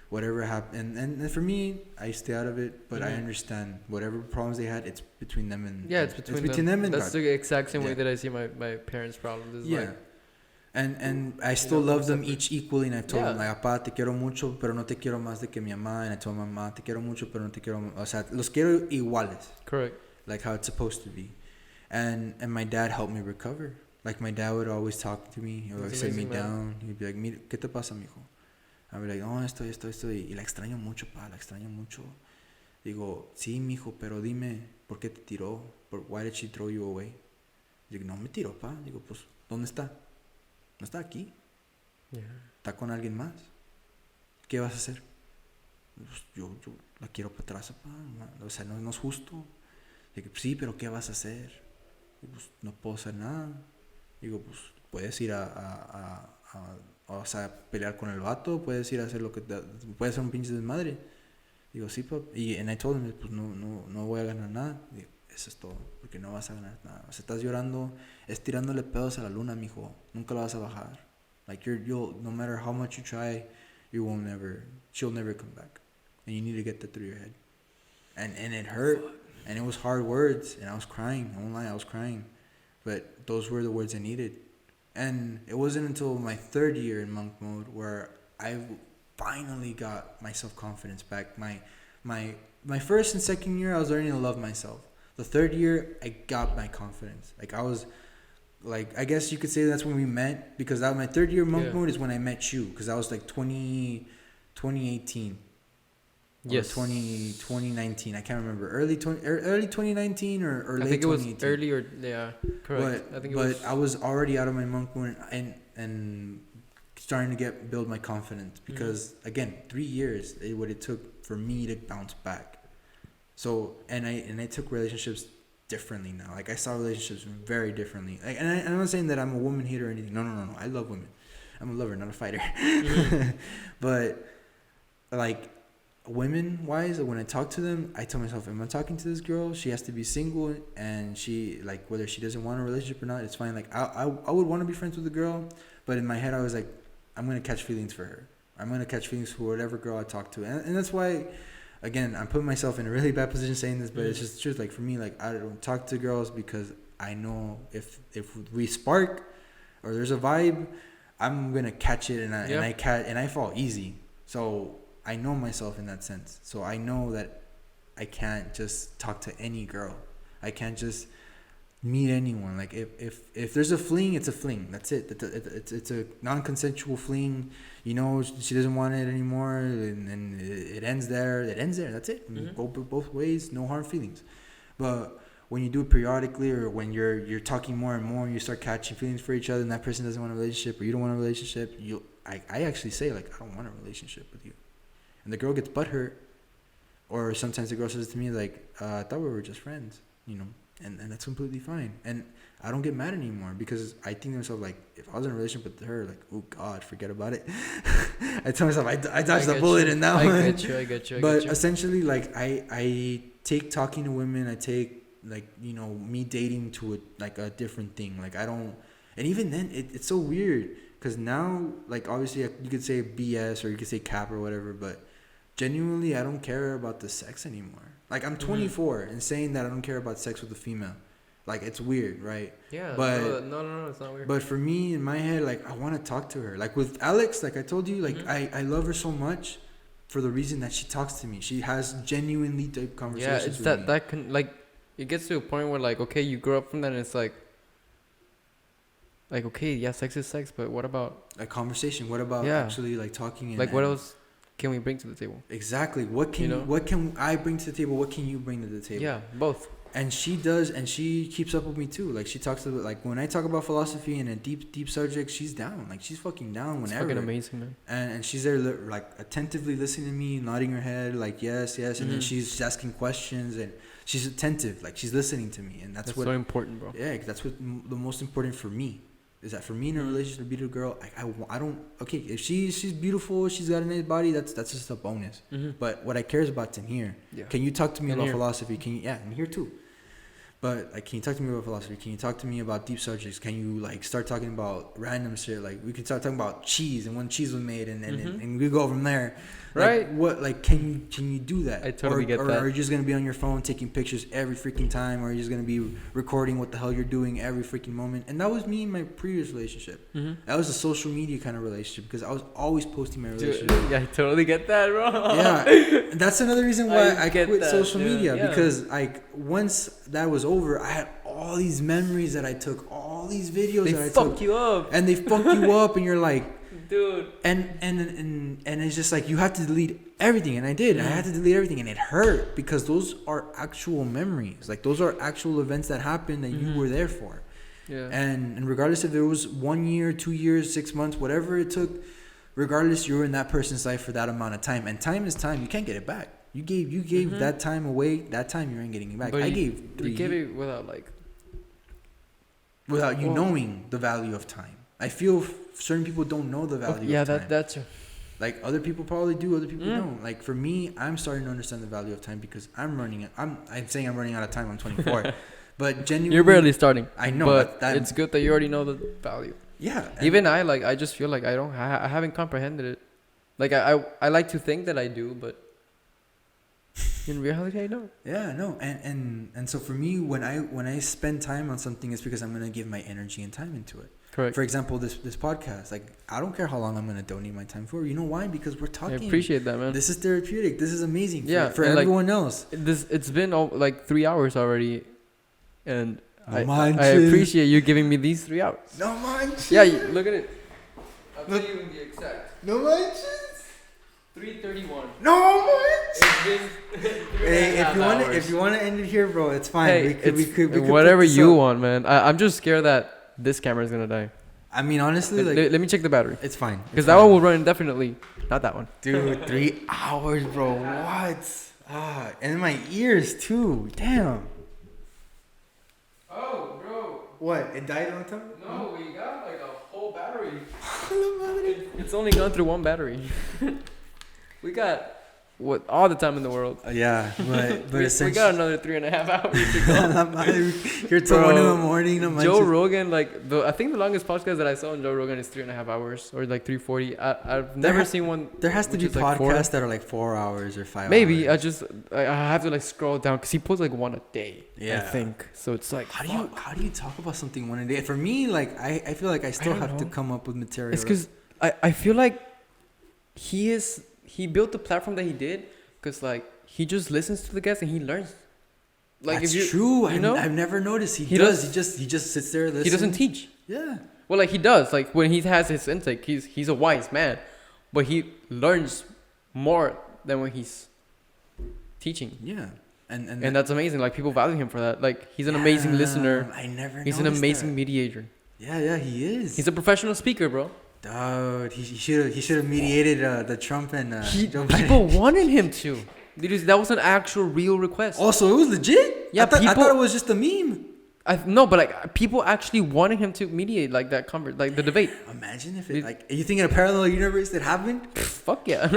Whatever happened, and for me, I stay out of it, but I understand whatever problems they had, it's between them and it's between them and that's God. The exact same way that I see my parents' problems. And I still love them each equally, and I told them, like, papá, te quiero mucho, pero no te quiero más de que mi mamá, and I told my mama, te quiero mucho, pero no te quiero, o sea, los quiero iguales. Correct. Like how it's supposed to be. And my dad helped me recover. Like, my dad would always talk to me, he would always sit me down, he'd be like, mira, ¿qué te pasa, mijo? I'd be like, oh, esto, y la extraño mucho, pa, la extraño mucho. Digo, sí, mijo, pero dime, ¿por qué te tiró? Why did she throw you away? Digo, no me tiró, pa. Digo, pues, ¿dónde está? No está aquí. Yeah. Está con alguien más. ¿Qué vas a hacer? Pues, yo la quiero para atrás, pa. O sea, no es justo. Digo, sí, pero ¿qué vas a hacer? Digo, pues, no puedo hacer nada. Digo, pues, puedes ir o sea, pelear con el vato, puedes ir a hacer puedes hacer un pinche desmadre. Digo, sí, pap. And I told him, pues no voy a ganar nada. Digo, eso es todo, porque no vas a ganar nada. O sea, estás llorando, es tirándole pedos a la luna, mijo. Nunca lo vas a bajar. Like, you'll no matter how much you try, she'll never come back. And you need to get that through your head. And it hurt, and it was hard words, and I was crying. I won't lie, I was crying. But those were the words I needed. And it wasn't until my third year in monk mode where I finally got my self-confidence back. My first and second year, I was learning to love myself. The third year, I got my confidence. Like, I was, like, I guess you could say that's when we met, because that was my third year monk mode is when I met you, because I was like 2018. Yes. 2019. I can't remember. Early 2019 or late 2018. I think it was early or correct. But I was already out of my monk mode and starting to build my confidence, because again, 3 years what it took for me to bounce back. So and I took relationships differently now. Like, I saw relationships very differently. Like, and I'm not saying that I'm a woman hater or anything. No. I love women. I'm a lover, not a fighter. But like, women wise, when I talk to them, I tell myself, am I talking to this girl? She has to be single, and she, like, whether she doesn't want a relationship or not, it's fine. Like, I would want to be friends with a girl, but in my head I was like, I'm gonna catch feelings for her. I'm gonna catch feelings for whatever girl I talk to, and that's why, again, I'm putting myself in a really bad position saying this, but it's just the truth. Like, for me, like, I don't talk to girls because I know if we spark or there's a vibe, I'm gonna catch it, and I fall easy. So I know myself in that sense. So I know that I can't just talk to any girl. I can't just meet anyone. Like, if there's a fling, it's a fling. That's it. It's a non-consensual fling. You know, she doesn't want it anymore, and it ends there. That's it. Go both ways. No hard feelings. But when you do it periodically, or when you're talking more and more, and you start catching feelings for each other, and that person doesn't want a relationship, or you don't want a relationship, I actually say, like, I don't want a relationship with you. And the girl gets butthurt, or sometimes the girl says to me, like, I thought we were just friends, you know, and that's completely fine. And I don't get mad anymore, because I think to myself, like, if I was in a relationship with her, like, oh God, forget about it. I tell myself, I dodged the bullet in that one. I get you. But essentially, like, I take talking to women, I take, like, you know, me dating to a different thing. Like, I don't, and even then, it's so weird, because now, like, obviously you could say BS or you could say cap or whatever, but genuinely, I don't care about the sex anymore. Like, I'm 24 and saying that I don't care about sex with a female. Like, it's weird, right? Yeah. But no, it's not weird. But for me, in my head, like, I want to talk to her. Like with Alex, like I told you, like I love her so much for the reason that she talks to me. She has genuinely deep conversations. Yeah, it's with me. that can like it gets to a point where like okay, you grow up from that and it's like okay, yeah, sex is sex, but what about a conversation? What about actually like talking? Like what else can we bring to the table? Exactly. What can I bring to the table? What can you bring to the table? Yeah, both. And she does, and she keeps up with me too. Like she talks about, like when I talk about philosophy and a deep subject, she's down. Like she's fucking down whenever. It's fucking amazing, man. And she's there like attentively listening to me, nodding her head like yes, and then she's asking questions and she's attentive, like she's listening to me, and that's what so important, bro. Yeah, that's what the most important for me. Is that for me in a relationship to be a girl, I don't okay if she's beautiful, she's got a nice body, that's just a bonus. But what I care is about in here. Yeah. Can you talk to me about philosophy? Can you and here too. But like, can you talk to me about philosophy? Can you talk to me about deep subjects? Can you like start talking about random shit? Like we could start talking about cheese and when cheese was made, and we go from there. Right. Like, what like can you do that? I totally get that. Or are you just gonna be on your phone taking pictures every freaking time? Or are you just gonna be recording what the hell you're doing every freaking moment? And that was me in my previous relationship. That was a social media kind of relationship because I was always posting my relationship. Dude, yeah, I totally get that, bro. Yeah, that's another reason why I quit social media because like once that was over, I had all these memories that I took, all these videos that I took. They fuck you up. And they fuck you up, and you're like, dude. And it's just like you have to delete everything, and I did. I had to delete everything, and it hurt because those are actual memories. Like those are actual events that happened that you were there for. Yeah. And regardless if it was 1 year, 2 years, 6 months, whatever it took, regardless, you were in that person's life for that amount of time, and time is time. You can't get it back. You gave that time away. That time you ain't getting it back. But I gave 3 You gave it without you knowing the value of time. I feel certain people don't know the value of time. Yeah, that's like other people probably do, other people don't. Like for me, I'm starting to understand the value of time because I'm saying I'm running out of time. I'm 24. But genuinely, you're barely starting. I know, but that it's good that you already know the value. Yeah. Even I just feel like I haven't comprehended it. Like I like to think that I do, but in reality I don't. Yeah, no. And so for me, when I spend time on something, it's because I'm gonna give my energy and time into it. Correct. For example, this podcast, like I don't care how long I'm gonna donate my time for. You know why? Because we're talking. I appreciate that, man. This is therapeutic. This is amazing. For and everyone else. It's been like 3 hours already, and I manches. appreciate you giving me these 3 hours. No manches. Yeah, look at it. I'll tell you the exact. No manches. 3:31. No manches. It's been Hey, if you want to end it here, bro, it's fine. Hey, we could whatever you want, man. I'm just scared that this camera is gonna die. I mean, honestly, let me check the battery. It's fine. Because that one will run indefinitely. Not that one. Dude, 3 hours, bro. What? And in my ears too. Damn. Oh, bro. What? It died on time? No, we got like a whole battery. It's only gone through one battery. We got all the time in the world. Yeah, but we got another 3.5 hours to go. You're till 1 in the morning. Joe Rogan, I think the longest podcast that I saw on Joe Rogan is 3.5 hours or like 3:40. I've never seen one. There has to be podcasts that are like 4 hours or 5 hours. Maybe I have to like scroll down because he posts like one a day. Yeah, I think so. It's like how do you talk about something one a day? For me, like I feel like I still have to come up with material. It's because I feel like he built the platform that he did because like he just listens to the guests and he learns. Like that's true. I've never noticed. He does. He just sits there. Listens. He doesn't teach. Yeah. Well, like he does. Like when he has his intake, he's a wise man, but he learns more than when he's teaching. Yeah. And that's amazing. Like people value him for that. Like he's an amazing listener. He's an amazing mediator. Yeah, he is. He's a professional speaker, bro. Dude, he should have mediated the Trump and Joe Biden. People wanted him to. That was an actual real request. Also, it was legit. Yeah, I thought it was just a meme. No, but like people actually wanted him to mediate like that like the debate. Imagine if it like, are you thinking a parallel universe that happened? Fuck yeah.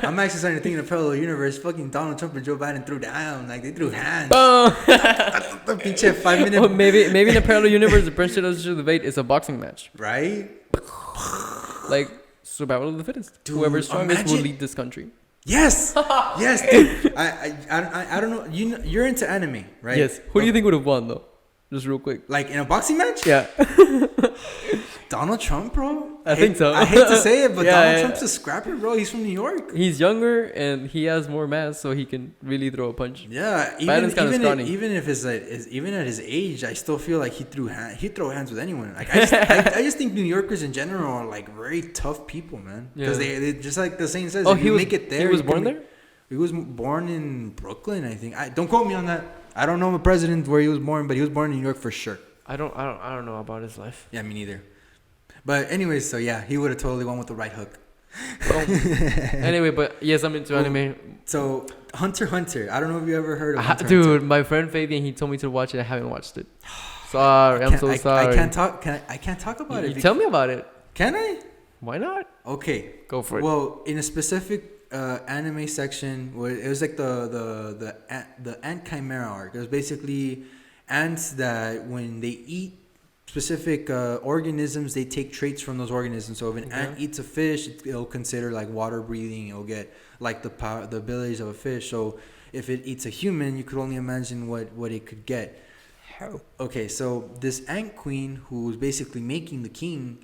I'm actually starting to think in a parallel universe. Fucking Donald Trump and Joe Biden threw down, like they threw hands. The pinche 5 minute. Oh, maybe in a parallel universe, the presidential debate is a boxing match. Right. Like survival of the fittest. Dude, whoever's strongest will lead this country. Yes, yes, dude. I don't know. You're into anime, right? Yes. Who do you think would have won though? Just real quick. Like in a boxing match? Yeah. Donald Trump, bro? I think so. I hate to say it, but Yeah, Donald yeah. Trump's a scrapper, bro. He's from New York. He's younger and he has more mass, so he can really throw a punch. Yeah, Biden's kinda scrawny. even if it's like even at his age, I still feel like he'd throw hands with anyone. Like I just think New Yorkers in general are like very tough people, man. Because Yeah. they just like the saying says, Oh, if you make it there. He was you can born make- there? He was born in Brooklyn, I think. Don't quote me on that. I don't know the president where he was born, but he was born in New York for sure. I don't know about his life. Yeah, me neither. But anyways, so yeah, he would have totally won with the right hook. Anyway, but yes, I'm into anime. So Hunter x Hunter. I don't know if you ever heard of Hunter x Dude, Hunter. my friend Fabian, he told me to watch it. I haven't watched it. Sorry, I'm so sorry. I can't talk. I can't talk about You it. tell me about it. Can I? Why not? Okay. Go for it. Well, in a specific anime section, where it was like the ant chimera arc. It was basically ants that when they eat specific organisms, they take traits from those organisms. So if an ant eats a fish, it'll consider like water breathing. It'll get like the abilities of a fish. So if it eats a human, you could only imagine what it could get. How? Okay, so this ant queen who's basically making the king,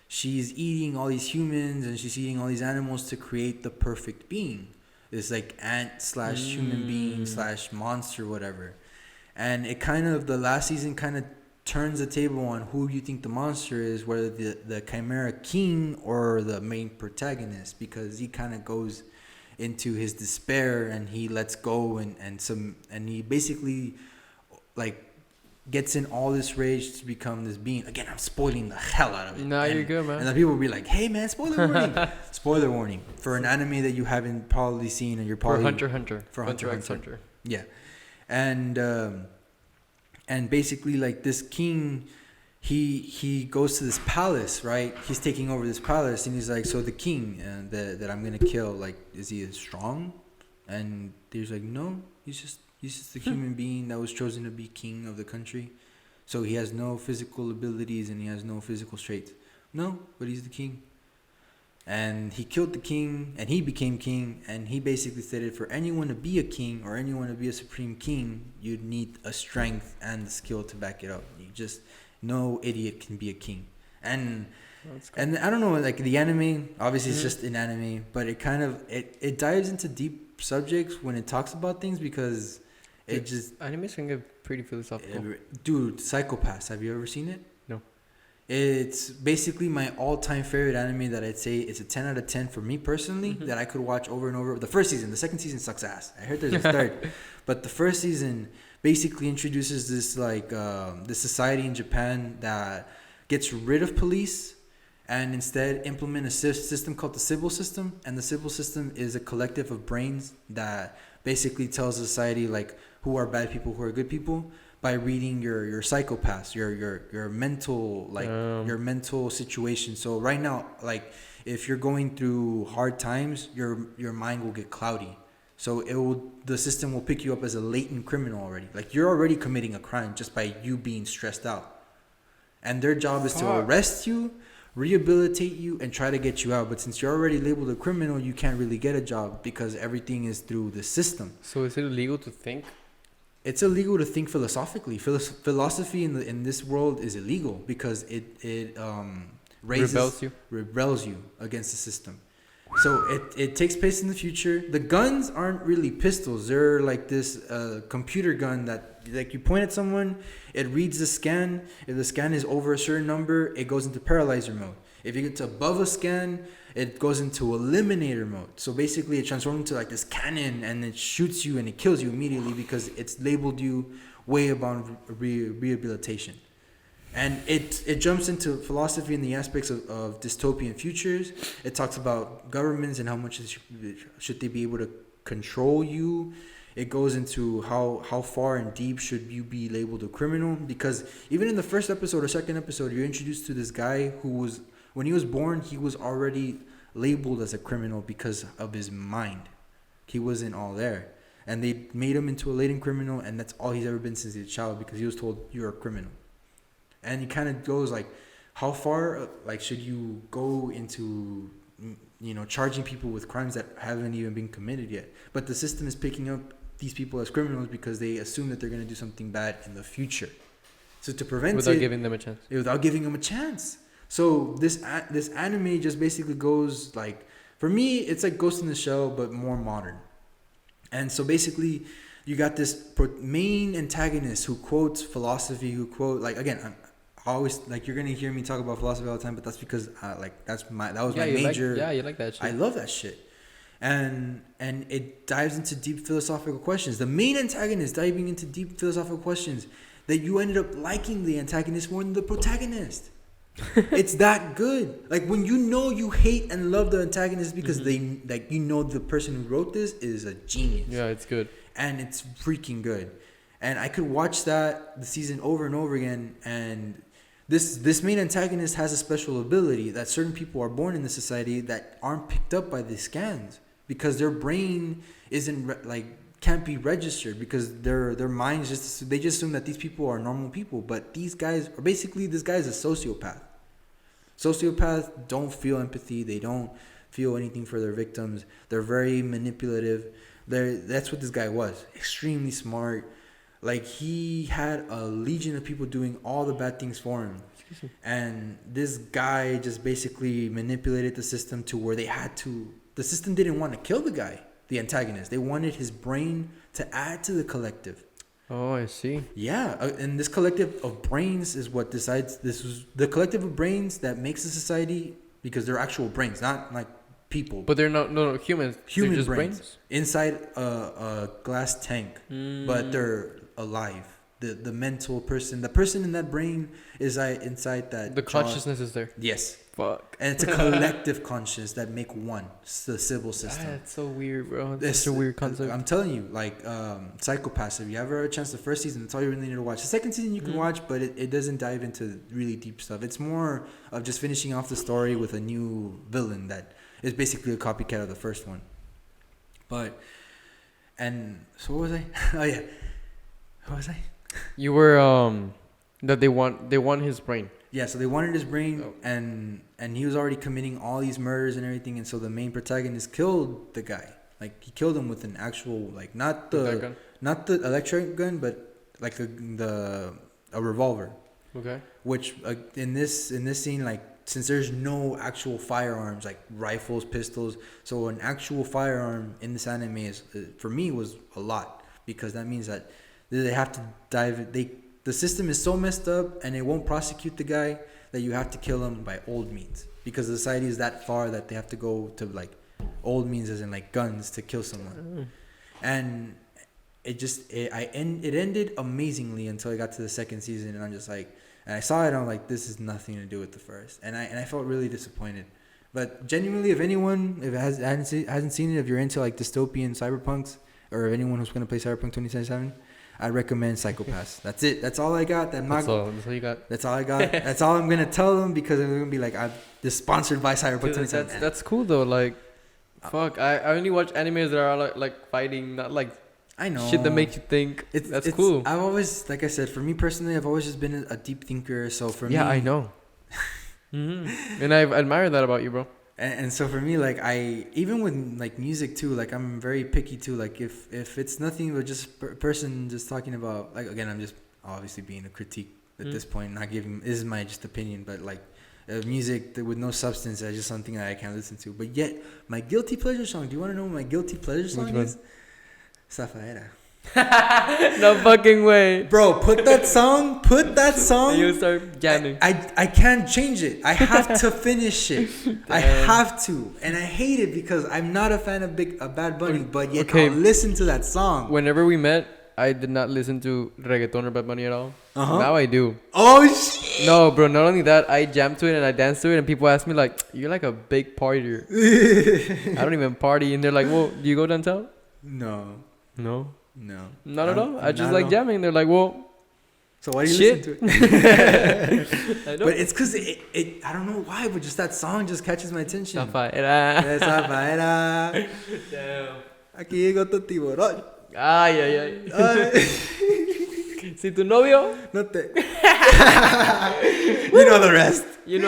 she's eating all these humans and she's eating all these animals to create the perfect being. This like ant / human being / monster, whatever. And it kind of, the last season kind of turns the table on who you think the monster is, whether the Chimera King or the main protagonist, because he kind of goes into his despair and he lets go and he basically like gets in all this rage to become this being. Again, I'm spoiling the hell out of it. Nah, you're good, man. And then people will be like, hey man, spoiler warning. Spoiler warning for an anime that you haven't probably seen, and you're probably For Hunter x Hunter. For Hunter x Hunter. Yeah. And basically like this king, he goes to this palace, right? He's taking over this palace and he's like, so the king that I'm gonna kill, like, is he strong? And he's like, no, he's just a human being that was chosen to be king of the country. So he has no physical abilities and he has no physical traits. No, but he's the king. And he killed the king and he became king, and he basically stated for anyone to be a king or anyone to be a supreme king, you'd need a strength and the skill to back it up. No idiot can be a king. And I don't know, like the anime, obviously it's just an anime, but it kind of it dives into deep subjects when it talks about things, because it just Animes can get pretty philosophical. dude, Psychopaths, have you ever seen it? No. It's basically my all-time favorite anime that I'd say it's a 10 out of 10 for me personally, that I could watch over and over. The first season, the second season sucks ass. I heard there's a third. But the first season basically introduces this like this society in Japan that gets rid of police and instead implement a system called the civil system. And the civil system is a collective of brains that basically tells society like who are bad people, who are good people, by reading your psychopaths, your mental, like your mental situation. So right now, like if you're going through hard times, your mind will get cloudy. So the system will pick you up as a latent criminal already. Like you're already committing a crime just by you being stressed out. And their job is to arrest you, rehabilitate you, and try to get you out. But since you're already labeled a criminal, you can't really get a job because everything is through the system. So is it illegal to think? It's illegal to think philosophically. Philosophy in this world is illegal because it rebels you against the system. So it takes place in the future. The guns aren't really pistols. They're like this computer gun that like you point at someone, it reads the scan. If the scan is over a certain number, it goes into paralyzer mode. If you get to above a scan, it goes into eliminator mode. So basically it transforms into like this cannon and it shoots you and it kills you immediately because it's labeled you way above rehabilitation. And it jumps into philosophy in the aspects of dystopian futures. It talks about governments and how much should they be able to control you. It goes into how far and deep should you be labeled a criminal. Because even in the first episode or second episode, you're introduced to this guy who was, when he was born, he was already labeled as a criminal because of his mind. He wasn't all there. And they made him into a latent criminal, and that's all he's ever been since he was a child because he was told, you're a criminal. And he kind of goes like, how far like should you go into, charging people with crimes that haven't even been committed yet? But the system is picking up these people as criminals because they assume that they're going to do something bad in the future. So to prevent Without it, giving them a chance. without giving them a chance. So this anime just basically goes like, for me, it's like Ghost in the Shell but more modern. And so basically, you got this main antagonist who quotes philosophy, like again, I always like, you're gonna hear me talk about philosophy all the time, but that's because like that was my major. You like that shit. I love that shit. And it dives into deep philosophical questions. The main antagonist diving into deep philosophical questions that you ended up liking the antagonist more than the protagonist. It's that good. Like when you hate and love the antagonist because they like, the person who wrote this is a genius. Yeah, it's good. And it's freaking good. And I could watch the season over and over again. And this main antagonist has a special ability that certain people are born in this society that aren't picked up by the scans because their brain can't be registered because their minds they just assume that these people are normal people, but this guy is a sociopath. Sociopaths don't feel empathy. They don't feel anything for their victims. They're very manipulative. That's what this guy was. Extremely smart. Like he had a legion of people doing all the bad things for him. And this guy just basically manipulated the system to where the system didn't want to kill the guy, the antagonist. They wanted his brain to add to the collective. Oh, I see. Yeah, and this collective of brains is what decides. This was the collective of brains that makes a society because they're actual brains, not like people. But they're not humans. Human They're just brains inside a glass tank, but they're alive. The mental person, the person in that brain is inside that. The consciousness is there. Yes. Fuck. And it's a collective conscious that make one. It's the civil system. That's so weird, bro. That's such a weird concept. I'm telling you, like Psychopaths. If you ever had a chance, the first season, that's all you really need to watch. The second season you can watch, but it doesn't dive into really deep stuff. It's more of just finishing off the story with a new villain that is basically a copycat of the first one. So what was I? Oh yeah, what was I? You were that they want his brain. Yeah, so they wanted his brain, and he was already committing all these murders and everything, and so the main protagonist killed the guy. Like he killed him with an actual, like not the electric gun, but like a revolver. Okay. Which in this scene, like since there's no actual firearms like rifles, pistols, so an actual firearm in this anime is for me was a lot because that means that they have to the system is so messed up and it won't prosecute the guy that you have to kill him by old means because the society is that far that they have to go to like old means as in like guns to kill someone. And it ended amazingly until I got to the second season and I'm just like, and I saw it and I'm like, this is nothing to do with the first, and I felt really disappointed. But genuinely, if hasn't seen it, if you're into like dystopian cyberpunks or if anyone who's going to play Cyberpunk 2077, I recommend Psychopaths. That's it. That's all I got. That's all you got. That's all I got. That's all I'm gonna tell them because I'm gonna be like, I'm this sponsored by Cyberpunk 2077. That's cool though. Like, fuck. I only watch animes that are like fighting, not like I know shit that makes you think. That's cool. I've always, like I said, for me personally, I've always just been a deep thinker. So for me, I know. And I admire that about you, bro. And so for me, like even with like music too, like I'm very picky too. Like if it's nothing but just person just talking about, like again, I'm just obviously being a critique at this point, not giving, this is my just opinion, but like music with no substance is just something that I can't listen to. But yet my guilty pleasure song. Do you want to know what my guilty pleasure song is? Zafaera. No fucking way, bro. Put that song. And you start jamming. I can't change it. I have to finish it. I have to, and I hate it because I'm not a fan of Bad Bunny, but yet I'll listen to that song. Whenever we met, I did not listen to reggaeton or Bad Bunny at all. Now I do. Oh shit! No, bro. Not only that, I jam to it and I dance to it, and people ask me like, "You're like a big partier." I don't even party, and they're like, "Well, do you go downtown?" No. Not at all. I just like jamming. They're like, well, so why do you listen to it? I know. But it's because it I don't know why, but just that song just catches my attention. Zafaera. Damn. Aquí llegó tu tiburón. Ay. Si tu novio. No te. You know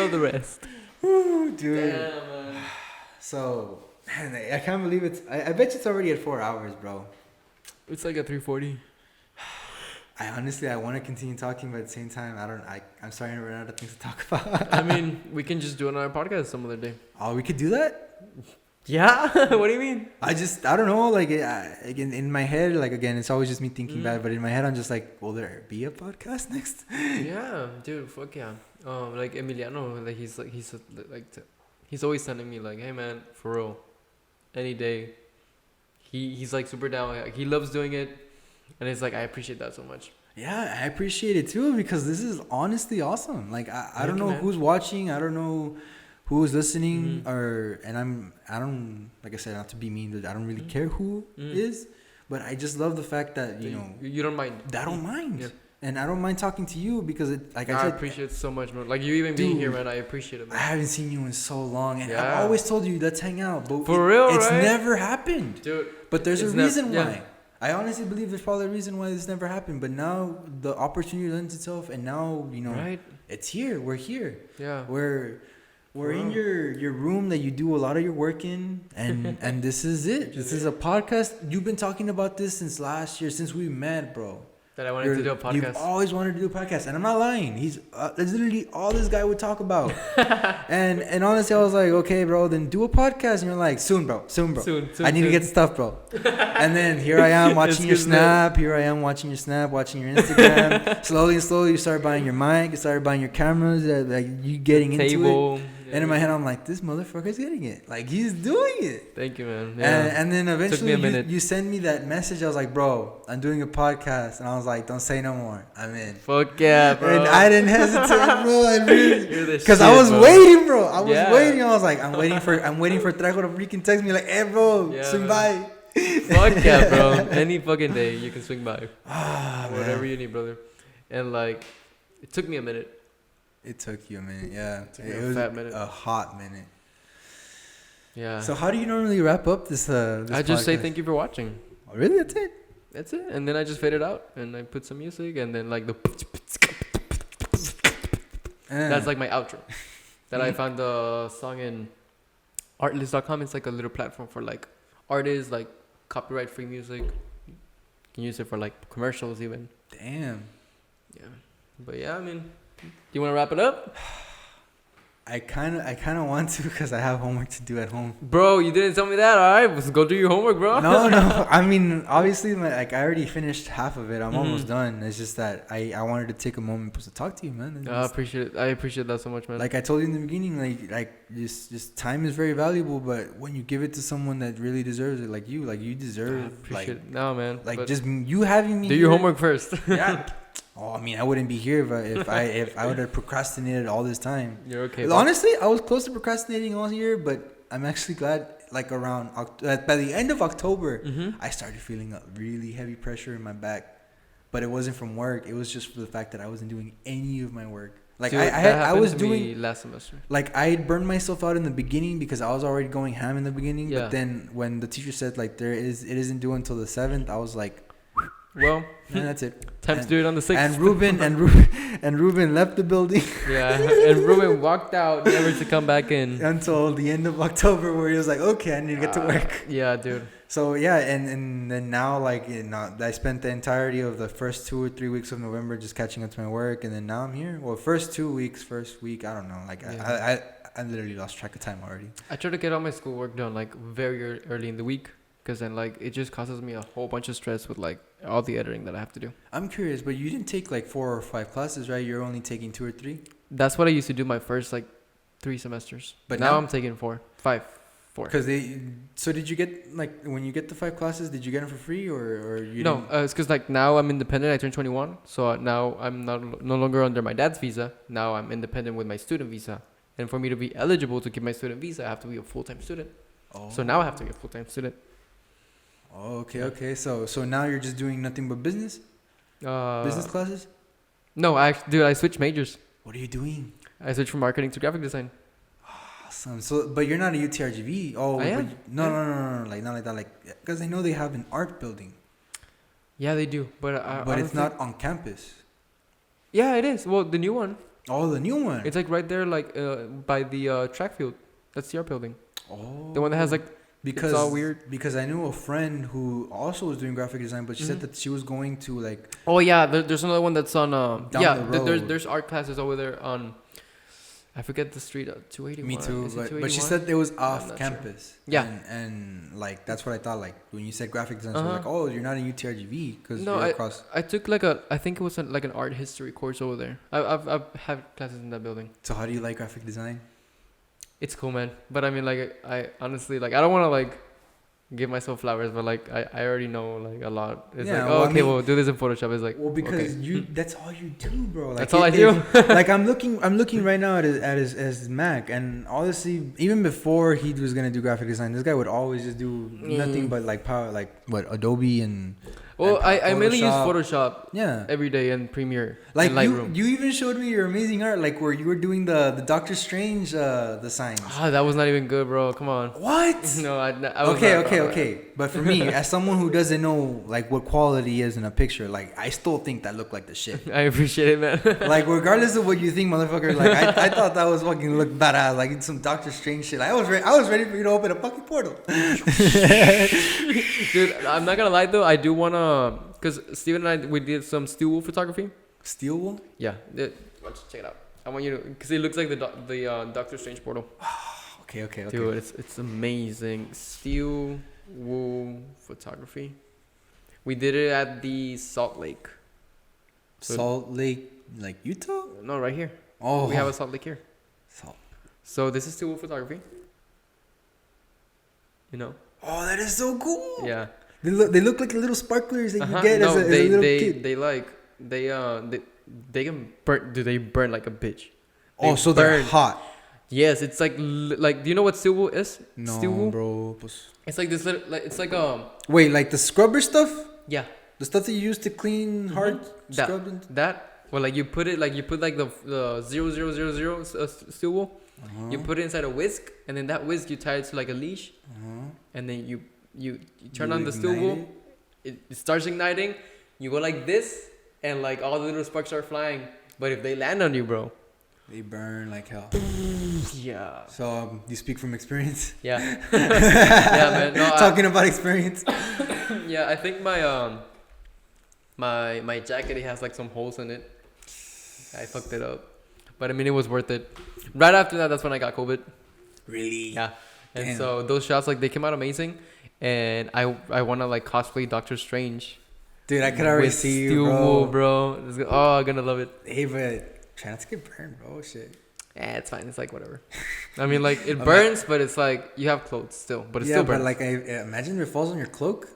the rest. Ooh, dude. Damn, man. So, man, I can't believe I bet you it's already at 4 hours, bro. It's like at 3:40. I want to continue talking, but at the same time, I'm starting to run out of things to talk about. I mean, we can just do another podcast some other day. Oh, we could do that? Yeah? What do you mean? I don't know. Like, again, in my head, like, again, it's always just me thinking about it. But in my head, I'm just like, will there be a podcast next? Yeah, dude, fuck yeah. Like Emiliano, like he's always sending me like, hey man, for real, any day. He's like super down. Like, he loves doing it, and it's like I appreciate that so much. Yeah, I appreciate it too, because this is honestly awesome. Like, I don't know who's watching. I don't know who's listening, I don't, like I said, not to be mean, but I don't really care who is. But I just love the fact that, you don't mind. I don't mind. Yeah. And I don't mind talking to you because I said, appreciate it so much, man. Like, you even being here, man, I appreciate it, man. I haven't seen you in so long, and I've always told you, let's hang out. But for real, it's right? never happened. Dude. But there's a reason why. Yeah. I honestly believe there's probably a reason why this never happened. But now the opportunity lends itself, and now, right? It's here. We're here. Yeah. We're in your room that you do a lot of your work in, and this is it. This is a podcast. You've been talking about this since last year, since we met, bro. That I wanted to do a podcast. You've always wanted to do a podcast, and I'm not lying. That's literally all this guy would talk about. and honestly, I was like, okay, bro, then do a podcast. And you're like, soon, bro. Soon, I need to get stuff, bro. And then here I am watching your Snap. Here I am watching your Snap, watching your Instagram. Slowly, you start buying your mic. You start buying your cameras. Like, you getting into it. And in my head, I'm like, this motherfucker's getting it. Like, he's doing it. Thank you, man. Yeah. And then eventually you send me that message. I was like, bro, I'm doing a podcast. And I was like, don't say no more. I'm in. Fuck yeah, bro. And I didn't hesitate, bro. Because I was bro. waiting, bro. I was waiting. I was like, I'm waiting for Trejo to freaking text me like, hey, bro, swing by. Fuck yeah, bro. Any fucking day you can swing by. Whatever you need, brother. And like, it took me a minute. It took you a minute, yeah. It was a hot minute. Yeah. So how do you normally wrap up this I just say thank you for watching. Oh, really? That's it? That's it. And then I just fade it out and I put some music and then like the that's like my outro. That I found the song in artlist.com. It's like a little platform for like artists, like copyright free music. You can use it for like commercials even. Damn. Yeah. But yeah, I mean, do you want to wrap it up? I kind of want to because I have homework to do at home. Bro, you didn't tell me that. All right, let's go do your homework, bro. No. I mean, obviously, I already finished half of it. I'm almost done. It's just that I wanted to take a moment to talk to you, man. I appreciate it. I appreciate that so much, man. Like I told you in the beginning, like just time is very valuable, but when you give it to someone that really deserves it, like you deserve. I appreciate it. No, man. Like just you having me. Do your homework first. Yeah. Oh, I mean, I wouldn't be here if I would have procrastinated all this time. You're okay. Honestly, I was close to procrastinating all year, but I'm actually glad. Like around by the end of October, I started feeling a really heavy pressure in my back, but it wasn't from work. It was just for the fact that I wasn't doing any of my work. Like dude, I was doing last semester. Like I had burned myself out in the beginning because I was already going ham in the beginning. Yeah. But then when the teacher said like it isn't due until the 7th, I was like, well, and that's it. Time to do it on the 6th. And Ruben left the building. Yeah, and Ruben walked out, never to come back in until the end of October, where he was like, "Okay, I need to get to work." Yeah, dude. So yeah, and then now I spent the entirety of the first 2 or 3 weeks of November just catching up to my work, and then now I'm here. Well, first week, I don't know. Like I literally lost track of time already. I try to get all my schoolwork done like very early in the week. Because then, like, it just causes me a whole bunch of stress with, like, all the editing that I have to do. I'm curious, but you didn't take, like, 4 or 5 classes, right? You're only taking 2 or 3? That's what I used to do my first, like, 3 semesters. But now I'm taking 4. 4. So did you get, like, when you get the 5 classes, did you get them for free or you No, it's because, like, now I'm independent. I turned 21. So now I'm no longer under my dad's visa. Now I'm independent with my student visa. And for me to be eligible to get my student visa, I have to be a full-time student. Oh. So now I have to be a full-time student. Oh, okay. So now you're just doing nothing but business? Business classes? No, I switched majors. What are you doing? I switched from marketing to graphic design. Awesome. So, but you're not a UTRGV. Oh, I am. No. Like not like that. Like because I know they have an art building. Yeah, they do. But it's not on campus. Yeah, it is. Well, the new one. Oh, the new one. It's like right there, like by the track field. That's the art building. Oh. The one that has like Because it's all weird. Because I knew a friend who also was doing graphic design, but she said that she was going to like Oh yeah, there's another one that's on Down yeah. the road. There's art classes over there on. I forget the street. 281. me too, Is it but she 281? said it was I'm off not campus. Yeah. and like that's what I thought. Like when you said graphic design, so I was like, oh, you're not in UTRGV because No, you're across. I took I think it was like an art history course over there. I've had classes in that building. So how do you like graphic design? It's cool, man. But I mean, like, I honestly, like, I don't want to, like, give myself flowers, but, like, I already know, like, a lot. It's Yeah, like, well, oh, I okay, mean- well, do this in Photoshop. It's like, Well, because okay. that's all you do, bro. Like, That's all I do. Like I'm looking right now at his Mac, and honestly, even before he was gonna do graphic design, this guy would always just do nothing but like power, like what Adobe and. Well, and I mainly use Photoshop. Photoshop Yeah. every day and Premiere Like and Lightroom. you even showed me your amazing art, like where you were doing the Doctor Strange the signs. Ah, that was not even good, bro. Come on. What? No, I was Okay, not- okay. But for me, as someone who doesn't know like what quality is in a picture, like I still think that looked like the shit. I appreciate it, man. Like regardless of what you think, motherfucker, like I thought that was fucking look badass, like some Doctor Strange shit. I was ready for you to open a fucking portal. Dude, I'm not gonna lie though. I do wanna, cause Steven and I we did some steel wool photography. Steel wool? Yeah, watch, check it out. I want you to, cause it looks like the Doctor Strange portal. Okay. Dude, it's amazing. Steel wool photography. We did it at the Salt Lake. Salt Lake, like Utah? No, right here. Oh, We have a Salt Lake here. Salt. So this is steel wool photography. You know? Oh, that is so cool. Yeah. They look like little sparklers that you get No, as a little kid. they can burn. Do they burn like a bitch? Oh, so they're burn. hot. Yes, it's like do you know what steel wool is? No, Steel wool? bro. Pues. It's like this little, like it's like Wait, like the scrubber stuff? yeah. The stuff that you use to clean hard That- scrub and That well, like you put the 0000 steel wool. You put it inside a whisk, and then that whisk you tie it to like a leash, and then you turn You on the steel ignite wool. It starts igniting. You go like this, and like all the little sparks are flying. But if they land on you, bro, they burn like hell. yeah, So you speak from experience? yeah, yeah, man. No, Talking about experience. yeah, I think my jacket, it has like some holes in it. I fucked it up, but I mean it was worth it. Right after that, that's when I got COVID. Really? Yeah, and Damn. so those shots, like, they came out amazing, and I want to like cosplay Doctor Strange. Dude, I could already with see you, steel bro. wool, bro. Oh, I'm gonna love it. Hey, but try not to get burned, bro. Shit. Yeah, it's fine. It's like whatever. I mean, like it burns, but it's like you have clothes still, but it Yeah, still but burns. like, imagine if it falls on your cloak.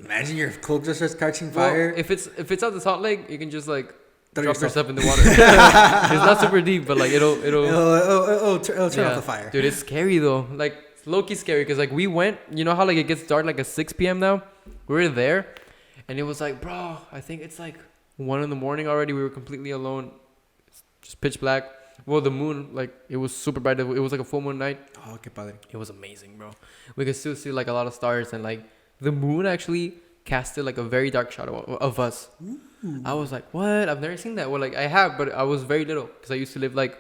Imagine your cloak just starts catching well, fire. if it's out the Salt Lake, you can just like Throw drop yourself. yourself in the water. It's not super deep, but like it'll It'll turn yeah. off the fire. Dude, it's scary though. Like it's low-key scary because like we went. You know how like it gets dark like at 6 p.m. now. We were there, and it was like, bro, I think it's like 1 a.m. already. We were completely alone, it's just pitch black. Well, the moon, like it was super bright. It was like a full moon night. Oh, qué padre. It was amazing, bro. We could still see like a lot of stars, and like the moon actually casted like a very dark shadow of us. I was like, what? I've never seen that. Well, like I have, but I was very little because I used to live like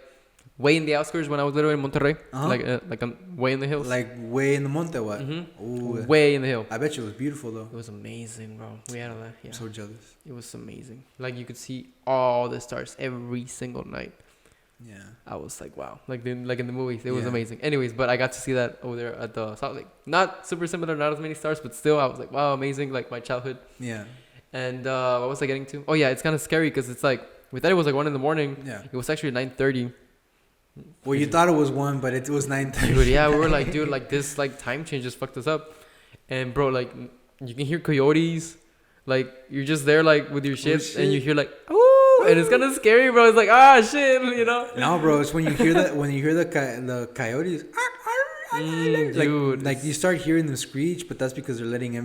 way in the outskirts when I was little in Monterrey, like way in the hills, Like way in the monte, what? Mm-hmm. Ooh, way in the hill. I bet you it was beautiful though. It was amazing, bro. We had all that. Yeah, I'm so jealous. it was amazing. Like you could see all the stars every single night. Yeah. I was like, wow. Like in the movies, it was Yeah. amazing. Anyways, but I got to see that over there at the Salt Lake. Not super similar, not as many stars, but still, I was like, wow, amazing. Like my childhood. Yeah. And what was I getting to? Oh yeah, it's kind of scary because it's like we thought it was like 1 a.m. Yeah. It was actually 9:30. Well, you thought it was 1, but it was 9:30. Dude, yeah, we were like, dude, like this like time change just fucked us up. And bro, like you can hear coyotes. Like you're just there like with your shit, shit. and you hear like, oh, and it's kind of scary, bro. It's like, ah, shit, you know. No, bro, it's when you hear that the coyotes. Dude, like you start hearing them screech, but that's because they're letting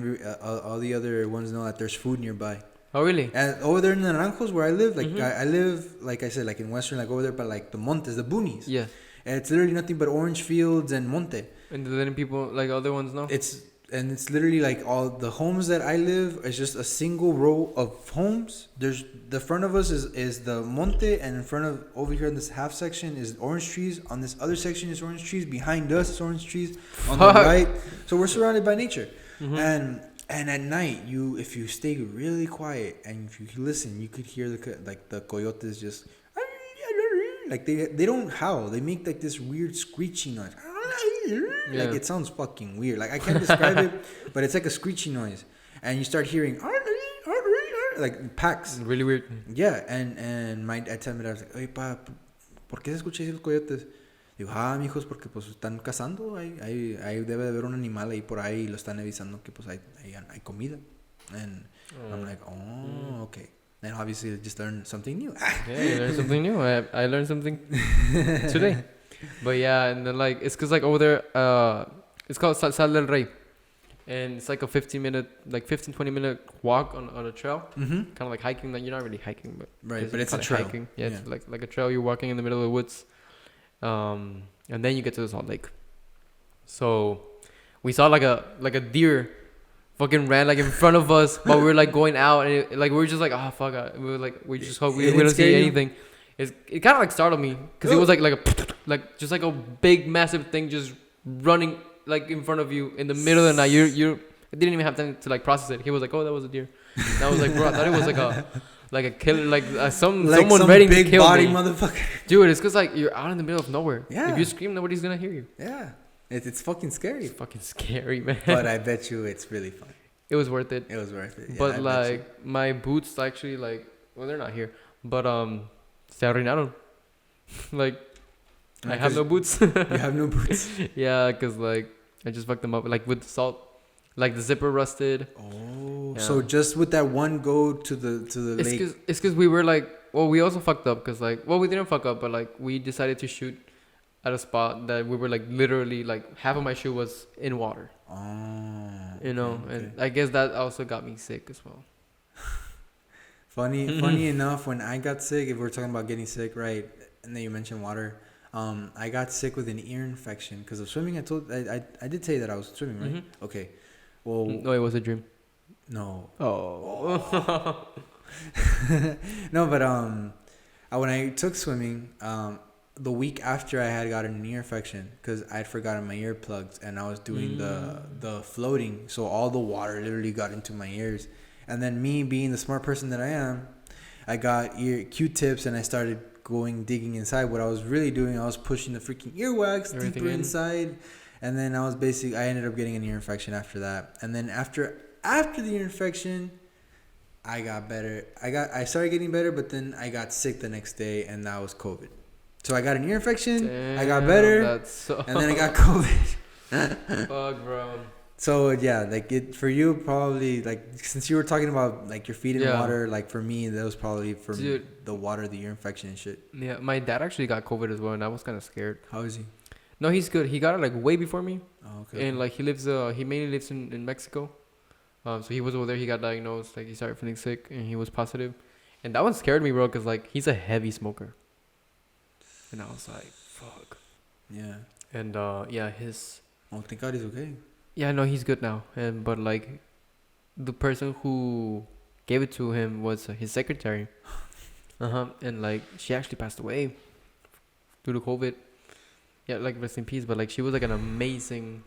all the other ones know that there's food nearby. Oh really? And over there in the Naranjos where I live, like I live, like I said, like in Western, like over there, but like the montes, the boonies. Yeah. And it's literally nothing but orange fields and monte. And letting people like other ones know. It's and it's literally like all the homes that I live is just a single row of homes. There's the front of us is the monte, and in front of over here in this half section is orange trees. On this other section is orange trees. Behind us is orange trees. On the right, so we're surrounded by nature. And at night, if you stay really quiet and if you listen, you could hear the coyotes just like they don't howl. They make like this weird screeching noise. Yeah. Like it sounds fucking weird. Like I can't describe it, but it's like a screechy noise, and you start hearing like packs. Really weird. Yeah, and I tell me, I was like, "Oye, pa, ¿por qué se escuchan esos coyotes?" Digo, mijos, porque pues están cazando. Hay debe de haber un animal ahí por ahí y lo están avisando que pues hay comida. And I'm like, oh, okay. Then obviously I just learned something new. Yeah, you learned something new. I learned something today. But yeah, and then like it's cause like over there, it's called Sal del Rey, and it's like a 20 minute walk on a trail, kind of like hiking. Like you're not really hiking, but it's a trail. Hiking. Yeah, it's like a trail. You're walking in the middle of the woods, and then you get to the Salt Lake. So we saw like a deer, fucking ran like in front of us while we were like going out, and we were just like, oh fuck, we were like we just hope we don't see anything. It kind of like startled me because it was like just like a big massive thing just running like in front of you in the middle of the night. You didn't even have time to like process it. He was like, oh, that was a deer. And I was like, bro, I thought it was like a killer, like someone some ready big to kill body me. Motherfucker. Dude, it's because like you're out in the middle of nowhere. Yeah. If you scream, nobody's gonna hear you. Yeah, it's fucking scary. It's fucking scary, man. But I bet you it's really fun. It was worth it. It was worth it. Yeah, but like my boots actually like they're not here, but se arruinaron. Like I have no boots. You have no boots. Yeah, cause like I just fucked them up like with the salt, like the zipper rusted. Oh, yeah. So just with that one go to the lake. It's cause we were like, well, we also fucked up cause like, well, we didn't fuck up, but like we decided to shoot at a spot that we were like literally like half of my shoe was in water. Oh, you know, okay. and I guess that also got me sick as well. Funny enough, when I got sick, if we're talking about getting sick, right? And then you mentioned water. I got sick with an ear infection because of swimming. I did say that I was swimming, right? Mm-hmm. Okay. Well, no, it was a dream. No. Oh. No, but when I took swimming, the week after I had gotten an ear infection because I'd forgotten my earplugs and I was doing the floating, so all the water literally got into my ears. And then me being the smart person that I am, I got Q-tips and I started digging inside. What I was really doing, I was pushing the freaking earwax deeper inside, and then I ended up getting an ear infection after that. And then after the ear infection, I got better. I started getting better, but then I got sick the next day, and that was COVID. So I got an ear infection, I got better, and then I got COVID. Fuck, bro. So yeah, like it for you probably like since you were talking about like your feet in water, like for me that was probably from the water, the ear infection and shit. Yeah, my dad actually got COVID as well, and I was kind of scared. How is he? No, he's good. He got it like way before me. Oh, okay. And like he mainly lives in Mexico. So he was over there. He got diagnosed. Like he started feeling sick, and he was positive. And that one scared me, bro, because like he's a heavy smoker. And I was like, fuck. Yeah. And his. Oh, thank God he's okay. Yeah, no, he's good now. But like, the person who gave it to him was his secretary. And like, she actually passed away due to COVID. Yeah, like rest in peace. But like, she was like an amazing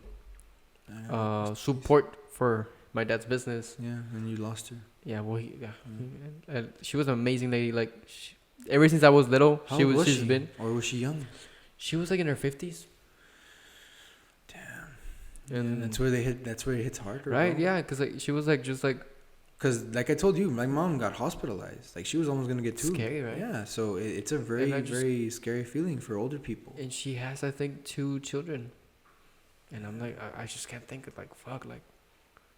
support for my dad's business. Yeah, and you lost her. Yeah, well, and she was an amazing lady. Like, ever since I was little, Or was she young? She was like in her 50s. And that's where it hits harder, right? bro. Yeah, because like she was like just like, because like I told you, my mom got hospitalized. Like she was almost gonna get scary, right? Yeah, so it's a very scary feeling for older people. And she has, I think, 2 children, and I'm like, I just can't think of like fuck, like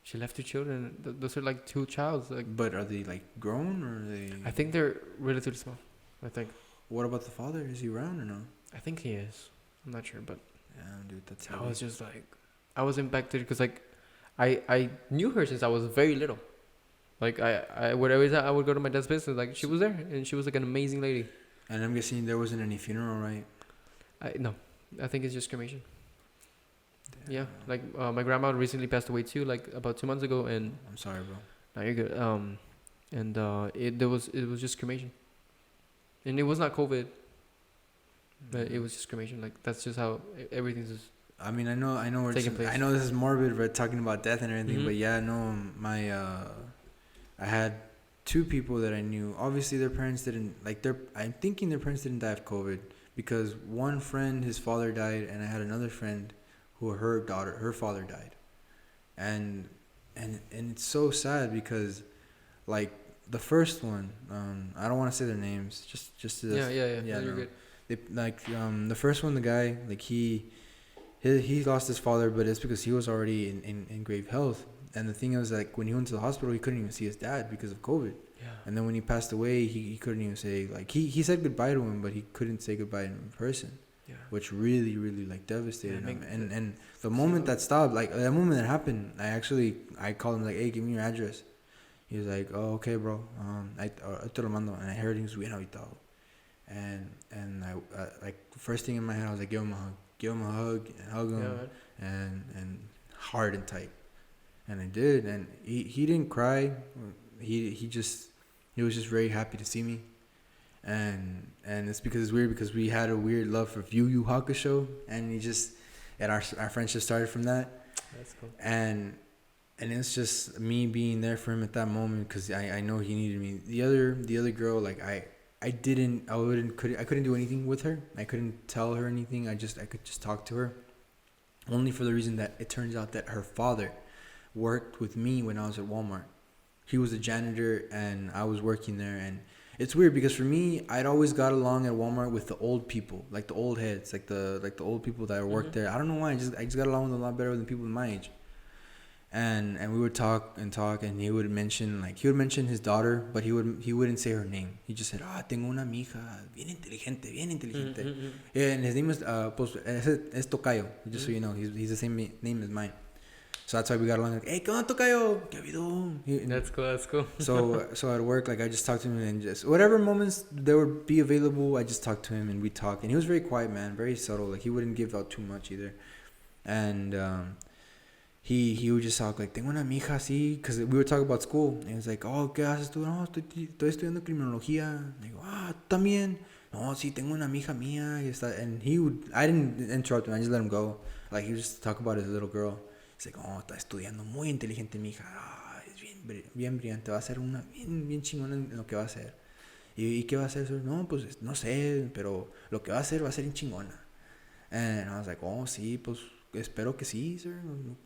she left 2 children. Those are like 2 childs. Like, but are they like grown or are they? I think they're relatively small. I think. What about the father? Is he around or no? I think he is. I'm not sure, but yeah, dude, that's. I was just like. I was impacted because like I knew her since I was very little. Like I whatever I would go to my dad's business, like she was there and she was like an amazing lady. And I'm guessing there wasn't any funeral, right? No, I think it's just cremation. Yeah, like my grandma recently passed away too, like about 2 months ago, and I'm sorry, bro. now you're good. And it was just cremation, and it was not COVID, but it was just cremation. Like that's just how everything's just I mean, I know, taking place. I know this is morbid, but talking about death and everything. Mhm. But yeah, no, my I had two people that I knew. Obviously, their parents didn't like their. I'm thinking their parents didn't die of COVID because one friend, his father died, and I had another friend who her father died, and it's so sad because like the first one, I don't want to say their names, just to Yeah. yeah, No, you're no. good. They like the first one, the guy like he lost his father, but it's because he was already in grave health. And the thing is, like, when he went to the hospital, he couldn't even see his dad because of COVID. Yeah. And then when he passed away, he couldn't even say, like, he said goodbye to him, but he couldn't say goodbye in person, Yeah. which really, really, like, devastated Yeah, him. And the moment that stopped, like, the moment that happened, I called him, like, hey, give me your address. He was like, oh, okay, bro. I te lo mando. And I heard he was bien habitado. And I, like, first thing in my head, I was like, give him a hug, and hug him, and hard and tight. And I did, and he didn't cry. He was just very happy to see me, and it's because it's weird because we had a weird love for Yu Yu Hakusho, and our friendship started from that. That's cool. And it's just me being there for him at that moment because I know he needed me. The other girl, like I couldn't do anything with her. I couldn't tell her anything. I could just talk to her, only for the reason that it turns out that her father worked with me when I was at Walmart. He was a janitor and I was working there, and it's weird because for me, I'd always got along at Walmart with the old people, like the old heads, like the old people that worked there. I don't know why, I just got along with them a lot better than people my age. And we would talk, and he would mention his daughter, but he wouldn't say her name. He just said, tengo una mija bien inteligente. Yeah, and his name was es Tocayo, just so you know, he's the same name as mine. So that's why we got along. Like, hey, ¿qué onda, Tocayo? ¿Qué ha habido? That's cool. So at work, like, I just talked to him, and just whatever moments there would be available, I just talked to him and we talk. And he was very quiet, man, very subtle. Like, he wouldn't give out too much either. And he would just talk like, tengo una mija así, because we would talk about school. And he was like, oh, ¿qué haces tú? No, estoy estudiando criminología. And I go, también. No, sí, tengo una mija mía. And I didn't interrupt him. I just let him go. Like, he would just talk about his little girl. He's like, está estudiando muy inteligente mi hija. Es bien brillante. Va a ser una bien chingona en lo que va a hacer. ¿Y qué va a hacer? No, pues no sé, pero lo que va a ser bien chingona. And I was like, oh, sí, pues espero que sí, sir.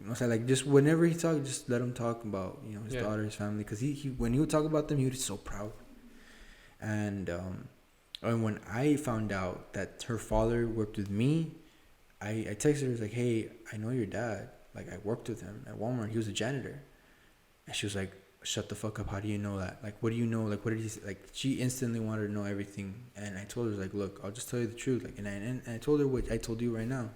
O sea, like, just whenever he talked, just let him talk about, his daughter, his family. Because when he would talk about them, he would be so proud. And when I found out that her father worked with me, I texted her, I was like, hey, I know your dad. Like, I worked with him at Walmart. He was a janitor. And she was like, shut the fuck up. How do you know that? Like, what do you know? Like, what did he say? Like, she instantly wanted to know everything. And I told her, like, look, I'll just tell you the truth. Like, and I told her what I told you right now.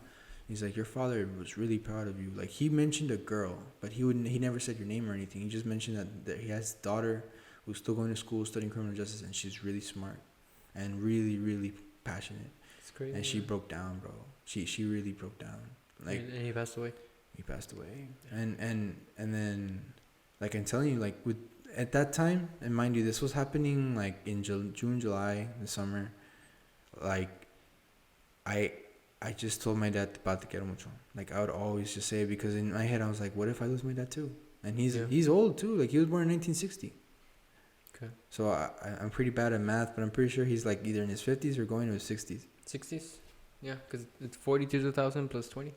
He's like, your father was really proud of you. Like, he mentioned a girl, but he never said your name or anything. He just mentioned that he has a daughter who's still going to school, studying criminal justice, and she's really smart and really, really passionate. It's crazy. And she broke down, bro. She really broke down. Like, and he passed away. He passed away. And then, like, I'm telling you, like, at that time, and mind you, this was happening like in June, July, the summer. Like, I just told my dad, "Pa, te quiero mucho." Like, I would always just say it because in my head I was like, what if I lose my dad too? And he's old too. Like, he was born in 1960. Okay. So I'm pretty bad at math, but I'm pretty sure he's like either in his 50s or going to his 60s. 60s? Yeah, because it's 42,000 plus 20.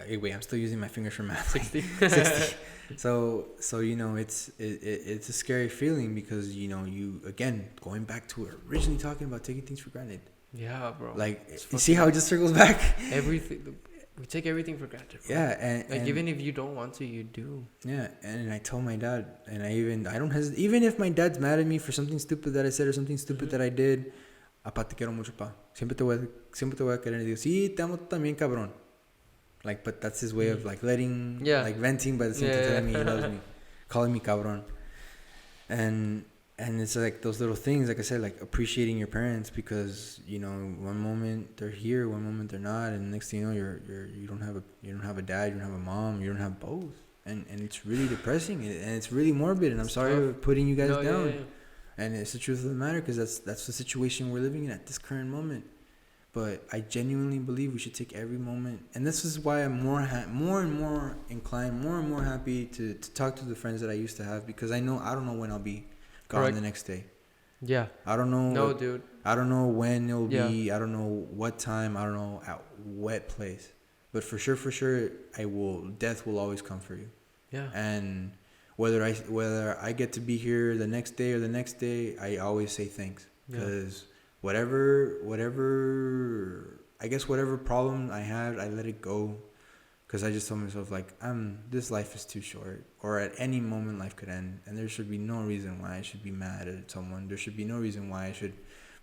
Hey, wait, I'm still using my fingers for math. 60. 60. So it's a scary feeling because, you, again, going back to originally talking about taking things for granted. Yeah, bro. Like, you see how it just circles back? Everything. We take everything for granted, bro. Yeah. And even if you don't want to, you do. Yeah. And I told my dad, and I don't hesitate. Even if my dad's mad at me for something stupid that I said or something stupid that I did, "Apá, te quiero mucho, pa. Siempre te voy a querer." Y digo, sí, te amo también, cabrón. Like, but that's his way of, like, like, venting, but at the same time telling me he loves me, calling me cabrón. And And it's like those little things, like I said, like appreciating your parents, because you know one moment they're here, one moment they're not, and next thing you know you don't have a dad, you don't have a mom, you don't have both, and it's really depressing, and it's really morbid. And I'm sorry for putting you guys down, and it's the truth of the matter, because that's the situation we're living in at this current moment. But I genuinely believe we should take every moment, and this is why I'm more and more inclined, more and more happy to talk to the friends that I used to have, because I don't know when I'll be gone the next day. Yeah. I don't know. No, dude. I don't know when it'll be. I don't know what time. I don't know at what place. But for sure, death will always come for you. Yeah. And whether I get to be here the next day or the next day, I always say thanks, because whatever problem I had, I let it go. Because I just told myself, like, this life is too short. Or at any moment, life could end. And there should be no reason why I should be mad at someone. There should be no reason why I should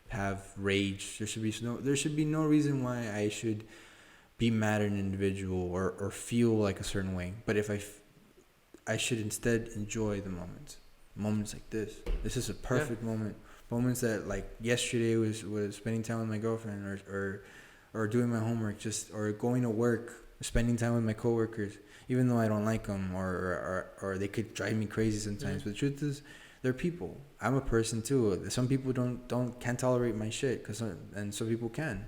have rage. There should be no reason why I should be mad at an individual or feel like a certain way. But if I should instead enjoy the moments. Moments like this. This is a perfect moment. Moments that, like, yesterday was spending time with my girlfriend, or doing my homework, or going to work. Spending time with my coworkers, even though I don't like them, or they could drive me crazy sometimes. But the truth is, they're people. I'm a person too. Some people can't tolerate my shit, and some people can.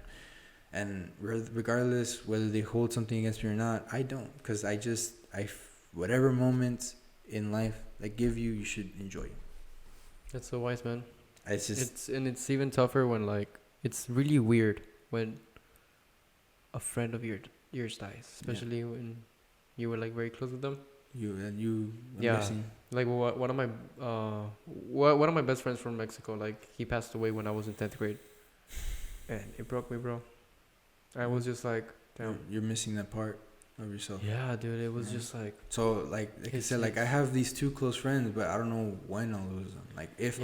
And regardless whether they hold something against me or not, I don't, because whatever moments in life that give you, you should enjoy. That's so wise, man. It's it's even tougher when, like, it's really weird when a friend of yours dies, especially when you were, like, very close with them. Missing. Like, one of my best friends from Mexico, like, he passed away when I was in 10th grade, and it broke me, bro. I was just like, damn, you're missing that part of yourself. Yeah, dude, it was just like, so like I said, like, I have these two close friends, but I don't know when I'll lose them. Like, if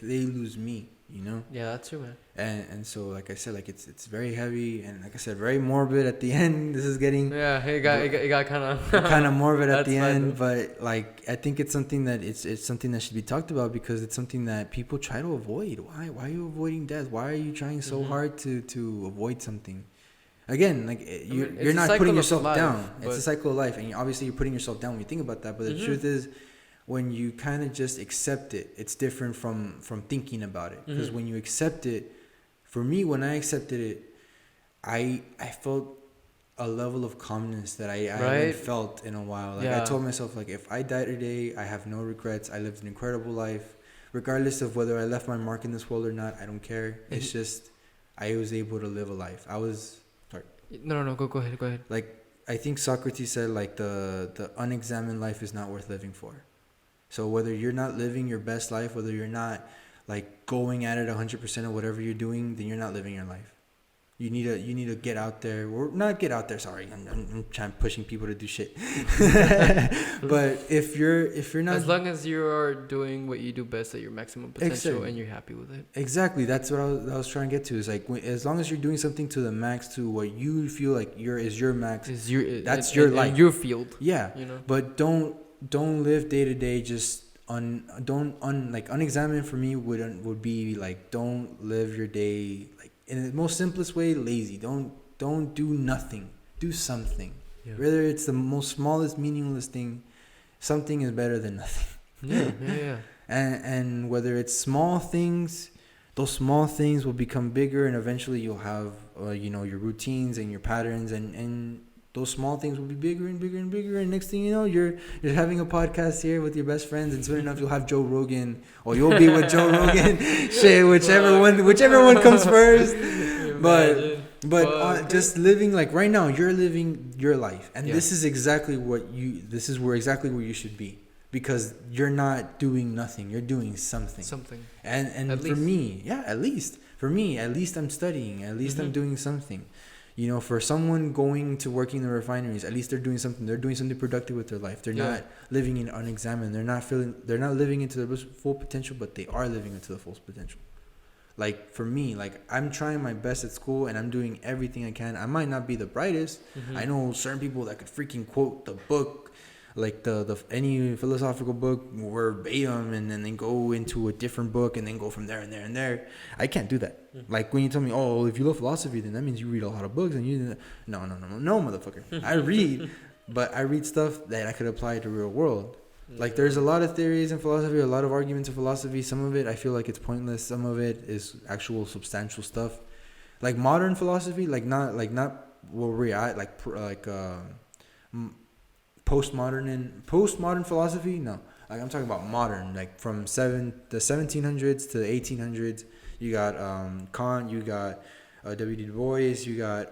they lose me, you know. Yeah, that's true, man. And so, like I said, like, it's very heavy, and like I said, very morbid at the end. This is getting it got kind of morbid at the end, though. but like, I think it's something that it's something that should be talked about, because it's something that people try to avoid. Why are you avoiding death? Why are you trying so hard to avoid something? Again, like, you're not putting yourself down. It's a cycle of life, and obviously you're putting yourself down when you think about that. But the truth is, when you kind of just accept it, it's different from thinking about it. Because when you accept it, for me, when I accepted it, I felt a level of calmness that I haven't felt in a while. Like, I told myself, like, if I die today, I have no regrets. I lived an incredible life. Regardless of whether I left my mark in this world or not, I don't care. It's just, I was able to live a life. No, go ahead. Like, I think Socrates said, like, the unexamined life is not worth living for. So whether you're not living your best life, whether you're not, like, going at it 100% of whatever you're doing, then you're not living your life. You need to get out there, or not get out there. Sorry, I'm trying pushing people to do shit. But if you're not, as long as you are doing what you do best at your maximum potential, and you're happy with it. Exactly, that's what I was trying to get to. Is like, as long as you're doing something to the max, to what you feel like is your max, that's your life, in your field. Yeah, you know. But don't live day to day just unexamined. For me would be like, don't live your day like, in the most simplest way, lazy. Don't do nothing. Do something. Yeah. Whether it's the most smallest, meaningless thing, something is better than nothing. Yeah. And whether it's small things, those small things will become bigger, and eventually you'll have your routines and your patterns, and those small things will be bigger and bigger and bigger, and next thing you know, you're having a podcast here with your best friends, and soon enough you'll have Joe Rogan, or you'll be with Joe Rogan. Shit, whichever one comes first. But just living, like, right now, you're living your life, and this is exactly where you should be, because you're not doing nothing, you're doing something. And for me, at least I'm studying, at least I'm doing something. You know, for someone going to working in the refineries, at least they're doing something. They're doing something productive with their life. They're not living in unexamined. They're not living into their full potential, but they are living into the full potential. Like, for me, like, I'm trying my best at school, and I'm doing everything I can. I might not be the brightest. I know certain people that could freaking quote the book like the any philosophical book verbatim and then go into a different book and then go from there and there and there. I can't do that. Like when you tell me, oh, if you love philosophy, then that means you read a lot of books and you no, motherfucker. I read, but I read stuff that I could apply to real world. Like there's a lot of theories in philosophy, a lot of arguments in philosophy. Some of it I feel like it's pointless. Some of it is actual substantial stuff. Like modern philosophy, like not where we're at, postmodern philosophy. No, like I'm talking about modern, like from the 1700s to the 1800s. You got Kant, you got W. Du Bois, you got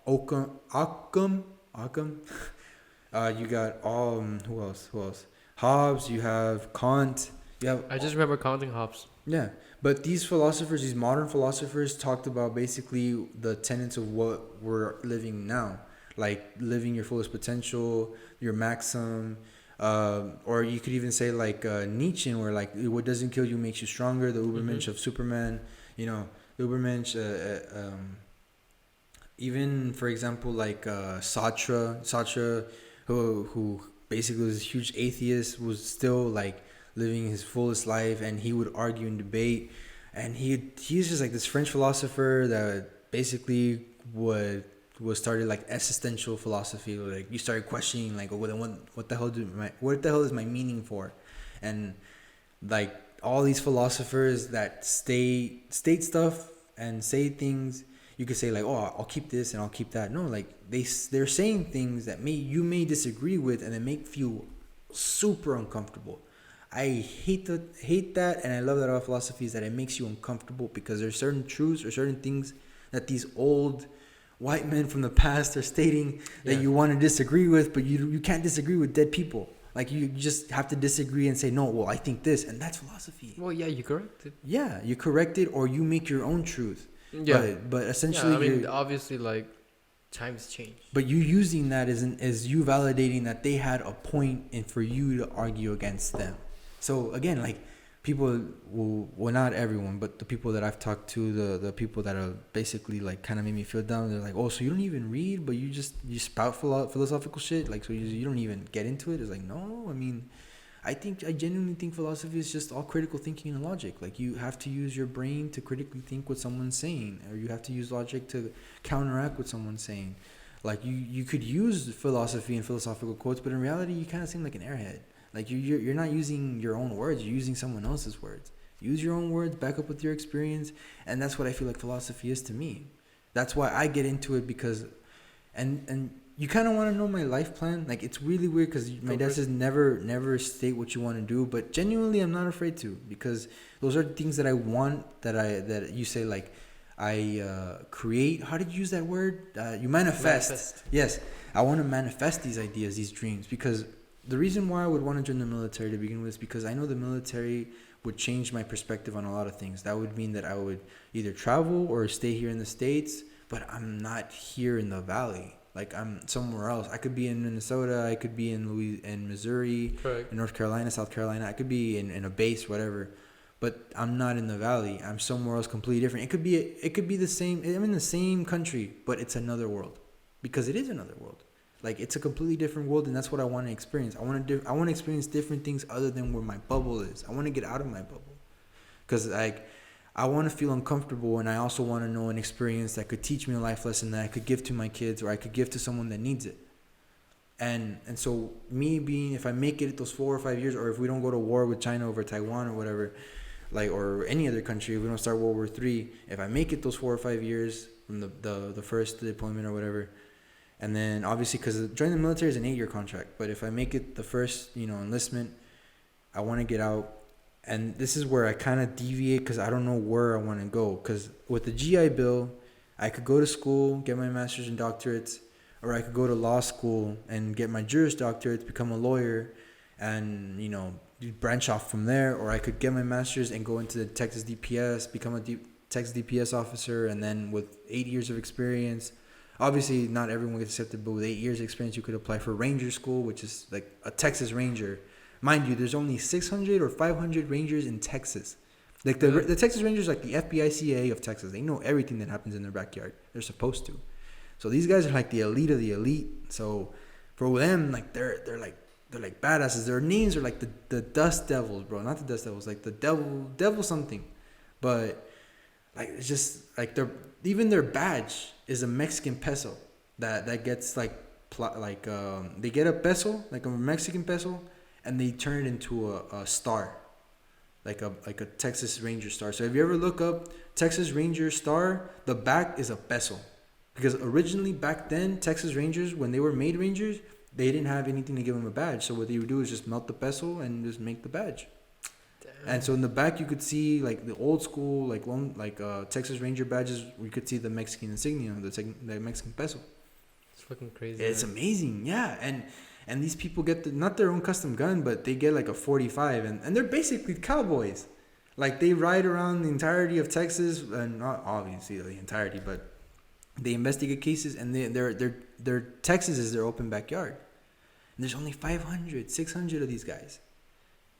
Occam. You got who else? Hobbes. You have Kant. You have. I just remember counting Hobbes. Yeah, but these philosophers, these modern philosophers, talked about basically the tenets of what we're living now, like living your fullest potential, your maxim, or you could even say like Nietzsche, where like what doesn't kill you makes you stronger. The Übermensch of Superman, you know, Übermensch. Even for example, like Sartre, who basically was a huge atheist, was still like living his fullest life, and he would argue and debate, and he's just like this French philosopher that basically was started like existential philosophy. Like you started questioning like, what the hell is my meaning for, and like all these philosophers that state stuff and say things. You could say like, oh, I'll keep this and I'll keep that. No, like they're saying things that you may disagree with and they make you feel super uncomfortable. I hate that, and I love that about philosophy is that it makes you uncomfortable because there's certain truths or certain things that these old white men from the past are stating that you want to disagree with, but you can't disagree with dead people. Like you just have to disagree and say, no, well, I think this, and that's philosophy. Well, yeah, you correct it. Yeah, you correct it, or you make your own truth. Yeah, but essentially, yeah, I mean, obviously, like times change. But you using that is you validating that they had a point, and for you to argue against them. So again, like people well, not everyone, but the people that I've talked to, the people that are basically like kind of made me feel down. They're like, oh, so you don't even read, but you spout philosophical shit. Like, so you don't even get into it. It's like, no, I mean, I genuinely think philosophy is just all critical thinking and logic. Like you have to use your brain to critically think what someone's saying, or you have to use logic to counteract what someone's saying. Like you could use philosophy and philosophical quotes, but in reality, you kind of seem like an airhead. Like you're not using your own words, you're using someone else's words. Use your own words, back up with your experience, and that's what I feel like philosophy is to me. That's why I get into it, because and you kind of want to know my life plan. Like it's really weird because my dad says never state what you want to do, but genuinely I'm not afraid to, because those are things that I want, that you say like I create. How did you use that word? You manifest. Yes, I want to manifest these ideas, these dreams, because the reason why I would want to join the military to begin with is because I know the military would change my perspective on a lot of things. That would mean that I would either travel or stay here in the States, but I'm not here in the Valley. Like I'm somewhere else. I could be in Minnesota. I could be in Missouri, correct, in North Carolina, South Carolina. I could be in a base, whatever. But I'm not in the Valley. I'm somewhere else completely different. It could be the same. I'm in the same country, but it's another world, because it is another world. Like it's a completely different world, and that's what I want to experience. I want to experience different things other than where my bubble is. I want to get out of my bubble, because like I want to feel uncomfortable, and I also want to know an experience that could teach me a life lesson that I could give to my kids, or I could give to someone that needs it. And so me being, if I make it those 4 or 5 years, or if we don't go to war with China over Taiwan or whatever, like, or any other country, if we don't start World War III, if I make it those 4 or 5 years from the first deployment or whatever. And then obviously, because joining the military is an 8-year contract, but if I make it the first, enlistment, I want to get out. And this is where I kind of deviate, because I don't know where I want to go. Because with the GI Bill, I could go to school, get my master's and doctorates, or I could go to law school and get my Juris Doctorate, become a lawyer, and branch off from there. Or I could get my master's and go into the Texas DPS, become a Texas DPS officer, and then with 8 years of experience. Obviously, not everyone gets accepted, but with 8 years experience, you could apply for Ranger School, which is like a Texas Ranger. Mind you, there's only 600 or 500 Rangers in Texas. Like the Texas Rangers, like the FBI CIA of Texas. They know everything that happens in their backyard. They're supposed to. So these guys are like the elite of the elite. So for them, like they're like they're like badasses. Their names are like the Dust Devils, bro. Not the Dust Devils, like the devil something. But like it's just like even their badge is a Mexican peso that gets like they get a peso, like a Mexican peso, and they turn it into a star, like a Texas Ranger star. So if you ever look up Texas Ranger star, the back is a peso, because originally back then Texas Rangers, when they were made Rangers, they didn't have anything to give them a badge. So what they would do is just melt the peso and just make the badge. Damn. And so in the back you could see like the old school Texas Ranger badges. We could see the Mexican insignia, the Mexican peso. It's fucking crazy. It's amazing, yeah. And these people get not their own custom gun, but they get like a 45, and they're basically cowboys. Like they ride around the entirety of Texas, and not obviously the entirety, but they investigate cases, and their Texas is their open backyard. And there's only 500, 600 of these guys.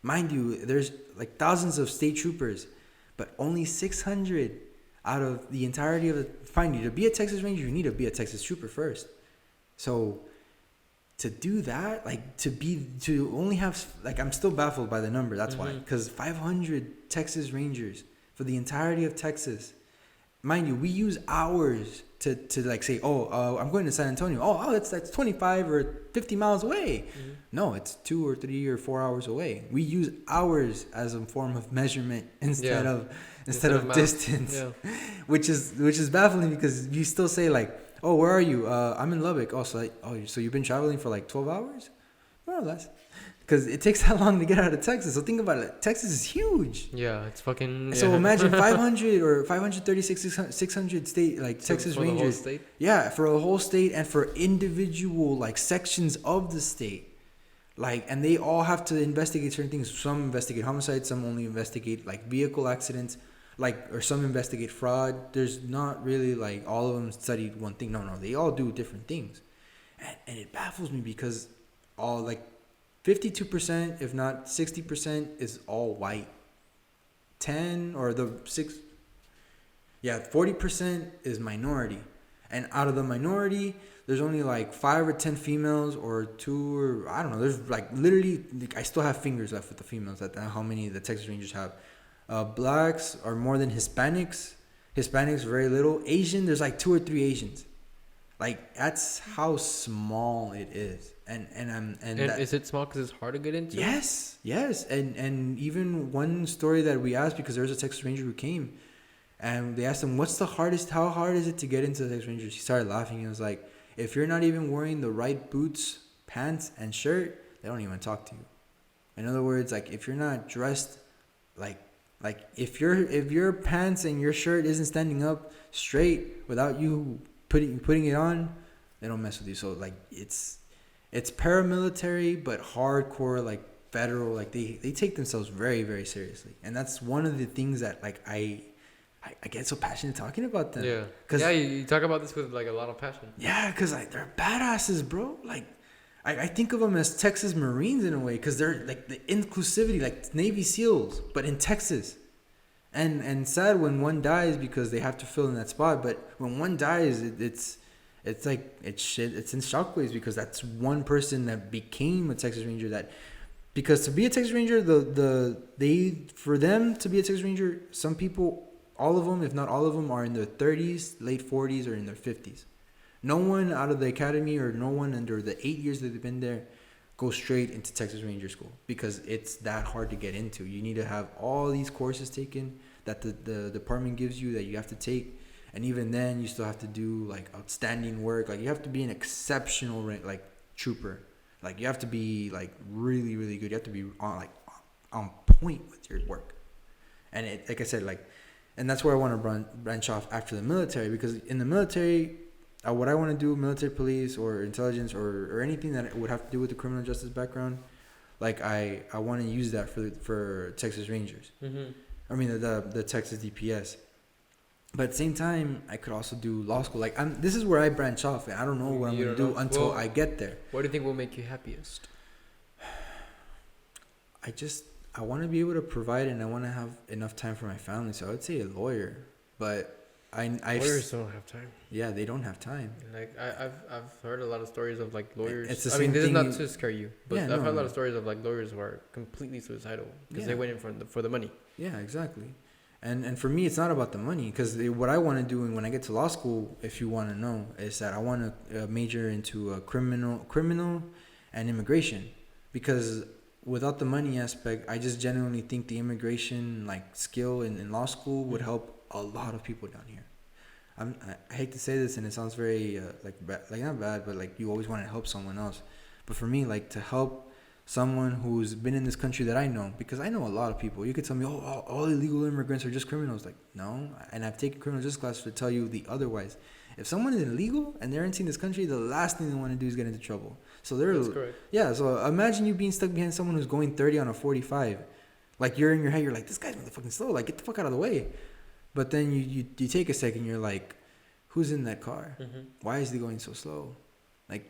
Mind you, there's like thousands of state troopers, but only 600 out of the entirety of the. Find you to be a Texas Ranger, you need to be a Texas trooper first. So to do that, like to only have, like, I'm still baffled by the number. That's why, because 500 Texas Rangers for the entirety of Texas. Mind you, we use hours to like say, I'm going to San Antonio. That's 25 or 50 miles away. Mm-hmm. No, it's 2 or 3 or 4 hours away. We use hours as a form of measurement instead of distance, which is baffling, because you still say like, where are you? I'm in Lubbock. So you've been traveling for like 12 hours, more or less. Because it takes that long to get out of Texas. So think about it. Texas is huge. Yeah, it's fucking... So imagine 500 or 536, 600 state, like Texas Rangers. For the whole state? Yeah, for a whole state, and for individual like sections of the state. Like, and they all have to investigate certain things. Some investigate homicides. Some only investigate like vehicle accidents. Or some investigate fraud. There's not really like all of them studied one thing. No, they all do different things. And it baffles me, because all like 52%, if not 60%, is all white. 40% is minority. And out of the minority, there's only like 5 or 10 females, or 2, or I don't know. There's like literally, I still have fingers left with the females. How many the Texas Rangers have. Blacks are more than Hispanics. Hispanics very little. Asian, there's like 2 or 3 Asians. Like, that's how small it is. And is it small because it's hard to get into? Yes. And even one story that we asked, because there was a Texas Ranger who came, and they asked him, how hard is it to get into the Texas Rangers? He started laughing. He was like, if you're not even wearing the right boots, pants, and shirt, they don't even talk to you. In other words, like, if you're not dressed like if your pants and your shirt isn't standing up straight without you putting it on, they don't mess with you. So like it's paramilitary, but hardcore, like federal. Like they take themselves very, very seriously, and that's one of the things that like I get so passionate talking about them. Yeah, cause you talk about this with like a lot of passion. Yeah, cause like they're badasses, bro. Like I think of them as Texas Marines in a way, because they're like the inclusivity, like Navy SEALs, but in Texas. And sad when one dies, because they have to fill in that spot. But when one dies, it's in shockwaves, because that's one person that became a Texas Ranger. Because to be a Texas Ranger, for them to be a Texas Ranger, some people, all of them, if not all of them, are in their 30s, late 40s, or in their 50s. No one out of the academy, or no one under the 8 years that they've been there, goes straight into Texas Ranger School, because it's that hard to get into. You need to have all these courses taken that the department gives you, that you have to take, and even then you still have to do like outstanding work. Like, you have to be an exceptional like trooper. Like, you have to be like really, really good. You have to be on point with your work. And it, like I said, like, and that's where I want to branch off after the military, because in the military, what I want to do, military police or intelligence or anything that would have to do with the criminal justice background, like I want to use that for Texas Rangers. Mm-hmm. I mean the Texas DPS. But at the same time, I could also do law school. Like, this is where I branch off, and I don't know what I'm going to do until I get there. What do you think will make you happiest? I want to be able to provide, and I want to have enough time for my family. So I would say a lawyer, but Lawyers don't have time. Yeah, they don't have time. Like I've heard a lot of stories of like lawyers. It's the I mean, same this is thing not you- to scare you, but Yeah, I've no, heard a lot no. of stories of like lawyers who are completely suicidal because they Yeah. went in for the money. Yeah, exactly. And for me, it's not about the money, because what I want to do, and when I get to law school, if you want to know, is that I want to major into criminal and immigration, because without the money aspect, I just genuinely think the immigration like skill in law school would Mhm. help a lot of people down here. I hate to say this, and it sounds very like not bad, but like you always want to help someone else. But for me, like to help someone who's been in this country that I know, because I know a lot of people. You could tell me, oh, all illegal immigrants are just criminals. Like, no. And I've taken criminal justice class to tell you the otherwise. If someone is illegal and they're entering this country, the last thing they want to do is get into trouble. So That's correct. yeah. So imagine you being stuck behind someone who's going 30 on a 45. Like you're in your head, you're like, this guy's motherfucking slow. Like, get the fuck out of the way. But then you take a second, you're like, who's in that car? Mm-hmm. Why is he going so slow? Like,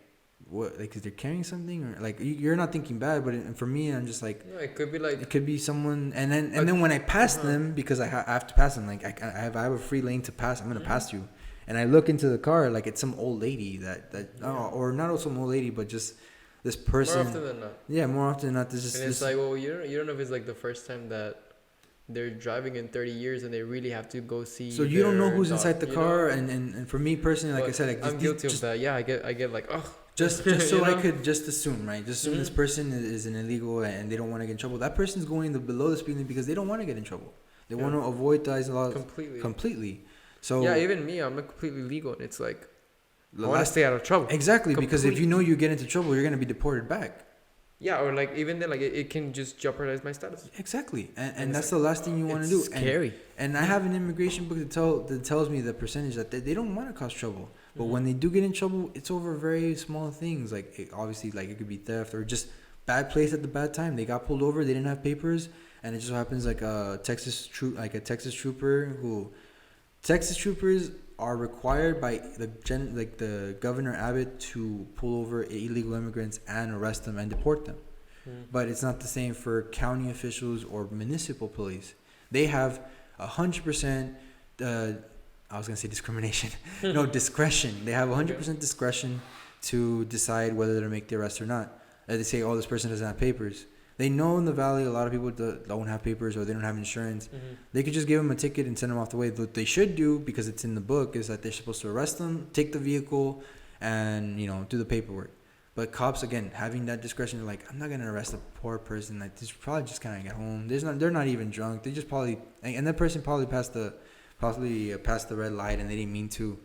what? Like, is they carrying something, or like you're not thinking bad, but for me, I'm just like, No, it could be like it could be someone. And then when I pass them, because I have to pass them, like I have a free lane to pass. I'm gonna pass you, and I look into the car like it's some old lady or not some old lady, but just this person. more often than not. Yeah, more often than not. There's just And it's this, like, well, you don't know if it's like the first time that they're driving in 30 years and they really have to go see. so you don't know their who's dog, inside the you car, know? and for me personally, like I But said, like I'm guilty of that. Yeah, I get like, oh, just so You I know? could just assume, right? Just assume this Mhm. person is an illegal and they don't want to get in trouble. That person's going below the speed limit because they don't want to get in trouble. They Yeah. want to avoid these laws completely. completely. So Yeah, even me, I'm like completely legal, and it's like the I want to last stay out of trouble. exactly, because if you Complete- know you get into trouble, you're gonna be deported back. Yeah, or like even then, like it can just jeopardize my status. Exactly, and it's that's like, the last thing you want to do. It's scary. And I have an immigration book that tells me the percentage that they don't want to cause trouble. But Mhm. when they do get in trouble, it's over very small things. Like obviously, like it could be theft or just bad place at the bad time. They got pulled over. They didn't have papers, and it just so happens like a Texas trooper who Texas troopers are required by the Governor Abbott to pull over illegal immigrants and arrest them and deport them. But it's not the same for county officials or municipal police. They have 100%. I was gonna say discrimination. No, discretion. They have 100% discretion to decide whether to make the arrest or not. They say, "Oh, this person doesn't have papers." They know in the valley a lot of people don't have papers or they don't have insurance. They could just give them a ticket and send them off the way. What they should do, because it's in the book, is that they're supposed to arrest them, take the vehicle, and do the paperwork. But cops, again, having that discretion, they're like, I'm not gonna arrest a poor person. Like, this probably just kind of get home. They're not even drunk. They just probably, and that person probably passed the red light and they didn't mean to.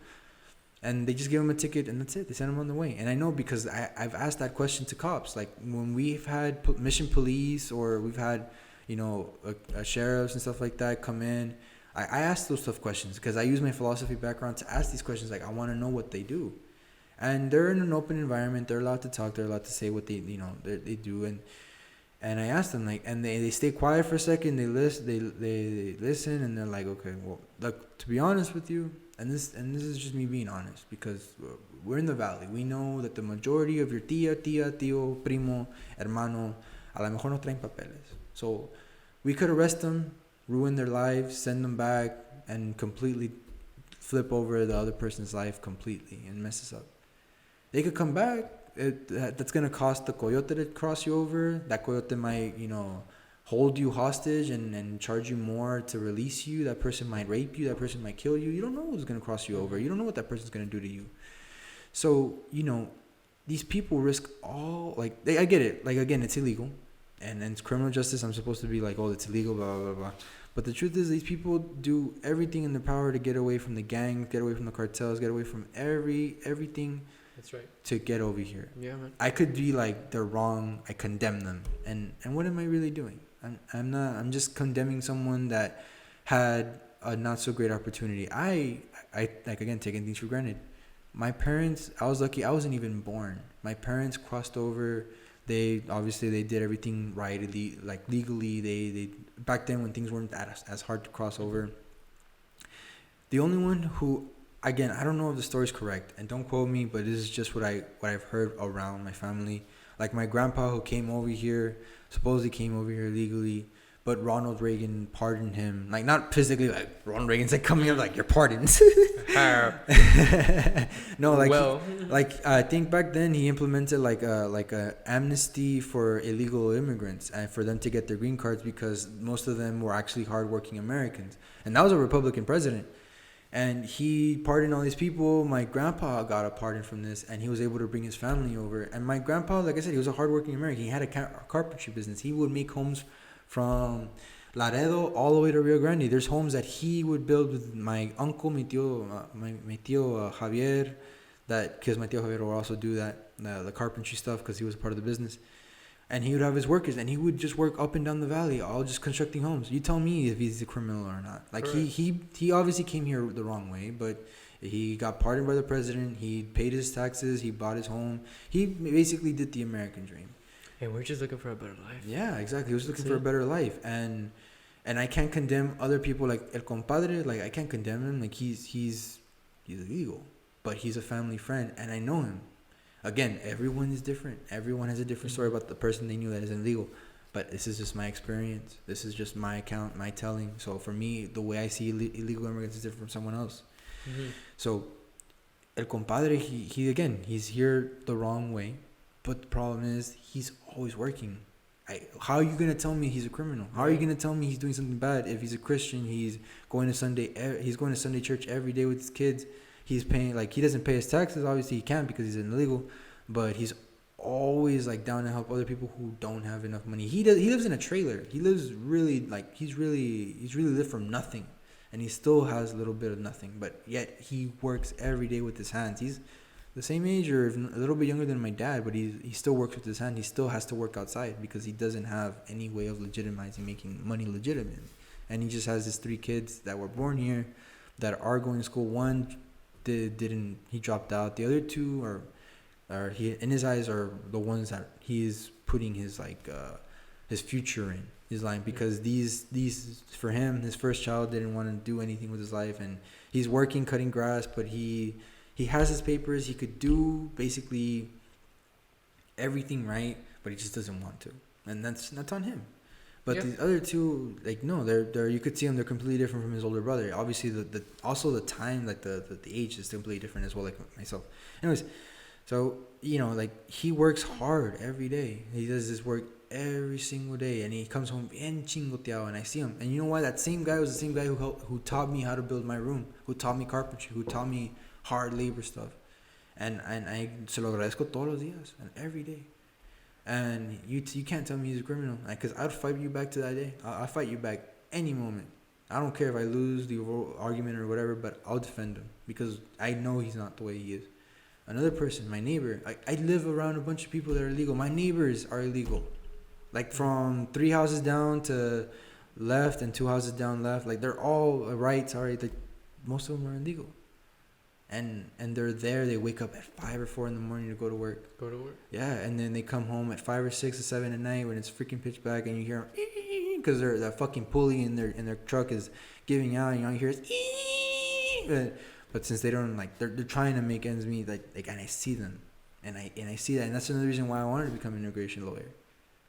And they just give them a ticket and that's it. They send them on the way. And I know because I've asked that question to cops. Like when we've had mission police or we've had, sheriffs and stuff like that come in, I ask those tough questions because I use my philosophy background to ask these questions. Like I want to know what they do. And they're in an open environment. They're allowed to talk. They're allowed to say what they do. And I asked them and they stay quiet for a second. They listen and they're like, okay, well, look, to be honest with you, and this is just me being honest because we're in the valley. We know that the majority of your tía, tío, primo, hermano, a lo mejor no traen papeles. So we could arrest them, ruin their lives, send them back, and completely flip over the other person's life completely and mess us up. They could come back. That's going to cost the coyote to cross you over. That coyote might, hold you hostage and charge you more to release you. That person might rape you. That person might kill you. You don't know who's going to cross you over. You don't know what that person's going to do to you. So, these people risk all, I get it. Like, again, it's illegal. And it's criminal justice. I'm supposed to be like, oh, it's illegal, blah, blah, blah. But the truth is these people do everything in their power to get away from the gangs, get away from the cartels, get away from everything. That's right. To get over here. Yeah, man. I could be like, they're wrong. I condemn them. And what am I really doing? I'm just condemning someone that had a not so great opportunity. I again, taking things for granted. My parents, I was lucky. I wasn't even born. My parents crossed over. They did everything right, legally. They back then when things weren't as hard to cross over. The only one who, again, I don't know if the story's correct, and don't quote me, but this is just what I've heard around my family. Like my grandpa who came over here, supposedly came over here legally, but Ronald Reagan pardoned him. Like, not physically, like, Ronald Reagan's like coming up, like, you're pardoned. No, like, well, I think back then he implemented like a amnesty for illegal immigrants and for them to get their green cards because most of them were actually hardworking Americans. And that was a Republican president. And he pardoned all these people. My grandpa got a pardon from this, and he was able to bring his family over. And my grandpa, like I said, he was a hardworking American. He had a carpentry business. He would make homes from Laredo all the way to Rio Grande. There's homes that he would build with my uncle, mi tío Javier, because my tío Javier would also do that, the carpentry stuff, because he was a part of the business. And he would have his workers, and he would just work up and down the valley, all just constructing homes. You tell me if he's a criminal or not. Like, he obviously came here the wrong way, but he got pardoned by the president. He paid his taxes. He bought his home. He basically did the American dream. and we're just looking for a better life. Yeah, exactly. He was looking for a better life, and I can't condemn other people like El Compadre. Like, I can't condemn him. Like, he's illegal, but he's a family friend, and I know him. Again, everyone is different. Everyone has a different story about the person they knew that is illegal. But this is just my experience. This is just my account, my telling. So for me, the way I see illegal immigrants is different from someone else. Mm-hmm. So El Compadre, he's here the wrong way. But the problem is he's always working. How are you going to tell me he's a criminal? How are you going to tell me he's doing something bad? If he's a Christian, he's going to Sunday church every day with his kids. He's paying, like, he doesn't pay his taxes. Obviously, he can't because he's illegal. But he's always, like, down to help other people who don't have enough money. He lives in a trailer. He lives really, like, he's really lived from nothing. And he still has a little bit of nothing. But yet, he works every day with his hands. He's the same age or a little bit younger than my dad. But he still works with his hand. He still has to work outside because he doesn't have any way of legitimizing making money legitimate. And he just has his 3 kids that were born here that are going to school. One he dropped out. The other 2 are he in his eyes are the ones that he is putting his his future in his life, because these for him, his first child didn't want to do anything with his life, and he's working cutting grass, but he has his papers. He could do basically everything right, but he just doesn't want to, and that's on him. But the other 2, like, no, they're you could see them, they're completely different from his older brother. Obviously, also the time, like the age is completely different as well, like myself. Anyways, so, like, he works hard every day. He does this work every single day, and he comes home bien chingoteado, and I see him. And you know what? That same guy was the same guy who taught me how to build my room, who taught me carpentry, who taught me hard labor stuff. And I se lo agradezco todos los días and every day. And you can't tell me he's a criminal, because I'd fight you back to that day. I'll fight you back any moment. I don't care if I lose the argument or whatever, but I'll defend him because I know he's not the way he is. Another person, my neighbor, I live around a bunch of people that are illegal. My neighbors are illegal. Like, from 3 houses down to left and 2 houses down left, like, they're all right. Sorry, like, most of them are illegal. And they're there. They wake up at 5 or 4 in the morning to go to work. Yeah, and then they come home at 5 or 6 or 7 at night when it's freaking pitch black, and you hear them because that fucking pulley in their truck is giving out, and you hear it. But since they don't, like, they're trying to make ends meet, like, and I see them, and I see that, and that's another reason why I wanted to become an immigration lawyer,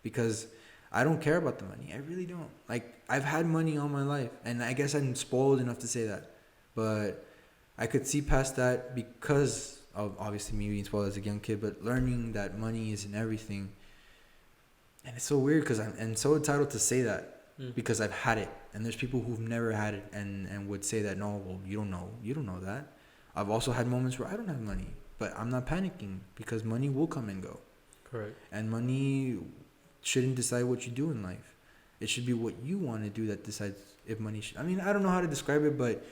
because I don't care about the money. I really don't. Like, I've had money all my life, and I guess I'm spoiled enough to say that, but I could see past that because of, obviously, me being spoiled as a young kid, but learning that money isn't everything. And it's so weird because I'm so entitled to say that because I've had it. And there's people who've never had it and would say that, no, well, you don't know that. I've also had moments where I don't have money, but I'm not panicking because money will come and go. Correct. And money shouldn't decide what you do in life. It should be what you want to do that decides if money I mean, I don't know how to describe it, but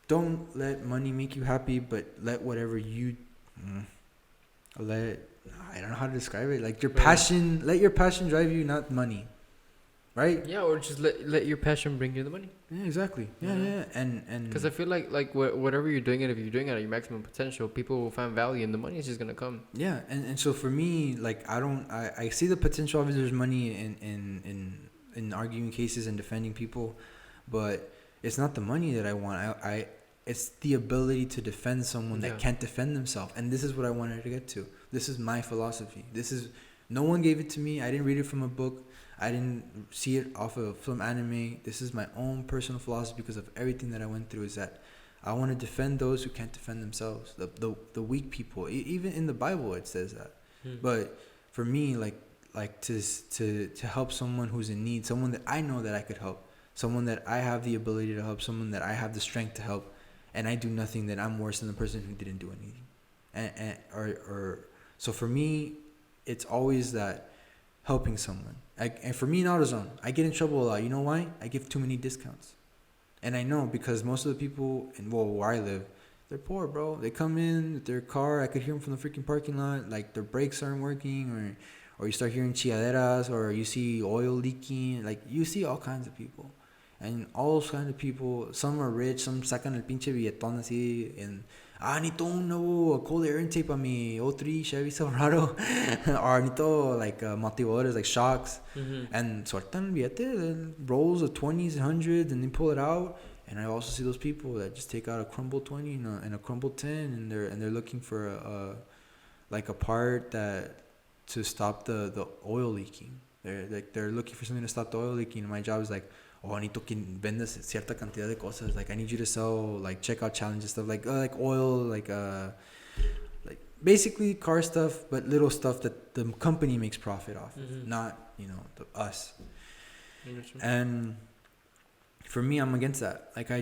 don't let money make you happy, but let whatever you I don't know how to describe it. Like, your passion, let your passion drive you, not money. Right? Yeah, or just let your passion bring you the money. Yeah, exactly. Yeah. And because I feel like whatever you're doing, if you're doing it at your maximum potential, people will find value, and the money is just gonna come. Yeah, and so for me, like, I see the potential. Obviously, there's money in arguing cases and defending people, but it's not the money that I want. It's the ability to defend someone that can't defend themselves. And this is what I wanted to get to. This is my philosophy. This is No one gave it to me. I didn't read it from a book. I didn't see it off of film anime. This is my own personal philosophy because of everything that I went through. Is that I want to defend those who can't defend themselves, the weak people. Even in the Bible, it says that. But for me, like to help someone who's in need, someone that I know that I could help, someone that I have the ability to help, someone that I have the strength to help, and I do nothing, then I'm worse than the person who didn't do anything. Or so for me, it's always that helping someone. And for me in AutoZone, I get in trouble a lot. You know why? I give too many discounts. And I know because most of the people where I live, they're poor, bro. They come in with their car. I could hear them from the freaking parking lot. Like their brakes aren't working, or you start hearing chiaderas, or you see oil leaking. Like you see all kinds of people. And all those kinds of people, some are rich, some sacan el pinche billetón así, and necesito un nuevo cold air intake para mi O3 Chevy Silverado, or necesito like motivadores, like shocks, and sueltan el billete, then rolls of 20s and 100s, and they pull it out. And I also see those people that just take out a crumble 20 and a crumble 10, and they're looking for a part that to stop the oil leaking. They're looking for something to stop the oil leaking. And my job is like, necesito que vendas cierta cantidad de cosas. Like I need you to sell like checkout challenges, stuff like oil, like basically car stuff, but little stuff that the company makes profit off of, not us. And for me, I'm against that. Like I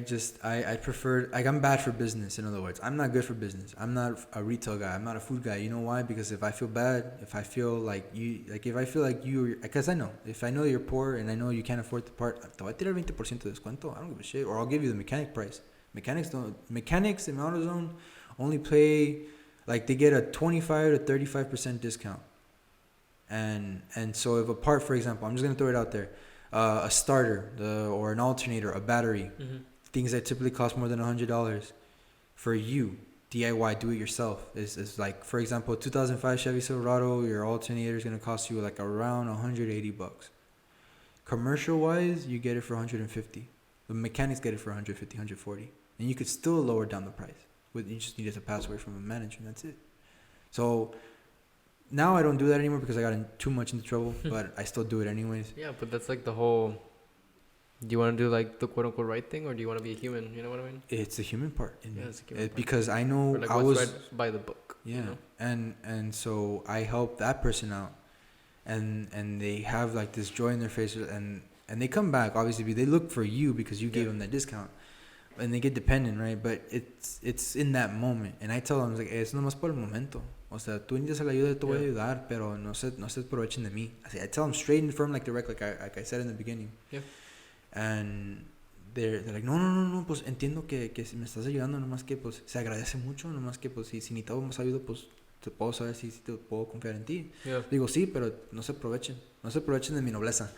prefer, like I'm bad for business. In other words, I'm not good for business. I'm not a retail guy. I'm not a food guy. You know why? Because if I feel bad, if I feel like because I know, if I know you're poor and I know you can't afford the part, te voy a tirar 20% de descuento. I don't give a shit. Or I'll give you the mechanic price. Mechanics in AutoZone only pay, like they get a 25 to 35% discount. And so if a part, for example, I'm just going to throw it out there. A starter, or an alternator, a battery, things that typically cost more than $100 for you, DIY, do it yourself. Is like, for example, 2005 Chevy Silverado, your alternator is gonna cost you like around $180. Commercial wise, you get it for $150. The mechanics get it for $150, $140, and you could still lower down the price. You just needed a password from a manager, and that's it. So now I don't do that anymore because I got too much into trouble, but I still do it anyways. Yeah, but that's like the whole, do you want to do like the quote unquote right thing, or do you want to be a human? You know what I mean? It's the human part in me. It's a human part. Because I know like I was right by the book. Yeah, you know? and so I help that person out, and they have like this joy in their faces, and they come back. Obviously, they look for you because you gave them that discount, and they get dependent, right? But it's in that moment, and I tell them, like, es nomás por el momento. O sea, tú necesitas la ayuda, te voy a ayudar, pero no se aprovechen de mí. I tell them straight and firm, like direct, like I said in the beginning. Yeah. And they're like, no, pues entiendo que si me estás ayudando, nomás que pues se agradece mucho, nomás que pues si necesitamos más ayuda, pues te puedo saber si te puedo confiar en ti. Yeah. Digo, sí, pero no se aprovechen de mi nobleza.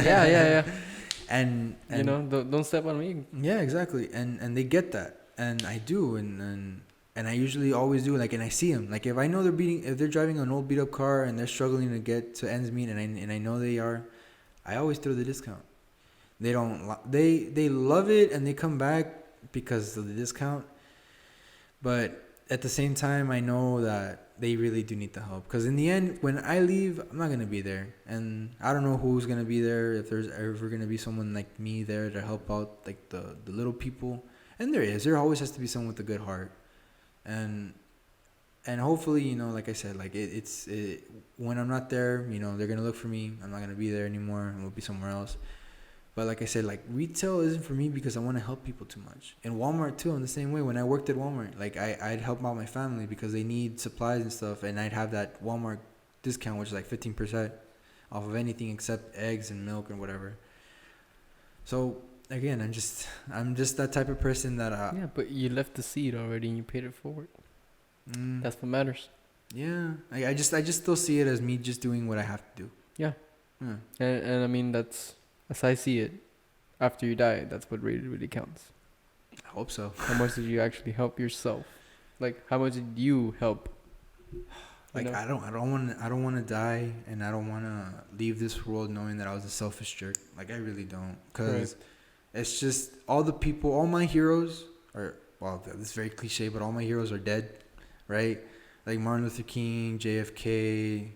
yeah. And don't step on me. Yeah, exactly. And they get that, and I do, and I usually always do, like, and I see them. Like, if I know if they're driving an old beat up car and they're struggling to get to ends meet, and I know they are, I always throw the discount. They love it and they come back because of the discount. But at the same time, I know that they really do need the help. Because in the end, when I leave, I'm not gonna be there, and I don't know who's gonna be there. If there's ever gonna be someone like me there to help out, like the little people, and there always has to be someone with a good heart. And hopefully, like I said, like it's when I'm not there, they're gonna look for me. I'm not gonna be there anymore. I'm gonna be somewhere else. But like I said, like retail isn't for me because I want to help people too much. And Walmart too, I'm the same way. When I worked at Walmart, like I'd help out my family because they need supplies and stuff, and I'd have that Walmart discount, which is like 15% off of anything except eggs and milk and whatever. So again, I'm just that type of person that yeah, but you left the seed already and you paid it forward. That's what matters. Yeah, I just still see it as me just doing what I have to do. Yeah. And I mean, that's, as I see it, after you die, that's what really counts. I hope so. How much did you actually help yourself? Like, how much did you help? Like, I don't want to die, and I don't want to leave this world knowing that I was a selfish jerk. Like, I really don't, because it's just all my heroes are, well, this is very cliche, but all my heroes are dead, right? Like Martin Luther King, JFK,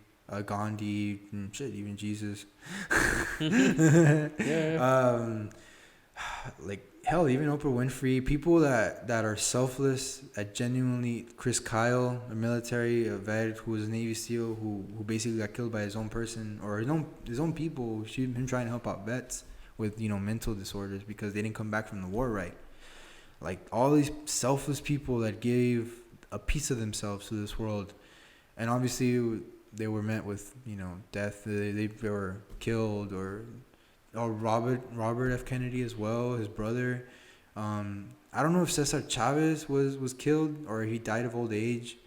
Gandhi, shit, even Jesus. Yeah. Like hell, even Oprah Winfrey, people that are selfless, that genuinely. Chris Kyle, a military a vet who was a Navy SEAL, who basically got killed by his own person or his own people. Him trying to help out vets with mental disorders because they didn't come back from the war right. Like all these selfless people that gave a piece of themselves to this world, and obviously they were met with death. They were killed or Robert F. Kennedy as well, his brother. I don't know if Cesar Chavez was killed or he died of old age.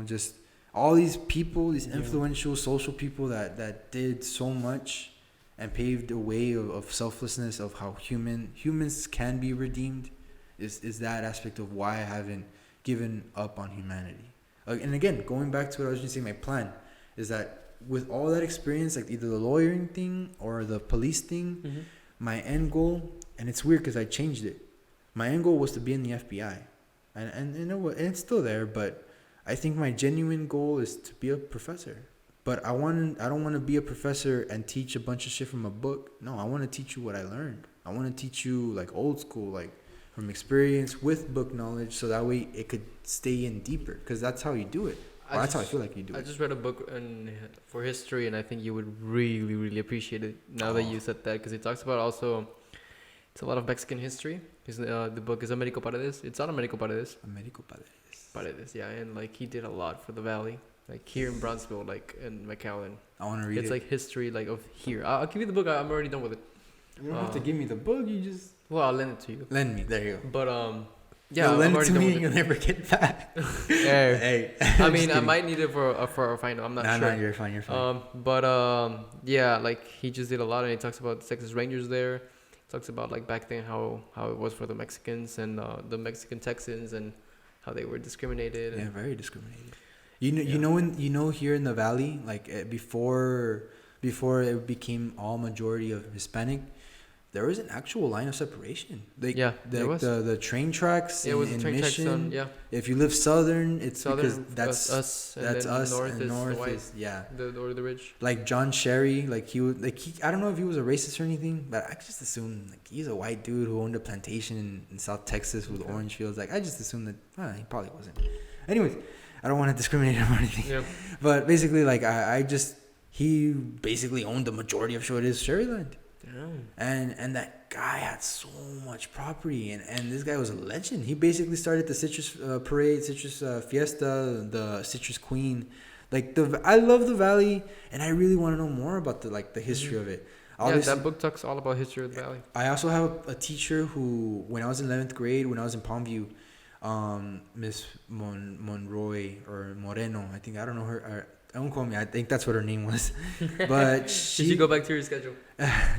Just all these people, these influential social people that did so much and paved a way of selflessness, of how humans can be redeemed, is that aspect of why I haven't given up on humanity. And again, going back to what I was just saying, my plan is that with all that experience, like either the lawyering thing or the police thing, my end goal, and it's weird because I changed it. My end goal was to be in the FBI, and it's still there. But I think my genuine goal is to be a professor. But I don't want to be a professor and teach a bunch of shit from a book. No, I want to teach you what I learned. I want to teach you like old school, like from experience with book knowledge, so that way it could stay in deeper. Because that's how you do it. That's how I feel like you do it. I just read a book for history, and I think you would really, really appreciate it now that you said that, because it talks about also, it's a lot of Mexican history. The book is Americo Paredes. It's not Americo Paredes. Americo Paredes. Paredes, yeah, and like he did a lot for the valley, like here in Brownsville, like in McAllen. I want to read it. It's like history, like of here. I'll give you the book. I'm already done with it. You don't have to give me the book. You just Well, I'll lend it to you. lend me. There you go. But yeah, you'll lend I'm it to already done me with and you'll it. never get back. Hey. Hey. I mean, I might need it for a final. I'm not sure. No, you're fine. You're fine. Yeah, like he just did a lot, and he talks about the Texas Rangers there. He talks about like back then how it was for the Mexicans and the Mexican Texans and how they were discriminated. Yeah, And, very discriminated. You know here in the valley, like before it became all majority of Hispanic, there was an actual line of separation. Like there was. the train tracks it was in the train tracks Mission. on, If you live southern, it's because that's us. And that's then us, north and is north the white, is the ridge. like John Sherry, like he I don't know if he was a racist or anything, but I just assumed like he's a white dude who owned a plantation in South Texas with orange fields. Like I just assumed that he probably wasn't. Anyways, I don't want to discriminate him or anything. Yeah. But basically, like he basically owned the majority of Sherryland. Damn. And that guy had so much property, and this guy was a legend. He basically started the citrus parade, citrus fiesta, the citrus queen. Like I love the valley, and I really want to know more about the history of it. Obviously, Yeah, that book talks all about history of the valley. I also have a teacher who, when I was in 11th grade, when I was in Palmview, Miss Monroy or Moreno, I think, I don't know her. Don't call me. I think that's what her name was. But Did you go back to your schedule?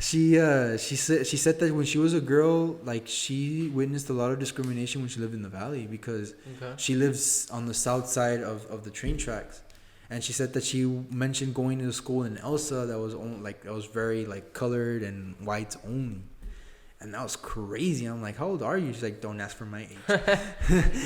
she said that when she was a girl, like she witnessed a lot of discrimination when she lived in the valley because she lives on the south side of the train tracks, and she said that she mentioned going to school in Elsa that was very like colored and whites only. And that was crazy. I'm like, how old are you? She's like, don't ask for my age.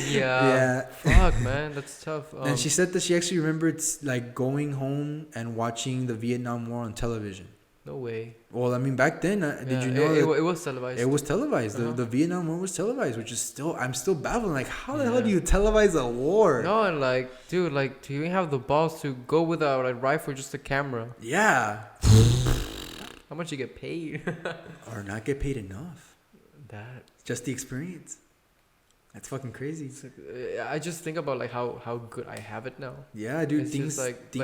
Yeah. Fuck, man. That's tough. And she said that she actually remembered like going home and watching the Vietnam War on television. No way. Well, I mean, back then, did you know it was televised? It was televised. The Vietnam War was televised, which is I'm still baffled. Like, how the hell do you televise a war? No, and like, dude, like, do you even have the balls to go without a rifle, just a camera? Yeah. How much you get paid? Or not get paid enough. That. Just the experience. That's fucking crazy. I just think about like how good I have it now. Yeah, dude. It's things like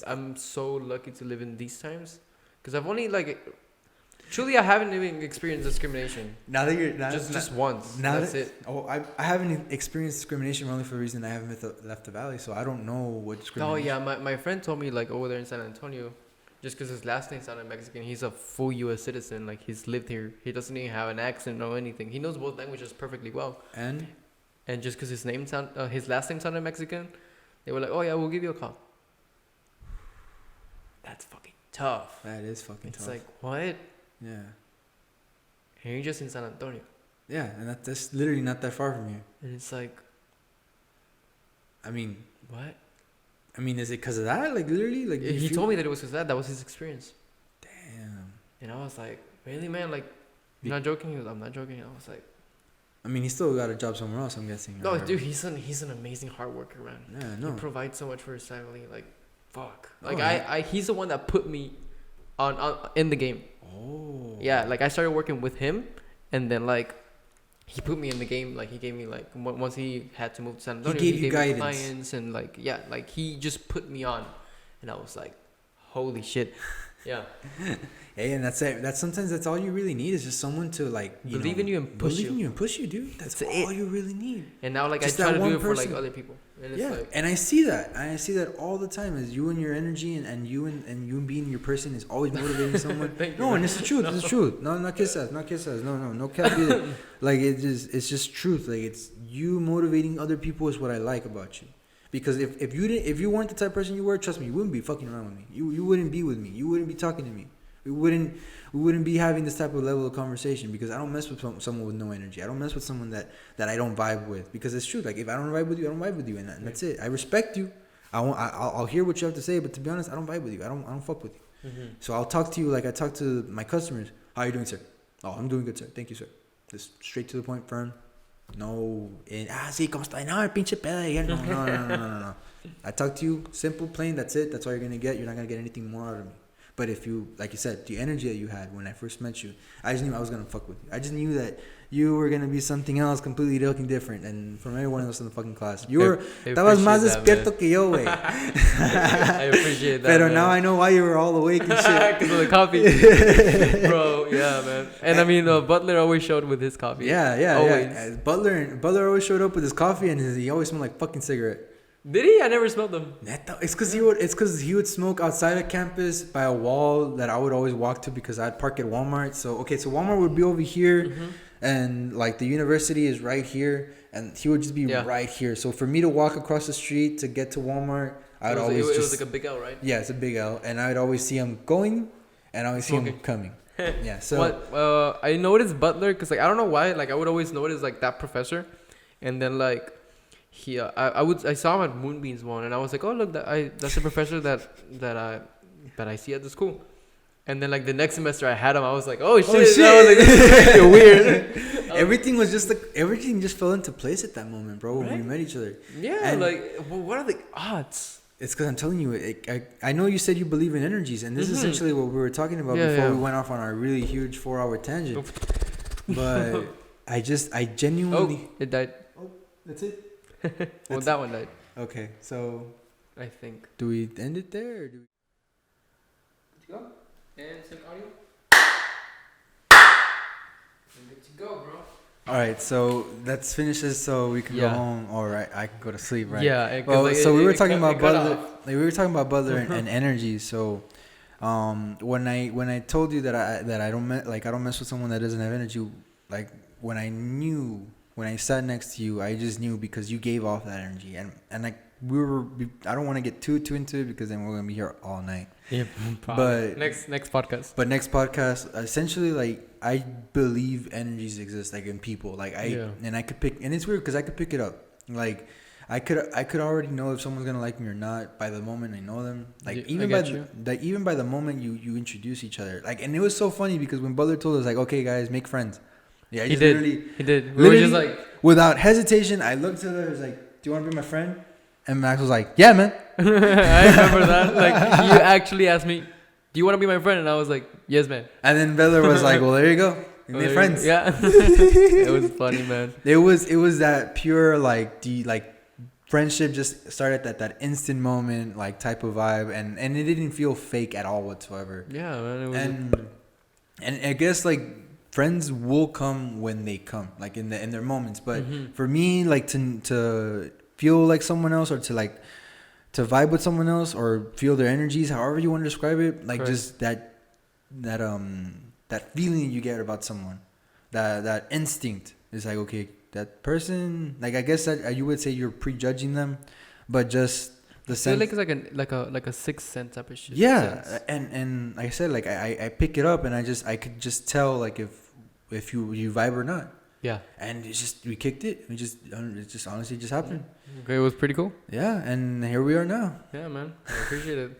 I'm so lucky to live in these times, because I've only truly I haven't even experienced discrimination. Now that you're just once. Now That's it. Oh, I haven't experienced discrimination only for the reason I haven't left the valley, so I don't know what discrimination. Oh yeah, my friend told me like over there in San Antonio, just because his last name sounded Mexican, he's a full U.S. citizen. Like he's lived here. He doesn't even have an accent or anything. He knows both languages perfectly well. And just because his last name sounded Mexican, they were like, "Oh yeah, we'll give you a call." That's fucking tough. That is fucking tough. It's like what? Yeah. And you're just in San Antonio. Yeah, and that's literally not that far from you. And it's like, I mean, what? I mean, is it because of that? Like literally, like He told me that it was because that was his experience. Damn. And I was like, really, man? Like, you're not joking? He was, I'm not joking. I was like, I mean, he still got a job somewhere else, I'm guessing. no, or- dude, he's an amazing hard worker, man. Yeah, no. He provides so much for his family. Like, fuck. Like, Oh, yeah. he's the one that put me on in the game. Oh. Yeah, like I started working with him, and then like he put me in the game. Like he gave me like once he had to move to San Antonio, gave you me guidance. clients and like yeah, like he just put me on, and I was like, holy shit, yeah. Hey, and that's it. Sometimes that's all you really need is just someone to like Believe in you and push believe you. in you and push you, dude. That's all you really need. And now like Just I try that to one do it for like person. other people, and it's Yeah, like and I see that. I see that all the time. Is you and your energy and you being your person is always motivating someone. Thank you, No, and man. it's the truth. It's the truth. No, not kisses. No cap either. Like it's just truth. Like it's you motivating other people is what I like about you. Because if you weren't the type of person you were, trust me, you wouldn't be fucking around with me. You wouldn't be with me. You wouldn't be talking to me. We wouldn't be having this type of level of conversation because I don't mess with someone with no energy. I don't mess with someone that I don't vibe with because it's true. Like if I don't vibe with you, I don't vibe with you, and that's it. I respect you. I'll hear what you have to say, but to be honest, I don't vibe with you. I don't fuck with you. mm-hmm. So I'll talk to you like I talk to my customers. How are you doing, sir? Oh, I'm doing good, sir. Thank you, sir. Just straight to the point, firm. No, sí, ¿cómo está? No, el pinche peda. No. I talk to you, simple, plain. That's it. That's all you're gonna get. You're not gonna get anything more out of me. But if you, like you said, the energy that you had when I first met you, I just knew I was gonna fuck with you. I just knew that you were gonna be something else, completely looking different, and from everyone else in the fucking class, you were. Estabas más despierto que yo, güey. I appreciate that. Pero man. now I know why you were all awake and shit. Because of the coffee, bro. Yeah, man. And I mean, Butler always showed with his coffee. Yeah. Always. Butler always showed up with his coffee, and he always smelled like fucking cigarette. Did he? I never smelled them. Neta, it's because he would smoke outside of campus by a wall that I would always walk to because I'd park at Walmart. So Walmart would be over here, Mm-hmm. and like the university is right here, and he would just be right here. So for me to walk across the street to get to Walmart, I'd always it was like a big L, right? yeah, it's a big L, and I'd always see him going, and I always see him coming. Yeah, so What I noticed Butler because like I don't know why like I would always notice like that professor, and then like he I saw him at Moonbeams one, and I was like, oh look, that's the professor that I see at the school. And then like the next semester I had him, I was like, oh shit! shit. I was like, this is really weird. everything just fell into place at that moment, bro. When we met each other. Yeah, And like well, what are the odds? it's because I'm telling you, I know you said you believe in energies, and this is essentially what we were talking about before we went off on our really huge 4-hour tangent. But I genuinely. Oh, it died. Oh, that's it. Well, that one died. Okay, so I think. do we end it there? Or do we... Good to go. And some audio. Good to go, bro. All right, so let's finish this so we can go home. All right, I can go to sleep, right? Yeah. Well, like, so we were talking about cut Butler. off. Like we were talking about Butler and energy. So, when I told you that I don't mess with someone that doesn't have energy. Like when I sat next to you, I just knew because you gave off that energy, and like I don't want to get too into it because then we're gonna be here all night. Yeah, but next podcast. But next podcast, essentially, like I believe energies exist, like in people, like and I could pick, and it's weird because I could pick it up, like. I could already know if someone's gonna like me or not by the moment I know them. Like even by the moment you introduce each other. Like, and it was so funny because when Butler told us like, okay guys, make friends. Yeah, He did. We were just like without hesitation, I looked at her. I was like, "Do you want to be my friend?" And Max was like, "Yeah, man." I remember that. Like you actually asked me, "Do you want to be my friend?" And I was like, "Yes, man." And then Butler was like, "Well, there you go. We made friends." Yeah. It was funny, man. It was that pure like friendship just started at that instant moment like type of vibe, and it didn't feel fake at all whatsoever. Yeah, man. It was And I guess like friends will come when they come, like in their moments. But for me, like to feel like someone else, or to vibe with someone else, or feel their energies, however you want to describe it, like just that feeling you get about someone, that instinct is like, okay, that person, like I guess that you would say you're prejudging them, but just the sense. I feel like it's like a sixth sense type of shit. Yeah, and like I said, like I pick it up, and I could just tell like if you vibe or not. Yeah. And we kicked it. It just honestly just happened. Okay, it was pretty cool. Yeah, and here we are now. Yeah, man. I appreciate it.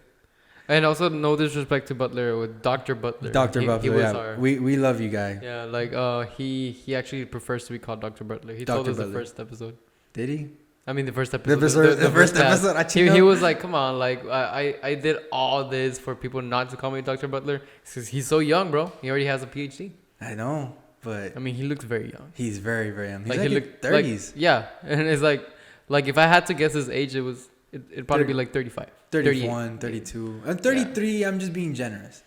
And also, no disrespect to Butler, with Dr. Butler. Dr. Butler, he was yeah. We love you, guy. Yeah, like he actually prefers to be called Dr. Butler. He Dr. told us Butler. the first episode. Did he? I mean, the first episode. The first episode. He was like, "Come on, like I did all this for people not to call me Dr. Butler because he's so young, bro. He already has a PhD. I know, but I mean, he looks very young. he's very, very young. He's Like like he in looked 30s. yeah, and it's like if I had to guess his age, it'd probably be like 35, 31, 32. And 33, I'm just being generous.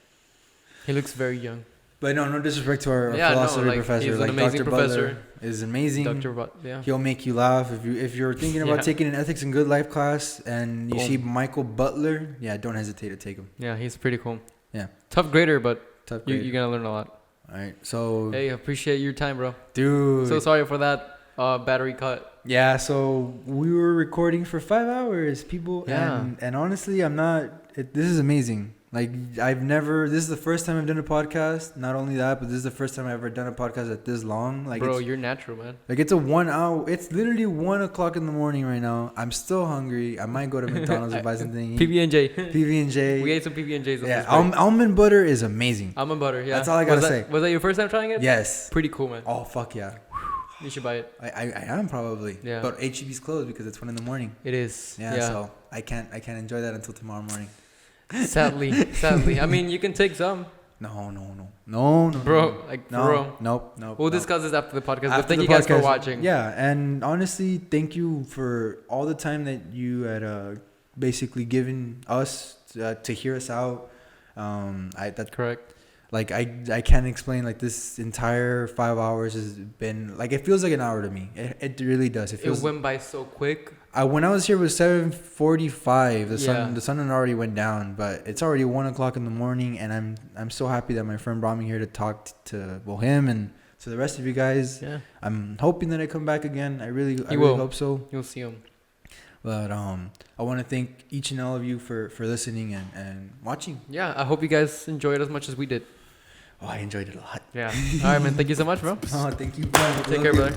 He looks very young. But no disrespect to our Yeah, no, philosophy like, professor. he's an Like amazing Dr. professor. Butler is amazing. Dr. But yeah. He'll make you laugh. If you're thinking about Yeah. taking an ethics and good life class and you Boom. see Michael Butler, yeah, don't hesitate to take him. Yeah, he's pretty cool. Yeah. Tough grader, but Tough you're grade. gonna learn a lot. All right, so Hey, appreciate your time, bro. dude. So sorry for that battery cut. Yeah, so we were recording for 5 hours, people. Yeah. And honestly, this is amazing. Like, this is the first time I've done a podcast. Not only that, but this is the first time I've ever done a podcast at this long. Like, Bro, you're natural, man. like it's a 1 hour. It's literally 1:00 in the morning right now. I'm still hungry. I might go to McDonald's and buy something. PB&J. PB&J. We ate some PB&Js. Yeah, almond butter is amazing. Almond butter, yeah. That's all I gotta say. Was that your first time trying it? Yes. Pretty cool, man. Oh, fuck yeah. You should buy it. I am probably. Yeah. But HEB's closed because it's 1 in the morning. It is. Yeah, so I can't enjoy that until tomorrow morning. Sadly. I mean, you can take some. No, Bro, like, for real. Nope. We'll discuss this after the podcast. But After thank the you guys for podcast. watching. Yeah, and honestly, thank you for all the time that you had basically given us to hear us out. That's Correct. like I can't explain. Like, this entire 5 hours has been like, it feels like an hour to me. It really does. It It feels. went by so quick. When I was here, it was 7:45. Yeah. The sun had already went down, but it's already 1:00 in the morning, and I'm so happy that my friend brought me here to talk to him and to the rest of you guys. Yeah. I'm hoping that I come back again. I really will. hope so. You'll see him. But I want to thank each and all of you for listening and watching. Yeah, I hope you guys enjoyed as much as we did. Oh, I enjoyed it a lot. Yeah. All right, man. Thank you so much, bro. Oh, thank you. Take care, brother.